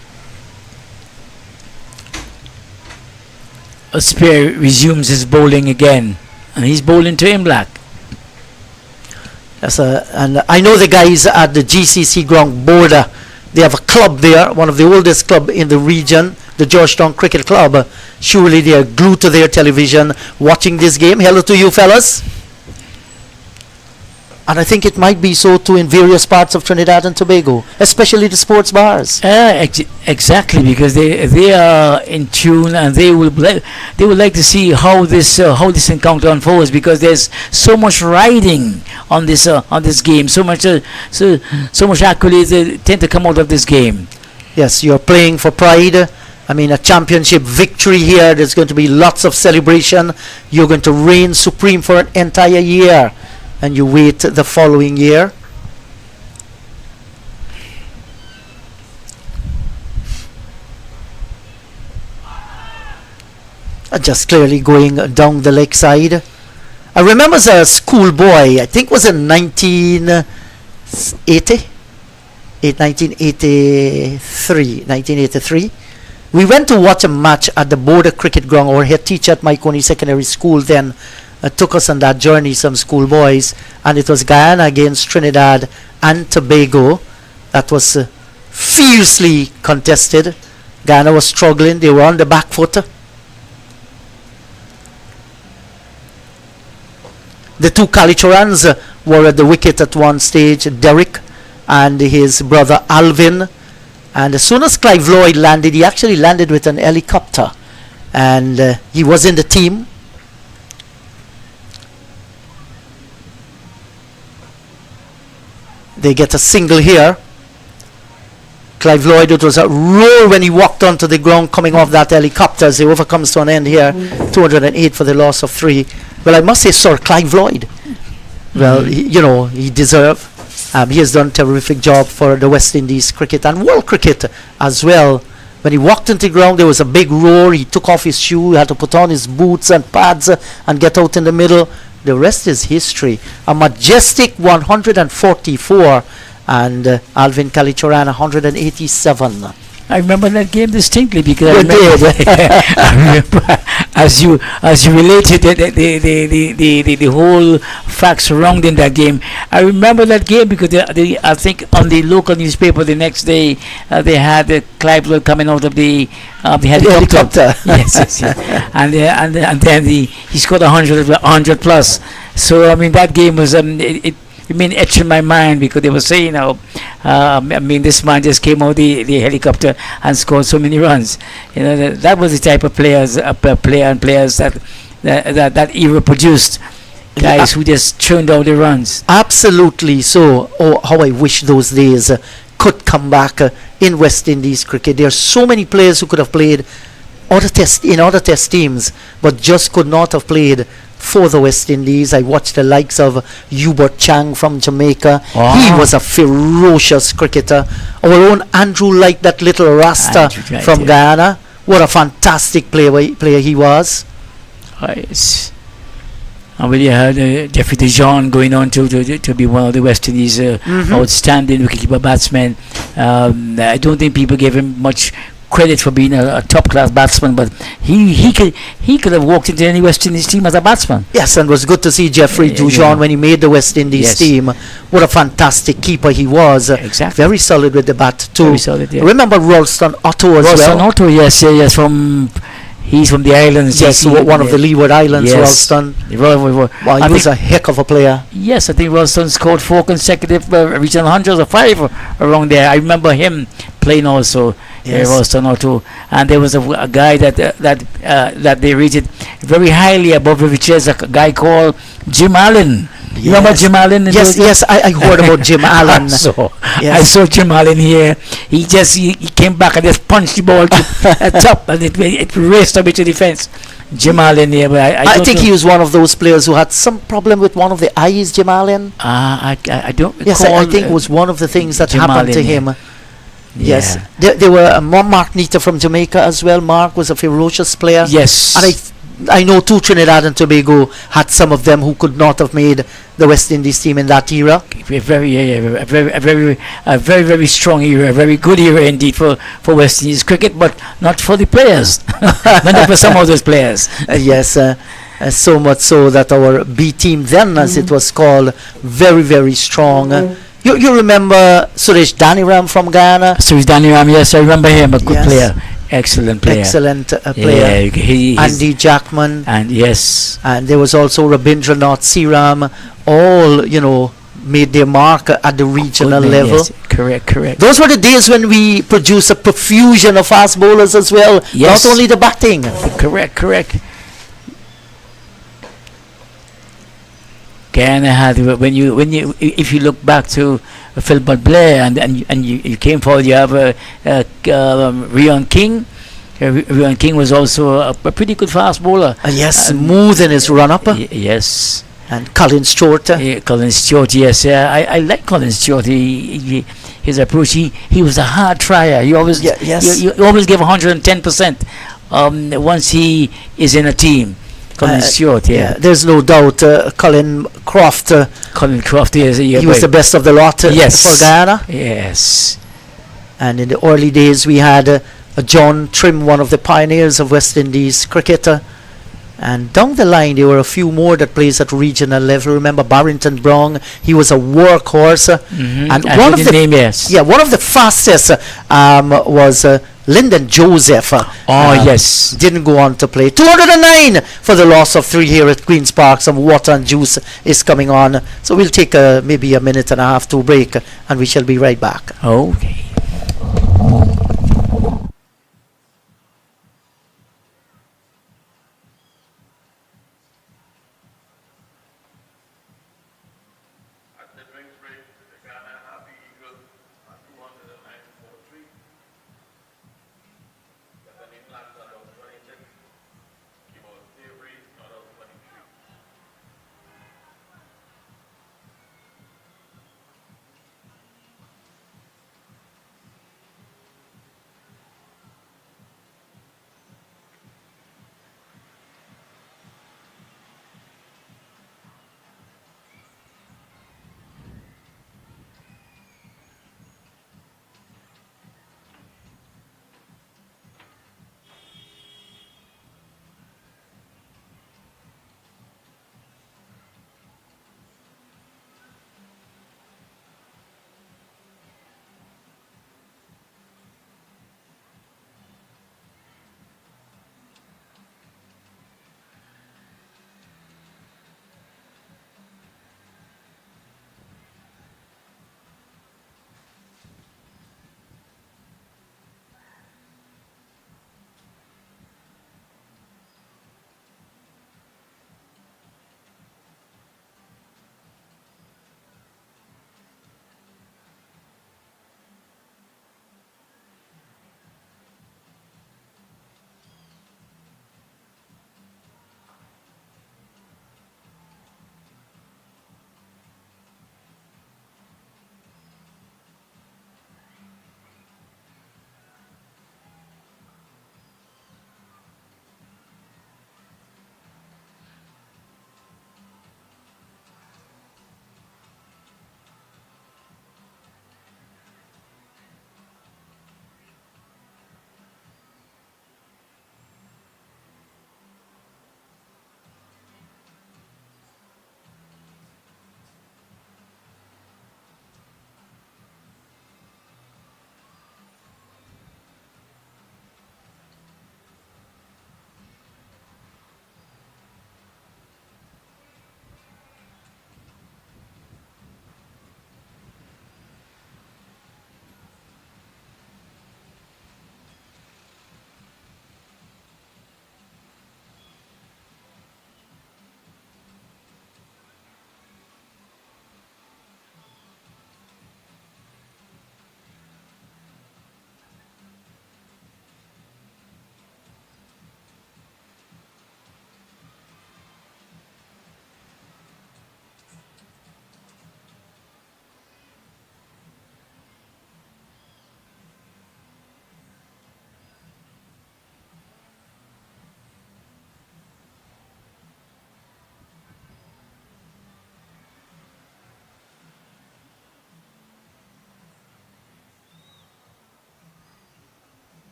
Spear resumes his bowling again, and he's bowling to Imlak. And I know the guys at the GCC ground border. They have a club there, one of the oldest club in the region, the Georgetown Cricket Club. Surely they are glued to their television watching this game. Hello to you fellas. And I think it might be so too in various parts of Trinidad and Tobago, especially the sports bars. Exactly, because they are in tune, and they would like to see how this encounter unfolds, because there's so much riding on this game, so much accolades tend to come out of this game. Yes, you're playing for pride. I mean, a championship victory here. There's going to be lots of celebration. You're going to reign supreme for an entire year, and you wait the following year. Just clearly going down the leg side. I remember as a schoolboy, I think it was in 1983. We went to watch a match at the border cricket ground. Our head teacher at Maikoni Secondary School then took us on that journey, some schoolboys, and it was Guyana against Trinidad and Tobago. That was fiercely contested. Guyana was struggling. They were on the back foot. The 2 Kalichorans were at the wicket at one stage, Derek and his brother Alvin. And as soon as Clive Lloyd landed, he actually landed with an helicopter, and he was in the team. They get a single here. Clive Lloyd, it was a roar when he walked onto the ground coming off that helicopter. As the over comes to an end here, 208 for the loss of 3. Well, I must say, Sir Clive Lloyd, well, he deserved. He has done a terrific job for the West Indies cricket and world cricket as well. When he walked into the ground, there was a big roar. He took off his shoe, he had to put on his boots and pads and get out in the middle. The rest is history. A majestic 144, and Alvin Kalichoran 187. I remember that game distinctly, because You I remember as you related the whole facts surrounding that game. I remember that game because I think on the local newspaper the next day they had Clive Lloyd coming out of the helicopter. yes. And then he scored 100 plus. So I mean that game was etched in my mind, because they were saying, this man just came out the helicopter and scored so many runs. That was the type of players that era produced. Guys who just churned out the runs. Absolutely. So, how I wish those days could come back in West Indies cricket. There are so many players who could have played other test teams, but just could not have played for the West Indies. I watched the likes of Hubert Chang from Jamaica. He was a ferocious cricketer. Our own Andrew Light, that little Rasta from Guyana. What a fantastic player he was. Yes. And we had Jeffrey DeJohn going on to be one of the West Indies outstanding wicketkeeper batsmen. I don't think people gave him much credit for being a top class batsman, but he could have walked into any West Indies team as a batsman. Yes, and it was good to see Jeffrey DeJohn when he made the West Indies team. What a fantastic keeper he was. Exactly. Very solid with the bat too. Very solid, yeah. Remember Ralston Otto as well? Ralston Otto, yes, he's from the islands. Yes, one of the Leeward Islands, Ralston. He was a heck of a player. Yes, I think Ralston scored 4 consecutive regional hundreds or 5 around there. I remember him playing also. Ralston Otto, and there was a guy that they rated very highly above every chase, a guy called Jim Allen. You remember Jim Allen? Yes, I heard about Jim Allen. I saw Jim Allen here. He came back and just punched the ball to top, and it raced a bit to the fence. Jim Allen here, but I think he was one of those players who had some problem with one of the eyes. Jim Allen. I don't recall. Yes, I think it was one of the things that happened Allen, to him. Yeah. Yes, there were Mark Nita from Jamaica as well. Mark was a ferocious player. Yes, and I know too Trinidad and Tobago had some of them who could not have made the West Indies team in that era. A very strong era, a very good era indeed for West Indies cricket, but not for the players, not for some of those players. Yes. So much so that our B team then, as it was called, very strong. You remember Suresh Daniram from Guyana? Suresh Daniram, yes, I remember him, a good player. Excellent player. Excellent player. Yeah, Andy Jackman. And yes. And there was also Rabindranath Seeram. All, made their mark at the regional level. Yes. Correct. Those were the days when we produced a profusion of fast bowlers as well. Yes. Not only the batting. Correct. Guyana had if you look back to Philbert Blair and you came forward, you have Rion King. Rion King was also a pretty good fast bowler. Yes, smooth in his run up. Yes. And Colin Stewart. Colin Stewart, yes. I like Colin Stewart. His approach. He was a hard trier. He always you always give 110% once he is in a team. Colin Stewart, there's no doubt. Colin Croft, yes, he was the best of the lot for Guyana. Yes. And in the early days, we had John Trim, one of the pioneers of West Indies cricketer. And down the line, there were a few more that plays at regional level. Remember Barrington Brown? He was a workhorse. And one of the one of the fastest was Lyndon Joseph. Yes. Didn't go on to play. 209 for the loss of 3 here at Queen's Park. Some water and juice is coming on. So we'll take maybe a minute and a half to break, and we shall be right back. Okay.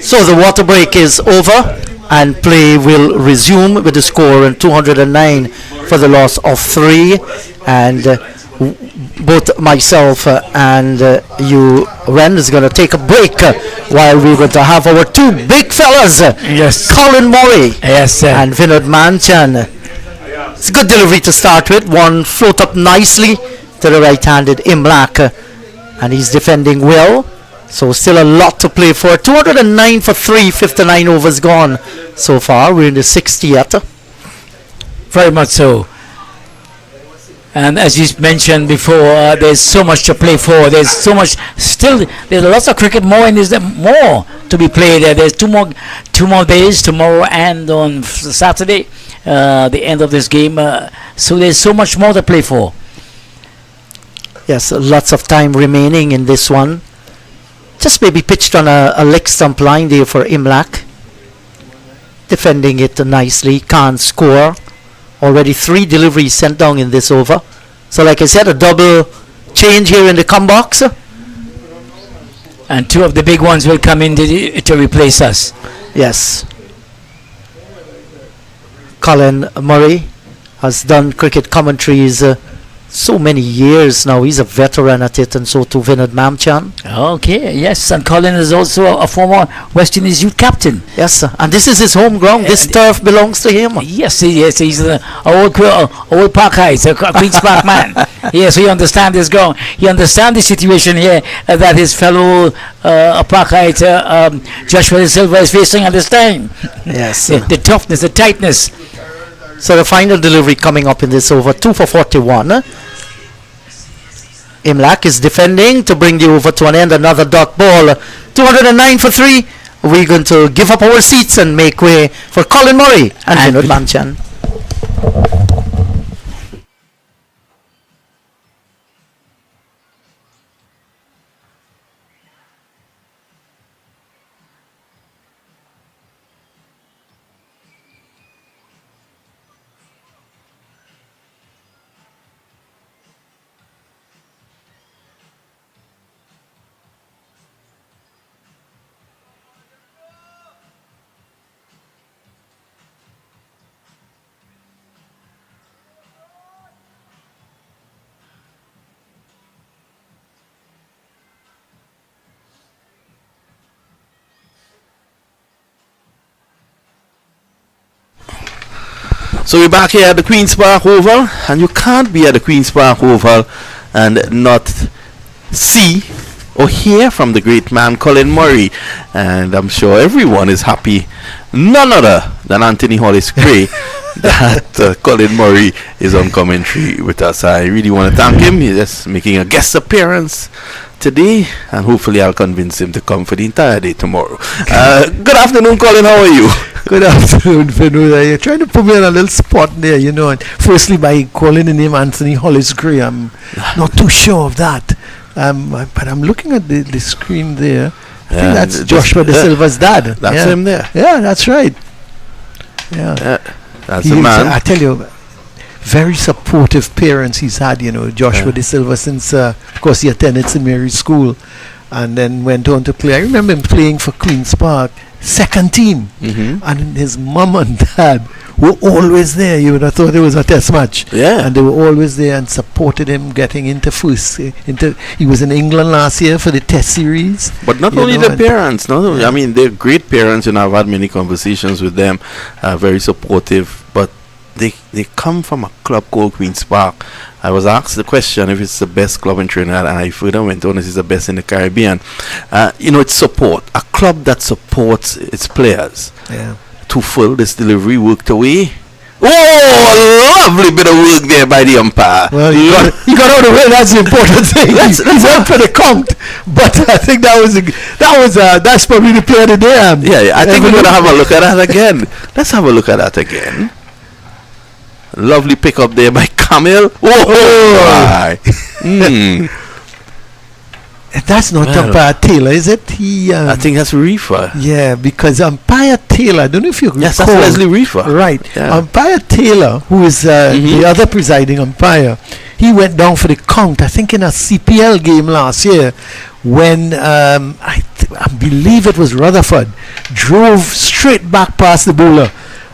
So the water break is over and play will resume with the score and 209 for the loss of 3. And both myself and you, Ren, is going to take a break while we're going to have our two big fellas, Yes. Colin Murray Yes, sir. and Vinod Manchan. It's a good delivery to start with. One float up nicely to the right-handed Imlak, and he's defending well. So still a lot to play for. 209 for 3, 59 overs gone so far. We're in the 60th. Very much so. And as you mentioned before, there's so much to play for. There's so much still. There's lots of cricket more, and there's more to be played. There's two more days, tomorrow and on Saturday, the end of this game. So there's so much more to play for. Yes, lots of time remaining in this one. Just maybe pitched on a leg stump line there for Imlak. Defending it nicely, can't score. Already 3 deliveries sent down in this over. So like I said, a double change here in the come box. And 2 of the big ones will come in to replace us. Yes. Colin Murray has done cricket commentaries so many years now. He's a veteran at it, and so too Vinod Manchan. Okay, yes, and Colin is also a former West Indies youth captain. Yes, sir. And this is his home ground. This turf belongs to him. Yes, he's an old Parkite, a Queen's Park man. Yes, he understands this ground. He understands the situation here that his fellow Parkite Joshua De Silva is facing at this time. Yes. The toughness, the tightness. So the final delivery coming up in this over, 2 for 41. Imlak is defending to bring the over to an end. Another dot ball. 209 for 3. We're going to give up our seats and make way for Colin Murray and Vinod Manchan. So we're back here at the Queen's Park Oval, and you can't be at the Queen's Park Oval and not see or hear from the great man Colin Murray. And I'm sure everyone is happy, none other than Anthony Hollis Gray, that Colin Murray is on commentary with us. I really want to thank him. He's just making a guest appearance today, and hopefully I'll convince him to come for the entire day tomorrow. Good afternoon, Colin. How are you? Good afternoon, Vinod. You're trying to put me on a little spot there, you know. And firstly, by calling the name Anthony Hollis Gray, I'm not too sure of that. But I'm looking at the screen there. I think that's Joshua De Silva's dad. That's him there. Yeah, that's right. Yeah. That's the man. I tell you, very supportive parents he's had, you know, Joshua De Silva, since, of course, he attended St. Mary's School and then went on to play. I remember him playing for Queen's Park, second team. And his mum and dad were always there. You would have thought it was a test match. Yeah. And they were always there and supported him getting into first. He was in England last year for the test series. But not only the parents, I mean, they're great parents, and I've had many conversations with them, very supportive, but they come from a club called Queen's Park. I was asked the question if it's the best club in Trinidad, and I further went on, it's the best in the Caribbean. You know, it's support. A club that supports its players. Yeah. To fill this delivery worked away. Oh, a lovely bit of work there by the umpire. Well, he got out of the way. That's the important thing. He went for the count, but I think that's probably the player of the day. Yeah, I think we're gonna have a look at that again. Let's have a look at that again. Lovely pick up there by Camille. That's not umpire Taylor, is it? I think that's Reefer. Yeah, because umpire Taylor, I don't know if you recall. Yes, that's Leslie Reefer. Right. Yeah. Umpire Taylor, who is the other presiding umpire, he went down for the count, I think in a CPL game last year, when I believe it was Rutherford, drove straight back past the bowler,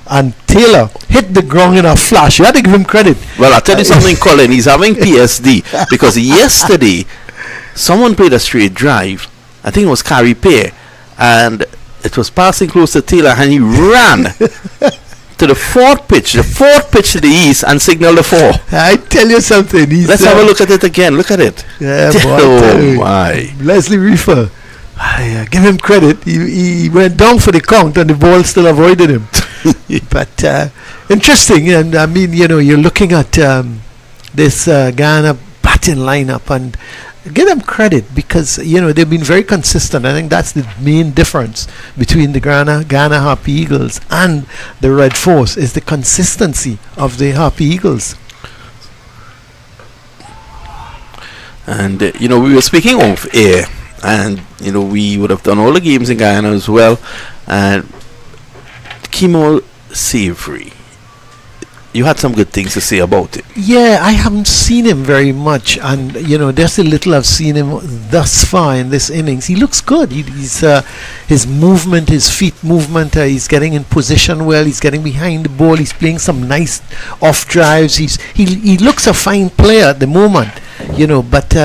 and Taylor hit the ground in a flash. You had to give him credit. Well, I'll tell you something, Colin. He's having PSD because yesterday someone played a straight drive. I think it was Carrie Pear, and it was passing close to Taylor, and he ran to the fourth pitch to the east, and signaled the four. I tell you something. Let's have a look at it again. Look at it. Yeah, boy, Oh my! Leslie Reefer. Give him credit. He went down for the count, and the ball still avoided him. But interesting, and I mean, you're looking at this Guyana batting lineup, and give them credit because they've been very consistent. I think that's the main difference between the Guyana Harpy Eagles and the Red Force is the consistency of the Harpy Eagles. And we were speaking off air, and we would have done all the games in Guyana as well, and Kimo Savory, you had some good things to say about it. Yeah, I haven't seen him very much, and there's a little I've seen him thus far in this innings. He looks good. He's his movement, his feet movement, he's getting in position well. He's getting behind the ball. He's playing some nice off drives. He looks a fine player at the moment. But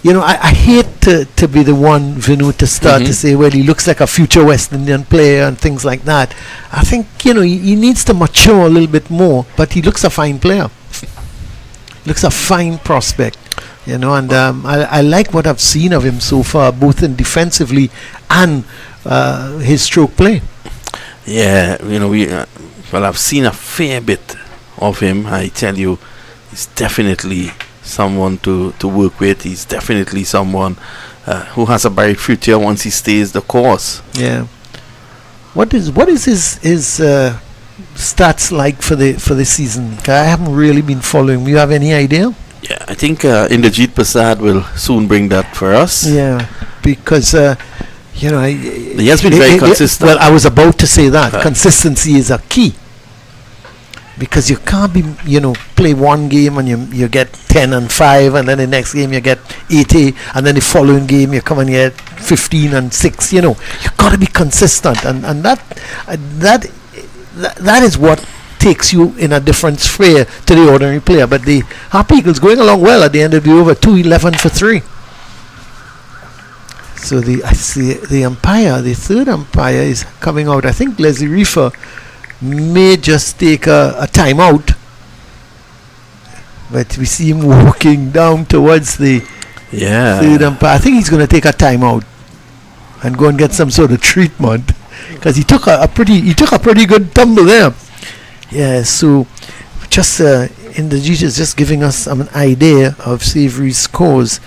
I hate to be the one, Vinu, to start to say, well, he looks like a future West Indian player and things like that. I think, he needs to mature a little bit more, but he looks a fine player. Looks a fine prospect, and I like what I've seen of him so far, both in defensively and his stroke play. Yeah, I've seen a fair bit of him. I tell you, he's definitely someone to work with. He's definitely someone who has a bright future once he stays the course. Yeah. What is his stats like for the season? I haven't really been following. You have any idea? Yeah, I think Inderjeet Prasad will soon bring that for us. Yeah, because he has been very consistent. Well, I was about to say that consistency is a key. Because you can't be, play one game and you get 10 and 5, and then the next game you get 80, and then the following game you come and you get 15 and 6. You got to be consistent, and that is what takes you in a different sphere to the ordinary player. But the Harpy Eagles going along well at the end of the over, 2-11 for 3. So I see the umpire, the third umpire is coming out. I think Leslie Reefer may just take a timeout, but we see him walking down towards the third umpire. I think he's going to take a timeout and go and get some sort of treatment because he took a pretty good tumble there. Yeah, so just Inderjeet is just giving us an idea of Savory's scores.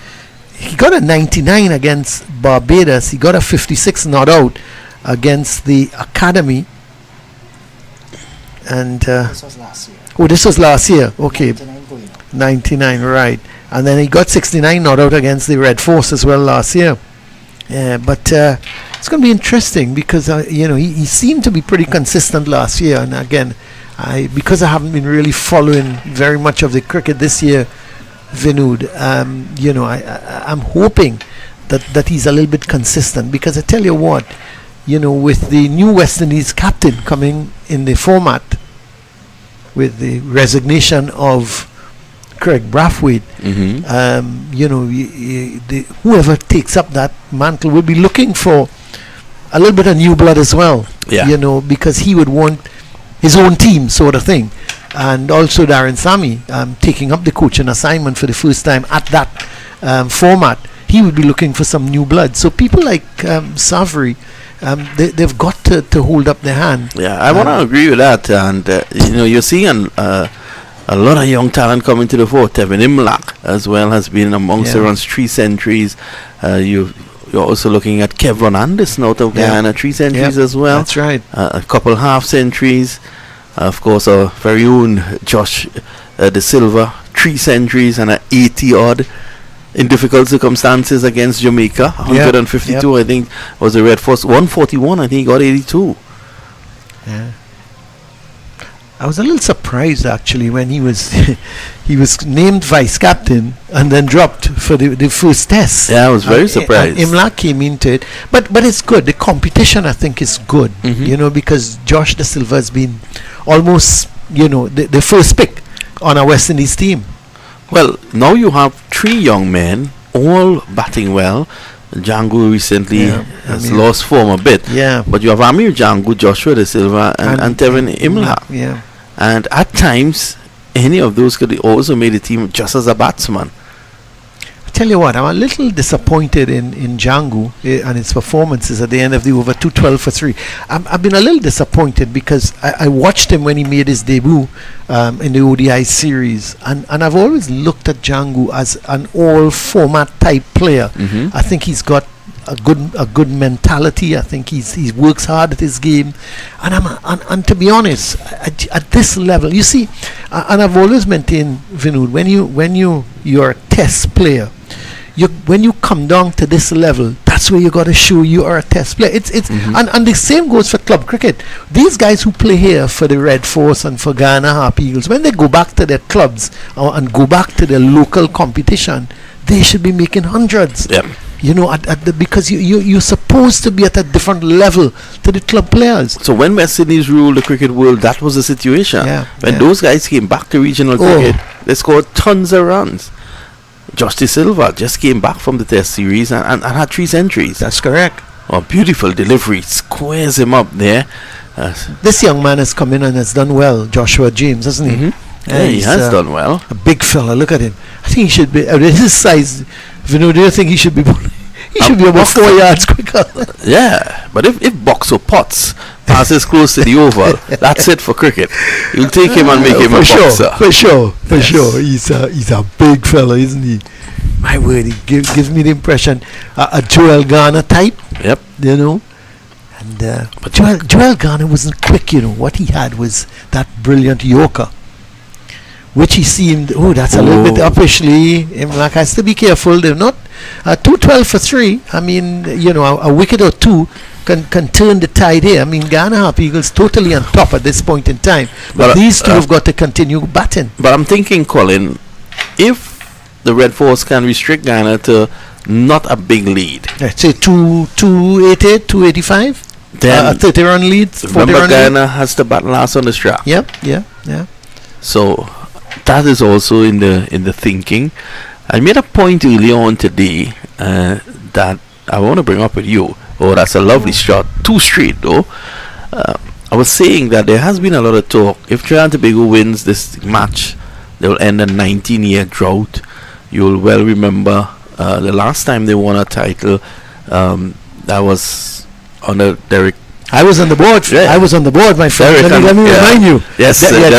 He got a 99 against Barbados. He got a 56 not out against the Academy. And This was last year. Oh, this was last year. Okay, 99 going. 99, right. And then he got 69 not out against the Red Force as well last year. Yeah, but it's going to be interesting because he seemed to be pretty consistent last year. And again, because I haven't been really following very much of the cricket this year, Vinud, I'm hoping that he's a little bit consistent, because I tell you what, with the new West Indies captain coming in the format, with the resignation of Craig Brathwaite, whoever takes up that mantle will be looking for a little bit of new blood as well. Yeah. Because he would want his own team, sort of thing. And also Darren Sammy taking up the coaching assignment for the first time at that format. He would be looking for some new blood. So people like Savory, they've got to hold up their hand. Yeah, I want to agree with that. And you're seeing a lot of young talent coming to the fore. Tevin Imlach as well has been amongst the runs, 3 centuries. You're also looking at Kevin Anderson out of Guyana, 3 centuries as well. That's right. A couple half centuries. Of course, our very own Josh De Silva, 3 centuries and an 80 odd in difficult circumstances against Jamaica. 152, I think, was the Red Force. 141, I think he got 82. Yeah. I was a little surprised actually when he was he was named vice captain and then dropped for the first test. Yeah, I was very surprised. Imlach came into it, but it's good. The competition I think is good, you know, because Josh De Silva has been almost, you know, the first pick on a West Indies team. Well, now you have 3 young men all batting well. Django recently has lost form a bit. Yeah. But you have Amir Django, Joshua De Silva, and Tevin Imlach. Yeah. And at times, any of those could also made the team just as a batsman. I tell you what, I'm a little disappointed in Django and his performances at the end of the over, 212 for 3. I've been a little disappointed because I watched him when he made his debut in the ODI series, and I've always looked at Django as an all-format type player. I think he's got a good mentality. I think he works hard at his game, and to be honest, at this level, you see, and I've always maintained, Vinod, when you're a test player, when you come down to this level, that's where you got to show you are a test player. And the same goes for club cricket. These guys who play here for the Red Force and for Guyana Harpy Eagles, when they go back to their clubs and go back to their local competition, they should be making hundreds. Yep. You know, because you're supposed to be at a different level to the club players. So when West Indies ruled the cricket world, that was the situation. When those guys came back to regional cricket, they scored tons of runs. Josh De Silva just came back from the Test series and had 3 centuries. That's correct. Oh, beautiful delivery, squares him up there. This young man has come in and has done well, Joshua James, hasn't he? Yeah, he has done well. A big fella, look at him. I think he should be, at his size, Vinod, do you think he should be he should be about 4 yards quicker? Yeah, but if Boxer Potts passes close to the oval, that's it for cricket. You'll take him and make him a boxer. For sure. He's a big fella, isn't he? My word, he gives me the impression a Joel Garner type. Yep. You know? And but Joel Garner wasn't quick, you know. What he had was that brilliant Yorker, which he seemed, that's a little bit uppishly. Imlach has to be careful. They're not 212 for 3. I mean, you know, a wicket or 2 can turn the tide here. I mean, Guyana Harpy Eagles totally on top at this point in time. But these two have got to continue batting. But I'm thinking, Colin, if the Red Force can restrict Guyana to not a big lead, let's say 288, 285, then a 30 run lead. Remember, Guyana has to bat last on the strap. Yeah. So that is also in the thinking. I made a point earlier on today that I want to bring up with you. Oh, that's a lovely shot. 2 straight though. I was saying that there has been a lot of talk. If Trinidad and Tobago wins this match, they will end a 19-year drought. You'll well remember the last time they won a title, that was under Derek. I was on the board. Yeah. I was on the board, my friend. Let me remind you. Yes, Derek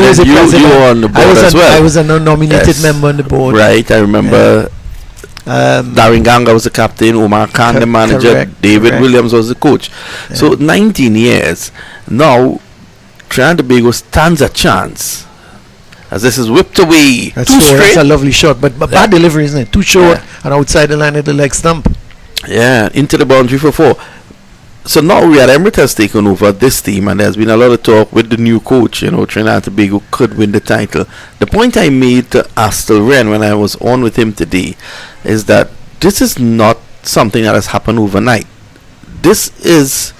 was the president. You were on the board as well. I was a nominated member on the board. Right, I remember. Darren Ganga was the captain, Omar Khan the manager, David Williams was the coach. Yeah. So 19 years. Now, Trinidad and Tobago stands a chance. As this is whipped away. That's a lovely shot, but bad delivery, isn't it? Too short and outside the line of the leg stump. Yeah, into the boundary for 4. So now Riyad Emirates has taken over this team, and there's been a lot of talk with the new coach. You know, Trinidad and Tobago could win the title. The point I made to Astle Wren when I was on with him today is that this is not something that has happened overnight. This is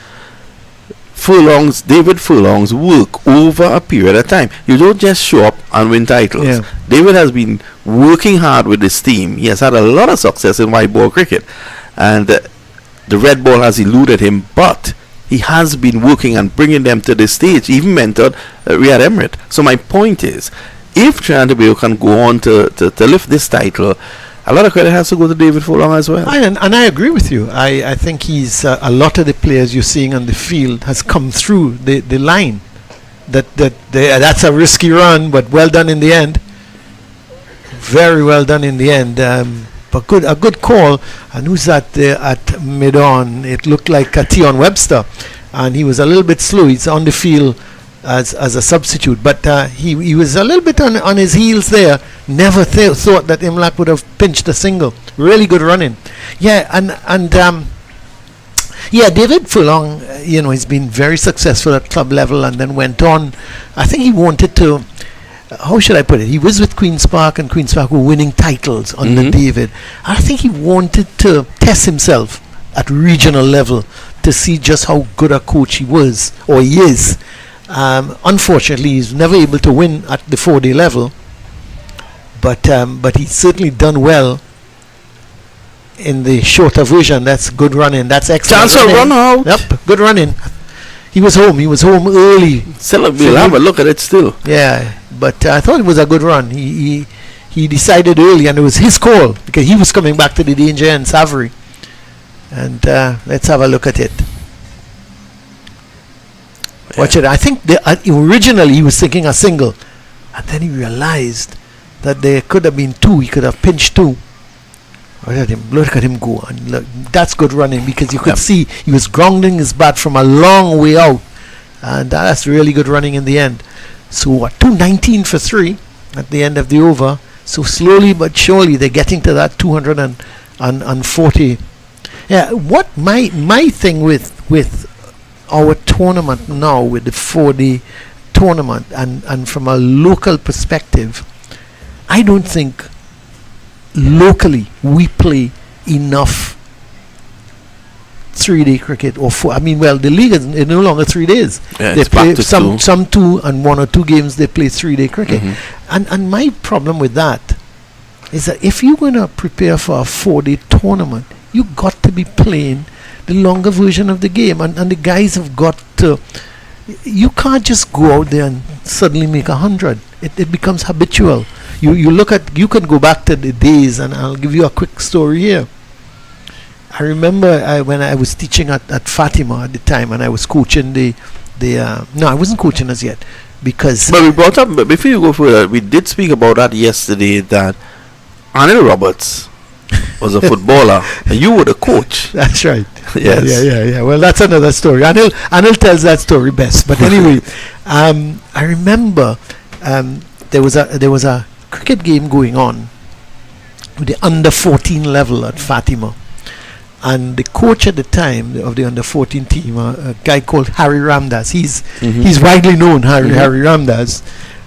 David Furlong's work over a period of time. You don't just show up and win titles. Yeah. David has been working hard with this team. He has had a lot of success in white ball cricket, and the red ball has eluded him, but he has been working and bringing them to this stage, even mentored Riyad Emirates. So my point is, if Trinidad and Tobago can go on to lift this title, a lot of credit has to go to David Furlong as well. And I agree with you. I think he's a lot of the players you're seeing on the field has come through the line. That's a risky run, but well done in the end. Very well done in the end. But a good call. And who's that at mid-on? It looked like Tion Webster, and he was a little bit slow. He's on the field as a substitute, but he was a little bit on his heels there. Never thought that Imlach would have pinched a single. Really good running. Yeah, and Yeah, David Furlong, he's been very successful at club level and then went on. I think he wanted to, how should I put it? He was with Queen's Park and Queen's Park were winning titles under David. I think he wanted to test himself at regional level to see just how good a coach he was, or he is. Unfortunately, he's never able to win at the 4-day level, but he's certainly done well in the shorter version. That's good running. That's excellent. Chance to run out. Yep, good running. He was home early. We'll have a look at it still. Yeah, but I thought it was a good run. He decided early, and it was his call because he was coming back to the danger and Savory. And let's have a look at it. Yeah. Watch it. I think originally he was thinking a single, and then he realized that there could have been two. He could have pinched two. Look at him go. And look, that's good running because you could see he was grounding his bat from a long way out. And that's really good running in the end. So what, 219 for 3 at the end of the over. So slowly but surely they're getting to that 240. Yeah, what my thing with our tournament now, with the 4-day tournament, and from a local perspective, I don't think locally we play enough 3-day cricket or four. I mean, well, the league is no longer 3 days. Yeah, they it's play back to some 2 and 1 or 2 games. They play 3-day cricket, and my problem with that is that if you're going to prepare for a 4-day tournament, you got to be playing the longer version of the game, and the guys have got to. You can't just go out there and suddenly make 100. It becomes habitual. You look at, you can go back to the days, and I'll give you a quick story here. I remember when I was teaching at Fatima at the time, and I was coaching no, I wasn't coaching as yet, because But we brought up, but before you go further, we did speak about that yesterday, that Anil Roberts was a footballer and you were the coach. that's right. Yes. Yeah. Well, that's another story. Anil tells that story best. But anyway, I remember there was a cricket game going on with the under 14 level at Fatima, and the coach at the time of the under 14 team, a guy called Harry Ramdas. He's widely known, Harry Ramdas,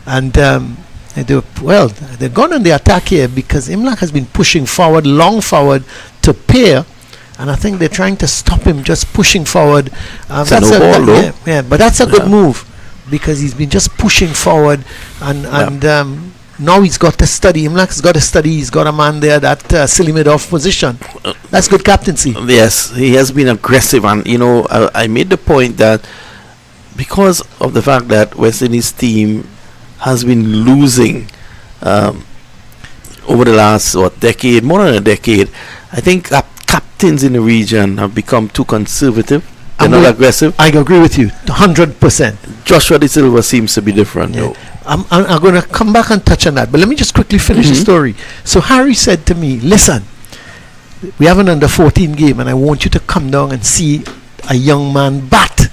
and they're gone on the attack here because Imlach has been pushing forward, long forward to pair, and I think they're trying to stop him just pushing forward. That's a no ball, though. Yeah, but that's a good move because he's been just pushing forward, and now he's got to study. Imlach's got to study. He's got a man there that silly mid-off position. That's good captaincy. Yes, he has been aggressive, and I made the point that because of the fact that West Indies team has been losing over the last decade, more than a decade, I think captains in the region have become too conservative. They're not aggressive. I agree with you 100%. Joshua De Silva seems to be different, though. I'm going to come back and touch on that, but let me just quickly finish the story. So Harry said to me, listen, we have an under 14 game and I want you to come down and see a young man bat.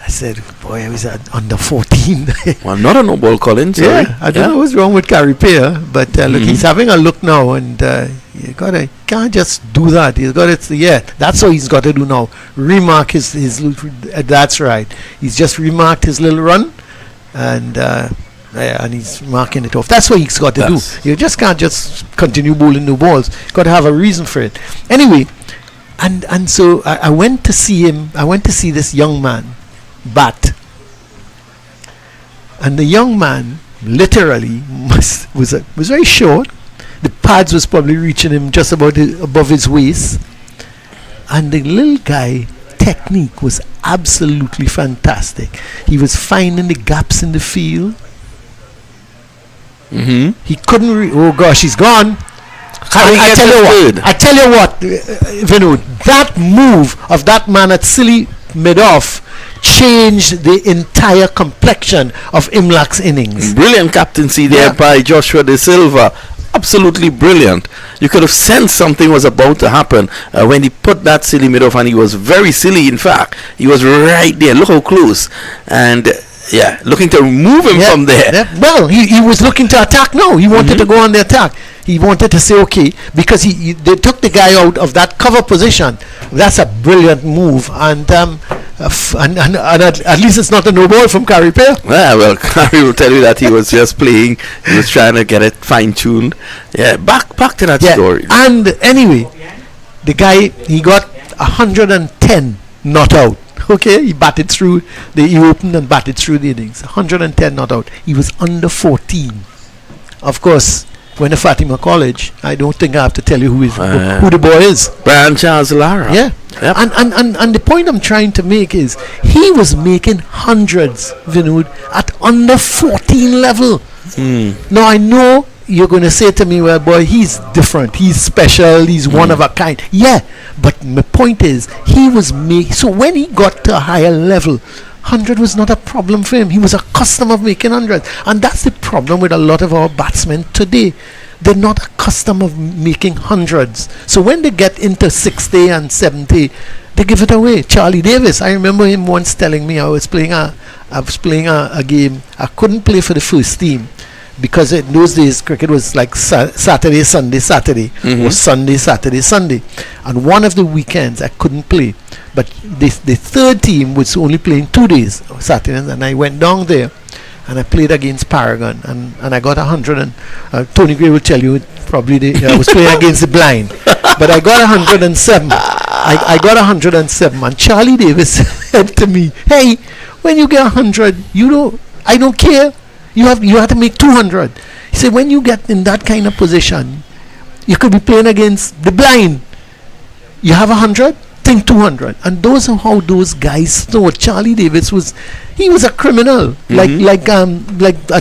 I said, boy, I was at under 14. Well, not a no ball, Collins. Yeah, I don't know what's wrong with Gary Peer, but look, he's having a look now, and can't just do that. He's got it. That's what he's got to do now. Remark his that's right. He's just remarked his little run, and he's marking it off. That's what he's got to do. You just can't just continue bowling new balls. Got to have a reason for it. Anyway, and so I went to see him. I went to see this young man bat, and the young man literally was very short. The pads was probably reaching him just about above his waist, and the little guy technique was absolutely fantastic. He was finding the gaps in the field. He couldn't oh gosh, he's gone. I tell you what, Vinod, that move of that man at silly mid-off changed the entire complexion of Imlach's innings. Brilliant captaincy there by Joshua De Silva. Absolutely brilliant. You could have sensed something was about to happen when he put that silly mid-off, and he was very silly. In fact, he was right there. Look how close. And looking to remove him from there. Well, he was looking to attack. No, he wanted to go on the attack. He wanted to say, okay, because they took the guy out of that cover position. That's a brilliant move, and at least it's not a no ball from Carrie Pair. Yeah, well, Carrie will tell you that he was just playing. He was trying to get it fine-tuned. Yeah, back to that story. And anyway, the guy, he got 110 not out. Okay, he batted through. He opened and batted through the innings. 110 not out. He was under 14. Of course, when at Fatima College, I don't think I have to tell you who the boy is. Brian Charles Lara. Yeah. Yep. And the point I'm trying to make is he was making hundreds, Vinod, at under 14 level. Now I know you're going to say to me, well, boy, he's different, he's special, he's one of a kind. Yeah, but my point is, he was so when he got to a higher level, 100 was not a problem for him. He was accustomed of making hundreds, and that's the problem with a lot of our batsmen today. They're not accustomed of making hundreds. So when they get into 60 and 70, they give it away. Charlie Davis, I remember him once telling me I was playing a game. I couldn't play for the first team because in those days cricket was like Saturday, Sunday, Saturday, or Sunday, Saturday, Sunday. And one of the weekends I couldn't play. But the third team was only playing 2 days, Saturdays, and I went down there. And I played against Paragon, and I got 100. And Tony Gray will tell you probably I was playing against the blind, but I got 107. I got 107, and Charlie Davis said to me, "Hey, when you get 100, I don't care. You have to make 200." He said, "When you get in that kind of position, you could be playing against the blind. You have 100." Think 200, and those are how those guys thought. Charlie Davis was a criminal, like a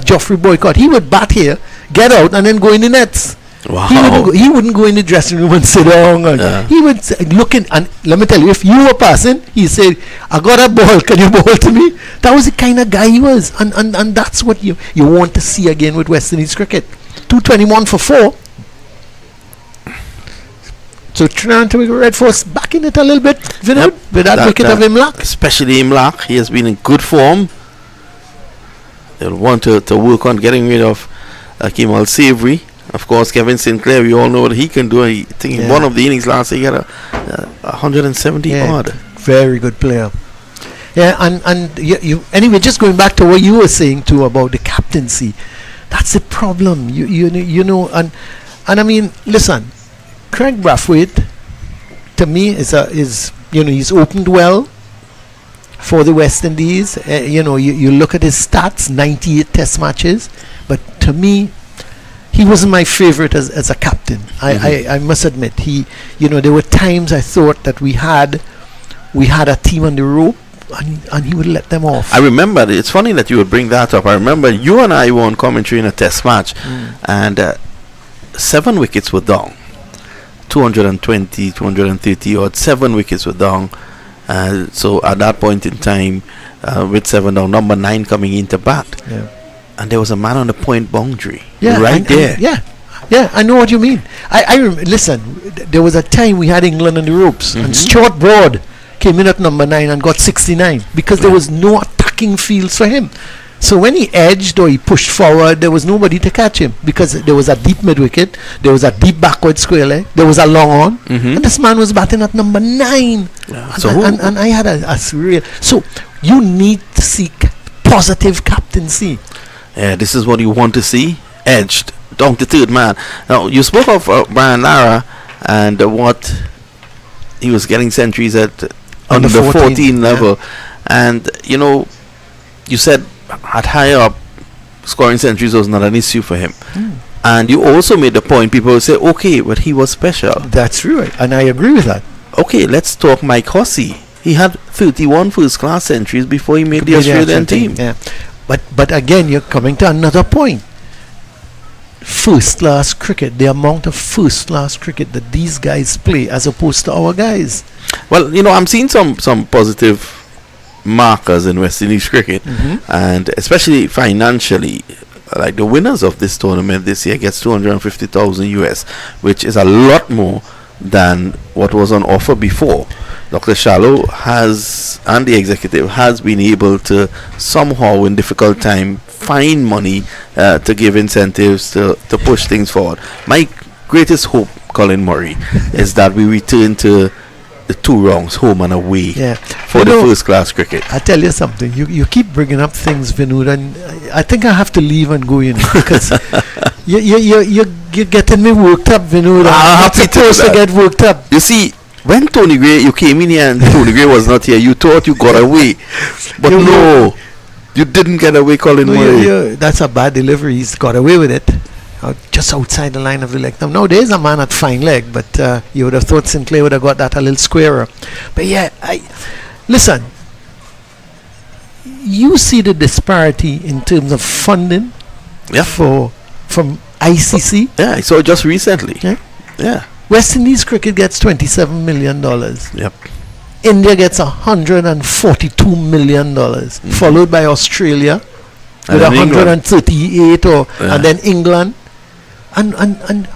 Geoffrey Boycott. He would bat here, get out, and then go in the nets. Wow. He wouldn't go in the dressing room and sit down. He would look in, and let me tell you, if you were passing, he said, "I got a ball. Can you bowl to me?" That was the kind of guy he was, and that's what you want to see again with West Indies cricket. 221 for 4. So Trinidad and Tobago Red Force back in it a little bit, Vinod, with that wicket of Imlach. Especially Imlach, he has been in good form. They'll want to work on getting rid of Akeem Al-Savory. Of course, Kevin Sinclair, we all know what he can do. I think in one of the innings last year, he had a 170 odd. Very good player. Yeah, and you anyway, just going back to what you were saying too about the captaincy, that's the problem. You know, and I mean, listen. Craig Brathwaite, to me, is he's opened well for the West Indies. You look at his stats, 98 Test matches, but to me, he wasn't my favorite as a captain. I must admit, there were times I thought that we had a team on the rope, and he would let them off. I remember, it's funny that you would bring that up. I remember you and I were on commentary in a Test match, and 7 wickets were down. 220, 230 odd, 7 wickets were down. So at that point in time, with 7 down, number 9 coming into bat, and there was a man on the point boundary, there. I know what you mean. Listen, there was a time we had England on the ropes, and Stuart Broad came in at number 9 and got 69 because there was no attacking fields for him. So when he edged or he pushed forward, there was nobody to catch him because there was a deep mid wicket, there was a deep backward square leg, there was a long on, and this man was batting at number 9. And I had a real. So you need to seek positive captaincy. Yeah, this is what you want to see. Edged down to third man. Now you spoke of Brian Lara and what he was getting centuries at under 14 level, and you said at higher up, scoring centuries was not an issue for him. And you also made the point, people will say, okay, but he was special. That's right, and I agree with that. Okay, let's talk Mike Hussey. He had 31 first-class centuries before he made the Australian team. Yeah. But again, you're coming to another point. First-class cricket, the amount of first-class cricket that these guys play as opposed to our guys. Well, I'm seeing some positive markers in West Indies cricket, and especially financially, like the winners of this tournament this year gets $250,000 US, which is a lot more than what was on offer before. Dr. Shallow has, and the executive has been able to somehow in difficult time find money to give incentives to push things forward. My greatest hope, Colin Murray, is that we return to the two wrongs, home and away, for the first class cricket. I tell you something, you keep bringing up things, Vinod, and I think I have to leave and go in because you're getting me worked up, Vinod. I'm not supposed to get worked up. You see, when Tony Gray, you came in here and Tony Gray was not here, you thought you got away. But no, you didn't get away, Colin Murray. That's a bad delivery. He's got away with it. Just outside the line of the leg. Now there's a man at fine leg, but you would have thought Sinclair would have got that a little squarer. But listen, you see the disparity in terms of funding from ICC. Yeah, I saw it just recently. Yeah. West Indies cricket gets $27 million. Yep. India gets $142 million, followed by Australia with 138, and then England. And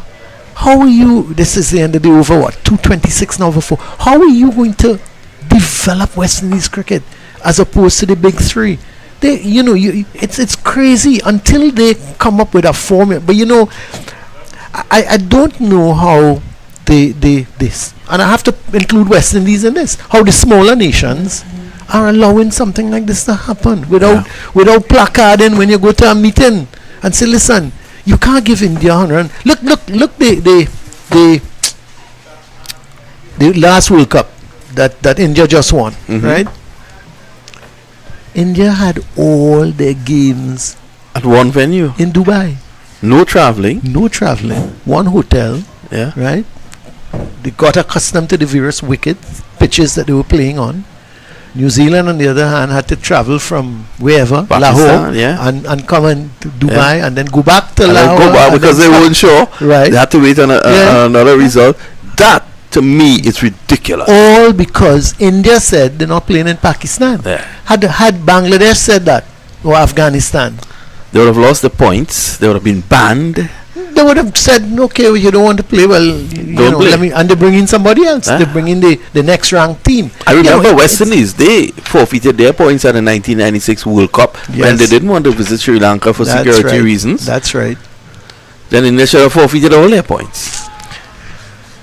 how are you? This is the end of the over. What 226 now over 4? How are you going to develop West Indies cricket as opposed to the big three? It's crazy until they come up with a formula. But I don't know how this, and I have to include West Indies in this. How the smaller nations are allowing something like this to happen without placarding when you go to a meeting and say, listen, you can't give India 100. Look the last World Cup that India just won, right? India had all their games at one venue in Dubai. No traveling. One hotel. Yeah. Right. They got accustomed to the various wicket pitches that they were playing on. New Zealand, on the other hand, had to travel from wherever, Pakistan, Lahore, and come to Dubai, and then go back to Lahore. Go back because they weren't sure. Right. They had to wait on another result. That, to me, is ridiculous. All because India said they're not playing in Pakistan. Yeah. Had Bangladesh said that, or Afghanistan, they would have lost the points. They would have been banned. They would have said, okay, you don't want to play, well, play. and they bring in somebody else. They bring in the next ranked team. I remember West Indies, they forfeited their points at the 1996 World Cup when they didn't want to visit Sri Lanka for security reasons. That's right. Then India should have forfeited all their points.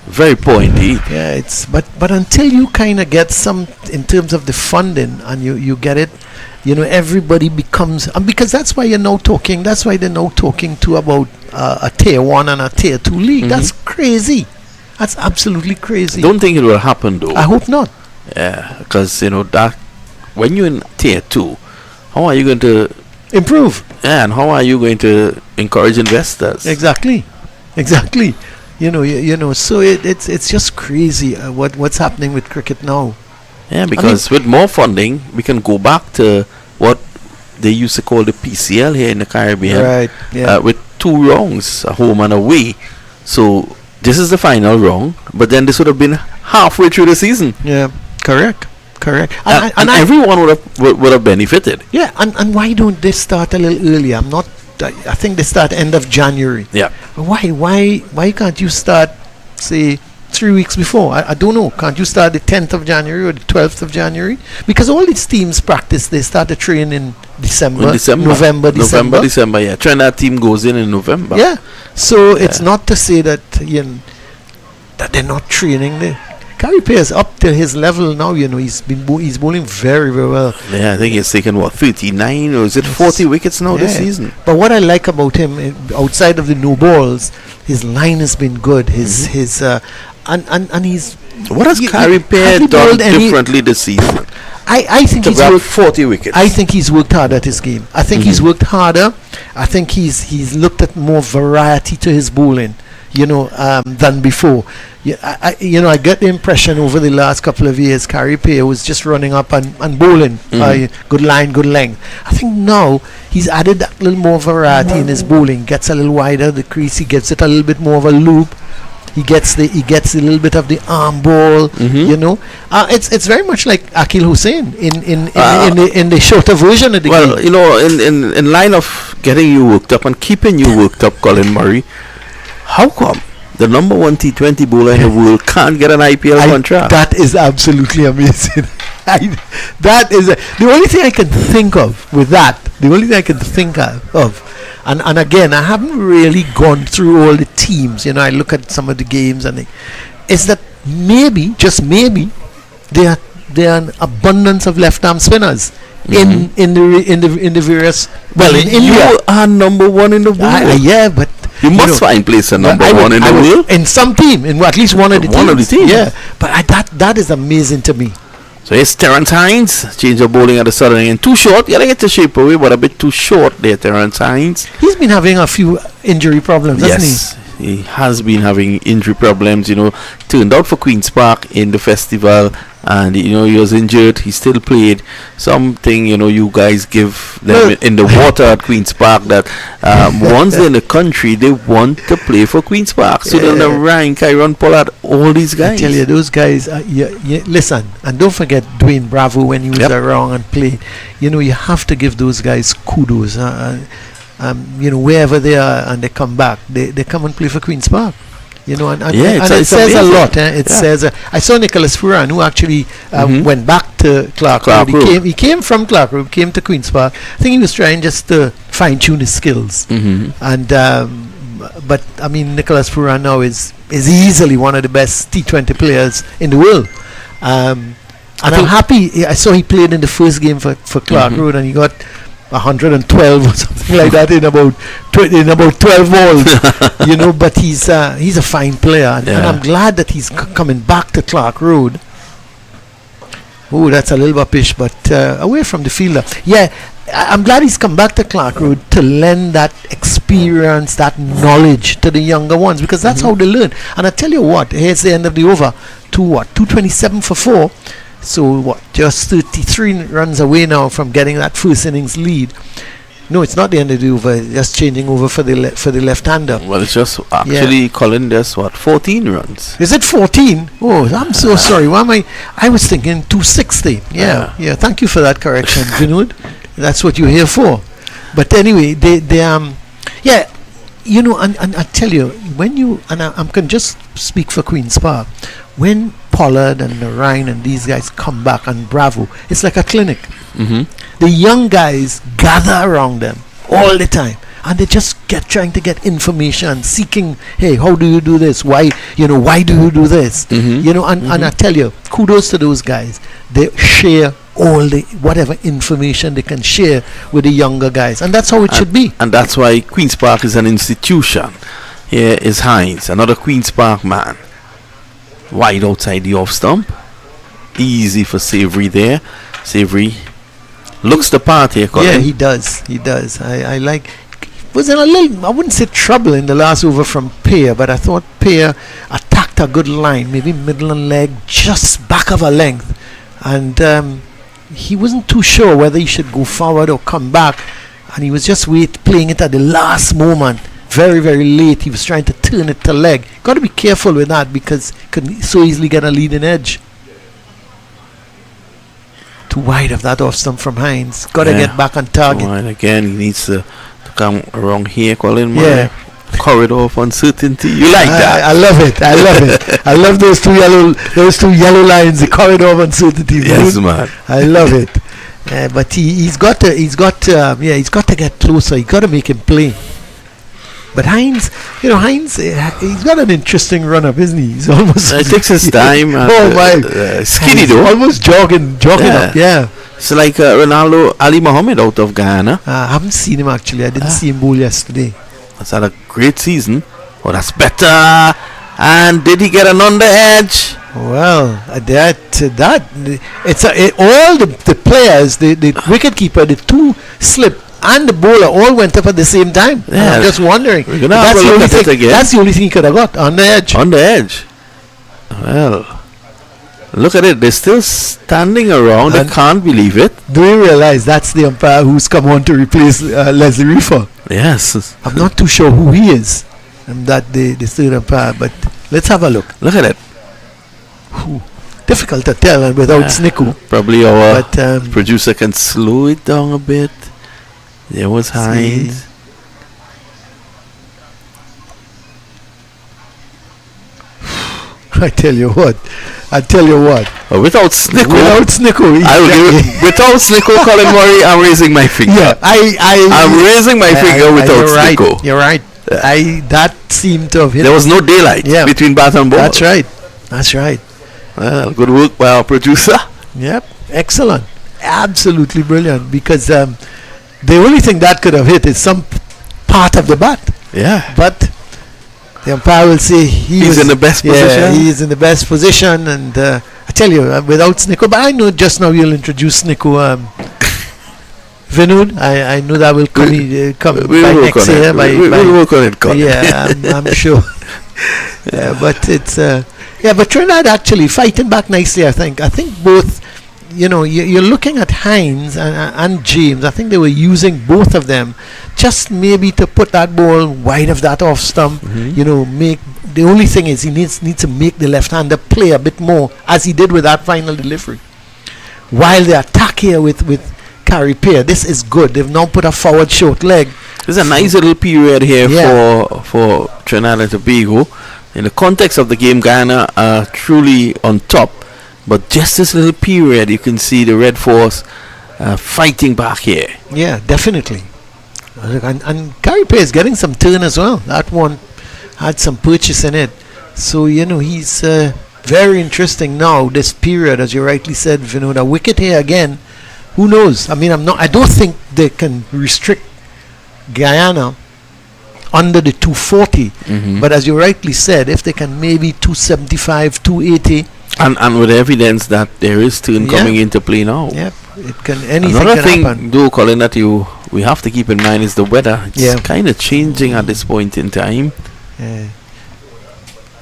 Very poor indeed. Yeah, but until you kind of get some in terms of the funding and you get it, everybody becomes, and because that's why they're now talking to about a tier 1 and a tier 2 league. That's crazy. That's absolutely crazy. Don't think it will happen though. I hope not. Yeah, because that when you're in tier 2, how are you going to improve? Yeah, and how are you going to encourage investors? Exactly. So it's just crazy what's happening with cricket now. Yeah, because with more funding, we can go back to what they used to call the PCL here in the Caribbean. Right. Yeah. With two wrongs, a home and away. So this is the final wrong, but then this would have been halfway through the season. Yeah. Correct. And everyone would have benefited. Yeah. And why don't they start a little earlier? I think they start end of January. Yeah. Why can't you start, say, 3 weeks before? I don't know. Can't you start the 10th of January or the 12th of January? Because all these teams practice, they start to train in November, December. Yeah. Trinidad team goes in November. Yeah. So it's not to say that that they're not training there. Harpy is up to his level now. He's bowling very, very well. Yeah, I think he's taken 39 or is it 40 wickets now this season? But what I like about him, outside of the no balls, his line has been good. And he's. What has Harpy done differently this season? I think he's worked 40 wickets. I think he's worked hard at his game. I think he's worked harder. I think he's looked at more variety to his bowling, than before. I get the impression over the last couple of years, Harpy was just running up and bowling. Good line, good length. I think now he's added that little more variety in his bowling. Gets a little wider the crease. He gives it a little bit more of a loop. He gets a little bit of the arm ball. It's very much like Akil Hussain in the shorter version of the game. In line of getting you worked up and keeping you worked up, Colin Murray, how come the number one T20 bowler in the world can't get an IPL contract. That is absolutely amazing. That is the only thing I can think of with that. The only thing I can think of. And again, I haven't really gone through all the teams. You know, I look at some of the games and it's that maybe, just maybe, there are an abundance of left-arm spinners in the various. Well, in India, you are number one in the world. yeah, but you must find place at number one in the world in some team, in at least one of the teams. One of the teams, yeah. But that is amazing to me. So here's Terence Hines, change of bowling at the southern end. Too short, getting it to shape away, but a bit too short there, Terence Hines. He's been having a few injury problems, hasn't he? He has been having injury problems, you know. Turned out for Queen's Park in the festival, and you know he was injured. He still played. Something, you know, you guys give them in the water at Queen's Park that once they're in the country, they want to play for Queen's Park. So they'll Ryan, Kyron Pollard, all these guys. I tell you, those guys. Listen, and don't forget Dwayne Bravo when he was around and played. You know, you have to give those guys kudos. You know, wherever they are and they come back, they come and play for Queen's Park. You know, and it says a lot. It says. I saw Nicholas Furan, who actually went back to Clark Road. He came from Clark Road, came to Queen's Park. I think he was trying just to fine tune his skills. And but I mean, Nicholas Furan now is easily one of the best T20 players in the world. And I'm happy. I saw he played in the first game for Clark Road, and he got 112 or something like that in about 12 balls. You know, but he's a fine player, and I'm glad that he's coming back to Clark Road. Oh, that's a little bit but away from the fielder. Yeah, I'm glad he's come back to Clark Road to lend that experience, that knowledge to the younger ones, because that's how they learn. And I tell you what, here's the end of the over. 227 for 4. So just 33 runs away now from getting that first innings lead. No, it's not the end of the over. Just changing over for the left-hander. Well, it's just actually Colin. There's 14 runs. Is it 14? Oh, I'm so sorry. Why am I was thinking 260. Yeah. Thank you for that correction, Vinod. That's what you're here for. But anyway, they you know, and I tell you, when you and I can just speak for Queen's Park, when Pollard and Ryan and these guys come back and Bravo, it's like a clinic. The young guys gather around them all the time, and they just trying to get information, seeking, hey, how do you do this? Why do you do this? You know, and I tell you, kudos to those guys. They share all the whatever information they can share with the younger guys, and that's how it should be. And that's why Queen's Park is an institution. Here is Hines, another Queen's Park man, wide outside the off stump. Easy for Savory there. Savory looks the part here, Colin. Yeah, he does. I like. Was in a little, I wouldn't say trouble in the last over from Pear, but I thought Pear attacked a good line, maybe middle and leg, just back of a length, and he wasn't too sure whether he should go forward or come back, and he was just playing it at the last moment, very, very late. He was trying to turn it to leg. Got to be careful with that because he could so easily get a leading edge. Too wide of that off stump from Hines. Got to get back on target. And again, he needs to come around here, Colin. Yeah. Corridor of uncertainty. You like that? I love it. I love those two yellow lines. The corridor of uncertainty. Yes, man. I love it. But he's got to get closer. He got to make him play. But Hines, he's got an interesting run up, isn't he? He's almost. It takes his time. Oh my! Skinny though. Almost jogging up. Yeah. It's like Ronaldo Ali Mohammed out of Guyana. I haven't seen him actually. I didn't see him bowl yesterday. That's had a great season. Oh, that's better. And did he get an under edge? Well, that it's all the players, the wicketkeeper, the two slip, and the bowler all went up at the same time. Yeah. I'm just wondering. That's the only thing he could have got on the edge. On the edge. Well, look at it. They're still standing around. They can't believe it. Do you realize that's the umpire who's come on to replace Leslie Reefer? Yes. I'm not too sure who he is. And that the third umpire, but let's have a look. Look at it. Difficult to tell and without Snicku. Probably our producer can slow it down a bit. There was Hines. I tell you what. Without Snicko, Without Snicko, without Snicko, Colin Murray, I'm raising my finger. yeah, I'm raising my finger without Snicko. You're right. That seemed to have hit. There was no daylight between bat and ball. That's right. Well, good work by our producer. Yep, excellent, absolutely brilliant. Because the only thing that could have hit is some part of the bat. Yeah, but the umpire will say he's in the best position. Yeah, he is in the best position. And I tell you, without Snicko, but I know just now you'll introduce Snicko. Vinod, I know that will come by next year. We'll work on it, Colin. Yeah, I'm sure. But it's but Trinidad actually fighting back nicely. I think both. You're looking at Hines and James. I think they were using both of them, just maybe to put that ball wide of that off stump. Make the only thing is he needs to make the left-hander play a bit more, as he did with that final delivery. While the attack here with Harry Pair, this is good. They've now put a forward short leg. There's a nice little period here for Trinidad and Tobago. In the context of the game, Guyana are truly on top. But just this little period, you can see the Red Force fighting back here. Yeah, definitely. And Harry Pair is getting some turn as well. That one had some purchase in it. So, he's very interesting now, this period, as you rightly said, Vinod. A wicket here again. Who knows? I mean, I don't think they can restrict Guyana under the 240. But as you rightly said, if they can maybe 275, 280. And with evidence that there is turn coming into play now. Yep, anything Another can thing, happen. though, Colin, that we have to keep in mind is the weather. It's kind of changing at this point in time. Yeah.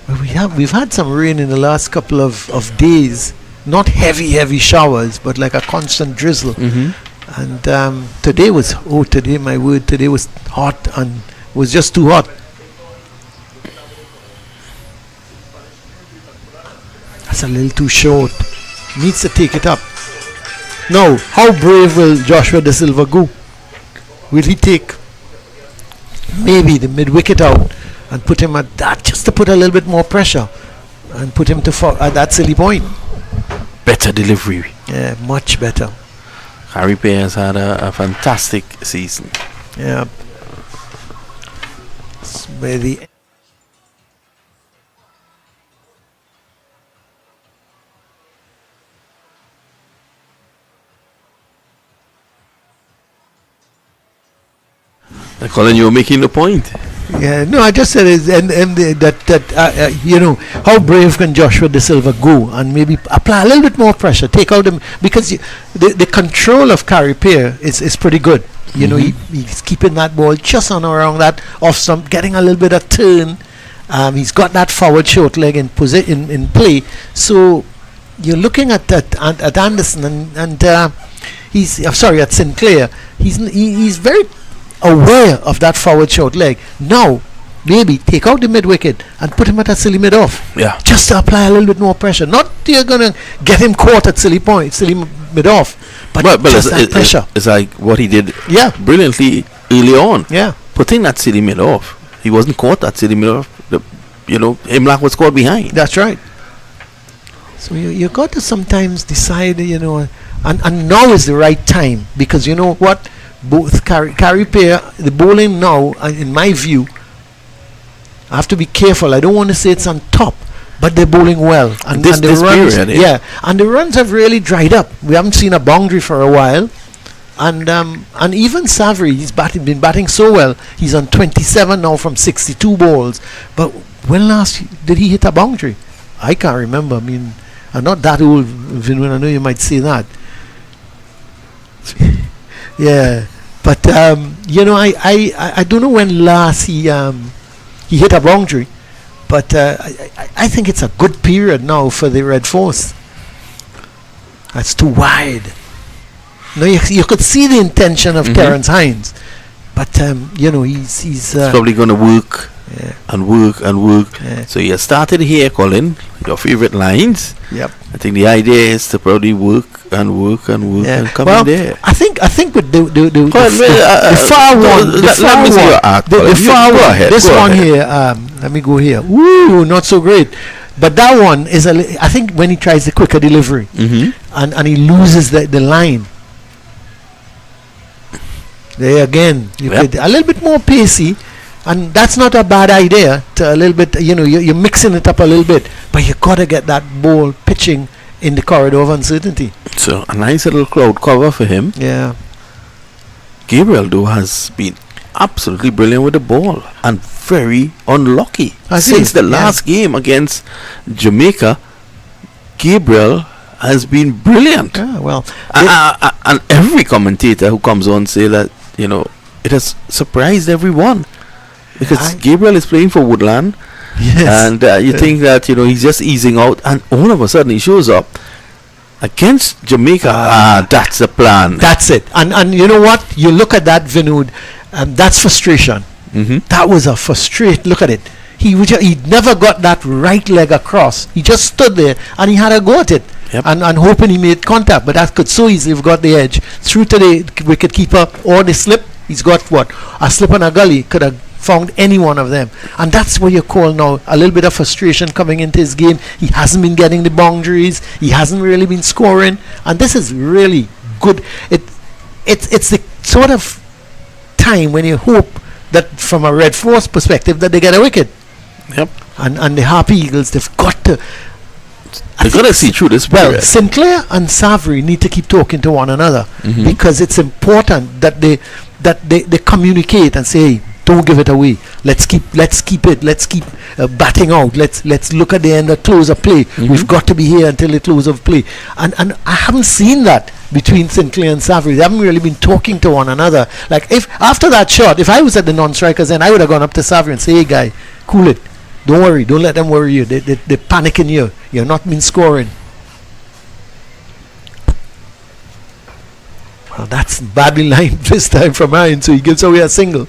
Well, we've had some rain in the last couple of days. Not heavy showers, but like a constant drizzle. And today was hot and was just too hot. That's a little too short. Needs to take it up. Now, how brave will Joshua De Silva go? Will he take maybe the mid wicket out and put him at that, just to put a little bit more pressure and put him at that silly point? Better delivery. Yeah, much better. Harry Pair has had a fantastic season. Yeah. It's very. Colin, you were making the point. Yeah, no, I just said how brave can Joshua De Silva go and maybe apply a little bit more pressure, take out him, because the control of Harry Pair is pretty good. He's keeping that ball just on around that off stump, getting a little bit of turn. He's got that forward short leg in play. So you're looking at Anderson and at Sinclair. He's very aware of that forward short leg. Now maybe take out the mid wicket and put him at a silly mid off. Yeah. Just to apply a little bit more pressure. Not you're gonna get him caught at silly mid off, but just that pressure. It's like what he did. Yeah. Brilliantly early on. Yeah. Putting that silly mid off. He wasn't caught at silly mid off. Imlak was caught behind. That's right. So you got to sometimes decide, and now is the right time, because you know what. Both Harry Pair, the bowling now, in my view, I have to be careful. I don't want to say it's on top, but they're bowling well. And the runs, and the runs have really dried up. We haven't seen a boundary for a while, and even Savary, he's been batting so well. He's on 27 now from 62 balls. But when last did he hit a boundary? I can't remember. I mean, I'm not that old, Vinod. I know you might say that. Yeah, but I don't know when last he hit a boundary, but I think it's a good period now for the Red Force. That's too wide. No, you could see the intention of Terence Hines, but he's probably going to work and work and work. Yeah. So you started here, Colin, your favorite lines. Yep. I think the idea is to probably work and work and work and come in there. I think with the far one, this one here, let me go here. Ooh, not so great. But that one is I think when he tries the quicker delivery and he loses the line. There again, you could a little bit more pacey, and that's not a bad idea. To a little bit, you're mixing it up a little bit, but you gotta get that ball pitching in the corridor of uncertainty. So a nice little crowd cover for him. Yeah. Gabriel, though, has been absolutely brilliant with the ball and very unlucky. Since the last game against Jamaica, Gabriel has been brilliant. Yeah, well, and every commentator who comes on say that it has surprised everyone because Gabriel is playing for Woodland. yes. And you think that he's just easing out, and all of a sudden he shows up against Jamaica. That's the plan. That's it. And you know what? You look at that, Vinod, that's frustration. That was a frustrate. Look at it. He never got that right leg across. He just stood there and he had a go at it. Yep. And hoping he made contact, but that could so easily have got the edge through to the wicket keeper or the slip. He's got a slip and a gully. Could have found any one of them, and that's what you call now a little bit of frustration coming into his game. He hasn't been getting the boundaries. He hasn't really been scoring, and this is really good. It's the sort of time when you hope that from a Red Force perspective that they get a wicket. Yep. And the Harpy Eagles, they've got to. They've got to see through this period. Well, Sinclair and Savory need to keep talking to one another because it's important that they communicate and say, hey, don't give it away. Let's keep batting out. Let's look at the end of close of play. We've got to be here until the close of play. And I haven't seen that between Sinclair and Savory. They haven't really been talking to one another. Like if after that shot, if I was at the non-strikers, then I would have gone up to Savory and say, hey guy, cool it. Don't worry. Don't let them worry you. They're panicking you. You're not been scoring. Well, that's badly lined this time from Hines, so he gives away a single.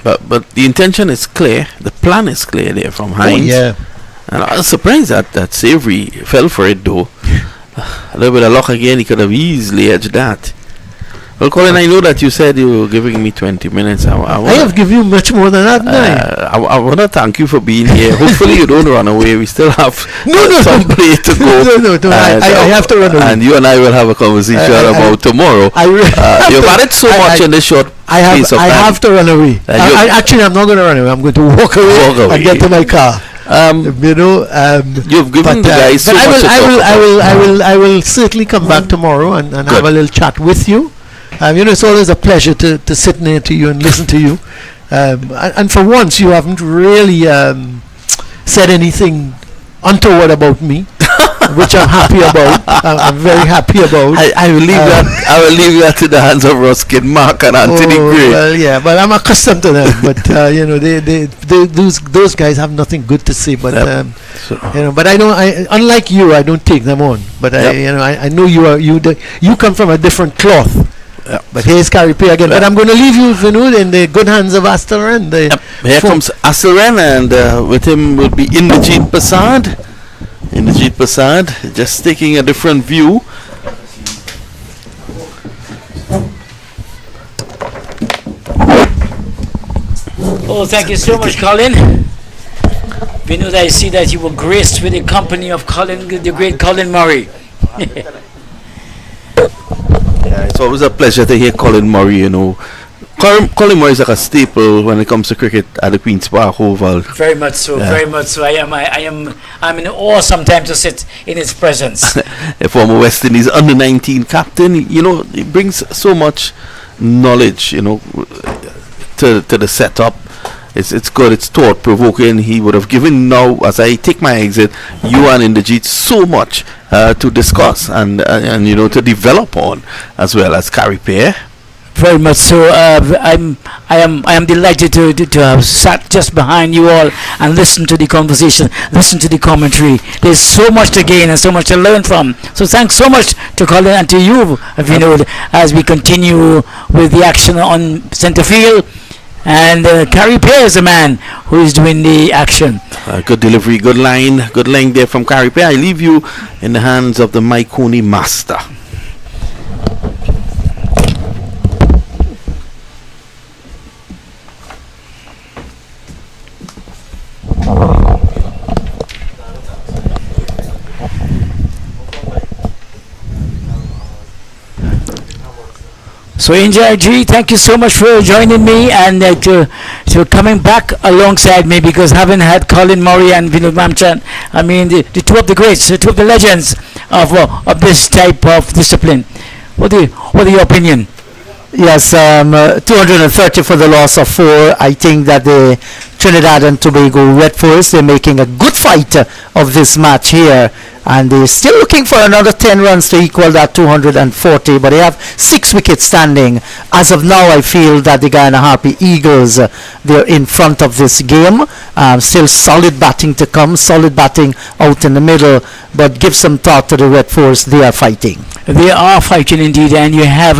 But the intention is clear. The plan is clear there from Hines. Oh, yeah. And I was surprised that Savory fell for it though. A little bit of luck again. He could have easily edged that. Well, Colin, I know that you said you were giving me 20 minutes. I have given you much more than that. I want to thank you for being here. Hopefully you don't run away. We still have some play to go. No, I have to run away. And you and I will have a conversation about tomorrow. You've had it so much in this short space of time. I have to run away. Actually, I'm not going to run away. I'm going to walk away and get to my car. You've given the guys so much to talk about. I will certainly come back tomorrow and have a little chat with you. It's always a pleasure to sit near to you and listen to you. And for once, you haven't really said anything untoward about me, which I'm happy about. I'm very happy about. I will leave that in the hands of Ruskin, Mark, and Anthony Gray. Well, yeah, but I'm accustomed to them. But those guys have nothing good to say. But but I don't. Unlike you, I don't take them on. But I know you come from a different cloth. Yeah. But here's Harpy again. But I'm going to leave you, Vinod, in the good hands of Astelren. Here comes Astelren, and with him will be Inderjeet Prasad, just taking a different view. Oh, thank you so much, Colin. Vinod, I see that you were graced with the company of the great Colin Murray. It's always a pleasure to hear Colin Murray. Colin Murray is like a staple when it comes to cricket at the Queen's Park Oval. Very much so. Very much so. I'm in awe sometimes to sit in his presence. A former West Indies under-19 captain. He brings so much knowledge. To the setup. It's good. It's thought-provoking. He would have given now, as I take my exit, you and Inderjeet so much to discuss and to develop on, as well as Harpy. Very much so. I am delighted to have sat just behind you all and listen to the conversation, listen to the commentary. There's so much to gain and so much to learn from. So thanks so much to Colin and to you, Vinod, as we continue with the action on centre field. And Harpy is the man who is doing the action. Good delivery, good line there from Harpy. I leave you in the hands of the Maikoni master. So India G, thank you so much for joining me and to coming back alongside me, because having had Colin Murray and Vinod Mamchan, I mean the two of the greats, the two of the legends of this type of discipline. What are your opinion? Yes, 230 for the loss of 4. I think that the Trinidad and Tobago Red Force, they're making a good fight of this match here, and they're still looking for another 10 runs to equal that 240, but they have 6 wickets standing. As of now, I feel that the Guyana Harpy Eagles, they're in front of this game. Still solid batting to come, solid batting out in the middle, but give some thought to the Red Force. They are fighting. They are fighting indeed, and you have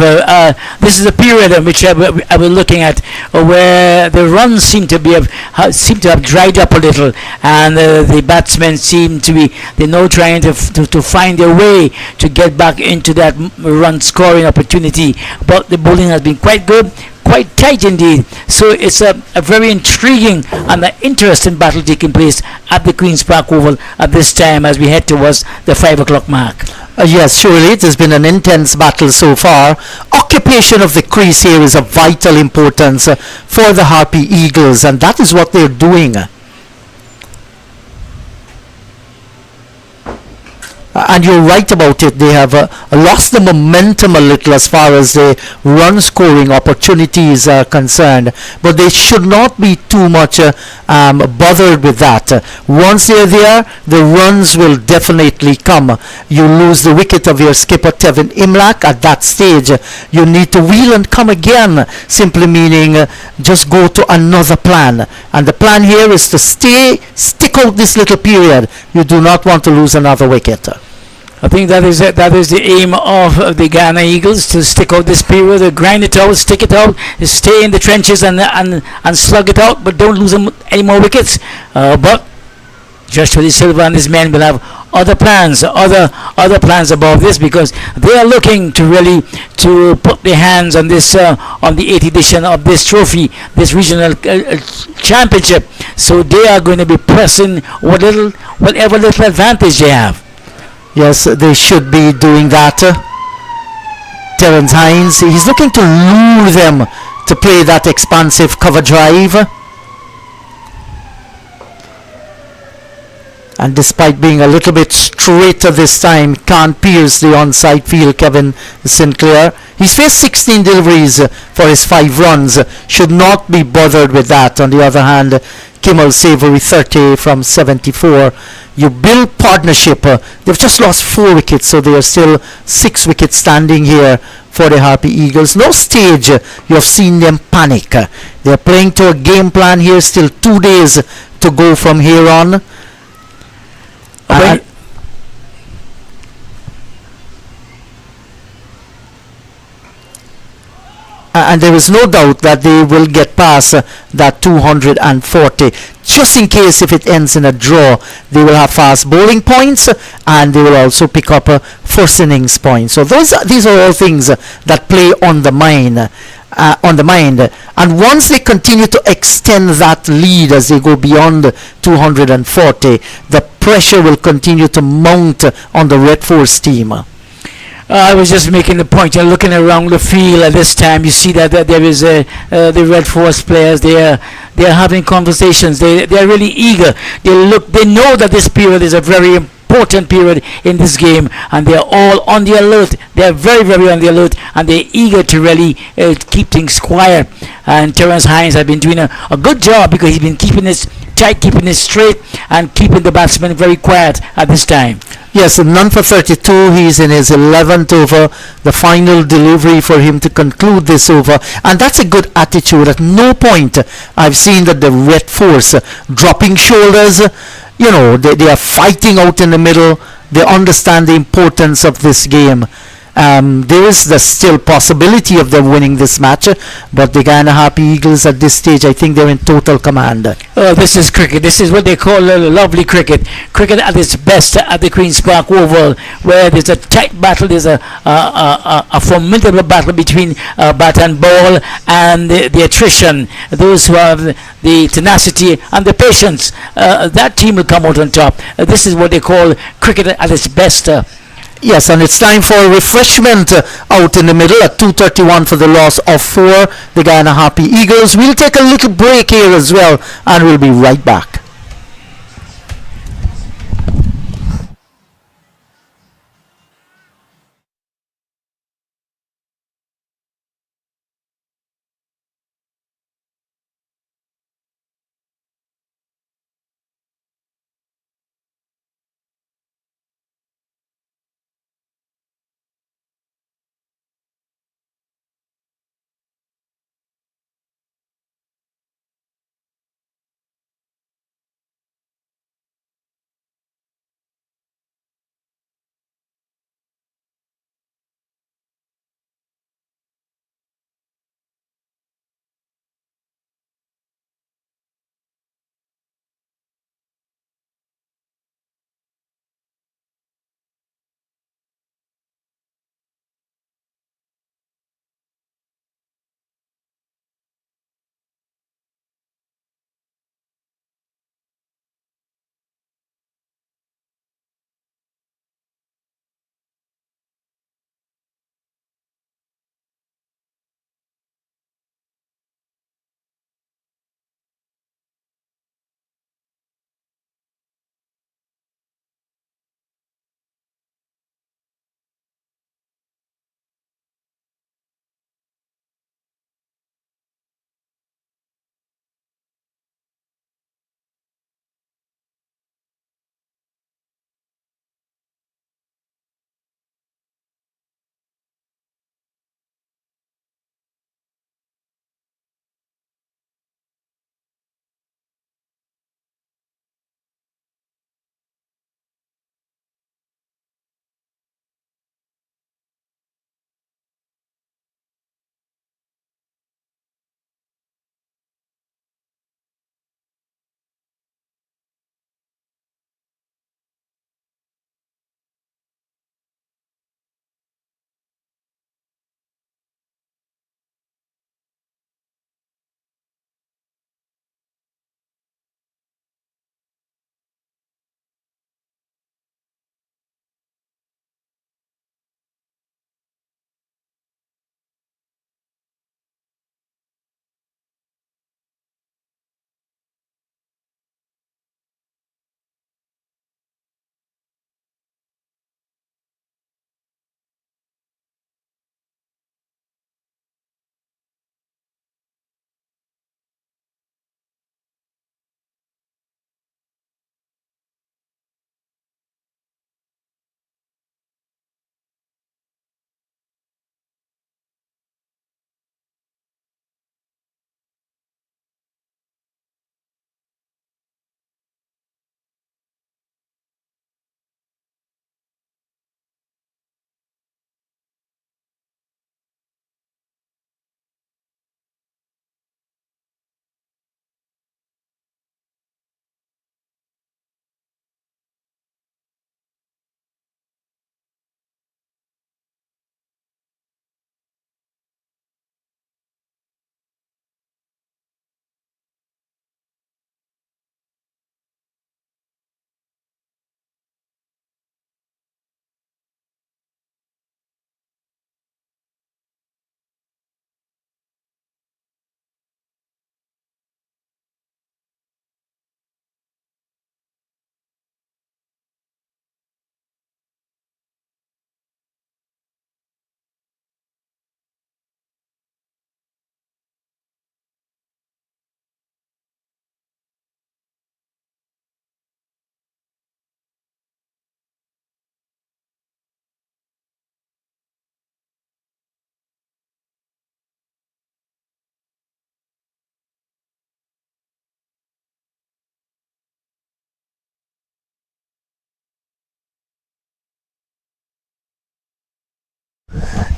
this is a period in which I was looking at where the runs seem to have dried up a little, and the batsmen seem to be now trying to find their way to get back into that run scoring opportunity. But the bowling has been quite good, quite tight indeed. So it's a very intriguing and an interesting battle taking place at the Queen's Park Oval at this time as we head towards the 5 o'clock mark. Yes, surely it has been an intense battle so far. Occupation of the crease here is of vital importance for the Harpy Eagles, and that is what they're doing. And you're right about it. They have lost the momentum a little as far as the run scoring opportunities are concerned, but they should not be too much bothered with that. Once they're there, the runs will definitely come. You lose the wicket of your skipper Tevin Imlak. At that stage, you need to wheel and come again, simply meaning just go to another plan. And the plan here is to stick out this little period. You do not want to lose another wicket. I think that is it. That is the aim of the Guyana Eagles, to stick out this period, grind it out, stick it out, stay in the trenches and slug it out, but don't lose any more wickets. But Joshua De Silva and his men will have other plans above this, because they are looking to really to put their hands on this on the 8th edition of this trophy, this regional championship. So they are going to be pressing whatever little advantage they have. Yes, they should be doing that. Terence Hines, he's looking to lure them to play that expansive cover drive. And despite being a little bit straighter this time, can't pierce the onside field, Kevin Sinclair. He's faced 16 deliveries for his 5 runs. Should not be bothered with that. On the other hand, Kimmel Savory 30 from 74. You build partnership. They've just lost 4 wickets, so they are still 6 wickets standing here for the Harpy Eagles. No stage you have seen them panic. They're playing to a game plan here. Still 2 days to go from here on. And there is no doubt that they will get past that 240. Just in case if it ends in a draw, they will have fast bowling points, and they will also pick up first innings points. So these are all things that play on the mind. And once they continue to extend that lead as they go beyond 240, the pressure will continue to mount on the Red Force team. I was just making the point. You're looking around the field at this time. You see that there is the Red Force players. They are having conversations. They are really eager. They know that this period is a very important period in this game, and they are all on the alert. They are very, very on the alert, and they're eager to really keep things quiet. And Terence Hines has been doing a good job, because he's been keeping this tight, keeping it straight, and keeping the batsmen very quiet at this time. Yes, none for 32. He's in his 11th over. The final delivery for him to conclude this over. And that's a good attitude. At no point I've seen that the Red Force dropping shoulders. You know, they are fighting out in the middle. They understand the importance of this game. There is the still possibility of them winning this match, but the Guyana Harpy Eagles at this stage, I think they're in total command. This is cricket. This is what they call lovely cricket. Cricket at its best at the Queen's Park Oval, where there's a tight battle, there's a formidable battle between bat and ball, and the attrition. Those who have the tenacity and the patience, that team will come out on top. This is what they call cricket at its best. Yes, and it's time for refreshment out in the middle at 2:31 for the loss of 4, the Guyana Harpy Eagles. We'll take a little break here as well, and we'll be right back.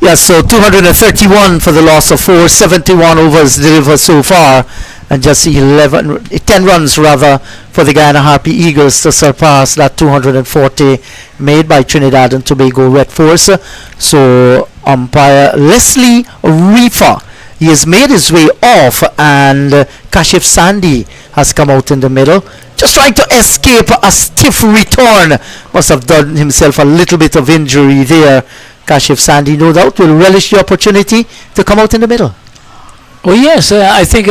Yes, so 231 for the loss of 4, 71 overs delivered so far, and just 10 runs rather for the Guyana Harpy Eagles to surpass that 240 made by Trinidad and Tobago Red Force. So umpire Leslie Reefer He has made his way off, and Kashif Sandy has come out in the middle, just trying to escape a stiff return. Must have done himself a little bit of injury there. Kashif Sandy, no doubt, will relish the opportunity to come out in the middle. Oh yes, I think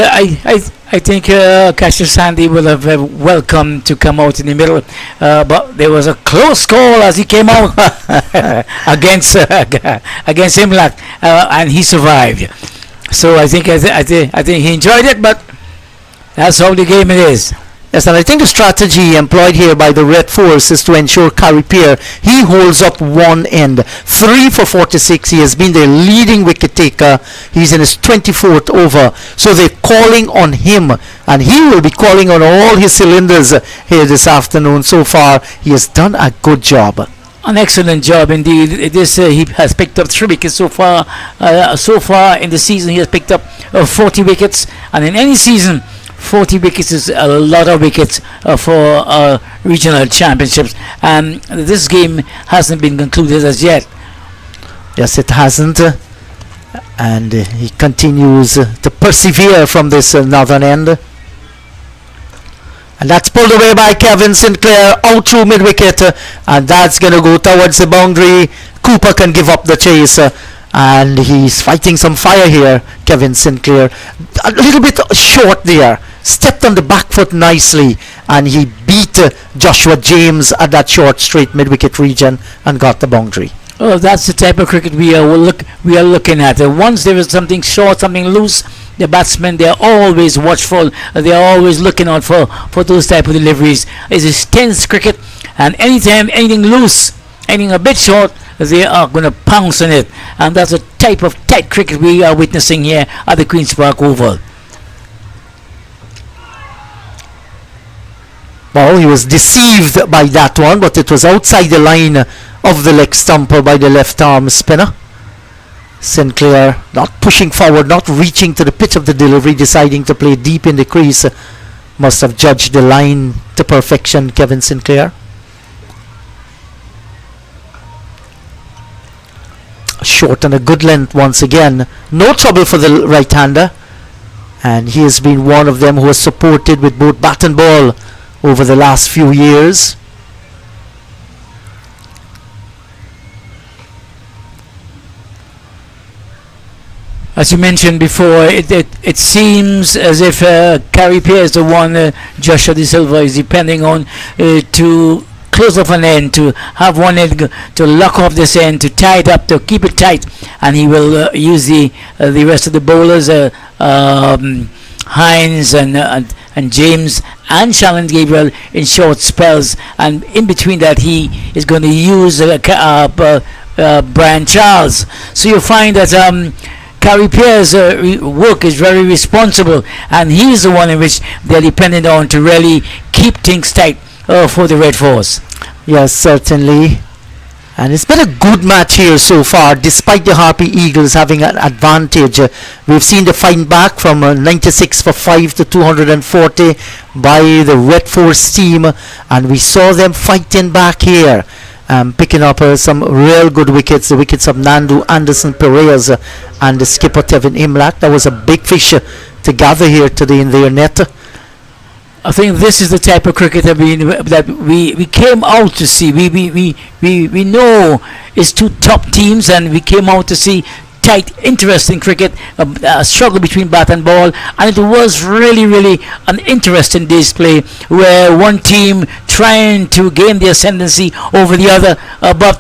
Cassius Sandy would have welcomed to come out in the middle, but there was a close call as he came out against Imlak, and he survived. So I think he enjoyed it, but that's how the game it is. Yes, and I think the strategy employed here by the Red Force is to ensure Carrie Pierre, he holds up one end. 3 for 46. He has been their leading wicket taker. He's in his 24th over. So they're calling on him, and he will be calling on all his cylinders here this afternoon. So far, he has done a good job. An excellent job indeed. He has picked up 3 wickets so far. So far in the season, he has picked up 40 wickets, and in any season, 40 wickets is a lot of wickets for regional championships, and this game hasn't been concluded as yet. Yes, it hasn't, and he continues to persevere from this northern end. And that's pulled away by Kevin Sinclair out through mid-wicket, and that's going to go towards the boundary. Cooper can give up the chase, and he's fighting some fire here, Kevin Sinclair. A little bit short there. Stepped on the back foot nicely, and he beat Joshua James at that short straight mid-wicket region and got the boundary. Oh, that's the type of cricket we are looking at. Once there is something short, something loose, the batsmen, they are always watchful. They are always looking out for those type of deliveries. It is tense cricket, and anytime anything loose, anything a bit short, they are going to pounce on it. And that's a type of tight cricket we are witnessing here at the Queen's Park Oval. Well, he was deceived by that one, but it was outside the line of the leg stumper by the left arm spinner. Sinclair not pushing forward, not reaching to the pitch of the delivery, deciding to play deep in the crease. Must have judged the line to perfection, Kevin Sinclair. Short and a good length once again. No trouble for the right-hander. And he has been one of them who has supported with both bat and ball over the last few years. As you mentioned before, it seems as if Carrie Pierre is the one Joshua De Silva is depending on to close off an end, to have one end, to lock off this end, to tie it up, to keep it tight, and he will use the rest of the bowlers, Hines and James and Shannon Gabriel in short spells, and in between that he is going to use Brian Charles. So you find that Carrie Pierre's work is very responsible, and he is the one in which they're dependent on to really keep things tight for the Red Force. Yes, certainly. And it's been a good match here so far, despite the Harpy Eagles having an advantage. We've seen the fight back from 96 for 5 to 240 by the Red Force team, and we saw them fighting back here, picking up some real good wickets, the wickets of Nandu Anderson Perez and the skipper Tevin Imlak. That was a big fish to gather here today in their net. I think this is the type of cricket that we came out to see. We know it's two top teams, and we came out to see tight, interesting cricket, a struggle between bat and ball, and it was really an interesting display where one team trying to gain the ascendancy over the other, but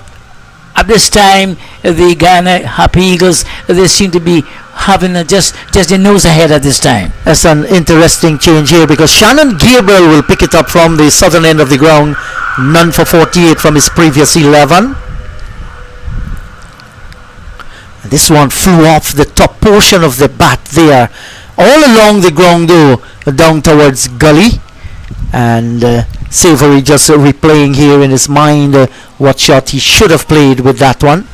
at this time the Guyana Harpy Eagles, they seem to be having just their nose ahead at this time. That's an interesting change here, because Shannon Gabriel will pick it up from the southern end of the ground. None for 48 from his previous 11. And this one flew off the top portion of the bat there, all along the ground though, down towards gully. And Savory just replaying here in his mind what shot he should have played with that one.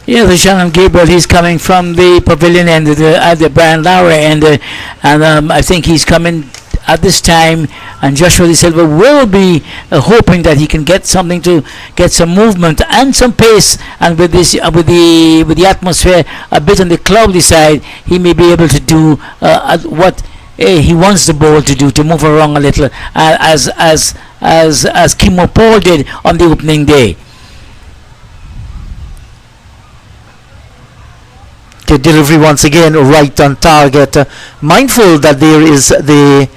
Yeah, the Shannon Gabriel, he's coming from the pavilion end, at the Brian Lowry end, and I think he's coming at this time, and Joshua De Silva will be hoping that he can get something to get some movement and some pace, and with this with the atmosphere a bit on the cloudy side, he may be able to do what he wants the ball to do, to move around a little, as Kimo Paul did on the opening day. The delivery once again right on target. Mindful that there is the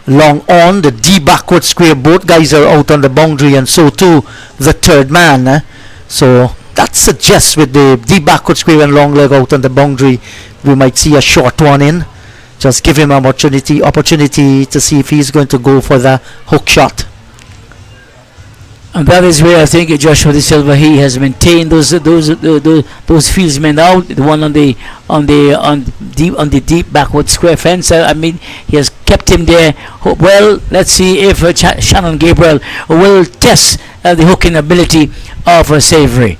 long on, the D backward square. Both guys are out on the boundary, and so too the third man. So that suggests with the D backward square and long leg out on the boundary, we might see a short one in. Just give him opportunity to see if he's going to go for the hook shot. And that is where I think Joshua De Silva, he has maintained those fieldsmen out. The one on the deep backward square fence. I mean, he has kept him there. Well, let's see if Shannon Gabriel will test the hooking ability of Savory.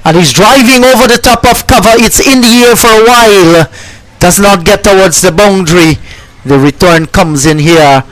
And he's driving over the top of cover. It's in the air for a while. Does not get towards the boundary. The return comes in here.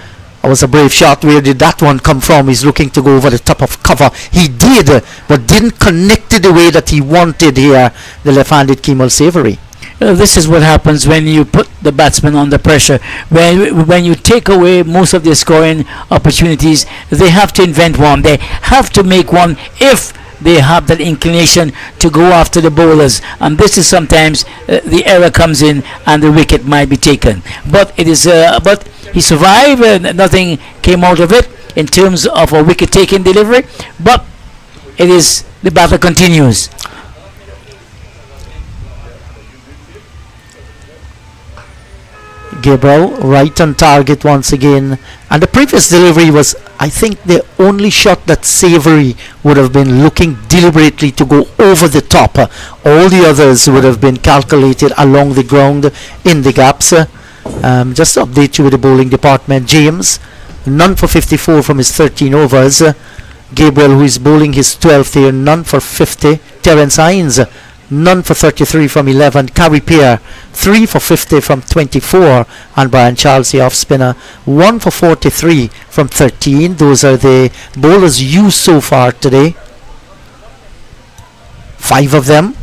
That was a brave shot. Where did that one come from? He's looking to go over the top of cover. He did, but didn't connect it the way that he wanted here, the left-handed Kemal Savory. This is what happens when you put the batsman under pressure. When you take away most of their scoring opportunities, they have to invent one. They have to make one if they have that inclination to go after the bowlers, and this is sometimes the error comes in and the wicket might be taken. But it is but he survived, nothing came out of it in terms of a wicket taking delivery, but it is, the battle continues. Gabriel right on target once again, and the previous delivery was, I think, the only shot that Savory would have been looking deliberately to go over the top. All the others would have been calculated along the ground in the gaps. Just to update you with the bowling department, James none for 54 from his 13 overs. Gabriel, who is bowling his 12th here, none for 50. Terence Hines, none for 33 from 11. Carrie Pear, 3 for 50 from 24. And Brian Charles, the off spinner, 1 for 43 from 13. Those are the bowlers used so far today. 5 of them.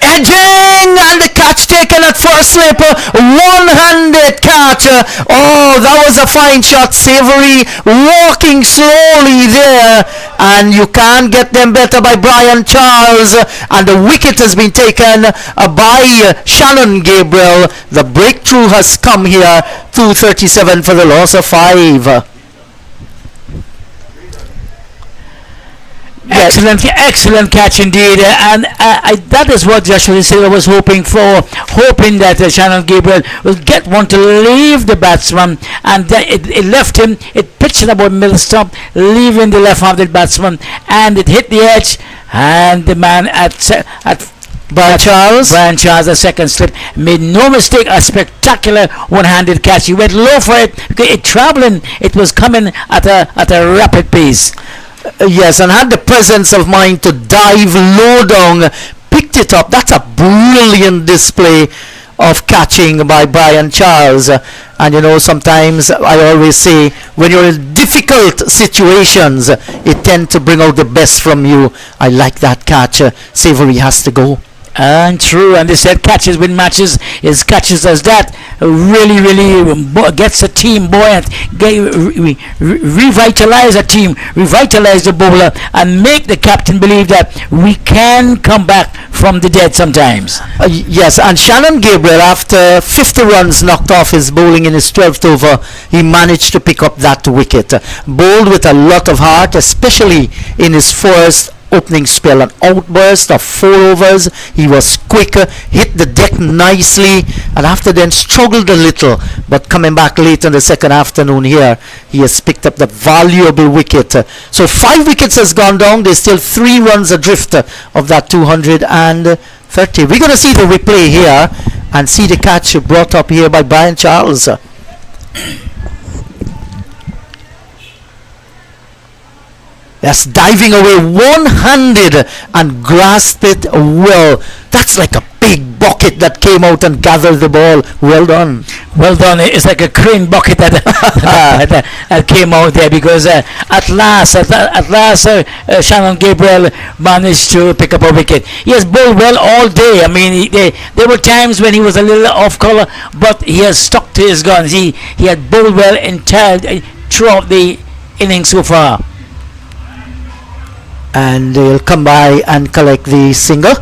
Edging, and the catch taken at first slip. One-handed catch. Oh, that was a fine shot. Savory walking slowly there, and you can't get them better by Brian Charles. And the wicket has been taken by Shannon Gabriel. The breakthrough has come here. 237 for the loss of 5. Excellent catch indeed, and that is what Joshua De Silva was hoping for, hoping that Shannon Gabriel will get one to leave the batsman, and it left him, it pitched it about middle stump, leaving the left-handed batsman, and it hit the edge, and the man at Brian Charles, the second slip, made no mistake, a spectacular one-handed catch. He went low for it, it traveling, it was coming at a rapid pace. Yes, and had the presence of mind to dive low down, picked it up. That's a brilliant display of catching by Brian Charles. And you know, sometimes I always say, when you're in difficult situations, it tends to bring out the best from you. I like that catch. Savory has to go. And true, and they said catches win matches. Is catches as that really gets a team buoyant, revitalize a team, revitalize the bowler, and make the captain believe that we can come back from the dead sometimes. Yes, and Shannon Gabriel, after 50 runs knocked off his bowling in his 12th over, he managed to pick up that wicket. Bowled with a lot of heart, especially in his first opening spell, an outburst of 4 overs. He was quick, hit the deck nicely, and after then struggled a little, but coming back late in the second afternoon here, he has picked up the valuable wicket. So 5 wickets has gone down. There's still 3 runs adrift of that 230. We're going to see the replay here and see the catch brought up here by Brian Charles. Yes, diving away one-handed and grasped it well. That's like a big bucket that came out and gathered the ball. Well done. Well done. It's like a crane bucket that came out there, because at last, Shannon Gabriel managed to pick up a wicket. He has bowled well all day. I mean, there were times when he was a little off color, but he has stuck to his guns. He had bowled well throughout the innings so far. And they'll come by and collect the single.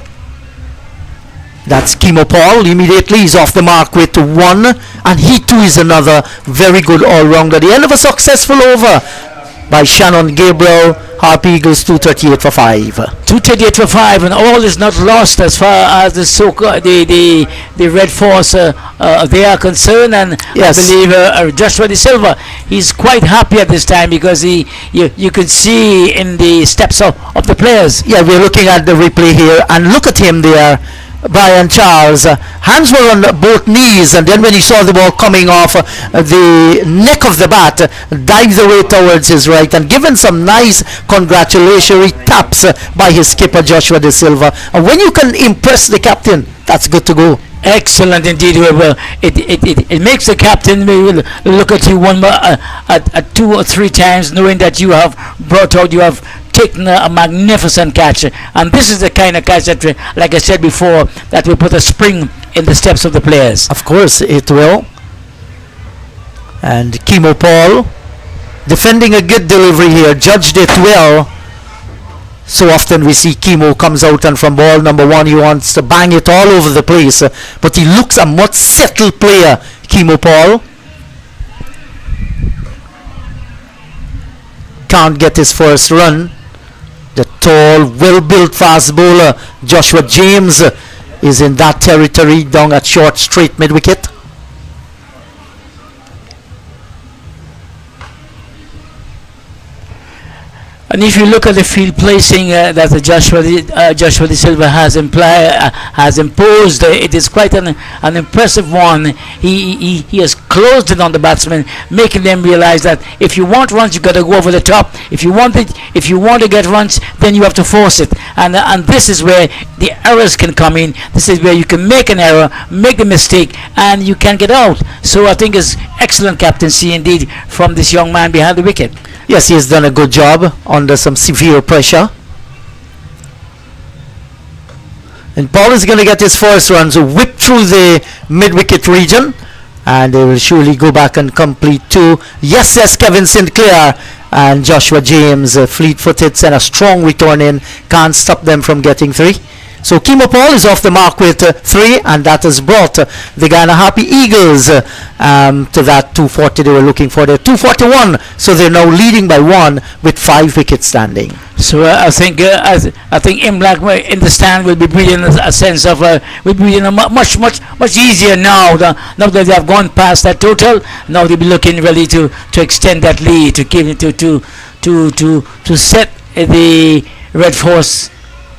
That's Kimo Paul. Immediately he's off the mark with 1, and he too is another very good all-rounder. The end of a successful over by Shannon Gabriel. Harpy Eagles 238 for 5. 238 for 5, and all is not lost as far as the Red Force they are concerned. And yes. I believe Joshua De Silva, he's quite happy at this time, because you can see in the steps of the players. Yeah, we're looking at the replay here, and look at him there, Brian Charles. Hands were on both knees, and then when he saw the ball coming off the neck of the bat, dived away towards his right and given some nice congratulatory taps by his skipper Joshua De Silva. And when you can impress the captain, that's good to go. Excellent indeed. It makes the captain look at you at 2 or 3 times, knowing that you have taken a magnificent catch. And this is the kind of catch that, like I said before, that will put a spring in the steps of the players. Of course it will. And Kimo Paul defending a good delivery here, judged it well. So often we see Kimo comes out, and from ball number 1 he wants to bang it all over the place, but he looks a much settled player, Kimo Paul. Can't get his first run. The tall, well-built fast bowler Joshua James is in that territory down at short straight mid-wicket. And if you look at the field placing that Joshua De Silva has imposed, it is quite an impressive one. He has closed it on the batsmen, making them realize that if you want runs, you got to go over the top. If you want to get runs, then you have to force it. And this is where the errors can come in. This is where you can make an error, make the mistake, and you can get out. So I think it's excellent captaincy indeed from this young man behind the wicket. Yes, he has done a good job under some severe pressure. And Paul is going to get his first run, so whip through the mid-wicket region, and they will surely go back and complete 2. Yes, Kevin Sinclair and Joshua James, fleet-footed, send a strong return in, can't stop them from getting 3. So Kimo Paul is off the mark with 3, and that has brought the Guyana Harpy Eagles to that 240 they were looking for. They're 241, so they're now leading by 1 with 5 wickets standing. So I think Imlak in the stand will be breathing a sense of will be breathing much easier now. Now that they have gone past that total, now they'll be looking really to extend that lead, to give it to set the Red Force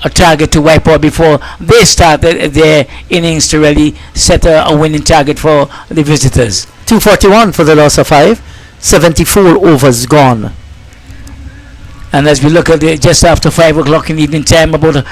a target to wipe out before they start their innings, to really set a winning target for the visitors. 241 for the loss of 5. 74 overs gone. And as we look at just after 5 o'clock in evening time, about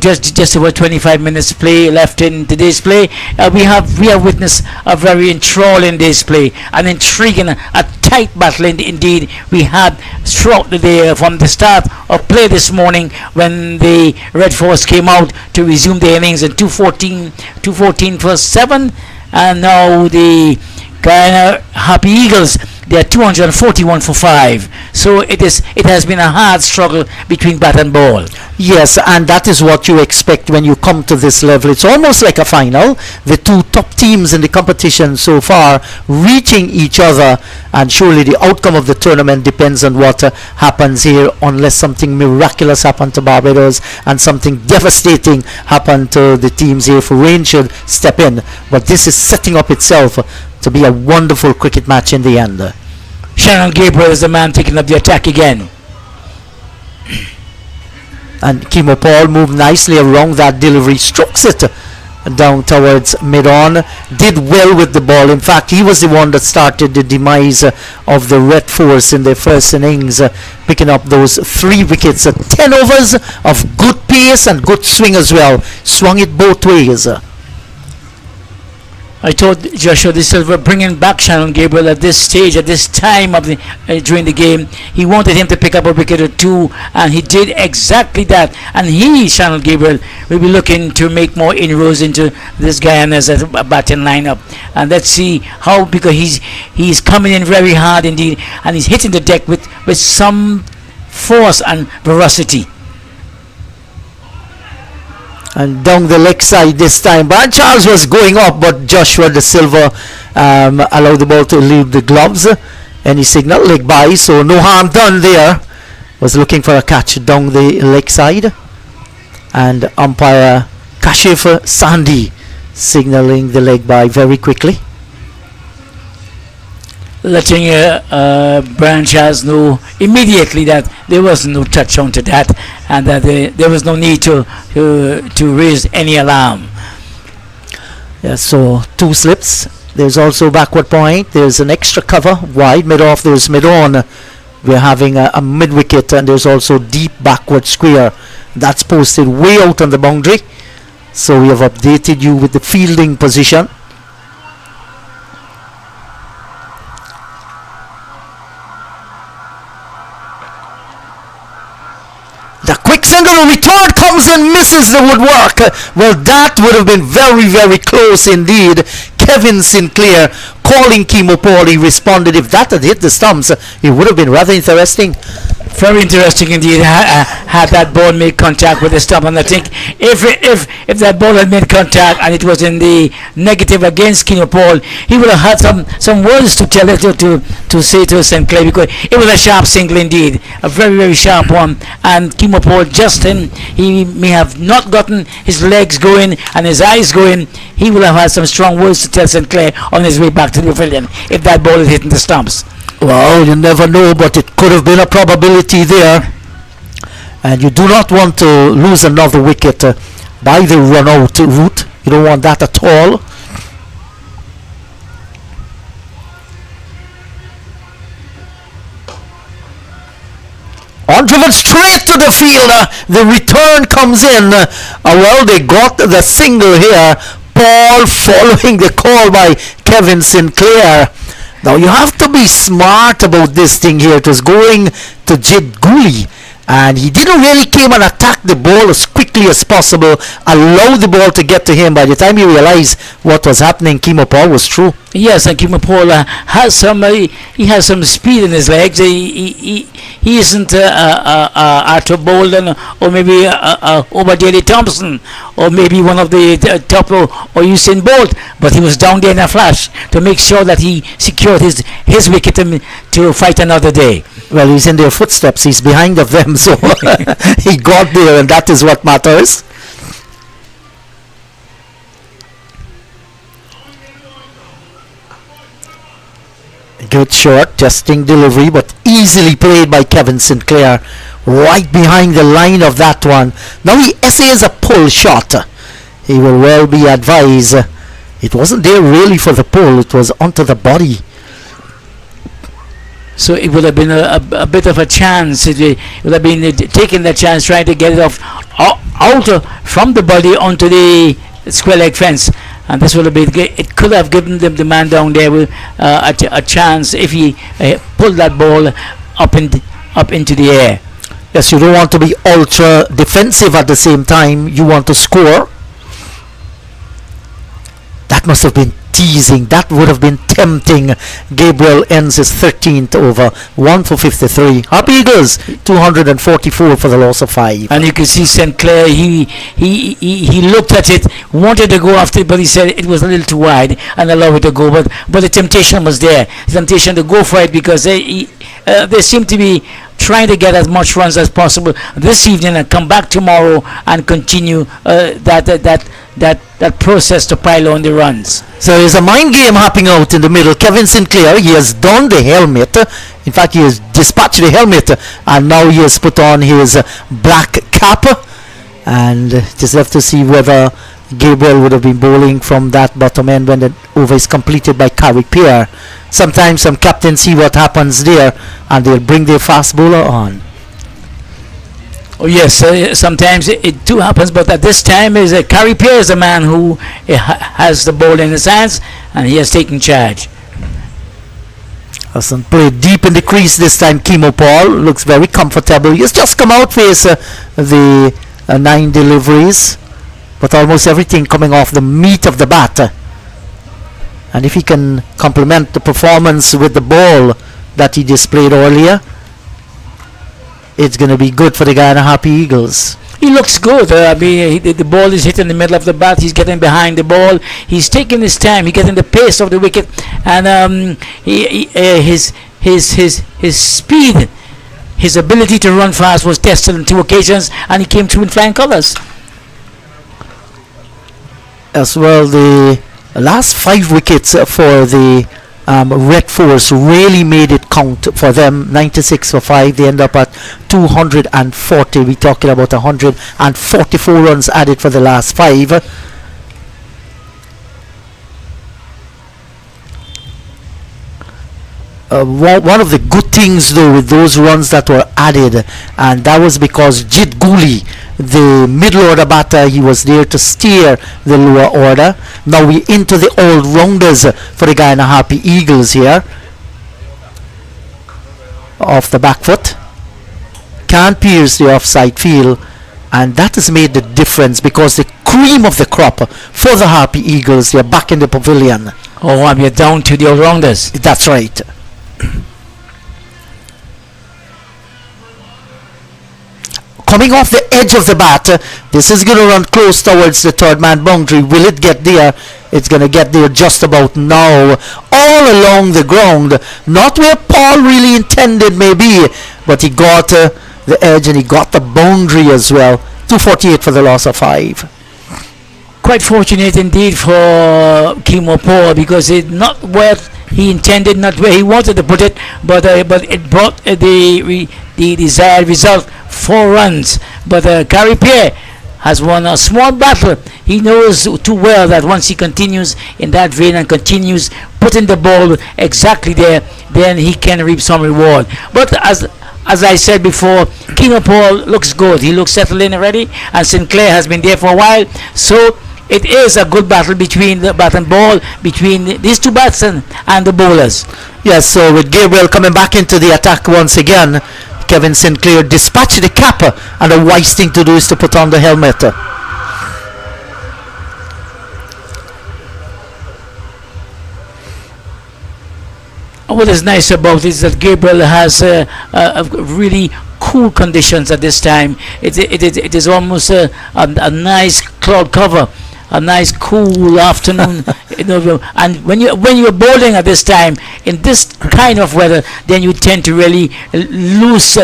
just about 25 minutes play left in today's play, we have witnessed a very enthralling day's play, an intriguing, a tight battle indeed we had throughout the day, from the start of play this morning when the Red Force came out to resume their innings in 214 for 7, and now the Guyana Harpy Eagles, they are 241 for 5. So it has been a hard struggle between bat and ball. Yes, and that is what you expect when you come to this level. It's almost like a final. The 2 top teams in the competition so far reaching each other, and surely the outcome of the tournament depends on what happens here, unless something miraculous happens to Barbados and something devastating happens to the teams here. For rain should step in, but this is setting up itself to be a wonderful cricket match in the end. Shannon Gabriel is the man taking up the attack again. And Kimo Paul moved nicely around that delivery, strokes it down towards mid-on. Did well with the ball. In fact, he was the one that started the demise of the Red Force in their first innings, picking up those 3 wickets. 10 overs of good pace and good swing as well. Swung it both ways. I told Joshua De Silva bringing back Shannon Gabriel at this stage, at this time of the during the game, he wanted him to pick up a wicket or 2, and he did exactly that. And Shannon Gabriel, will be looking to make more inroads into this Guyana's batting lineup. And let's see how, because he's coming in very hard indeed, and he's hitting the deck with some force and veracity. And down the leg side this time, Brian Charles was going up, but Joshua De Silva allowed the ball to leave the gloves, and he signaled leg by, so no harm done there. Was looking for a catch down the leg side, and umpire Kashif Sandhi signaling the leg by very quickly, letting Brian Charles know immediately that there was no touchdown to that, and that there was no need to raise any alarm. Yeah, so 2 slips. There's also backward point. There's an extra cover wide mid-off. There's mid-on. We're having a mid-wicket, and there's also deep backward square. That's posted way out on the boundary. So we have updated you with the fielding position. The quick single return comes in, misses the woodwork. Well, that would have been very, very close indeed. Kevin Sinclair calling Kimo Paul. He responded. If that had hit the stumps, it would have been rather interesting. Very interesting indeed. Had that ball made contact with the stump, and I think if that ball had made contact and it was in the negative against Kino Paul, he would have had some words to tell it to say to Sinclair, because it was a sharp single indeed, a very, very sharp one. And Kimo Paul, Justin, he may have not gotten his legs going and his eyes going. He would have had some strong words to tell Sinclair on his way back to the pavilion if that ball had hit the stumps. Well, you never know, but it could have been a probability there. And you do not want to lose another wicket by the run-out route. You don't want that at all. On driven straight to the fielder. The return comes in. Well, they got the single here. Paul following the call by Kevin Sinclair. Now you have to be smart about this thing here. It was going to Jid Gooley, and he didn't really came and attack the ball as quickly as possible, allow the ball to get to him. By the time he realized what was happening, Kimo Paul was through. Yes, and Kimo Paul has some speed in his legs. He isn't Arthur Bolden or maybe Obadiah Thompson or maybe one of the top or Usain Bolt, but he was down there in a flash to make sure that he secured his wicket to fight another day. Well, he's in their footsteps. He's behind of them, so he got there, and that is what matters. Good shot, testing delivery, but easily played by Kevin Sinclair, right behind the line of that one. Now he essays a pull shot. He will well be advised. It wasn't there really for the pull, it was onto the body. So it would have been a bit of a chance. It would have been taking that chance, trying to get it out from the body onto the square leg fence. And this would have been, it could have given them the man down there with a chance if he pulled that ball up into the air. Yes, you don't want to be ultra defensive at the same time. You want to score. That must have been teasing. That would have been tempting. Gabriel ends his 13th over, 1 for 53. Harpy Eagles 244 for the loss of 5. And you can see Sinclair. He looked at it, wanted to go after it, but he said it was a little too wide and allowed it to go. But the temptation was there. The temptation to go for it, because they seem to be trying to get as much runs as possible this evening and come back tomorrow and continue that process to pile on the runs. So there's a mind game happening out in the middle. Kevin Sinclair, he has donned the helmet. In fact, he has dispatched the helmet, and now he has put on his black cap. And just have to see whether Gabriel would have been bowling from that bottom end when the over is completed by Carrie Pierre. Sometimes some captains see what happens there and they'll bring their fast bowler on. Oh yes, sometimes it too happens, but at this time is Carrie Pierre is the man who has the ball in his hands, and he has taken charge. Hasn't played deep in the crease this time. Kimo Paul looks very comfortable. He has just come out face the 9 deliveries, but almost everything coming off the meat of the bat. And if he can complement the performance with the ball that he displayed earlier, it's going to be good for the Guyana Harpy Eagles. He looks good. I mean, the ball is hit in the middle of the bat. He's getting behind the ball. He's taking his time. He's getting the pace of the wicket, and his speed, his ability to run fast was tested on 2 occasions, and he came through in flying colours. As well, the last 5 wickets for the Red Force really made it count for them. 96 for 5. They end up at 240. We're talking about 144 runs added for the last 5. One of the good things though with those runs that were added, and that was because Jit Gooley, the middle order batter, he was there to steer the lower order. Now we into the all-rounders for the Guyana Harpy Eagles here. Off the back foot, can't pierce the offside field, and that has made the difference because the cream of the crop for the Harpy Eagles, they're back in the pavilion. Oh, and we're down to the all-rounders. That's right. Coming off the edge of the bat, this is going to run close towards the third man boundary. Will it get there? It's going to get there just about now. All along the ground. Not where Paul really intended maybe, but he got the edge and he got the boundary as well. 248 for the loss of 5. Quite fortunate indeed for Kimo Paul, because it's not where he intended, not where he wanted to put it, but it brought the desired result, 4 runs. But Carrie Pierre has won a small battle. He knows too well that once he continues in that vein and continues putting the ball exactly there, then he can reap some reward. But as I said before, Kimo Paul looks good. He looks settled in already, and Sinclair has been there for a while. So it is a good battle between the bat and ball, between these 2 batsmen and the bowlers. Yes, so with Gabriel coming back into the attack once again, Kevin Sinclair dispatched the cap, and the wise thing to do is to put on the helmet. What is nice about it is that Gabriel has really cool conditions at this time. It is almost a nice cloud cover, a nice cool afternoon. And when you're bowling at this time in this kind of weather, then you tend to really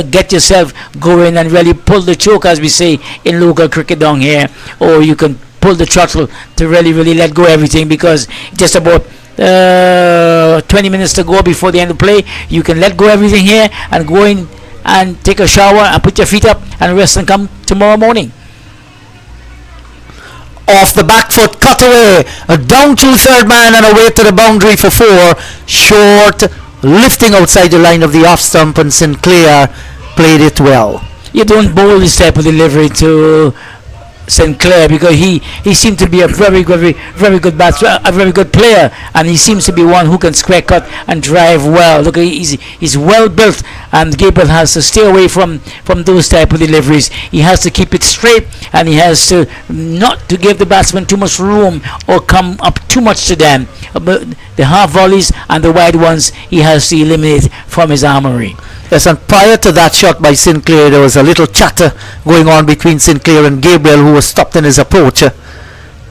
get yourself going and really pull the choke, as we say in local cricket down here, or you can pull the throttle to really let go everything, because just about 20 minutes to go before the end of play, you can let go everything here and go in and take a shower and put your feet up and rest and come tomorrow morning. Off the back foot, cut away, down to third man and away to the boundary for 4. Short, lifting outside the line of the off stump, and Sinclair played it well. You don't bowl this type of delivery to Sinclair, because he seemed to be a very good batsman, a very good player, and he seems to be one who can square cut and drive well. Look, he's well built, and Gabriel has to stay away from those type of deliveries. He has to keep it straight, and he has to not to give the batsman too much room or come up too much to them. But the half volleys and the wide ones he has to eliminate from his armory. Yes, and prior to that shot by Sinclair, there was a little chatter going on between Sinclair and Gabriel, who was stopped in his approach,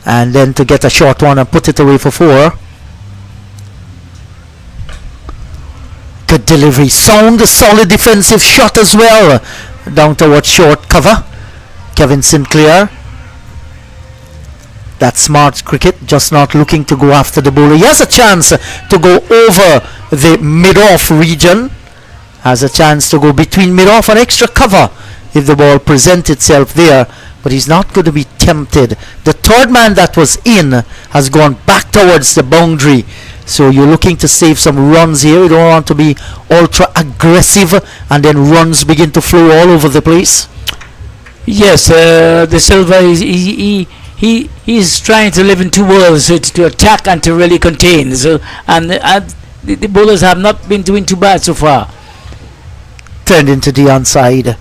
and then to get a short one and put it away for 4. Good delivery, sound, a solid defensive shot as well, down towards short cover. Kevin Sinclair, that smart cricket, just not looking to go after the bowler. He has a chance to go over the mid-off region, has a chance to go between mid-off and extra cover if the ball presents itself there, but he's not going to be tempted. The third man that was in has gone back towards the boundary. So you're looking to save some runs here. You don't want to be ultra aggressive and then runs begin to flow all over the place. Yes, the Silva he's trying to live in two worlds, to attack and to really contain. So and the bowlers have not been doing too bad so far. Turned into the onside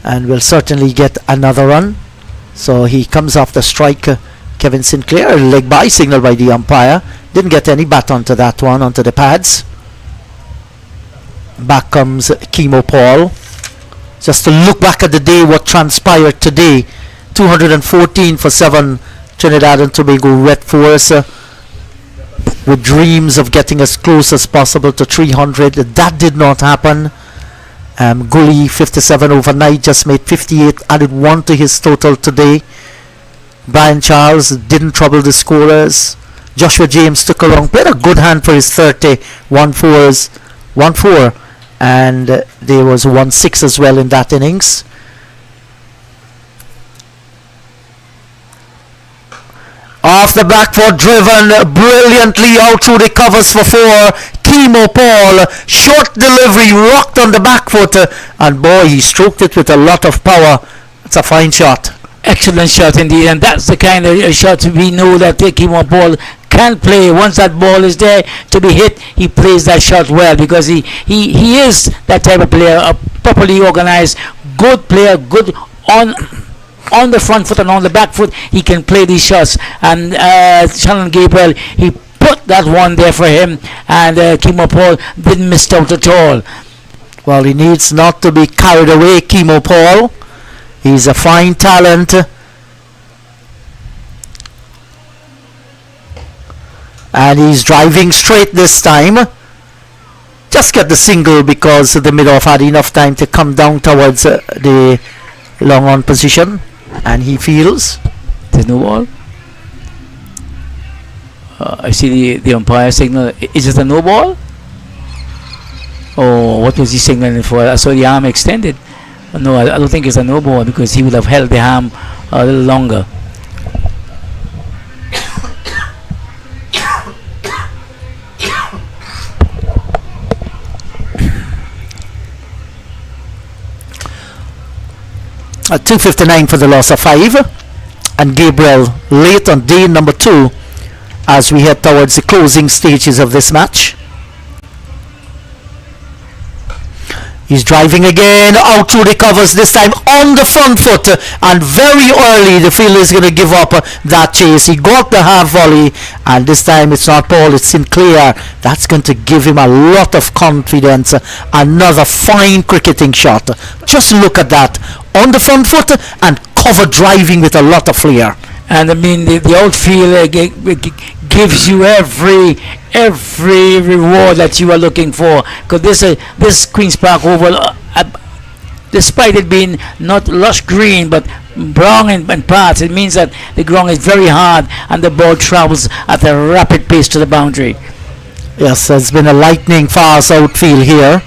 and will certainly get another run. So he comes off the strike. Kevin Sinclair, leg by signal by the umpire. Didn't get any bat onto that one, onto the pads. Back comes Chemo Paul. Just to look back at the day, what transpired today. 214 for 7 Trinidad and Tobago Red Force. With dreams of getting as close as possible to 300. That did not happen. Gully 57 overnight, just made 58, added 1 to his total today. Brian Charles didn't trouble the scorers. Joshua James took along, played a good hand for his 30, 1-4, and there was 1-6 as well in that innings. Off the back foot, driven brilliantly out through the covers for 4. Chemo Paul, short delivery, rocked on the back foot, and boy, he stroked it with a lot of power. It's a fine shot. Excellent shot indeed, and that's the kind of shot we know that Chemo Paul can play. Once that ball is there to be hit, he plays that shot well, because he is that type of player, a properly organized, good player, good on the front foot and on the back foot. He can play these shots, and Shannon Gabriel, he put that one there for him, and Chemo Paul didn't miss out at all. Well, he needs not to be carried away, Chemo Paul. He's a fine talent. And he's driving straight this time. Just get the single because the mid-off had enough time to come down towards the long on position. And he feels. There's no ball. I see the umpire signal. Is it a no ball? Oh, what was he signaling for? I saw the arm extended. No, I don't think it's a no ball, because he would have held the arm a little longer. At 2:59 for the loss of 5, and Gabriel late on day number 2 as we head towards the closing stages of this match. He's driving again out through the covers, this time on the front foot, and very early the fielder is going to give up that chase. He got the half volley, and this time it's not Paul, it's Sinclair. That's going to give him a lot of confidence. Another fine cricketing shot. Just look at that, on the front foot and cover driving with a lot of flair. And I mean the outfield gives you every reward that you are looking for, because this Queen's Park Oval, despite it being not lush green but brown in parts, it means that the ground is very hard and the ball travels at a rapid pace to the boundary. Yes, there's been a lightning fast outfield here.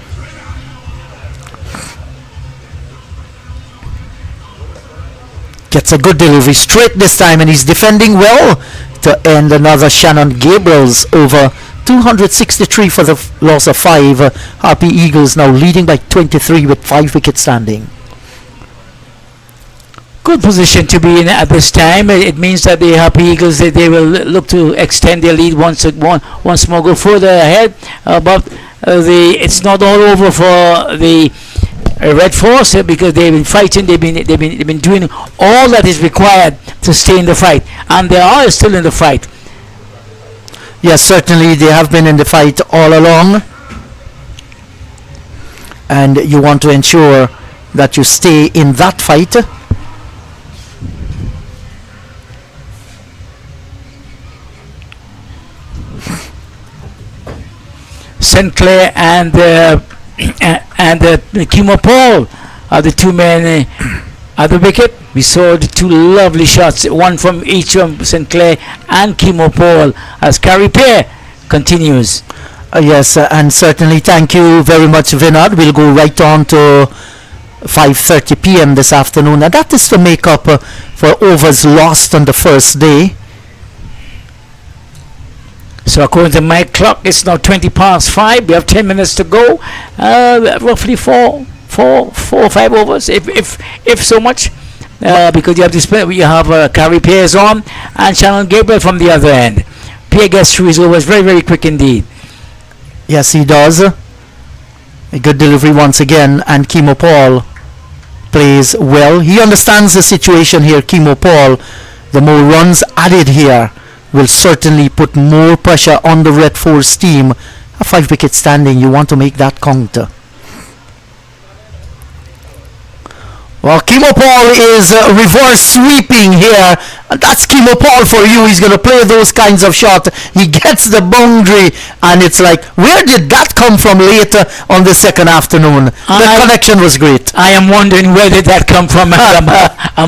Gets a good delivery straight this time, and he's defending well to end another Shannon Gabriel's over. 263 for the loss of 5. Harpy Eagles now leading by 23 with 5 wickets standing. Good position to be in at this time. It means that the Harpy Eagles, they will look to extend their lead once more, go further ahead. But it's not all over for the Red Force, because they've been fighting. They've been doing all that is required to stay in the fight, and they are still in the fight. Yes, certainly they have been in the fight all along, and you want to ensure that you stay in that fight. Sinclair and Chemo Paul are the two men at the wicket. We saw the two lovely shots, one from each of Sinclair and Chemo Paul, as Carrie Pair continues. Yes, and certainly thank you very much, Vinod. We'll go right on to 5:30 p.m. this afternoon, and that is to make up for overs lost on the first day. So according to my clock, it's now 20 past 5. We have 10 minutes to go. Roughly four or 5 overs, if so much. Because you have this, you have Carrie Pierce on and Shannon Gabriel from the other end. Pierre gets through his overs very, very quick indeed. Yes, he does. A good delivery once again, and Kimo Paul plays well. He understands the situation here, Kimo Paul. The more runs added here will certainly put more pressure on the Red Force team. A 5-wicket standing, you want to make that counter. Well, Kimo Paul is reverse sweeping here. And that's Kimo Paul for you. He's going to play those kinds of shots. He gets the boundary, and it's like, where did that come from later on the second afternoon? The connection was great. I am wondering where did that come from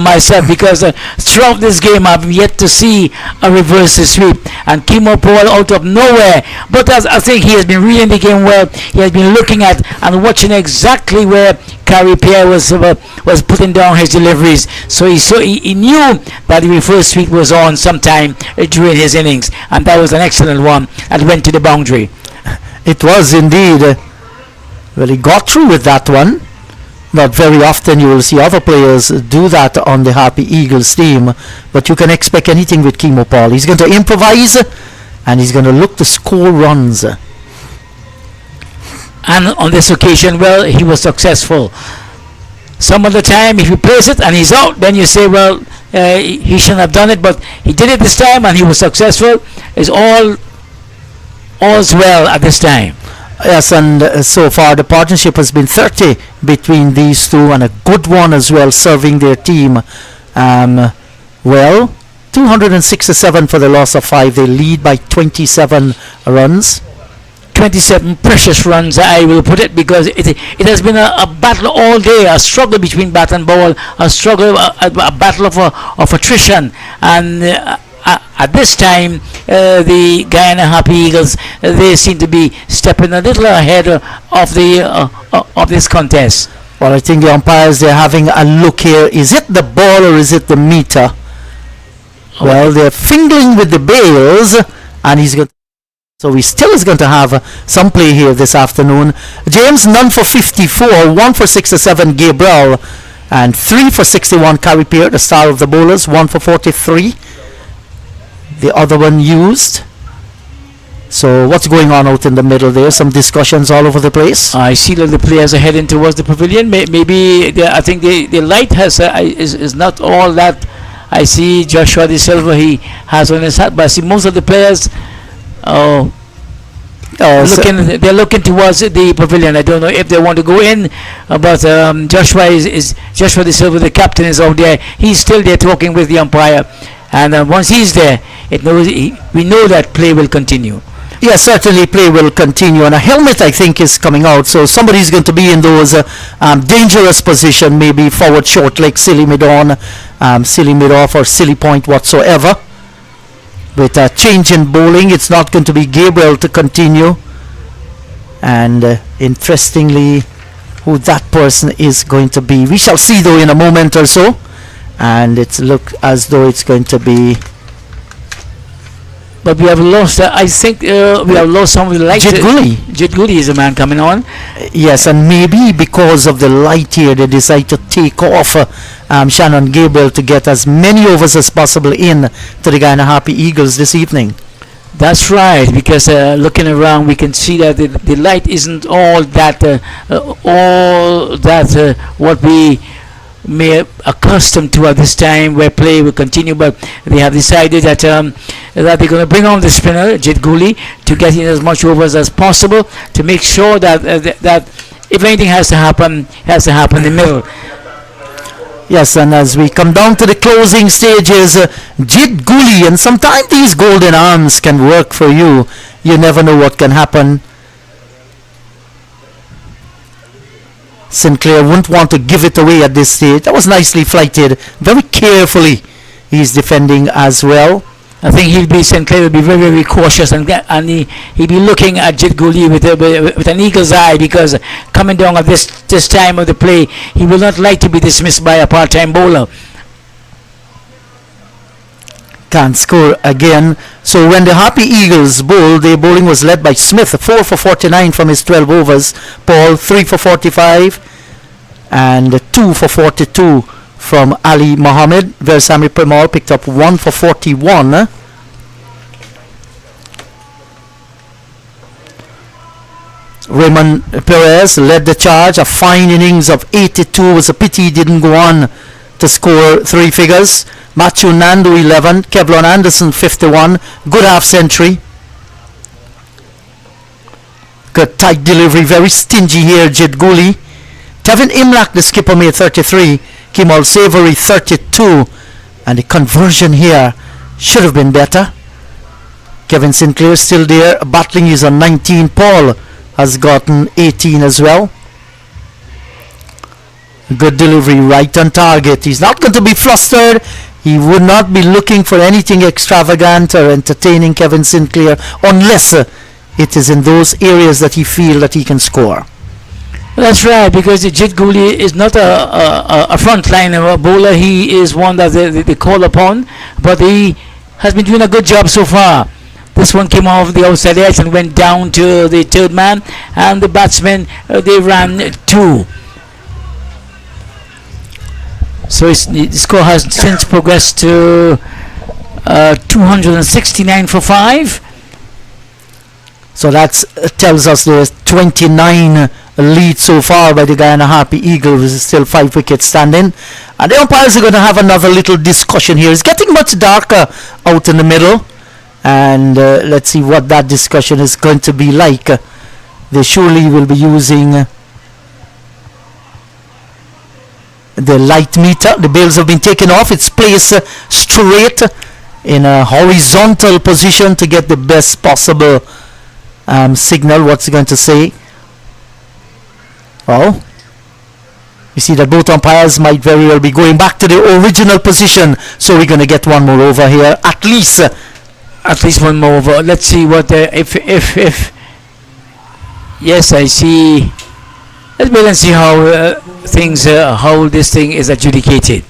myself, because throughout this game I've yet to see a reverse sweep, and Kimo Paul out of nowhere. But as I think he has been reading the game well. He has been looking at and watching exactly where Carrie Pierre was putting down his deliveries, so he knew that the reverse sweep was on sometime during his innings, and that was an excellent one and went to the boundary. It was indeed. Well, he got through with that one. Not very often you will see other players do that on the Harpy Eagles team, but you can expect anything with Kimo Paul. He's going to improvise, and he's going to look to score runs. And on this occasion, well, he was successful. Some of the time, if you place it and he's out, then you say, well, he shouldn't have done it, but he did it this time and he was successful. It's all's well at this time. Yes, and so far the partnership has been 30 between these two, and a good one as well, serving their team. Well, 267 for the loss of 5. They lead by 27 runs. 27 precious runs, I will put it, because it has been a battle all day, a struggle between bat and ball, a struggle, a battle of attrition, and at this time the Guyana Harpy Eagles, they seem to be stepping a little ahead of this contest. Well, I think the umpires, they're having a look here. Is it the ball or is it the meter? Well, they're fingering with the bails, and he's got. So he still is going to have some play here this afternoon. James, none for 54, 1 for 67 Gabriel, and 3 for 61 Carrie Pierre, the star of the bowlers, 1 for 43. The other one used. So what's going on out in the middle there? Some discussions all over the place. I see that the players are heading towards the pavilion. Maybe I think the light is not all that. I see Joshua De Silva, he has on his hat, but I see most of the players they're looking towards the pavilion. I don't know if they want to go in, but Joshua Joshua De Silva, the captain, is out there. He's still there talking with the umpire, and once he's there, we know that play will continue. Yes, certainly play will continue, and a helmet, I think, is coming out, so somebody's going to be in those dangerous position, maybe forward short, like silly mid-on, silly mid-off, or silly point whatsoever. With a change in bowling, it's not going to be Gabriel to continue, and interestingly, who that person is going to be, we shall see though in a moment or so, and it's look as though it's going to be. But we have lost, I think we have lost some of the light. Jit Gully is a man coming on. Yes, and maybe because of the light here, they decide to take off Shannon Gabriel to get as many overs as possible in to the Guyana Harpy Eagles this evening. That's right, because looking around, we can see that the light isn't all that what we may accustomed to at this time, where play will continue. But they have decided that that they're going to bring on the spinner Jit Gully to get in as much overs as possible, to make sure that that if anything has to happen in the middle. Yes, and as we come down to the closing stages, Jit Gully, and sometimes these golden arms can work for you. You never know what can happen. Sinclair wouldn't want to give it away at this stage. That was nicely flighted, very carefully. He's defending as well. I think Sinclair will be very, very cautious, and he'll be looking at Jit Guli with an eagle's eye, because coming down at this time of the play, he will not like to be dismissed by a part-time bowler. Can't score again. So when the Harpy Eagles bowled, their bowling was led by Smith, 4 for 49 from his 12 overs. Paul, 3 for 45, and 2 for 42 from Ali Mohammed. Versami Premal picked up 1 for 41. Raymond Perez led the charge. A fine innings of 82. Was a pity he didn't go on to score 3 figures. Matthew Nando 11, Kevlon Anderson 51, good half century. Good tight delivery, very stingy here, Jit Guli. Tevin Imlak, the skipper, made 33. Kimal Savory 32, and the conversion here should have been better. Kevin Sinclair still there, battling is on 19. Paul has gotten 18 as well. Good delivery, right on target. He's not going to be flustered. He would not be looking for anything extravagant or entertaining, Kevin Sinclair, unless it is in those areas that he feels that he can score. That's right, because Jit Guli is not a frontline bowler. He is one that they call upon, but he has been doing a good job so far. This one came off the outside edge and went down to the third man, and the batsmen, they ran 2. So the score has since progressed to 269 for 5. So that tells us there's 29 lead so far by the Guyana Harpy Eagles. Is still 5 wickets standing. And the umpires are going to have another little discussion here. It's getting much darker out in the middle. And let's see what that discussion is going to be like. They surely will be using the light meter. The bails have been taken off. It's placed straight in a horizontal position to get the best possible signal. What's it going to say? Well, you see that both umpires might very well be going back to the original position. So we're going to get one more over here. At least one more over. Let's see what if yes, I see. Let's wait and see how how this thing is adjudicated.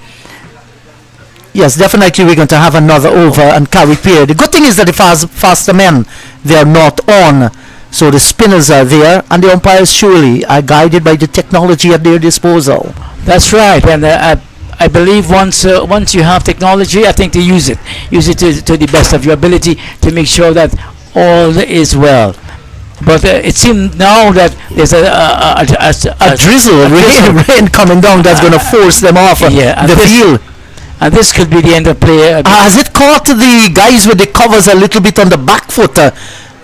Yes, definitely we're going to have another over and carry pair. The good thing is that the faster men, they are not on. So the spinners are there, and the umpires surely are guided by the technology at their disposal. That's right, and I believe once you have technology, I think to use it to the best of your ability to make sure that all is well. But it seems now that there's a drizzle, rain coming down that's going to force them off the field. And this could be the end of play. Has it caught the guys with the covers a little bit on the back foot?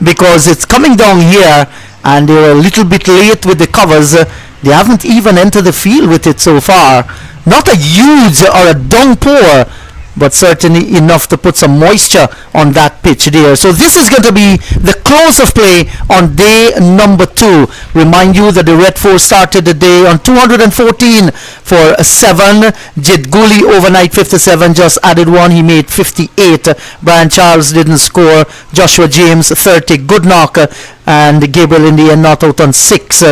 Because it's coming down here and they're a little bit late with the covers. They haven't even entered the field with it so far. Not a huge or a downpour, but certainly enough to put some moisture on that pitch there. So this is going to be the close of play on day number 2. Remind you that the Red Force started the day on 214 for 7. Jit Guli overnight 57, just added 1. He made 58. Brian Charles didn't score. Joshua James 30. Good knock. And Gabriel in the end not out on 6.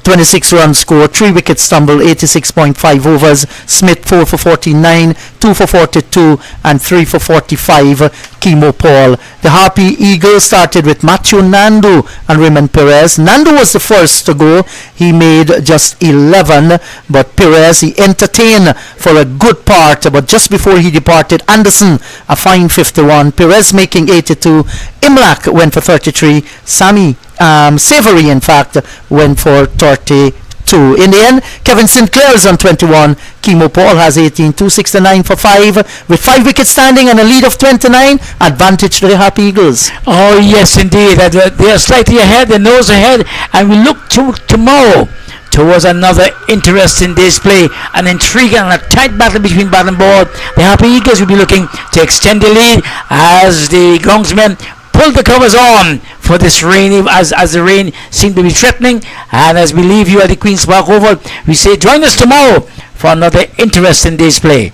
26 runs score, 3 wickets stumble, 86.5 overs. Smith 4 for 49, 2 for 42, and 3 for 45. Kimo Paul. The Harpy Eagles started with Matthew Nando and Raymond Perez. Nando was the first to go. He made just 11, but Perez, he entertained for a good part, but just before he departed, Anderson a fine 51, Perez making 82, Imlak went for 33, Savory in fact went for 32. In the end, Kevin Sinclair is on 21. Kimo Paul has 18, 269 for 5, with 5 wickets standing and a lead of 29. Advantage to the Harpy Eagles. Oh yes, indeed. They are slightly ahead. Their nose ahead, and we look to tomorrow towards another interesting display, an intriguing and a tight battle between bat and ball. The Harpy Eagles will be looking to extend the lead as the groundsmen pull the covers on for this rain, as the rain seems to be threatening. And as we leave you at the Queen's Park Oval, we say join us tomorrow for another interesting display.